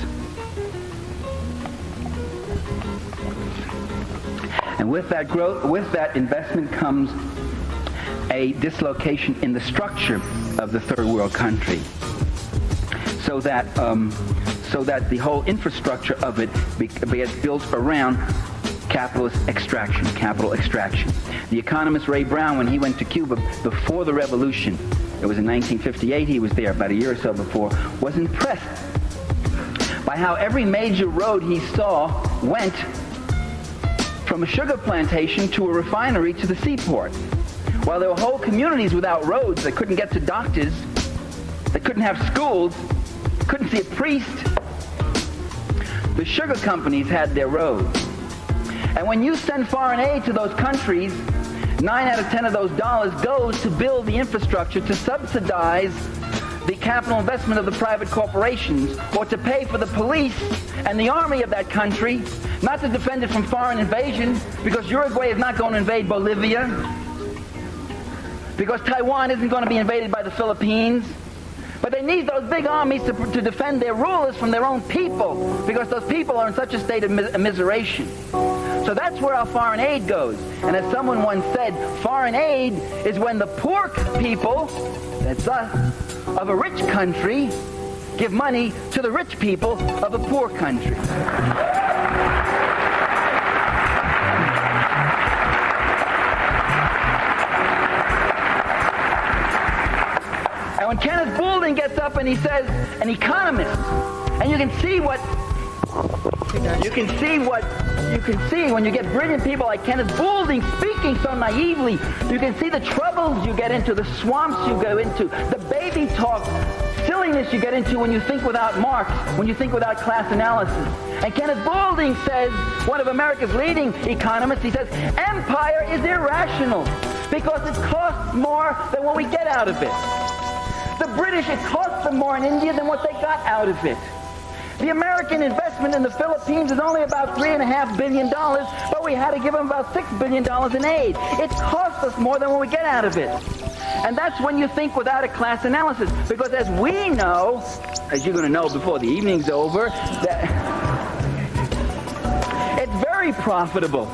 And with that growth, with that investment comes a dislocation in the structure of the third world country, so that the whole infrastructure of it gets built around capital extraction. The economist Ray Brown, when he went to Cuba before the revolution, it was in 1958, he was there about a year or so before, was impressed by how every major road he saw went from a sugar plantation to a refinery to the seaport. While there were whole communities without roads, they couldn't get to doctors, they couldn't have schools, couldn't see a priest, the sugar companies had their roads. And when you send foreign aid to those countries, 9 out of 10 of those dollars goes to build the infrastructure, to subsidize the capital investment of the private corporations, or to pay for the police and the army of that country, not to defend it from foreign invasion, because Uruguay is not going to invade Bolivia, because Taiwan isn't going to be invaded by the Philippines. But they need those big armies to defend their rulers from their own people, because those people are in such a state of immiseration. So that's where our foreign aid goes. And as someone once said, foreign aid is when the poor people, that's us, of a rich country, give money to the rich people of a poor country. And when Kenneth Boulding gets up and he says, an economist, and you can see when you get brilliant people like Kenneth Boulding speaking so naively, you can see the troubles you get into, the swamps you go into, the baby talk, silliness you get into when you think without Marx, when you think without class analysis. And Kenneth Boulding says, one of America's leading economists, he says, empire is irrational because it costs more than what we get out of it. The British, it cost them more in India than what they got out of it. The American investment in the Philippines is only about $3.5 billion, but we had to give them about $6 billion in aid. It costs us more than what we get out of it. And that's when you think without a class analysis. Because as we know, as you're going to know before the evening's over, that it's very profitable.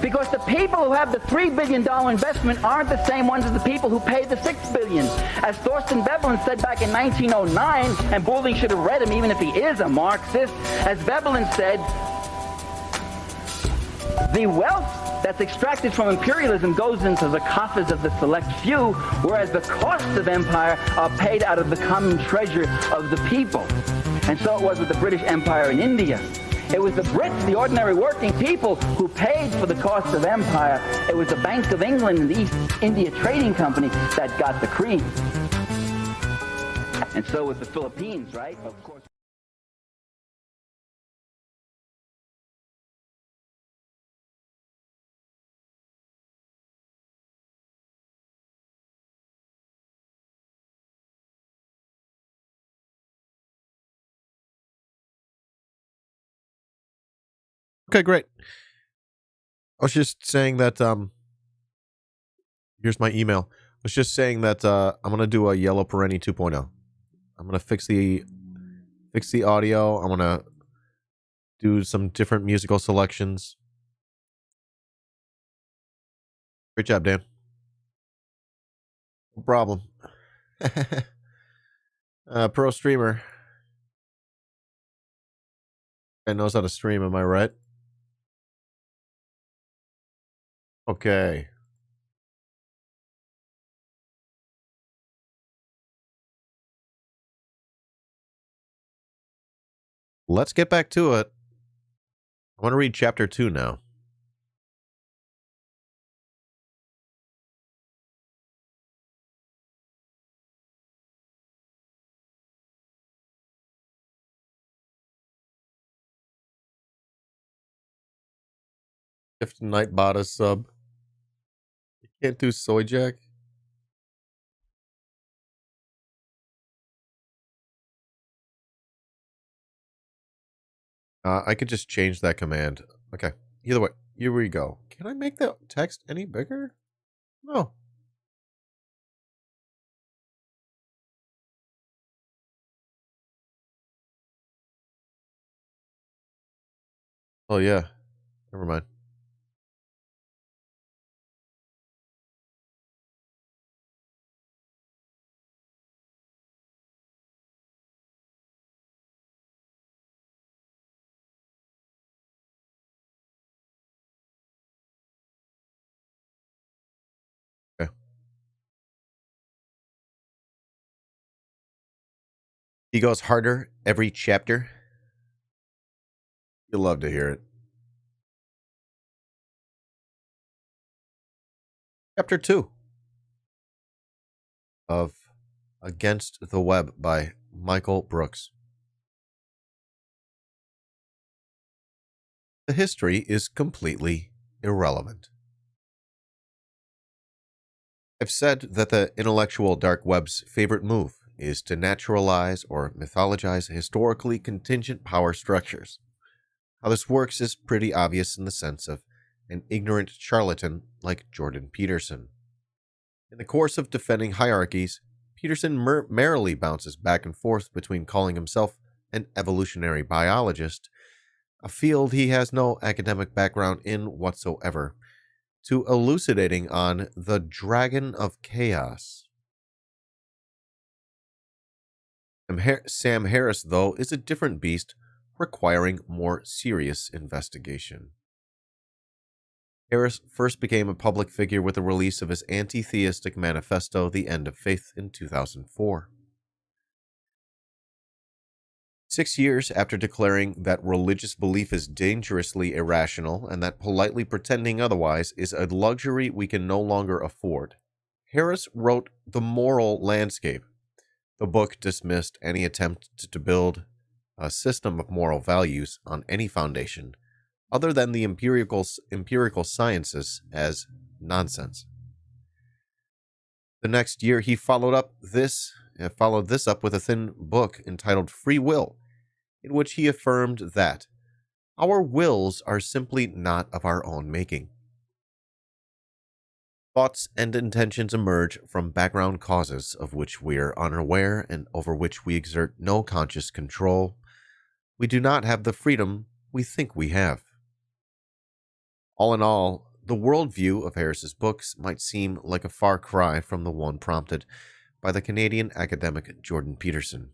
Because the people who have the $3 billion investment aren't the same ones as the people who paid the $6 billion. As Thorsten Veblen said back in 1909, and Boulding should have read him even if he is a Marxist, as Veblen said, the wealth that's extracted from imperialism goes into the coffers of the select few, whereas the costs of empire are paid out of the common treasure of the people. And so it was with the British Empire in India. It was the Brits, the ordinary working people, who paid for the cost of empire. It was the Bank of England and the East India Trading Company that got the cream. And so with the Philippines, right? Of course. Okay, great. I was just saying that here's my email. I was just saying that I'm gonna do a Yellow Perenni 2.0. I'm gonna fix the audio. I'm gonna do some different musical selections. Great job, Dan. No problem. Pro streamer. Guy knows how to stream, am I right? Okay. Let's get back to it. I want to read chapter 2 now. If Knight bought a sub. You can't do soy jack. I could just change that command. Okay. Either way, here we go. Can I make the text any bigger? No. Oh, yeah. Never mind. Okay. He goes harder every chapter. You'll love to hear it. Chapter 2 of Against the Web by Michael Brooks. The history is completely irrelevant. I've said that the intellectual dark web's favorite move is to naturalize or mythologize historically contingent power structures. How this works is pretty obvious in the sense of an ignorant charlatan like Jordan Peterson. In the course of defending hierarchies, Peterson merrily bounces back and forth between calling himself an evolutionary biologist, a field he has no academic background in whatsoever, to elucidating on the Dragon of Chaos. Sam Harris, though, is a different beast, requiring more serious investigation. Harris first became a public figure with the release of his anti-theistic manifesto, The End of Faith, in 2004. 6 years after declaring that religious belief is dangerously irrational and that politely pretending otherwise is a luxury we can no longer afford, Harris wrote The Moral Landscape. The book dismissed any attempt to build a system of moral values on any foundation other than the empirical sciences as nonsense. The next year, he followed this up with a thin book entitled Free Will, in which he affirmed that our wills are simply not of our own making. Thoughts and intentions emerge from background causes of which we are unaware and over which we exert no conscious control. We do not have the freedom we think we have. All in all, the worldview of Harris's books might seem like a far cry from the one prompted by the Canadian academic Jordan Peterson.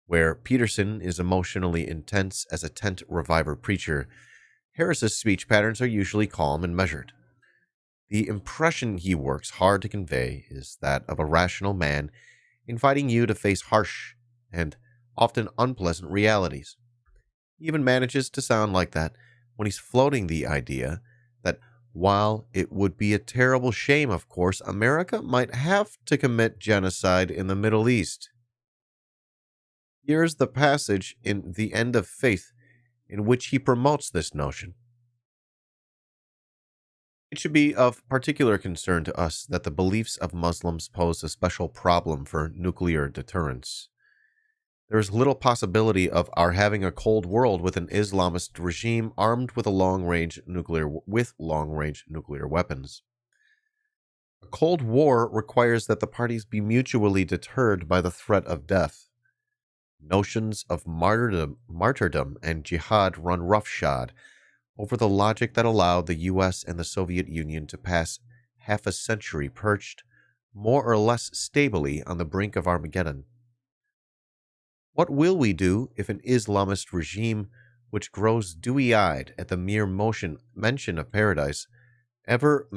Where Peterson is emotionally intense as a tent reviver preacher, Harris's speech patterns are usually calm and measured. The impression he works hard to convey is that of a rational man inviting you to face harsh and often unpleasant realities. He even manages to sound like that when he's floating the idea that while it would be a terrible shame, of course, America might have to commit genocide in the Middle East. Here's the passage in The End of Faith in which he promotes this notion. It should be of particular concern to us that the beliefs of Muslims pose a special problem for nuclear deterrence. There is little possibility of our having a cold world with an Islamist regime armed with long-range nuclear weapons. A cold war requires that the parties be mutually deterred by the threat of death. Notions of martyrdom and jihad run roughshod over the logic that allowed the U.S. and the Soviet Union to pass half a century perched, more or less stably, on the brink of Armageddon. What will we do if an Islamist regime, which grows dewy-eyed at the mere mention of paradise, ever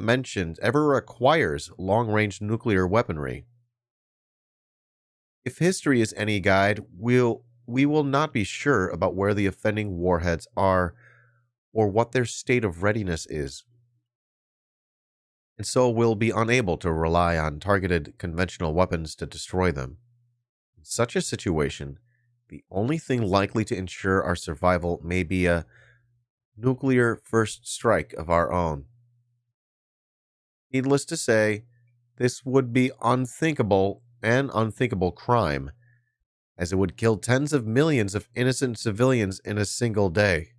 acquires long-range nuclear weaponry? If history is any guide, we will not be sure about where the offending warheads are or what their state of readiness is, and so will be unable to rely on targeted conventional weapons to destroy them. In such a situation, the only thing likely to ensure our survival may be a nuclear first strike of our own. Needless to say, this would be an unthinkable crime, as it would kill tens of millions of innocent civilians in a single day.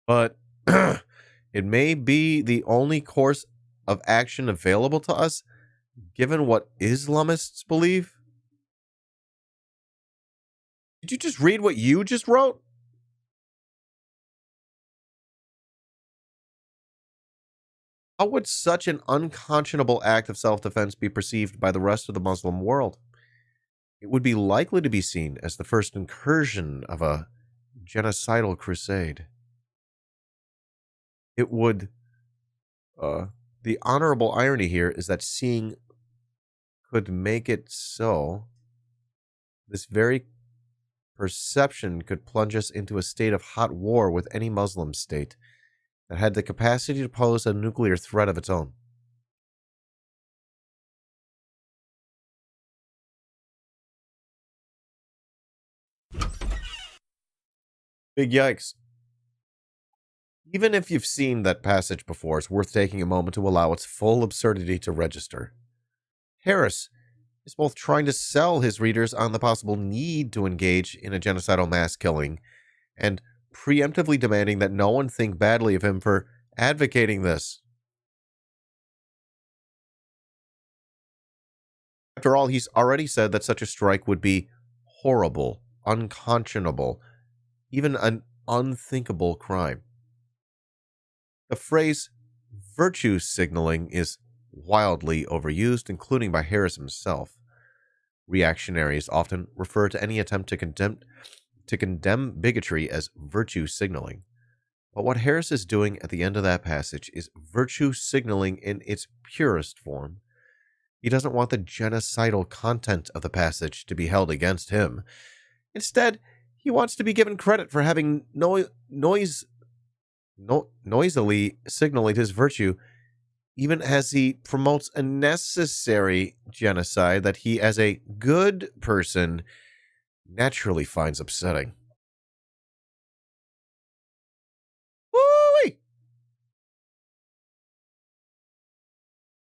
But it may be the only course of action available to us, given what Islamists believe. Did you just read what you just wrote? How would such an unconscionable act of self-defense be perceived by the rest of the Muslim world? It would be likely to be seen as the first incursion of a genocidal crusade. It would, the honorable irony here is that seeing could make it so. This very perception could plunge us into a state of hot war with any Muslim state that had the capacity to pose a nuclear threat of its own. Big yikes. Even if you've seen that passage before, it's worth taking a moment to allow its full absurdity to register. Harris is both trying to sell his readers on the possible need to engage in a genocidal mass killing and preemptively demanding that no one think badly of him for advocating this. After all, he's already said that such a strike would be horrible, unconscionable, even an unthinkable crime. The phrase virtue signaling is wildly overused, including by Harris himself. Reactionaries often refer to any attempt to condemn bigotry as virtue signaling. But what Harris is doing at the end of that passage is virtue signaling in its purest form. He doesn't want the genocidal content of the passage to be held against him. Instead, he wants to be given credit for having noisily signaling his virtue, even as he promotes a necessary genocide that he, as a good person, naturally finds upsetting. Woo-wee!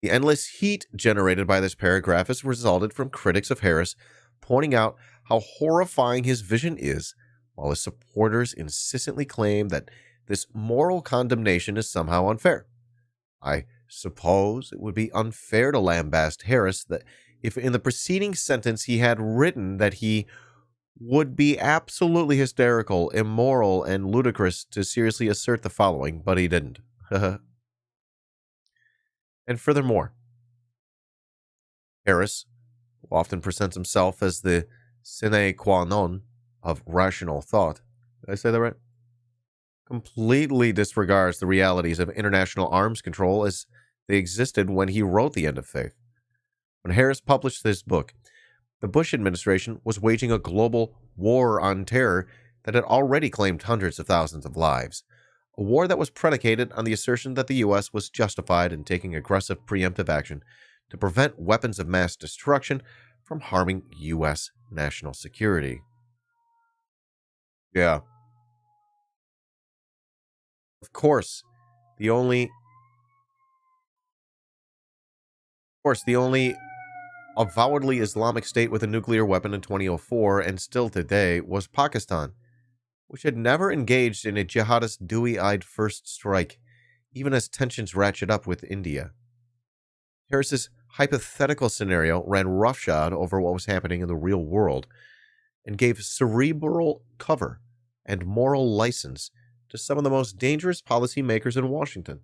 The endless heat generated by this paragraph has resulted from critics of Harris pointing out how horrifying his vision is, while his supporters insistently claim that this moral condemnation is somehow unfair. I suppose it would be unfair to lambaste Harris that if in the preceding sentence he had written that he would be absolutely hysterical, immoral, and ludicrous to seriously assert the following, but he didn't. And furthermore, Harris, who often presents himself as the sine qua non of rational thought, did I say that right? Completely disregards the realities of international arms control as they existed when he wrote The End of Faith. When Harris published this book, the Bush administration was waging a global war on terror that had already claimed hundreds of thousands of lives, a war that was predicated on the assertion that the U.S. was justified in taking aggressive preemptive action to prevent weapons of mass destruction from harming U.S. national security. Yeah. Of course, the only avowedly Islamic state with a nuclear weapon in 2004 and still today was Pakistan, which had never engaged in a jihadist dewy-eyed first strike, even as tensions ratchet up with India. Harris's hypothetical scenario ran roughshod over what was happening in the real world and gave cerebral cover and moral license to some of the most dangerous policymakers in Washington.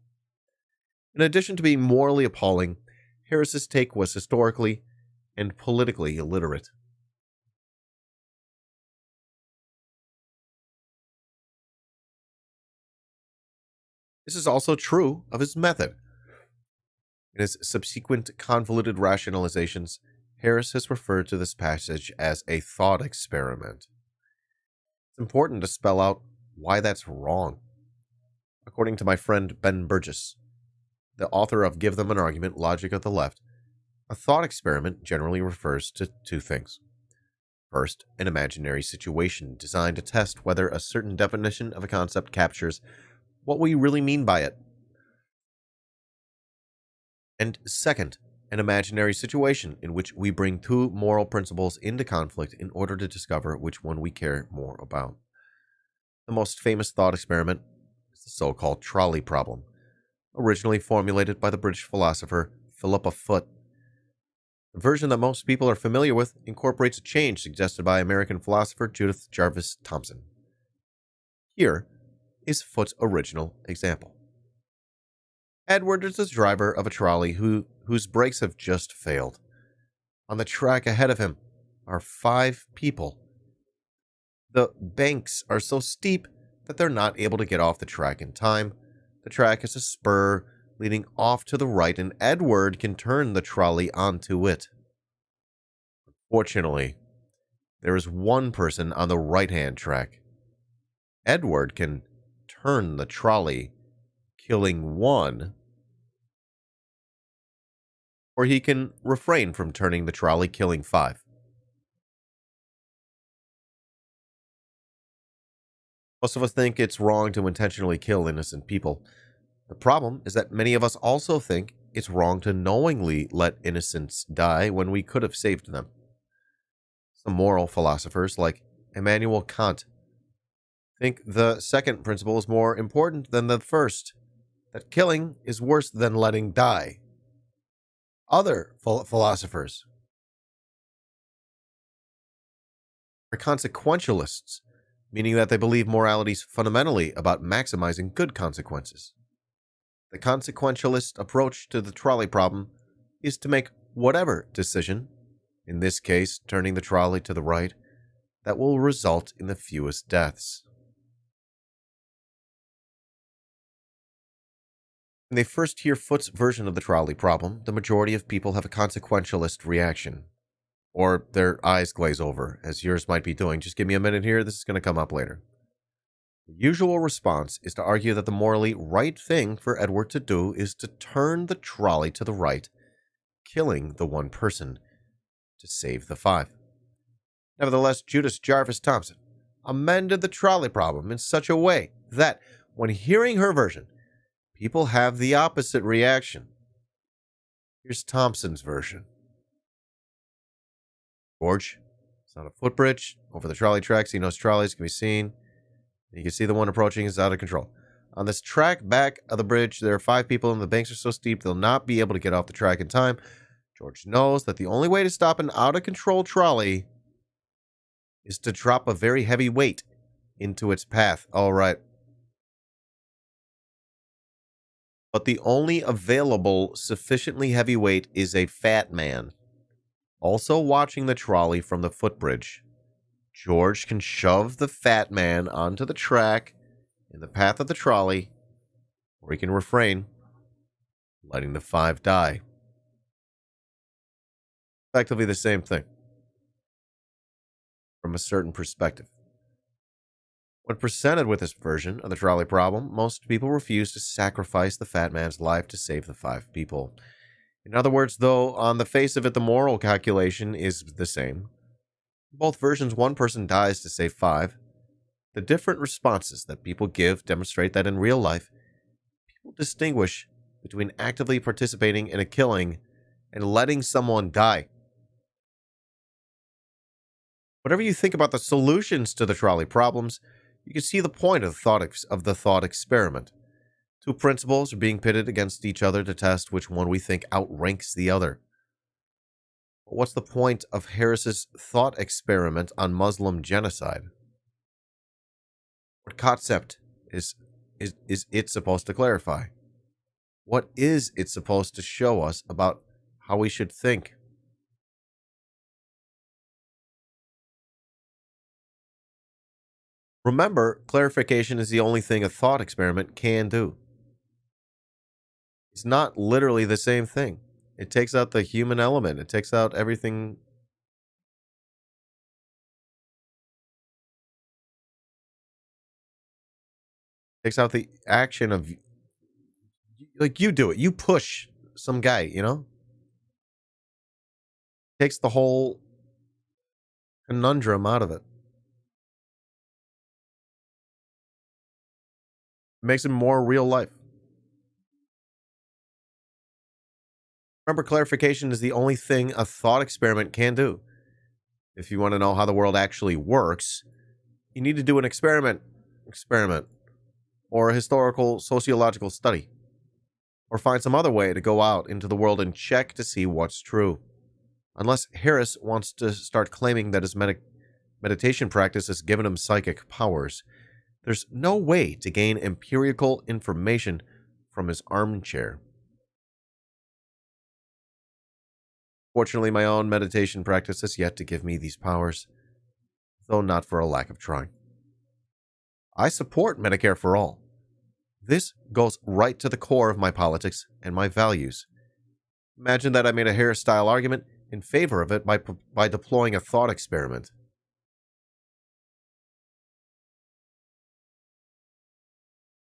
In addition to being morally appalling, Harris's take was historically and politically illiterate. This is also true of his method. In his subsequent convoluted rationalizations, Harris has referred to this passage as a thought experiment. It's important to spell out why that's wrong. According to my friend Ben Burgess, the author of Give Them an Argument, Logic of the Left, a thought experiment generally refers to two things. First, an imaginary situation designed to test whether a certain definition of a concept captures what we really mean by it. And second, an imaginary situation in which we bring two moral principles into conflict in order to discover which one we care more about. The most famous thought experiment is the so-called trolley problem, originally formulated by the British philosopher Philippa Foot. The version that most people are familiar with incorporates a change suggested by American philosopher Judith Jarvis Thomson. Here is Foot's original example. Edward is the driver of a trolley whose brakes have just failed. On the track ahead of him are 5 people. The banks are so steep that they're not able to get off the track in time. The track is a spur leading off to the right, and Edward can turn the trolley onto it. Unfortunately, there is one person on the right-hand track. Edward can turn the trolley, killing 1, or he can refrain from turning the trolley, killing 5. Most of us think it's wrong to intentionally kill innocent people. The problem is that many of us also think it's wrong to knowingly let innocents die when we could have saved them. Some moral philosophers, like Immanuel Kant, think the second principle is more important than the first, that killing is worse than letting die. Other philosophers are consequentialists, meaning that they believe morality is fundamentally about maximizing good consequences. The consequentialist approach to the trolley problem is to make whatever decision, in this case turning the trolley to the right, that will result in the fewest deaths. When they first hear Foot's version of the trolley problem, the majority of people have a consequentialist reaction. Or their eyes glaze over, as yours might be doing. Just give me a minute here, this is going to come up later. The usual response is to argue that the morally right thing for Edward to do is to turn the trolley to the right, killing the 1 person to save the 5. Nevertheless, Judith Jarvis Thomson amended the trolley problem in such a way that, when hearing her version, people have the opposite reaction. Here's Thompson's version. George, it's on a footbridge over the trolley tracks. He knows trolleys can be seen. You can see the one approaching is out of control. On this track back of the bridge, there are 5 people, and the banks are so steep they'll not be able to get off the track in time. George knows that the only way to stop an out-of-control trolley is to drop a very heavy weight into its path. All right. But the only available sufficiently heavy weight is a fat man. Also watching the trolley from the footbridge, George can shove the fat man onto the track in the path of the trolley, or he can refrain, letting the 5 die. Effectively the same thing, from a certain perspective. When presented with this version of the trolley problem, most people refuse to sacrifice the fat man's life to save the 5 people. In other words, though, on the face of it, the moral calculation is the same. In both versions, 1 person dies to save 5. The different responses that people give demonstrate that in real life, people distinguish between actively participating in a killing and letting someone die. Whatever you think about the solutions to the trolley problems, you can see the point of the thought experiment. 2 principles are being pitted against each other to test which one we think outranks the other. But what's the point of Harris's thought experiment on Muslim genocide? What concept is it supposed to clarify? What is it supposed to show us about how we should think? Remember, clarification is the only thing a thought experiment can do. It's not literally the same thing. It takes out the human element. It takes out everything. Takes out the action of, like, you do it. You push some guy, you know? Takes the whole conundrum out of it. It makes it more real life. Remember, clarification is the only thing a thought experiment can do. If you want to know how the world actually works, you need to do an experiment, or a historical sociological study, or find some other way to go out into the world and check to see what's true. Unless Harris wants to start claiming that his meditation practice has given him psychic powers, there's no way to gain empirical information from his armchair. Fortunately, my own meditation practice has yet to give me these powers, though not for a lack of trying. I support Medicare for All. This goes right to the core of my politics and my values. Imagine that I made a Harris-style argument in favor of it by deploying a thought experiment.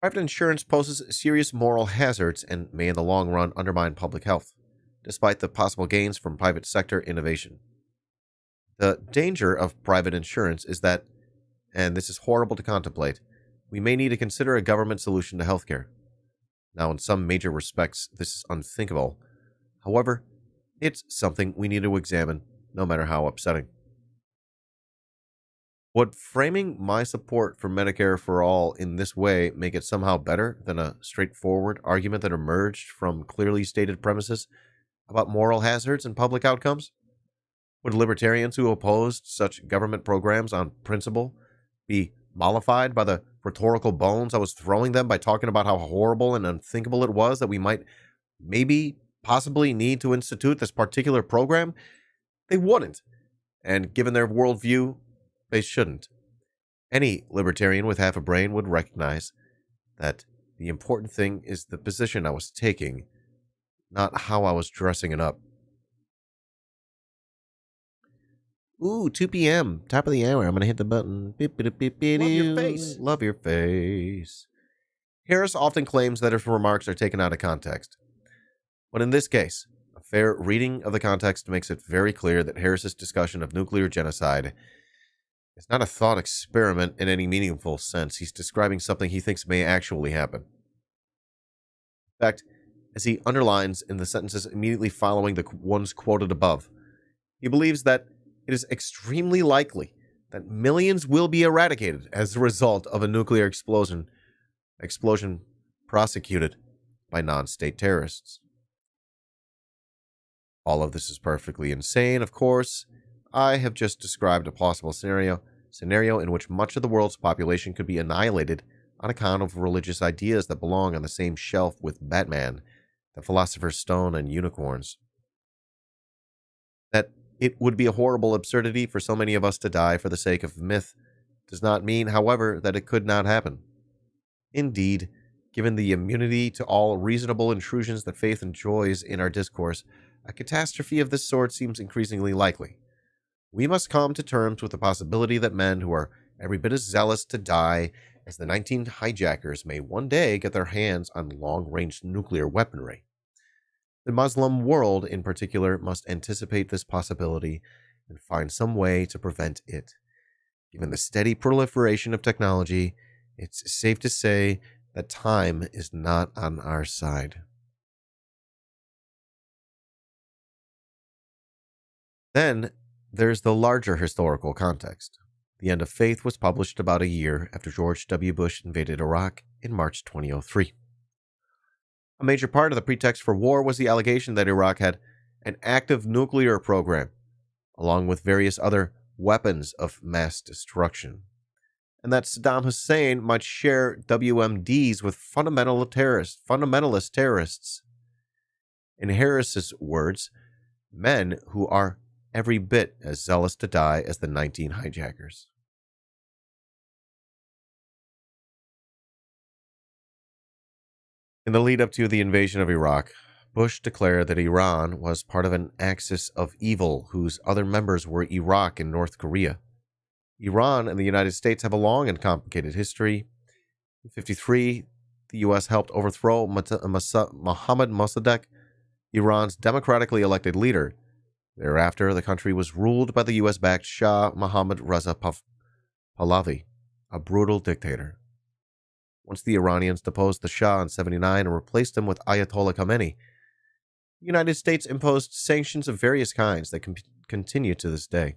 Private insurance poses serious moral hazards and may in the long run undermine public health, despite the possible gains from private sector innovation. The danger of private insurance is that, and this is horrible to contemplate, we may need to consider a government solution to healthcare. Now, in some major respects, this is unthinkable. However, it's something we need to examine, no matter how upsetting. Would framing my support for Medicare for All in this way make it somehow better than a straightforward argument that emerged from clearly stated premises about moral hazards and public outcomes? Would libertarians who opposed such government programs on principle be mollified by the rhetorical bones I was throwing them by talking about how horrible and unthinkable it was that we might possibly need to institute this particular program? They wouldn't. And given their worldview, they shouldn't. Any libertarian with half a brain would recognize that the important thing is the position I was taking, not how I was dressing it up. Ooh, 2 p.m., top of the hour. I'm going to hit the button. Love your face. Love your face. Harris often claims that his remarks are taken out of context. But in this case, a fair reading of the context makes it very clear that Harris's discussion of nuclear genocide is not a thought experiment in any meaningful sense. He's describing something he thinks may actually happen. In fact, as he underlines in the sentences immediately following the ones quoted above, he believes that it is extremely likely that millions will be eradicated as a result of a nuclear explosion prosecuted by non-state terrorists. All of this is perfectly insane, of course. I have just described a possible scenario in which much of the world's population could be annihilated on account of religious ideas that belong on the same shelf with Batman, the Philosopher's Stone, and unicorns. That it would be a horrible absurdity for so many of us to die for the sake of myth does not mean, however, that it could not happen. Indeed, given the immunity to all reasonable intrusions that faith enjoys in our discourse, a catastrophe of this sort seems increasingly likely. We must come to terms with the possibility that men who are every bit as zealous to die as the 19 hijackers may one day get their hands on long-range nuclear weaponry. The Muslim world, in particular, must anticipate this possibility and find some way to prevent it. Given the steady proliferation of technology, it's safe to say that time is not on our side. Then, there's the larger historical context. The End of Faith was published about a year after George W. Bush invaded Iraq in March 2003. A major part of the pretext for war was the allegation that Iraq had an active nuclear program, along with various other weapons of mass destruction, and that Saddam Hussein might share WMDs with fundamentalist terrorists. In Harris's words, men who are every bit as zealous to die as the 19 hijackers. In the lead up to the invasion of Iraq, Bush declared that Iran was part of an axis of evil whose other members were Iraq and North Korea. Iran and the United States have a long and complicated history. In 1953, the U.S. helped overthrow Mohammad Mossadegh, Iran's democratically elected leader, Thereafter, the country was ruled by the U.S.-backed Shah Mohammad Reza Pahlavi, a brutal dictator. Once the Iranians deposed the Shah in 1979 and replaced him with Ayatollah Khamenei, the United States imposed sanctions of various kinds that continue to this day.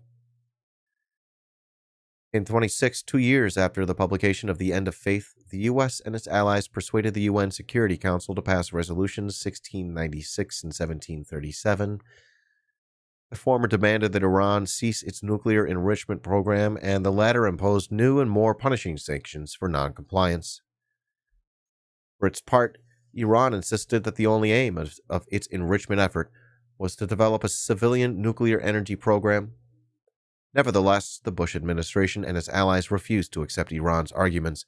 In 2006, 2 years after the publication of The End of Faith, the U.S. and its allies persuaded the UN Security Council to pass resolutions 1696 and 1737. The former demanded that Iran cease its nuclear enrichment program, and the latter imposed new and more punishing sanctions for noncompliance. For its part, Iran insisted that the only aim of its enrichment effort was to develop a civilian nuclear energy program. Nevertheless, the Bush administration and its allies refused to accept Iran's arguments,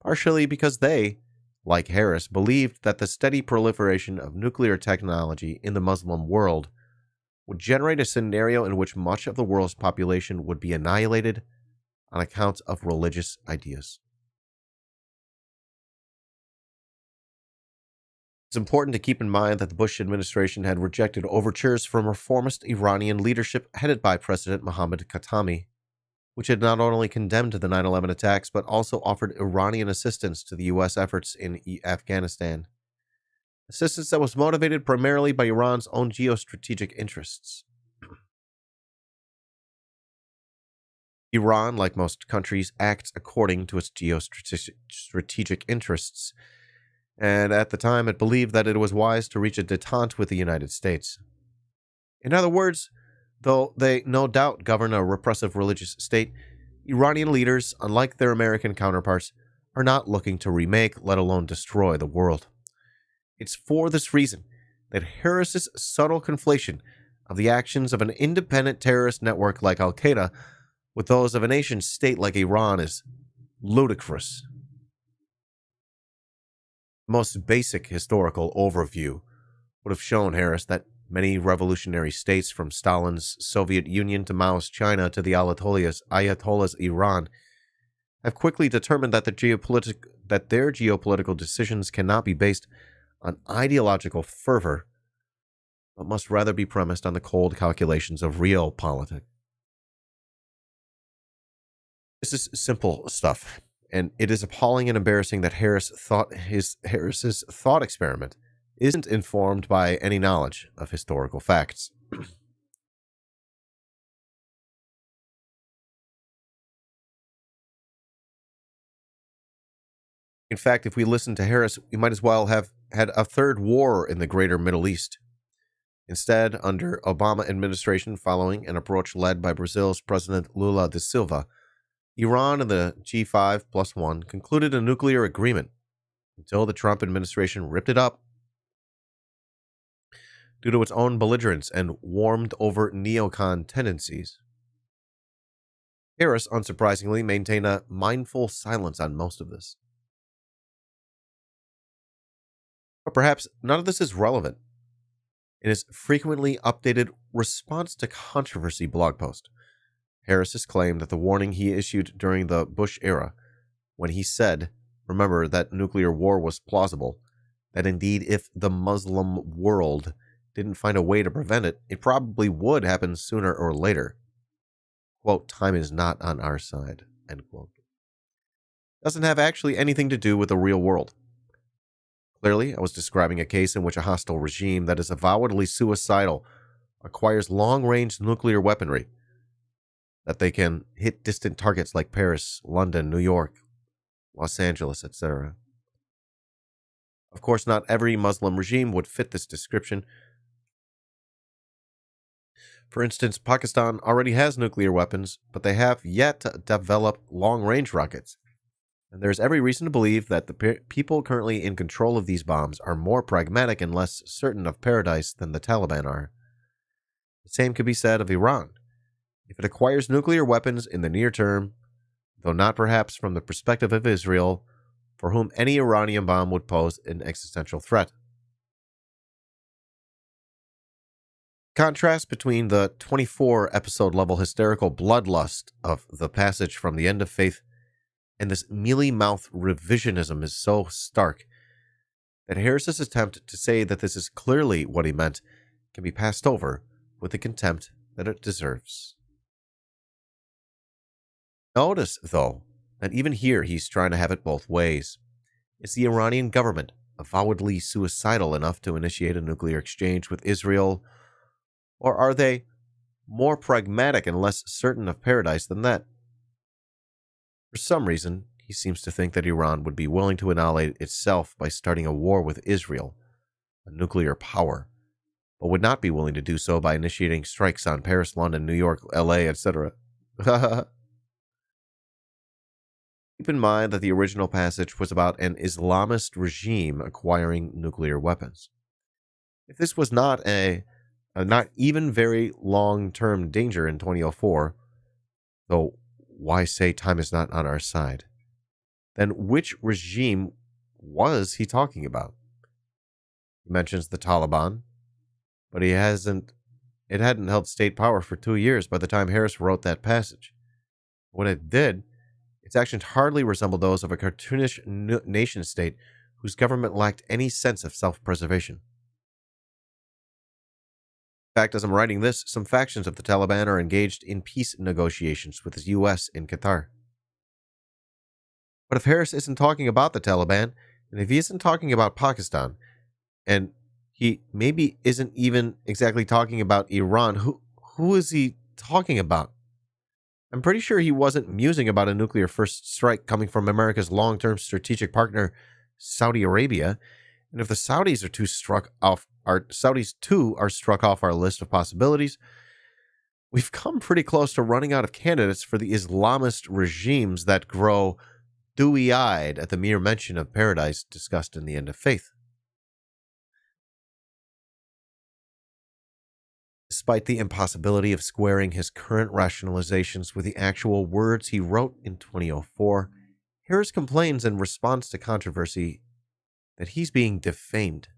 partially because they, like Harris, believed that the steady proliferation of nuclear technology in the Muslim world would generate a scenario in which much of the world's population would be annihilated on account of religious ideas. It's important to keep in mind that the Bush administration had rejected overtures from reformist Iranian leadership headed by President Mohammad Khatami, which had not only condemned the 9/11 attacks but also offered Iranian assistance to the U.S. efforts in Afghanistan. Assistance that was motivated primarily by Iran's own geostrategic interests. Iran, like most countries, acts according to its geostrategic interests, and at the time it believed that it was wise to reach a détente with the United States. In other words, though they no doubt govern a repressive religious state, Iranian leaders, unlike their American counterparts, are not looking to remake, let alone destroy, the world. It's for this reason that Harris's subtle conflation of the actions of an independent terrorist network like Al-Qaeda with those of a nation-state like Iran is ludicrous. The most basic historical overview would have shown Harris that many revolutionary states, from Stalin's Soviet Union to Mao's China to the Ayatollah's Iran, have quickly determined that their geopolitical decisions cannot be based on ideological fervor, but must rather be premised on the cold calculations of realpolitik. This is simple stuff, and it is appalling and embarrassing that Harris's thought experiment isn't informed by any knowledge of historical facts. In fact, if we listen to Harris, we might as well have had a third war in the greater Middle East. Instead, under Obama administration, following an approach led by Brazil's President Lula da Silva, Iran and the G5+1 concluded a nuclear agreement until the Trump administration ripped it up due to its own belligerence and warmed over neocon tendencies. Harris, unsurprisingly, maintained a mindful silence on most of this. But perhaps none of this is relevant in his frequently updated response to controversy blog post. Harris has claimed that the warning he issued during the Bush era, when he said, remember, that nuclear war was plausible, that indeed if the Muslim world didn't find a way to prevent it, it probably would happen sooner or later. Quote, time is not on our side, end quote. Doesn't have actually anything to do with the real world. Clearly, I was describing a case in which a hostile regime that is avowedly suicidal acquires long-range nuclear weaponry, that they can hit distant targets like Paris, London, New York, Los Angeles, etc. Of course, not every Muslim regime would fit this description. For instance, Pakistan already has nuclear weapons, but they have yet to develop long-range rockets. And there's every reason to believe that the people currently in control of these bombs are more pragmatic and less certain of paradise than the Taliban are. The same could be said of Iran. If it acquires nuclear weapons in the near term, though not perhaps from the perspective of Israel, for whom any Iranian bomb would pose an existential threat. Contrast between the 24-episode level hysterical bloodlust of The Passage from the End of Faith and this mealy-mouthed revisionism is so stark that Harris's attempt to say that this is clearly what he meant can be passed over with the contempt that it deserves. Notice, though, that even here he's trying to have it both ways. Is the Iranian government avowedly suicidal enough to initiate a nuclear exchange with Israel, or are they more pragmatic and less certain of paradise than that? For some reason, he seems to think that Iran would be willing to annihilate itself by starting a war with Israel, a nuclear power, but would not be willing to do so by initiating strikes on Paris, London, New York, LA, etc. Keep in mind that the original passage was about an Islamist regime acquiring nuclear weapons. If this was not a not even very long-term danger in 2004, though why say time is not on our side, then which regime was he talking about? He mentions the Taliban, but it hadn't held state power for 2 years by the time Harris wrote that passage. When it did, its actions hardly resembled those of a cartoonish nation-state whose government lacked any sense of self-preservation. In fact, as I'm writing this, some factions of the Taliban are engaged in peace negotiations with the U.S. in Qatar. But if Harris isn't talking about the Taliban, and if he isn't talking about Pakistan, and he maybe isn't even exactly talking about Iran, who is he talking about? I'm pretty sure he wasn't musing about a nuclear first strike coming from America's long-term strategic partner, Saudi Arabia. And if the Saudis are struck off our list of possibilities, we've come pretty close to running out of candidates for the Islamist regimes that grow dewy-eyed at the mere mention of paradise discussed in The End of Faith. Despite the impossibility of squaring his current rationalizations with the actual words he wrote in 2004, Harris complains in response to controversy that he's being defamed.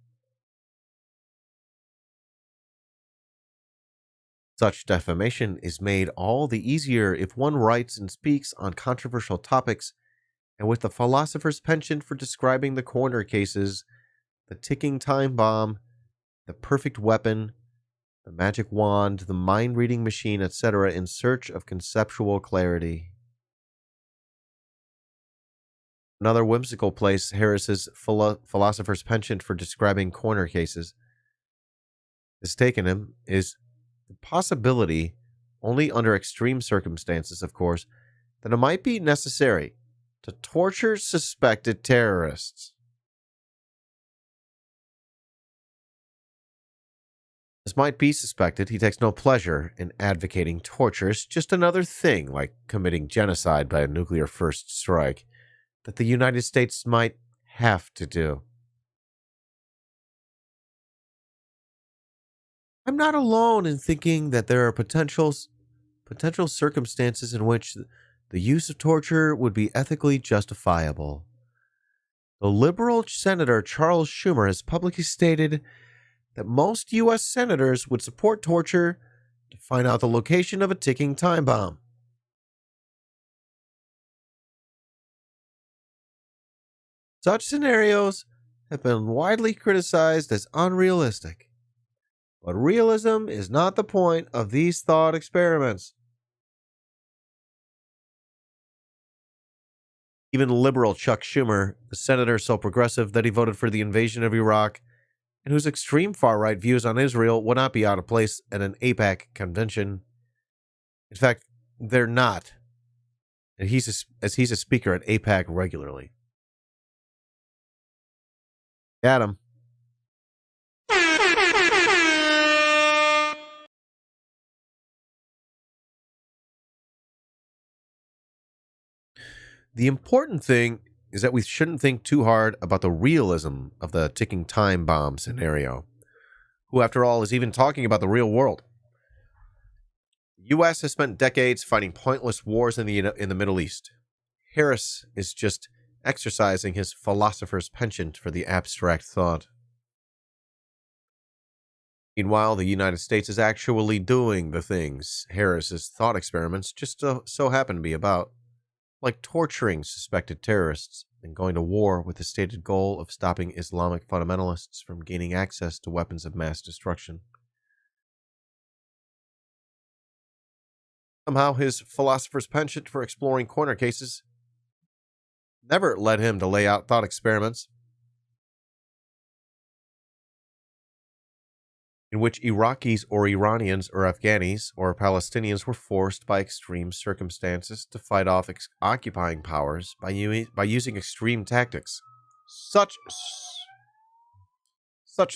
Such defamation is made all the easier if one writes and speaks on controversial topics, and with the philosopher's penchant for describing the corner cases, the ticking time bomb, the perfect weapon, the magic wand, the mind-reading machine, etc., in search of conceptual clarity. Another whimsical place Harris's philosopher's penchant for describing corner cases has taken him is the possibility, only under extreme circumstances, of course, that it might be necessary to torture suspected terrorists. As might be suspected, he takes no pleasure in advocating torture. It's just another thing, like committing genocide by a nuclear first strike, that the United States might have to do. I'm not alone in thinking that there are potential circumstances in which the use of torture would be ethically justifiable. The liberal Senator Charles Schumer has publicly stated that most U.S. senators would support torture to find out the location of a ticking time bomb. Such scenarios have been widely criticized as unrealistic, but realism is not the point of these thought experiments. Even liberal Chuck Schumer, the senator so progressive that he voted for the invasion of Iraq, and whose extreme far-right views on Israel would not be out of place at an AIPAC convention. In fact, they're not, and he's a speaker at AIPAC regularly. Adam. The important thing is that we shouldn't think too hard about the realism of the ticking time bomb scenario. Who, after all, is even talking about the real world? The U.S. has spent decades fighting pointless wars in the Middle East. Harris is just exercising his philosopher's penchant for the abstract thought. Meanwhile, the United States is actually doing the things Harris's thought experiments just so happen to be about, like torturing suspected terrorists and going to war with the stated goal of stopping Islamic fundamentalists from gaining access to weapons of mass destruction. Somehow his philosopher's penchant for exploring corner cases never led him to lay out thought experiments in which Iraqis or Iranians or Afghanis or Palestinians were forced by extreme circumstances to fight off occupying powers by using extreme tactics. Such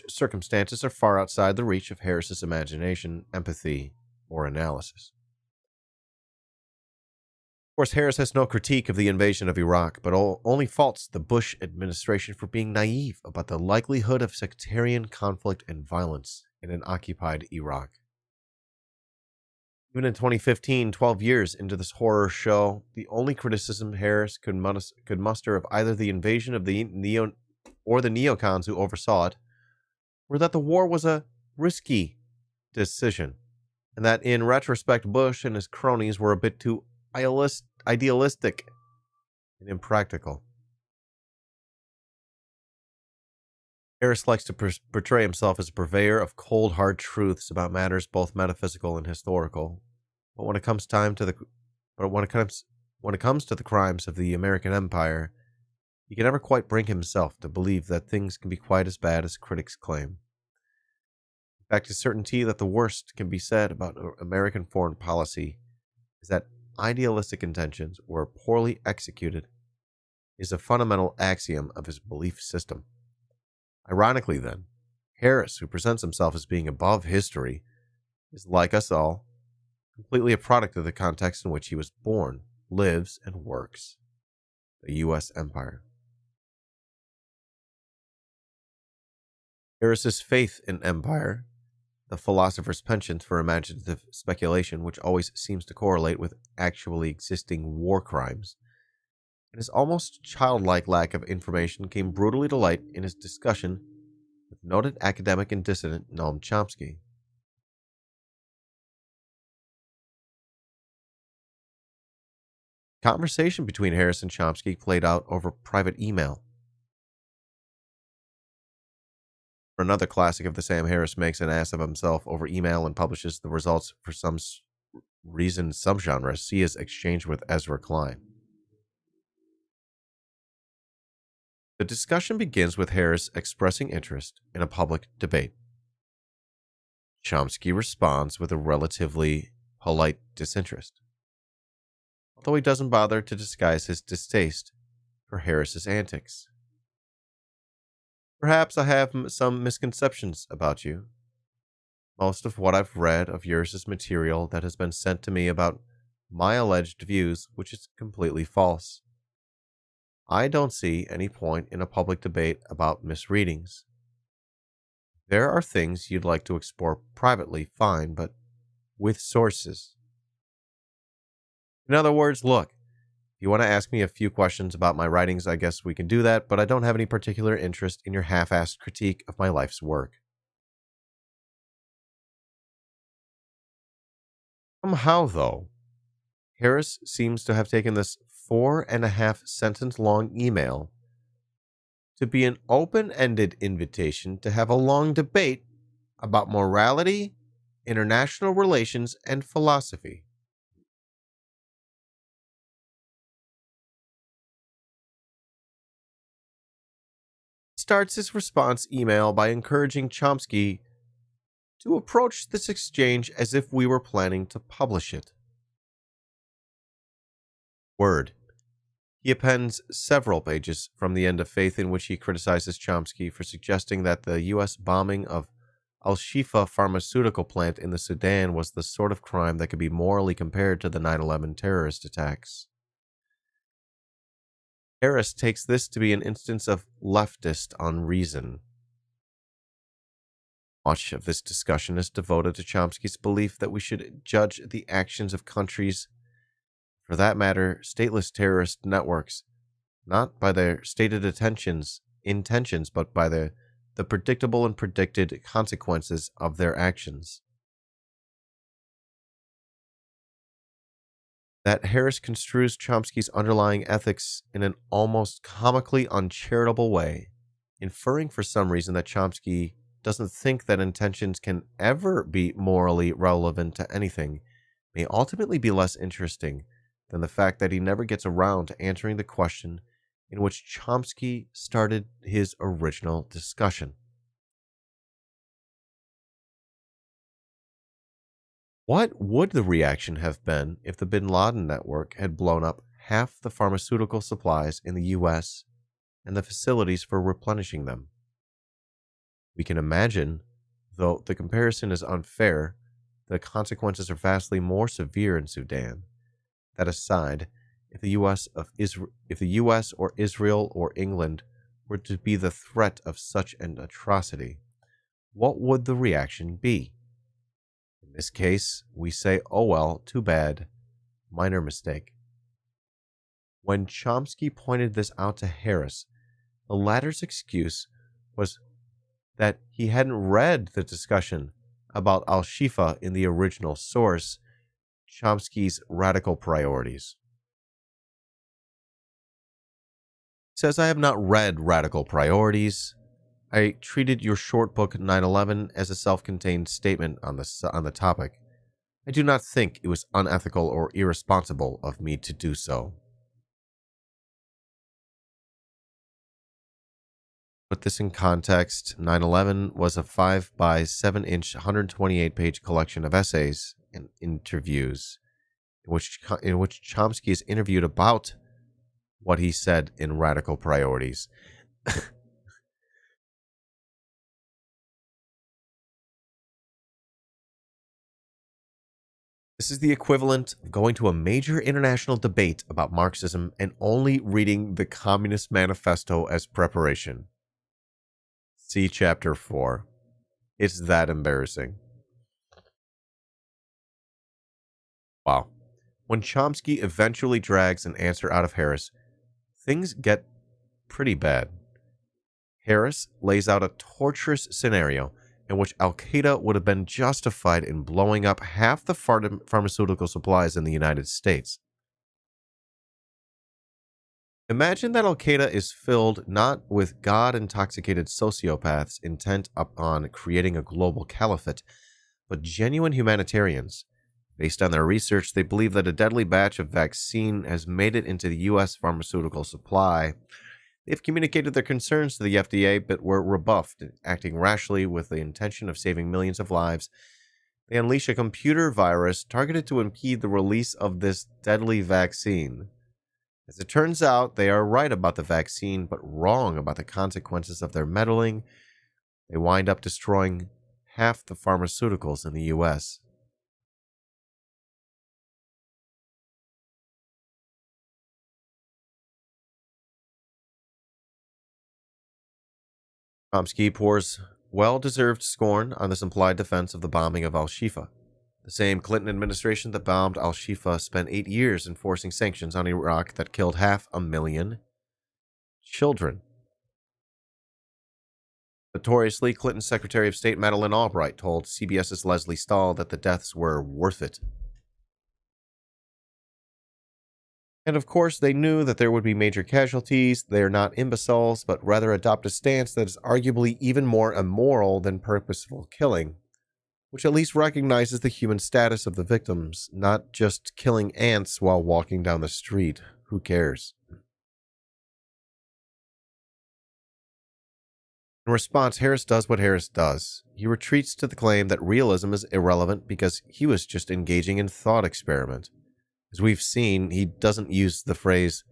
circumstances are far outside the reach of Harris's imagination, empathy, or analysis. Of course, Harris has no critique of the invasion of Iraq, but only faults the Bush administration for being naive about the likelihood of sectarian conflict and violence in an occupied Iraq. Even in 2015, 12 years into this horror show, the only criticism Harris could muster of either the invasion of the neocons who oversaw it were that the war was a risky decision, and that in retrospect Bush and his cronies were a bit too idealistic and impractical. Harris likes to portray himself as a purveyor of cold, hard truths about matters both metaphysical and historical. But when it comes to the crimes of the American Empire, he can never quite bring himself to believe that things can be quite as bad as critics claim. In fact, his certainty that the worst can be said about American foreign policy is that idealistic intentions were poorly executed is a fundamental axiom of his belief system. Ironically, then, Harris, who presents himself as being above history, is, like us all, completely a product of the context in which he was born, lives, and works, the U.S. Empire. Harris's faith in empire, the philosopher's penchant for imaginative speculation, which always seems to correlate with actually existing war crimes, and his almost childlike lack of information came brutally to light in his discussion with noted academic and dissident Noam Chomsky. Conversation between Harris and Chomsky played out over private email. For another classic of the Sam Harris makes an ass of himself over email and publishes the results for some reason subgenre. See his exchange with Ezra Klein. The discussion begins with Harris expressing interest in a public debate. Chomsky responds with a relatively polite disinterest, although he doesn't bother to disguise his distaste for Harris's antics. Perhaps I have some misconceptions about you. Most of what I've read of yours is material that has been sent to me about my alleged views, which is completely false. I don't see any point in a public debate about misreadings. There are things you'd like to explore privately, fine, but with sources. In other words, look, if you want to ask me a few questions about my writings, I guess we can do that, but I don't have any particular interest in your half-assed critique of my life's work. Somehow, though, Harris seems to have taken this 4.5-sentence-long email to be an open-ended invitation to have a long debate about morality, international relations, and philosophy. Starts his response email by encouraging Chomsky to approach this exchange as if we were planning to publish it. Word. He appends several pages from The End of Faith in which he criticizes Chomsky for suggesting that the U.S. bombing of Al-Shifa pharmaceutical plant in the Sudan was the sort of crime that could be morally compared to the 9/11 terrorist attacks. Harris takes this to be an instance of leftist unreason. Much of this discussion is devoted to Chomsky's belief that we should judge the actions of countries, for that matter, stateless terrorist networks, not by their stated intentions, but by the predictable and predicted consequences of their actions. That Harris construes Chomsky's underlying ethics in an almost comically uncharitable way, inferring for some reason that Chomsky doesn't think that intentions can ever be morally relevant to anything, may ultimately be less interesting than the fact that he never gets around to answering the question in which Chomsky started his original discussion. What would the reaction have been if the bin Laden network had blown up half the pharmaceutical supplies in the U.S. and the facilities for replenishing them? We can imagine, though the comparison is unfair, the consequences are vastly more severe in Sudan. That aside, if the U.S. or Israel or England were to be the threat of such an atrocity, what would the reaction be? In this case, we say, oh well, too bad, minor mistake. When Chomsky pointed this out to Harris, the latter's excuse was that he hadn't read the discussion about Al-Shifa in the original source, Chomsky's Radical Priorities. He says, I have not read Radical Priorities. I treated your short book 9/11 as a self-contained statement on the topic. I do not think it was unethical or irresponsible of me to do so. Put this in context, 9/11 was a 5 by 7 inch, 128-page collection of essays and interviews in which Chomsky is interviewed about what he said in Radical Priorities. This is the equivalent of going to a major international debate about Marxism and only reading the Communist Manifesto as preparation. See Chapter 4. It's that embarrassing. Wow. When Chomsky eventually drags an answer out of Harris, things get pretty bad. Harris lays out a torturous scenario in which Al-Qaeda would have been justified in blowing up half the pharmaceutical supplies in the United States. Imagine that Al-Qaeda is filled not with God-intoxicated sociopaths intent upon creating a global caliphate, but genuine humanitarians. Based on their research, they believe that a deadly batch of vaccine has made it into the U.S. pharmaceutical supply. They've communicated their concerns to the FDA, but were rebuffed, acting rashly with the intention of saving millions of lives. They unleash a computer virus targeted to impede the release of this deadly vaccine. As it turns out, they are right about the vaccine, but wrong about the consequences of their meddling. They wind up destroying half the pharmaceuticals in the U.S. Chomsky pours well-deserved scorn on this implied defense of the bombing of Al-Shifa. The same Clinton administration that bombed Al-Shifa spent 8 years enforcing sanctions on Iraq that killed 500,000 children. Notoriously, Clinton Secretary of State Madeleine Albright told CBS's Leslie Stahl that the deaths were worth it. And of course, they knew that there would be major casualties. They are not imbeciles, but rather adopt a stance that is arguably even more immoral than purposeful killing, which at least recognizes the human status of the victims, not just killing ants while walking down the street. Who cares? In response, Harris does what Harris does. He retreats to the claim that realism is irrelevant because he was just engaging in thought experiment. As we've seen, he doesn't use the phrase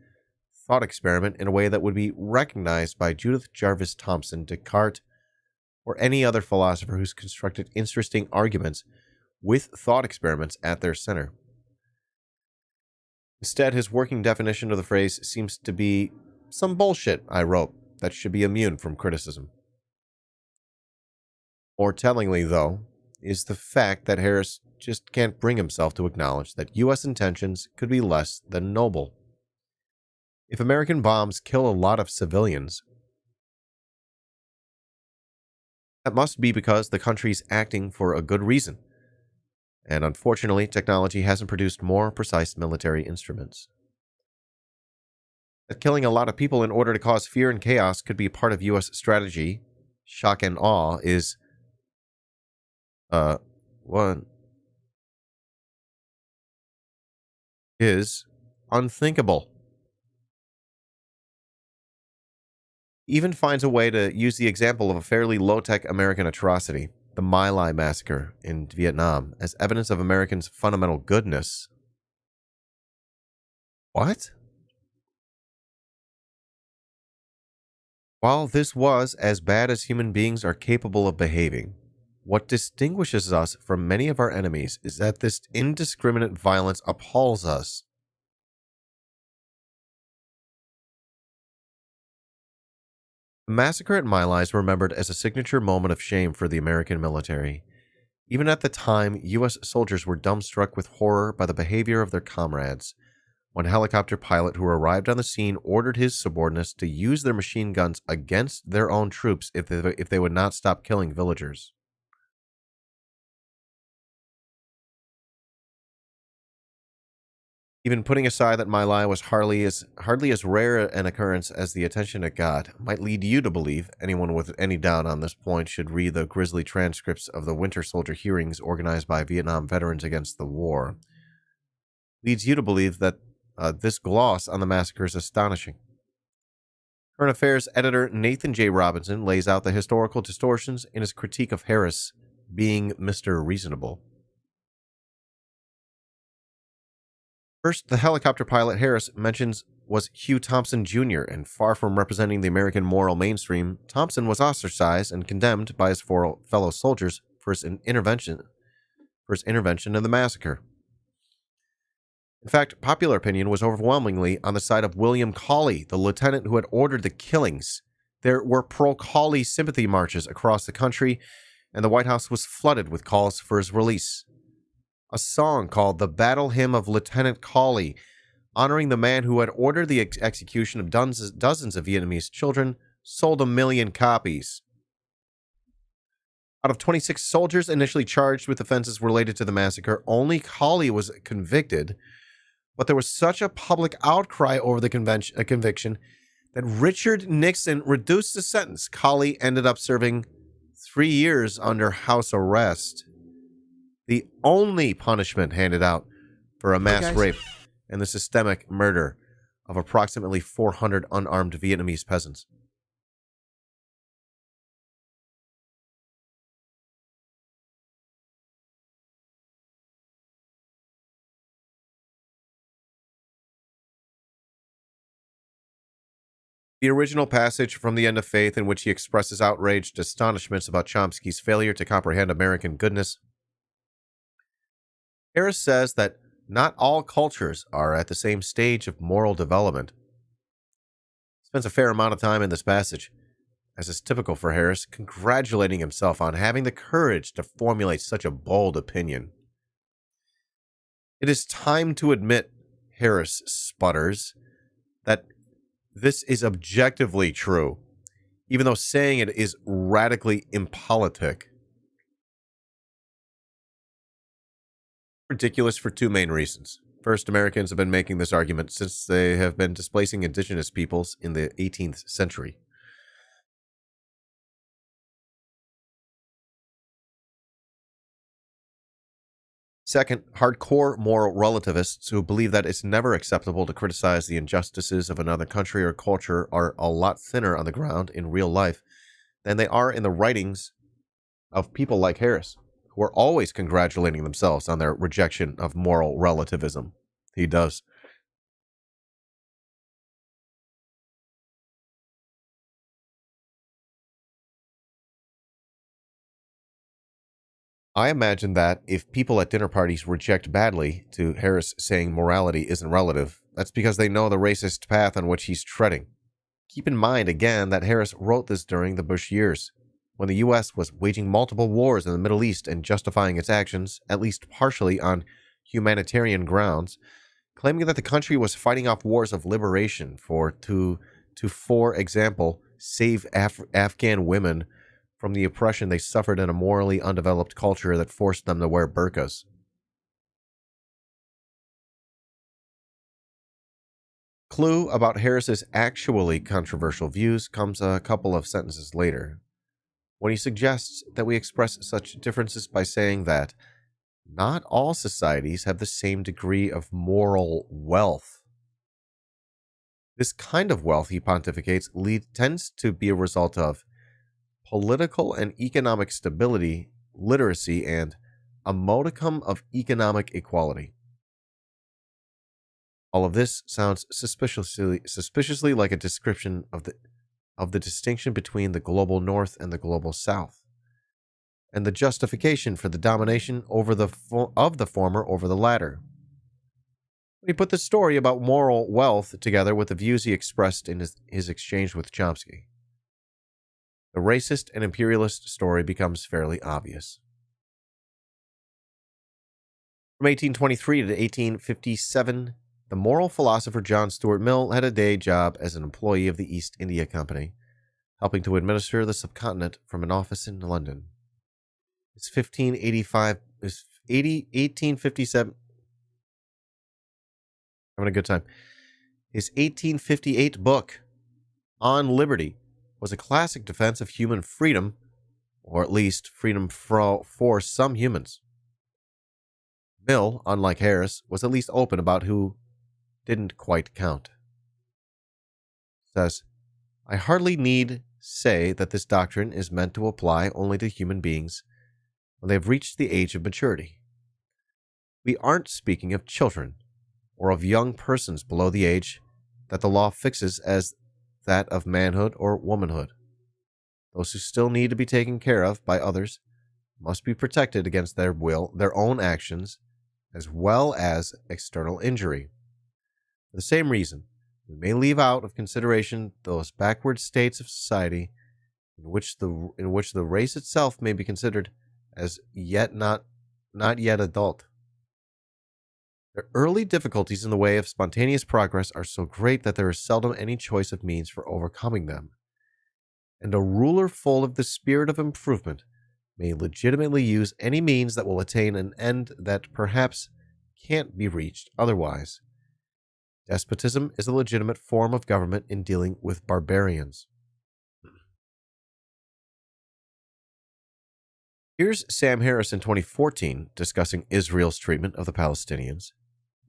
thought experiment in a way that would be recognized by Judith Jarvis Thomson, Descartes, or any other philosopher who's constructed interesting arguments with thought experiments at their center. Instead, his working definition of the phrase seems to be some bullshit I wrote that should be immune from criticism. More tellingly, though, is the fact that Harris just can't bring himself to acknowledge that U.S. intentions could be less than noble. If American bombs kill a lot of civilians, that must be because the country's acting for a good reason. And unfortunately, technology hasn't produced more precise military instruments. That killing a lot of people in order to cause fear and chaos could be part of U.S. strategy, shock and awe, is is unthinkable. Even finds a way to use the example of a fairly low-tech American atrocity, the My Lai massacre in Vietnam, as evidence of Americans' fundamental goodness. What? While this was as bad as human beings are capable of behaving, what distinguishes us from many of our enemies is that this indiscriminate violence appalls us. The massacre at My Lai is remembered as a signature moment of shame for the American military. Even at the time, U.S. soldiers were dumbstruck with horror by the behavior of their comrades. One helicopter pilot who arrived on the scene ordered his subordinates to use their machine guns against their own troops if they would not stop killing villagers. Even putting aside that My Lai was hardly as rare an occurrence as the attention it got, might lead you to believe, anyone with any doubt on this point should read the grisly transcripts of the Winter Soldier hearings organized by Vietnam veterans against the war. Leads you to believe that this gloss on the massacre is astonishing. Current Affairs editor Nathan J. Robinson lays out the historical distortions in his critique of Harris being Mr. Reasonable. First, the helicopter pilot Harris mentions was Hugh Thompson Jr., and far from representing the American moral mainstream, Thompson was ostracized and condemned by his fellow soldiers for his intervention in the massacre. In fact, popular opinion was overwhelmingly on the side of William Cawley, the lieutenant who had ordered the killings. There were pro-Cawley sympathy marches across the country, and the White House was flooded with calls for his release. A song called The Battle Hymn of Lieutenant Cawley, honoring the man who had ordered the execution of dozens of Vietnamese children, sold 1 million copies. Out of 26 soldiers initially charged with offenses related to the massacre, only Cawley was convicted, but there was such a public outcry over the conviction that Richard Nixon reduced the sentence. Cawley ended up serving 3 years under house arrest. The only punishment handed out for a mass rape and the systemic murder of approximately 400 unarmed Vietnamese peasants. The original passage from The End of Faith, in which he expresses outraged astonishments about Chomsky's failure to comprehend American goodness. Harris says that not all cultures are at the same stage of moral development. He spends a fair amount of time in this passage, as is typical for Harris, congratulating himself on having the courage to formulate such a bold opinion. It is time to admit, Harris sputters, that this is objectively true, even though saying it is radically impolitic. Ridiculous for 2 main reasons. First, Americans have been making this argument since they have been displacing indigenous peoples in the 18th century. Second, hardcore moral relativists who believe that it's never acceptable to criticize the injustices of another country or culture are a lot thinner on the ground in real life than they are in the writings of people like Harris, who are always congratulating themselves on their rejection of moral relativism. He does. I imagine that if people at dinner parties reject badly to Harris saying morality isn't relative, that's because they know the racist path on which he's treading. Keep in mind, again, that Harris wrote this during the Bush years, when the U.S. was waging multiple wars in the Middle East and justifying its actions, at least partially on humanitarian grounds, claiming that the country was fighting off wars of liberation to for example, save Afghan women from the oppression they suffered in a morally undeveloped culture that forced them to wear burqas. Clue about Harris's actually controversial views comes a couple of sentences later, when he suggests that we express such differences by saying that not all societies have the same degree of moral wealth. This kind of wealth, he pontificates, tends to be a result of political and economic stability, literacy, and a modicum of economic equality. All of this sounds suspiciously like a description of the distinction between the global North and the global South, and the justification for the domination of the former over the latter. He put the story about moral wealth together with the views he expressed in his exchange with Chomsky. The racist and imperialist story becomes fairly obvious. From 1823 to 1857, the moral philosopher John Stuart Mill had a day job as an employee of the East India Company, helping to administer the subcontinent from an office in London. His 1857... Having a good time. His 1858 book, On Liberty, was a classic defense of human freedom, or at least freedom for some humans. Mill, unlike Harris, was at least open about who didn't quite count. Says, I hardly need say that this doctrine is meant to apply only to human beings when they have reached the age of maturity. We aren't speaking of children, or of young persons below the age that the law fixes as that of manhood or womanhood. Those who still need to be taken care of by others must be protected against their will, their own actions, as well as external injury. For the same reason, we may leave out of consideration those backward states of society in which the race itself may be considered as not yet adult. The early difficulties in the way of spontaneous progress are so great that there is seldom any choice of means for overcoming them, and a ruler full of the spirit of improvement may legitimately use any means that will attain an end that perhaps can't be reached otherwise. Despotism is a legitimate form of government in dealing with barbarians. Here's Sam Harris in 2014 discussing Israel's treatment of the Palestinians,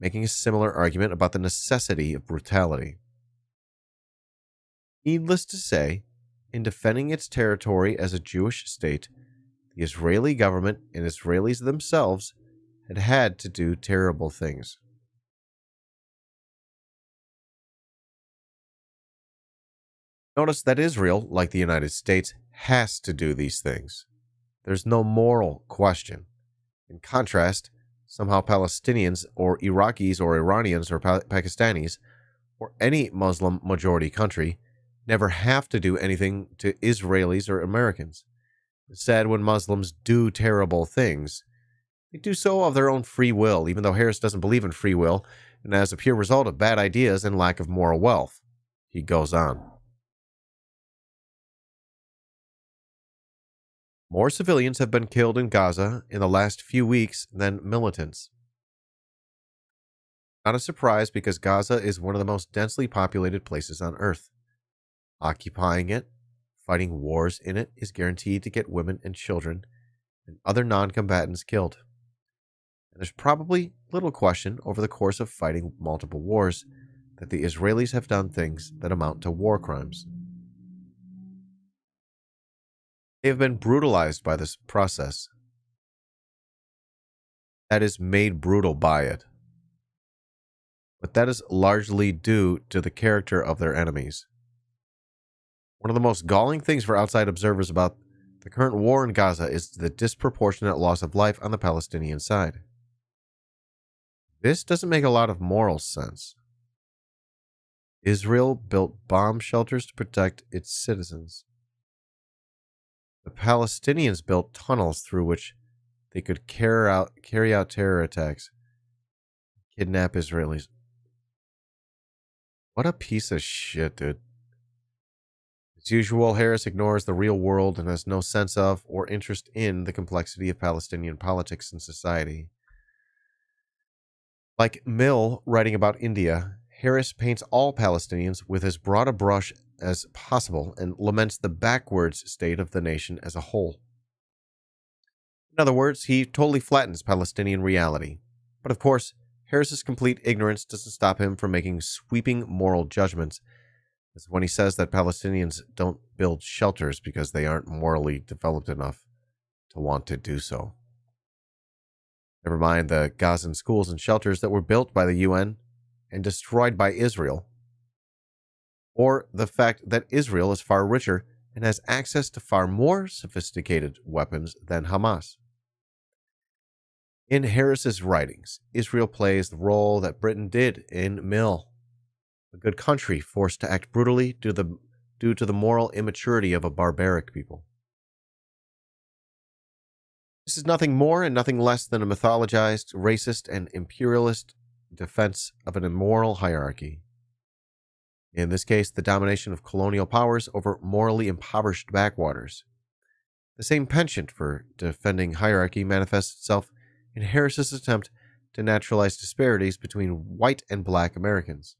making a similar argument about the necessity of brutality. Needless to say, in defending its territory as a Jewish state, the Israeli government and Israelis themselves had to do terrible things. Notice that Israel, like the United States, has to do these things. There's no moral question. In contrast, somehow Palestinians or Iraqis or Iranians or Pakistanis or any Muslim majority country never have to do anything to Israelis or Americans. Instead, when Muslims do terrible things, they do so of their own free will, even though Harris doesn't believe in free will, and as a pure result of bad ideas and lack of moral wealth. He goes on. More civilians have been killed in Gaza in the last few weeks than militants. Not a surprise, because Gaza is one of the most densely populated places on Earth. Occupying it, fighting wars in it, is guaranteed to get women and children and other non-combatants killed. And there's probably little question over the course of fighting multiple wars that the Israelis have done things that amount to war crimes. They have been brutalized by this process. That is, made brutal by it. But that is largely due to the character of their enemies. One of the most galling things for outside observers about the current war in Gaza is the disproportionate loss of life on the Palestinian side. This doesn't make a lot of moral sense. Israel built bomb shelters to protect its citizens. The Palestinians built tunnels through which they could carry out terror attacks, kidnap Israelis. What a piece of shit, dude. As usual, Harris ignores the real world and has no sense of or interest in the complexity of Palestinian politics and society. Like Mill writing about India, Harris paints all Palestinians with as broad a brush as possible and laments the backwards state of the nation as a whole. In other words, he totally flattens Palestinian reality. But of course, Harris's complete ignorance doesn't stop him from making sweeping moral judgments. As when he says that Palestinians don't build shelters because they aren't morally developed enough to want to do so. Never mind the Gazan schools and shelters that were built by the UN and destroyed by Israel. Or the fact that Israel is far richer and has access to far more sophisticated weapons than Hamas. In Harris's writings, Israel plays the role that Britain did in Mill, a good country forced to act brutally due to the moral immaturity of a barbaric people. This is nothing more and nothing less than a mythologized, racist, and imperialist defense of an immoral hierarchy. In this case, the domination of colonial powers over morally impoverished backwaters. The same penchant for defending hierarchy manifests itself in Harris's attempt to naturalize disparities between white and black Americans.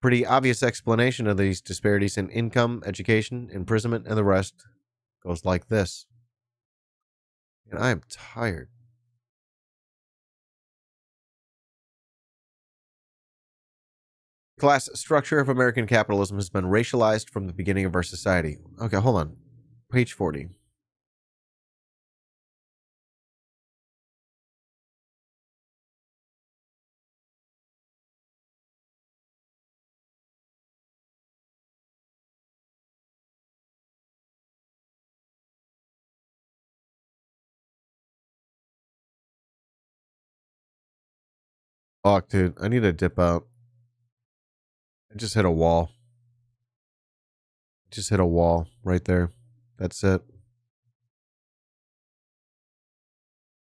Pretty obvious explanation of these disparities in income, education, imprisonment, and the rest goes like this. And I am tired. The class structure of American capitalism has been racialized from the beginning of our society. Okay, hold on. Page 40. Fuck, dude. I need to dip out. I just hit a wall. Just hit a wall right there. That's it.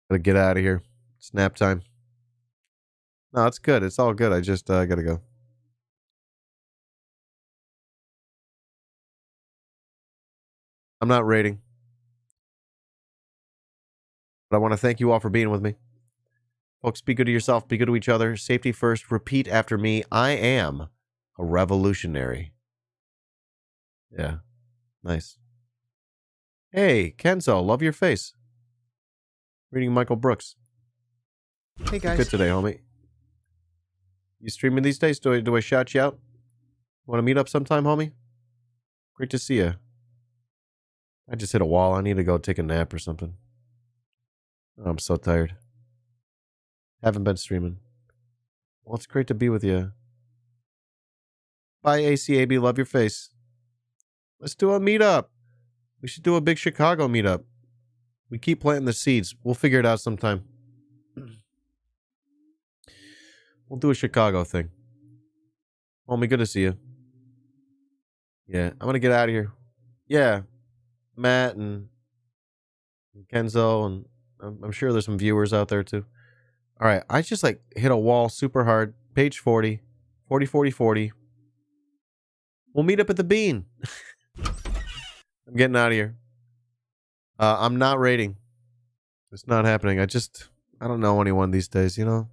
Gotta get out of here. It's nap time. No, it's good. It's all good. I just gotta go. I'm not rating. But I want to thank you all for being with me. Folks, be good to yourself. Be good to each other. Safety first. Repeat after me. I am a revolutionary. Yeah. Nice. Hey, Kenzo. Love your face. Reading Michael Brooks. Hey, guys. Good today, homie. You streaming these days? Do I shout you out? Want to meet up sometime, homie? Great to see you. I just hit a wall. I need to go take a nap or something. Oh, I'm so tired. Haven't been streaming. Well, it's great to be with you. Bye, ACAB. Love your face. Let's do a meetup. We should do a big Chicago meetup. We keep planting the seeds. We'll figure it out sometime. We'll do a Chicago thing. Homie, good to see you. Yeah, I'm going to get out of here. Yeah. Matt and Kenzo, and I'm sure there's some viewers out there too. All right, I just hit a wall super hard. Page 40. 40, 40, 40. We'll meet up at the Bean. I'm getting out of here. I'm not rating. It's not happening. I don't know anyone these days, you know?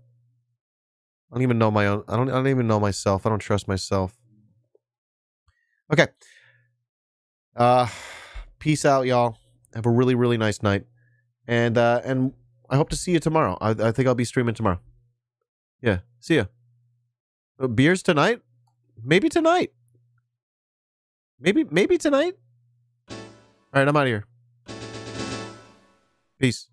I don't even know my own. I don't even know myself. I don't trust myself. Okay. Peace out, y'all. Have a really, really nice night. And I hope to see you tomorrow. I think I'll be streaming tomorrow. Yeah. See ya. Beers tonight? Maybe tonight. Maybe tonight. All right, I'm out of here. Peace.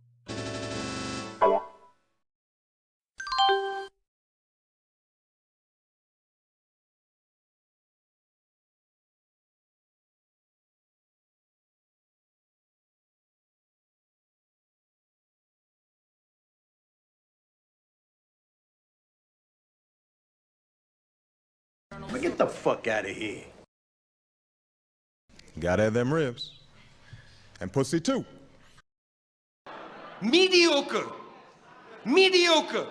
Get the fuck out of here. Gotta have them ribs. And pussy too. Mediocre. Mediocre.